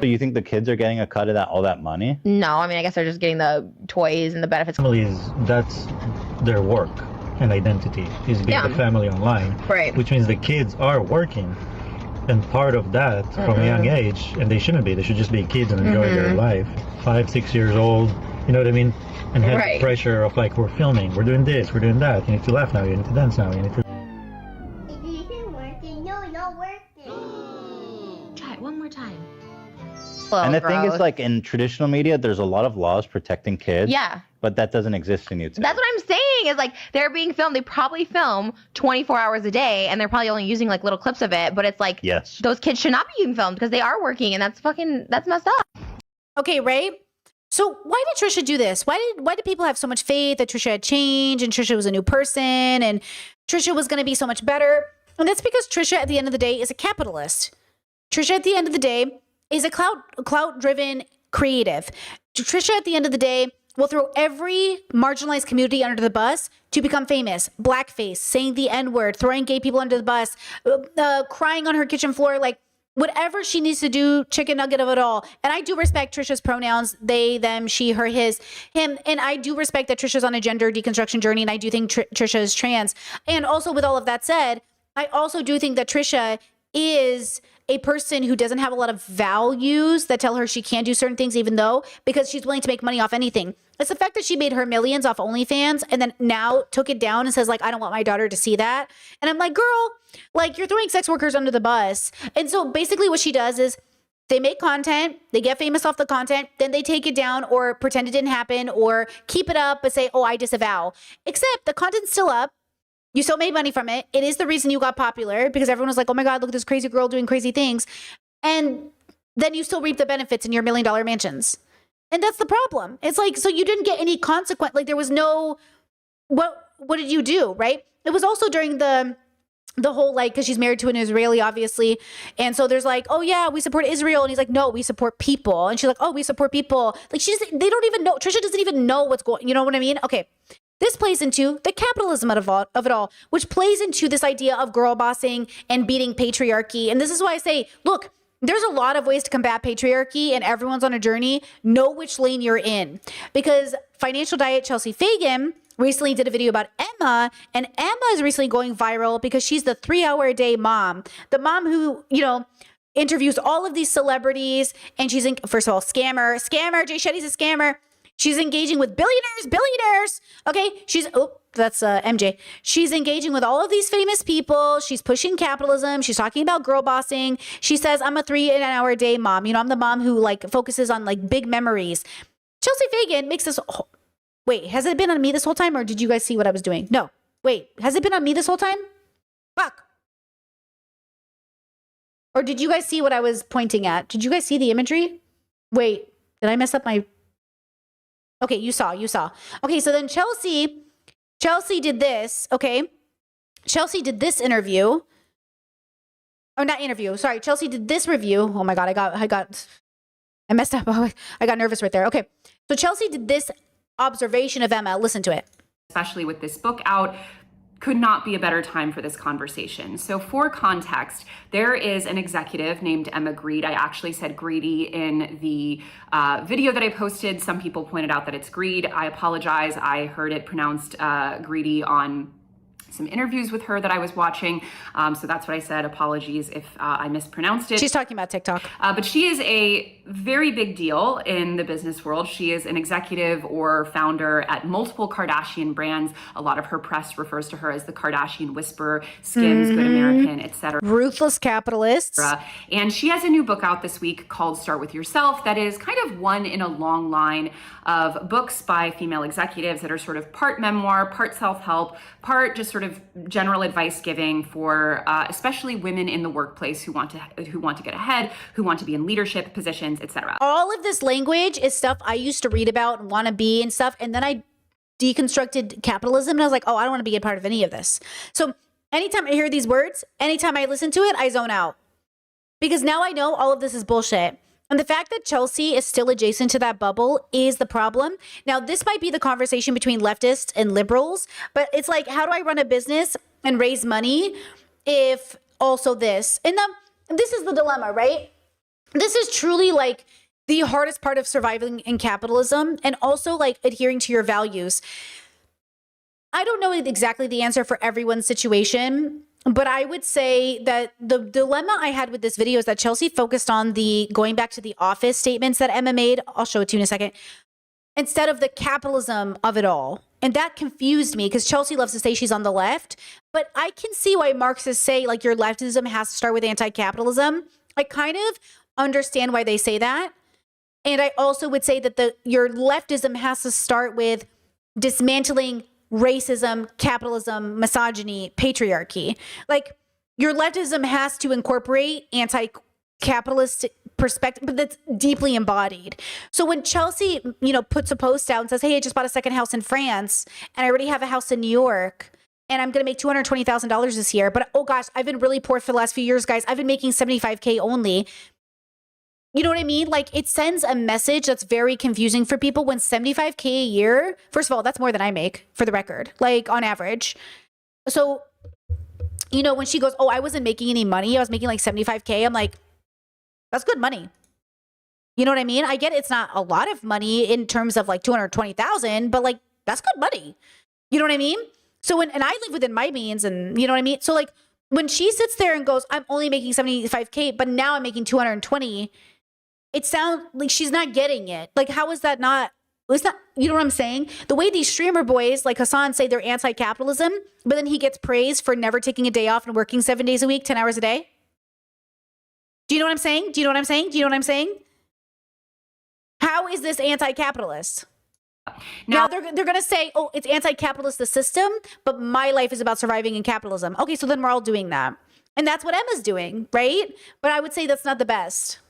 So you think the kids are getting a cut of all that money? No, I mean I guess they're just getting the toys and the benefits. Families, that's their work and identity, is being the family online. Right. Which means the kids are working. And part of that from a young age, and they shouldn't be, they should just be kids and enjoy their life. 5, 6 years old, you know what I mean? And have the pressure of like, we're filming, we're doing this, we're doing that. You need to laugh now, you need to dance now, you need to... It isn't working. No, not working. Try it one more time. And the thing is, like, in traditional media, there's a lot of laws protecting kids. Yeah. But that doesn't exist in YouTube. That's what I'm saying is like they're being filmed. They probably film 24 hours a day and they're probably only using like little clips of it. But it's like, yes, those kids should not be being filmed because they are working and that's messed up. Okay, Ray. So why did Trisha do this? Why did people have so much faith that Trisha had changed and Trisha was a new person and Trisha was going to be so much better? And that's because Trisha at the end of the day is a capitalist. Trisha at the end of the day is a clout-driven creative. Trisha at the end of the day will throw every marginalized community under the bus to become famous. Blackface, saying the N-word, throwing gay people under the bus, crying on her kitchen floor, like whatever she needs to do, chicken nugget of it all. And I do respect Trisha's pronouns, they, them, she, her, his, him. And I do respect that Trisha's on a gender deconstruction journey. And I do think Trisha is trans. And also with all of that said, I also do think that Trisha is a person who doesn't have a lot of values that tell her she can't do certain things, even though, because she's willing to make money off anything. It's the fact that she made her millions off OnlyFans and then now took it down and says like, I don't want my daughter to see that. And I'm like, girl, like you're throwing sex workers under the bus. And so basically what she does is they make content, they get famous off the content, then they take it down or pretend it didn't happen or keep it up but say, oh, I disavow. Except the content's still up. You still made money from it. It is the reason you got popular because everyone was like, oh my God, look at this crazy girl doing crazy things. And then you still reap the benefits in your $1 million mansions. And that's the problem. It's like, so you didn't get any consequence. Like there was no, what did you do? Right. It was also during the whole, like, cause she's married to an Israeli, obviously. And so there's like, oh yeah, we support Israel. And he's like, no, we support people. And she's like, oh, we support people. Like they don't even know. Trisha doesn't even know what's going, you know what I mean? Okay. This plays into the capitalism of it all, which plays into this idea of girl bossing and beating patriarchy. And this is why I say, look, there's a lot of ways to combat patriarchy and everyone's on a journey. Know which lane you're in. Because Financial Diet Chelsea Fagan recently did a video about Emma, and Emma is recently going viral because she's the 3-hour-a-day mom. The mom who, you know, interviews all of these celebrities, and she's, first of all, scammer, Jay Shetty's a scammer. She's engaging with billionaires. Okay. That's MJ. She's engaging with all of these famous people. She's pushing capitalism. She's talking about girl bossing. She says, I'm a 3-hour-a-day mom. You know, I'm the mom who like focuses on like big memories. Chelsea Fagan makes this. Wait, has it been on me this whole time or did you guys see what I was doing? No. Wait, has it been on me this whole time? Fuck. Or did you guys see what I was pointing at? Did you guys see the imagery? Wait, did I mess up my... Okay, you saw. Okay, so then Chelsea did this, okay? Chelsea did this interview. Or not interview, sorry. Chelsea did this review. Oh my God, I messed up. I got nervous right there. Okay, so Chelsea did this observation of Emma. Listen to it. Especially with this book out, could not be a better time for this conversation. So for context, there is an executive named Emma Grede. I actually said Greedy in the video that I posted. Some people pointed out that it's Greed. I apologize. I heard it pronounced Greedy on some interviews with her that I was watching. So that's what I said. Apologies if I mispronounced it. She's talking about TikTok. But she is a very big deal in the business world. She is an executive or founder at multiple Kardashian brands. A lot of her press refers to her as the Kardashian Whisperer, Skims, Good American, etc. Ruthless capitalists. And she has a new book out this week called Start With Yourself that is kind of one in a long line of books by female executives that are sort of part memoir, part self-help, part just sort of general advice giving for especially women in the workplace who want to get ahead, who want to be in leadership positions, etc. All of this language is stuff I used to read about and want to be and stuff, and then I deconstructed capitalism and I was like, oh, I don't want to be a part of any of this. So anytime I hear these words, anytime I listen to it, I zone out because now I know all of this is bullshit. And the fact that Chelsea is still adjacent to that bubble is the problem. Now, this might be the conversation between leftists and liberals, but it's like, how do I run a business and raise money if also this? And this is the dilemma, right? This is truly like the hardest part of surviving in capitalism and also like adhering to your values. I don't know exactly the answer for everyone's situation, but I would say that the dilemma I had with this video is that Chelsea focused on the going back to the office statements that Emma made. I'll show it to you in a second. Instead of the capitalism of it all. And that confused me because Chelsea loves to say she's on the left. But I can see why Marxists say like your leftism has to start with anti-capitalism. I kind of understand why they say that. And I also would say that your leftism has to start with dismantling racism, capitalism, misogyny, patriarchy. Like your leftism has to incorporate anti-capitalist perspective, but that's deeply embodied. So when Chelsea, puts a post out and says, hey, I just bought a second house in France and I already have a house in New York and I'm going to make $220,000 this year. But oh gosh, I've been really poor for the last few years, guys. I've been making $75K only. You know what I mean? Like it sends a message that's very confusing for people when $75K a year, first of all, that's more than I make for the record, like on average. So, when she goes, oh, I wasn't making any money. I was making like $75K. I'm like, that's good money. You know what I mean? I get it's not a lot of money in terms of like 220,000, but like, that's good money. You know what I mean? So and I live within my means and you know what I mean? So like when she sits there and goes, I'm only making 75K, but now I'm making 220, it sounds like she's not getting it. Like, how is that not, you know what I'm saying? The way these streamer boys like Hassan say they're anti-capitalism, but then he gets praised for never taking a day off and working 7 days a week, 10 hours a day. Do you know what I'm saying? Do you know what I'm saying? Do you know what I'm saying? How is this anti-capitalist? Now they're going to say, oh, it's anti-capitalist, the system, but my life is about surviving in capitalism. Okay, so then we're all doing that. And that's what Emma's doing, right? But I would say that's not the best.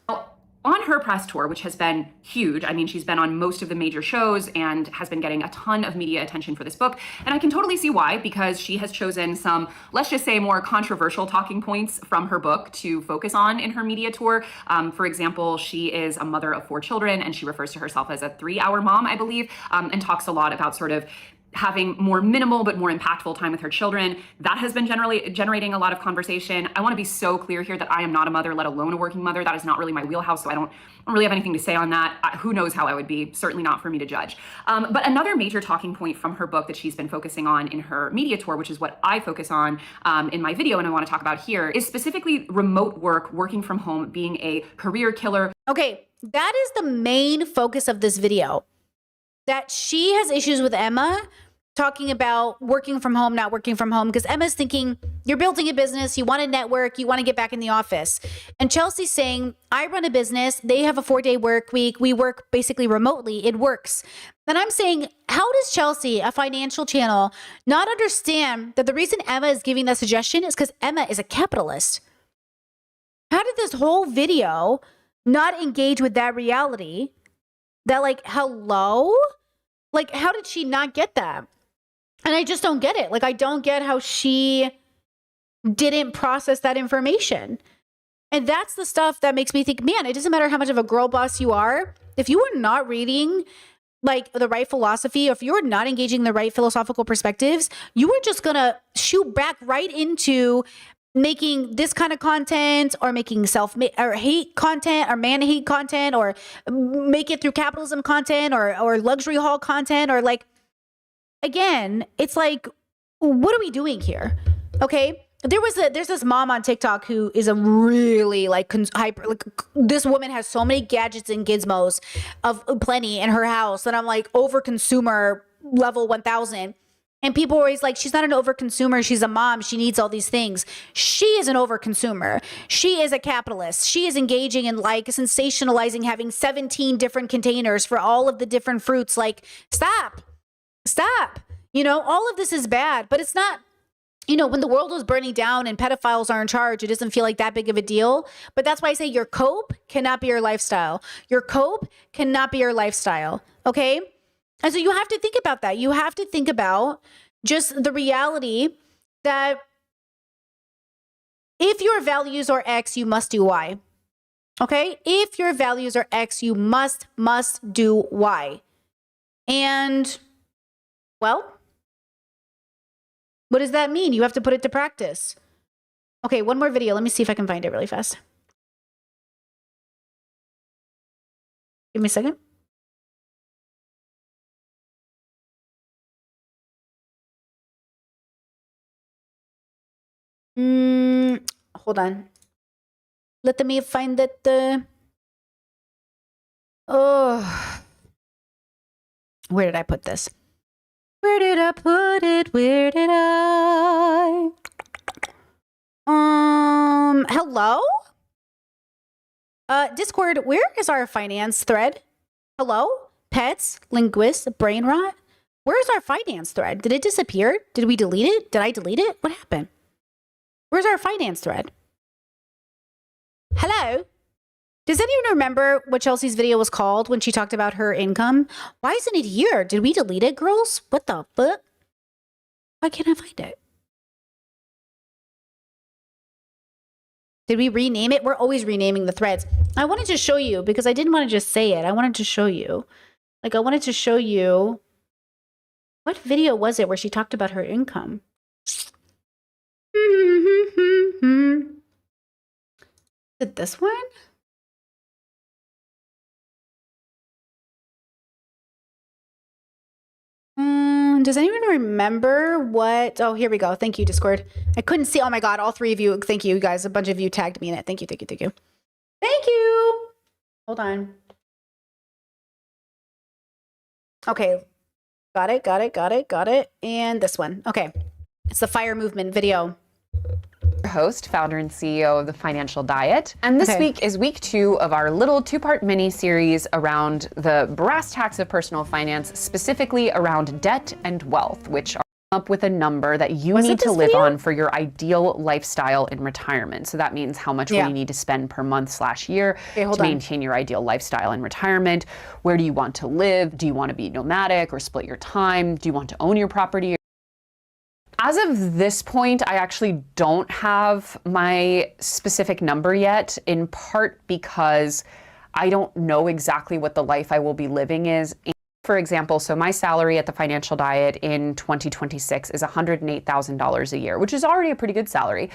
On her press tour, which has been huge, I mean, she's been on most of the major shows and has been getting a ton of media attention for this book. And I can totally see why, because she has chosen some, let's just say, more controversial talking points from her book to focus on in her media tour. For example, she is a mother of 4 children, and she refers to herself as a 3-hour mom, I believe, and talks a lot about sort of having more minimal but more impactful time with her children. That has been generating a lot of conversation. I want to be so clear here that I am not a mother, let alone a working mother. That is not really my wheelhouse, so I don't really have anything to say on that. Who knows how I would be? Certainly not for me to judge. But another major talking point from her book that she's been focusing on in her media tour, which is what I focus on in my video and I want to talk about here, is specifically remote work, working from home, being a career killer. Okay, that is the main focus of this video. That she has issues with Emma talking about working from home, not working from home, because Emma's thinking you're building a business, you want to network, you want to get back in the office. And Chelsea's saying, I run a business, they have a 4-day work week, we work basically remotely, it works. And I'm saying, how does Chelsea, a financial channel, not understand that the reason Emma is giving that suggestion is because Emma is a capitalist? How did this whole video not engage with that reality? That like, hello? Like, how did she not get that? And I just don't get it. Like, I don't get how she didn't process that information. And that's the stuff that makes me think, man, it doesn't matter how much of a girl boss you are. If you are not reading like the right philosophy, if you're not engaging the right philosophical perspectives, you are just going to shoot back right into making this kind of content, or making or hate content, or man hate content, or make it through capitalism content, or luxury haul content, or like, again, it's like, what are we doing here? Okay. There's this mom on TikTok who is a really like this woman has so many gadgets and gizmos of plenty in her house, and I'm like, over consumer level 1000. And people are always like, she's not an over consumer, she's a mom, she needs all these things. She is an over consumer. She is a capitalist. She is engaging in like sensationalizing having 17 different containers for all of the different fruits. Like, stop. You know, all of this is bad, but it's not. You know, when the world was burning down and pedophiles are in charge, it doesn't feel like that big of a deal. But that's why I say your cope cannot be your lifestyle. Your cope cannot be your lifestyle. Okay? And so you have to think about that. You have to think about just the reality that if your values are X, you must do Y. Okay? If your values are X, you must do Y. And, well, what does that mean? You have to put it to practice. Okay, one more video. Let me see if I can find it really fast. Give me a second. Hold on. Let me find that. Oh, where did I put this? Where did I put it? Where did I? Hello? Discord, where is our finance thread? Hello? Pets, linguists, brain rot? Where's our finance thread? Did it disappear? Did we delete it? Did I delete it? What happened? Where's our finance thread? Hello? Does anyone remember what Chelsea's video was called when she talked about her income? Why isn't it here? Did we delete it, girls? What the fuck? Why can't I find it? Did we rename it? We're always renaming the threads. I wanted to show you because I didn't want to just say it. I wanted to show you. Like, I wanted to show you. What video was it where she talked about her income? Is it this one? Does anyone remember what? Oh, here we go. Thank you, Discord. I couldn't see. Oh my God, all three of you. Thank you, guys. A bunch of you tagged me in it. Thank you. Thank you. Hold on. Okay. Got it. And this one. Okay. It's the FIRE movement video. Host, founder, and CEO of The Financial Diet. And this week is week 2 of our little 2-part mini series around the brass tacks of personal finance, specifically around debt and wealth, which are up with a number that you need to live on for your ideal lifestyle in retirement. So that means how much will you need to spend per month/year to maintain your ideal lifestyle in retirement. Where do you want to live? Do you want to be nomadic or split your time? Do you want to own your property? As of this point, I actually don't have my specific number yet, in part because I don't know exactly what the life I will be living is. For example, so my salary at The Financial Diet in 2026 is $108,000 a year, which is already a pretty good salary.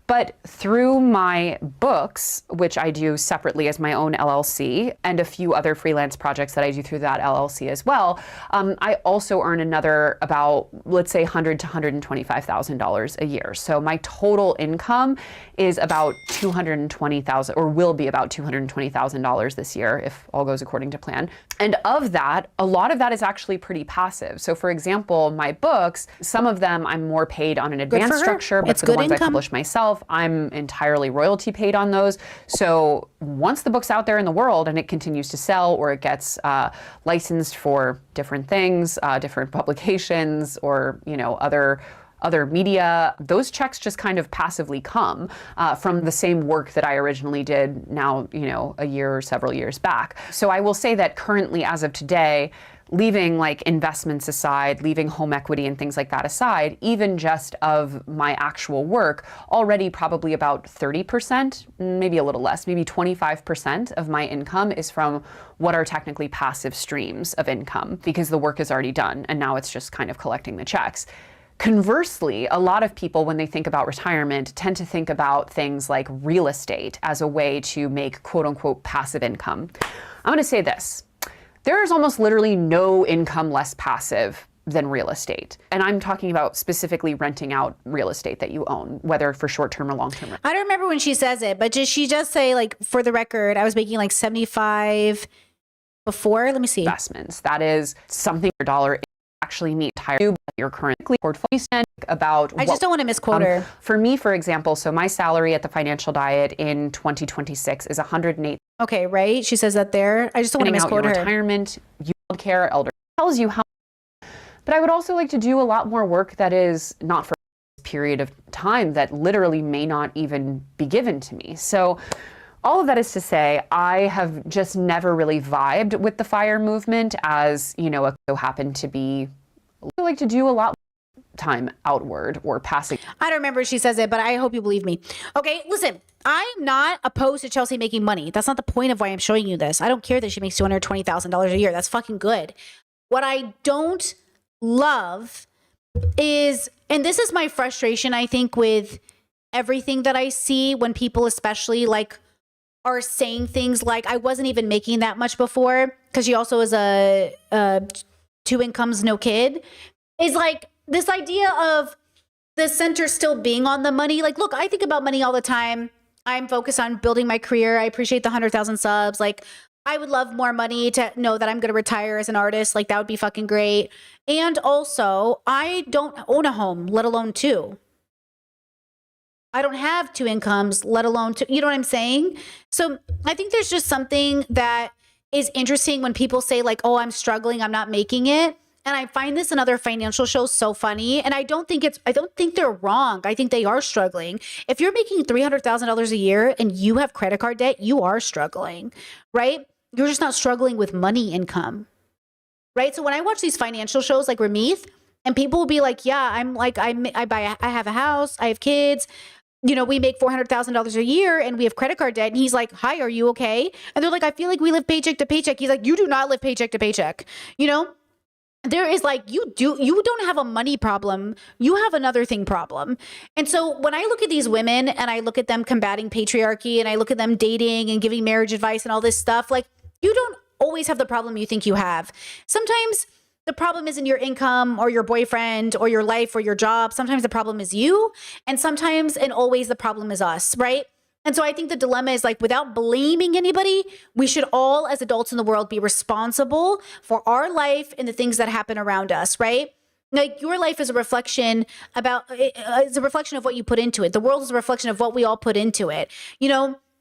But through my books, which I do separately as my own LLC, and a few other freelance projects that I do through that LLC as well, I also earn another about, let's say, $100,000 to $125,000 a year. So my total income is about $220,000, or will be about $220,000 this year if all goes according to plan. And of that, a lot of that is actually pretty passive. So for example, my books, some of them I'm more paid on an advanced structure, but for the ones I publish myself, I'm entirely royalty paid on those. So once the book's out there in the world and it continues to sell, or it gets licensed for different things, different publications, or other other media, those checks just kind of passively come from the same work that I originally did now, a year or several years back. So I will say that currently, as of today, leaving like investments aside, leaving home equity and things like that aside, even just of my actual work, already probably about 30%, maybe a little less, maybe 25% of my income is from what are technically passive streams of income because the work is already done and now it's just kind of collecting the checks. Conversely, a lot of people, when they think about retirement, tend to think about things like real estate as a way to make quote unquote passive income. I'm going to say this. There is almost literally no income less passive than real estate. And I'm talking about specifically renting out real estate that you own, whether for short-term or long-term. I don't remember when she says it, but she just say like, for the record, I was making like 75 before. Let me see. Investments. That is something your dollar actually needs to do your current portfolio spend about. I just don't want to misquote her. For me, for example, so my salary at the Financial Diet in 2026 is $108,000. Okay, right? She says that there. I just don't want to misquote her. Retirement, child care, elder tells you how. But I would also like to do a lot more work that is not for a period of time that literally may not even be given to me. So all of that is to say, I have just never really vibed with the FIRE movement as, so happened to be, I like to do a lot time outward or passing. I don't remember if she says it, but I hope you believe me. Okay, listen, I'm not opposed to Chelsea making money. That's not the point of why I'm showing you this. I don't care that she makes $220,000 a year. That's fucking good. What I don't love is, and this is my frustration, I think, with everything that I see when people especially like are saying things like, I wasn't even making that much before, because she also is a 2 incomes, no kid, is like this idea of the center still being on the money. Like, look, I think about money all the time. I'm focused on building my career. I appreciate the 100,000 subs. Like, I would love more money to know that I'm going to retire as an artist. Like, that would be fucking great. And also, I don't own a home, let alone 2. I don't have 2 incomes, let alone 2. You know what I'm saying? So I think there's just something that is interesting when people say like, oh, I'm struggling, I'm not making it. And I find this in other financial shows so funny. And I don't think they're wrong. I think they are struggling. If you're making $300,000 a year and you have credit card debt, you are struggling, right? You're just not struggling with money income, right? So when I watch these financial shows like Ramith, and people will be like, yeah, I have a house, I have kids, we make $400,000 a year and we have credit card debt. And he's like, hi, are you okay? And they're like, I feel like we live paycheck to paycheck. He's like, you do not live paycheck to paycheck. There is like, you don't have a money problem. You have another thing problem. And so when I look at these women and I look at them combating patriarchy and I look at them dating and giving marriage advice and all this stuff, like, you don't always have the problem you think you have. Sometimes the problem isn't your income or your boyfriend or your life or your job. Sometimes the problem is you. And sometimes and always the problem is us, right? And so I think the dilemma is like, without blaming anybody, we should all as adults in the world be responsible for our life and the things that happen around us, right? Like, your life is a reflection of what you put into it. The world is a reflection of what we all put into it.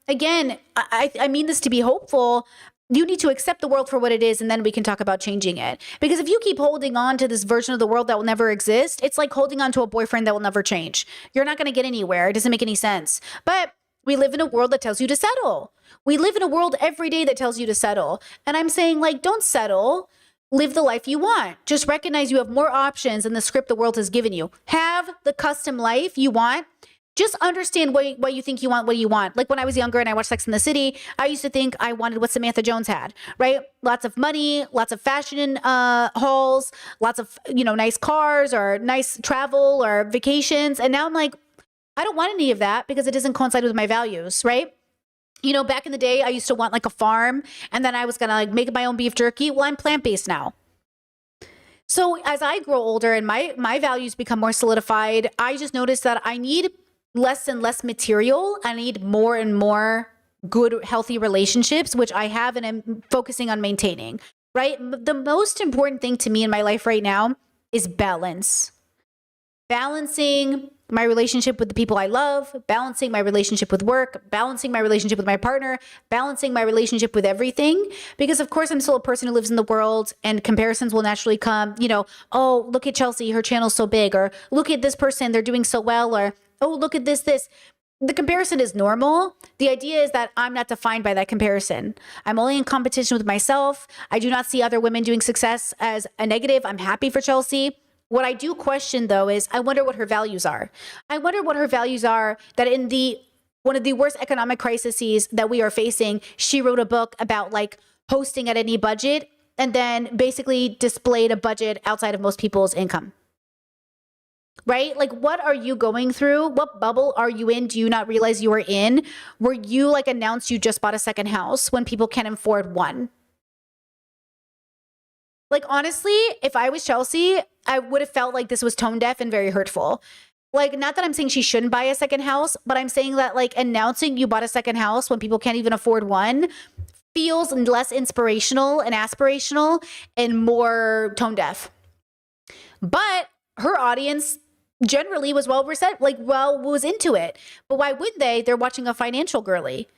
Again, I mean this to be hopeful. You need to accept the world for what it is, and then we can talk about changing it. Because if you keep holding on to this version of the world that will never exist, it's like holding on to a boyfriend that will never change. You're not going to get anywhere. It doesn't make any sense. But we live in a world that tells you to settle. We live in a world every day that tells you to settle. And I'm saying, like, don't settle. Live the life you want. Just recognize you have more options than the script the world has given you. Have the custom life you want. Just understand what you think you want, what you want. Like, when I was younger and I watched Sex and the City, I used to think I wanted what Samantha Jones had, right? Lots of money, lots of fashion hauls, lots of, nice cars or nice travel or vacations. And now I'm like, I don't want any of that because it doesn't coincide with my values, right? Back in the day, I used to want like a farm, and then I was going to like make my own beef jerky. Well, I'm plant-based now. So as I grow older and my values become more solidified, I just noticed that I need less and less material. I need more and more good, healthy relationships, which I have and am focusing on maintaining, right? The most important thing to me in my life right now is balance. Balancing my relationship with the people I love, balancing my relationship with work, balancing my relationship with my partner, balancing my relationship with everything. Because of course I'm still a person who lives in the world and comparisons will naturally come, you know, oh, look at Chelsea, her channel's so big, or look at this person, they're doing so well, or oh, look at this. The comparison is normal. The idea is that I'm not defined by that comparison. I'm only in competition with myself. I do not see other women doing success as a negative. I'm happy for Chelsea. What I do question, though, is I wonder what her values are. I wonder what her values are that in one of the worst economic crises that we are facing, she wrote a book about like hosting at any budget and then basically displayed a budget outside of most people's income. Right? Like, what are you going through? What bubble are you in? Do you not realize you are in? Where you like announced you just bought a second house when people can't afford one? Like, honestly, if I was Chelsea, I would have felt like this was tone deaf and very hurtful. Like, not that I'm saying she shouldn't buy a second house, but I'm saying that like announcing you bought a second house when people can't even afford one feels less inspirational and aspirational and more tone deaf. But her audience generally was was into it. But why would they? They're watching a financial girly.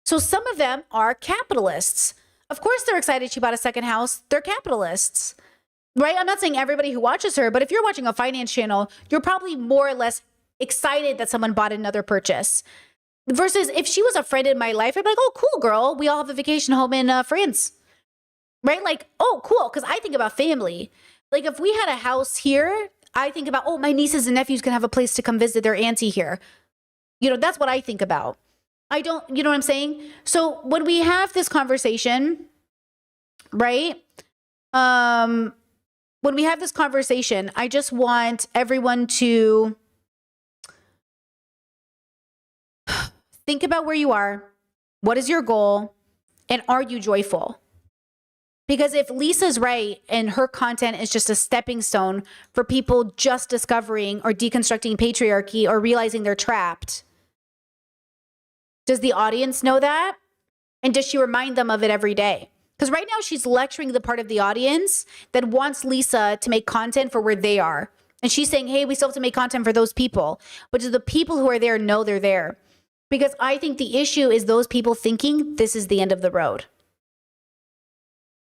So some of them are capitalists. Of course they're excited she bought a second house. They're capitalists, right? I'm not saying everybody who watches her, but if you're watching a finance channel, you're probably more or less excited that someone bought another purchase. Versus if she was a friend in my life, I'd be like, oh, cool, girl. We all have a vacation home in France, right? Like, oh, cool. Because I think about family. Like if we had a house here, I think about, oh, my nieces and nephews can have a place to come visit their auntie here. You know, that's what I think about. I don't, you know what I'm saying? So when we have this conversation, right? When we have this conversation, I just want everyone to think about where you are. What is your goal? And are you joyful? Because if Lisa's right and her content is just a stepping stone for people just discovering or deconstructing patriarchy or realizing they're trapped, does the audience know that? And does she remind them of it every day? Because right now she's lecturing the part of the audience that wants Lisa to make content for where they are. And she's saying, hey, we still have to make content for those people. But do the people who are there know they're there? Because I think the issue is those people thinking this is the end of the road.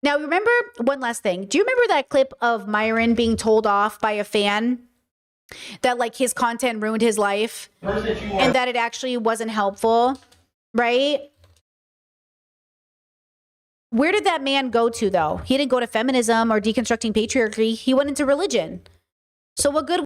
Now, remember one last thing. Do you remember that clip of Myron being told off by a fan that like his content ruined his life and that it actually wasn't helpful, right? Where did that man go to though? He didn't go to feminism or deconstructing patriarchy. He went into religion. So what good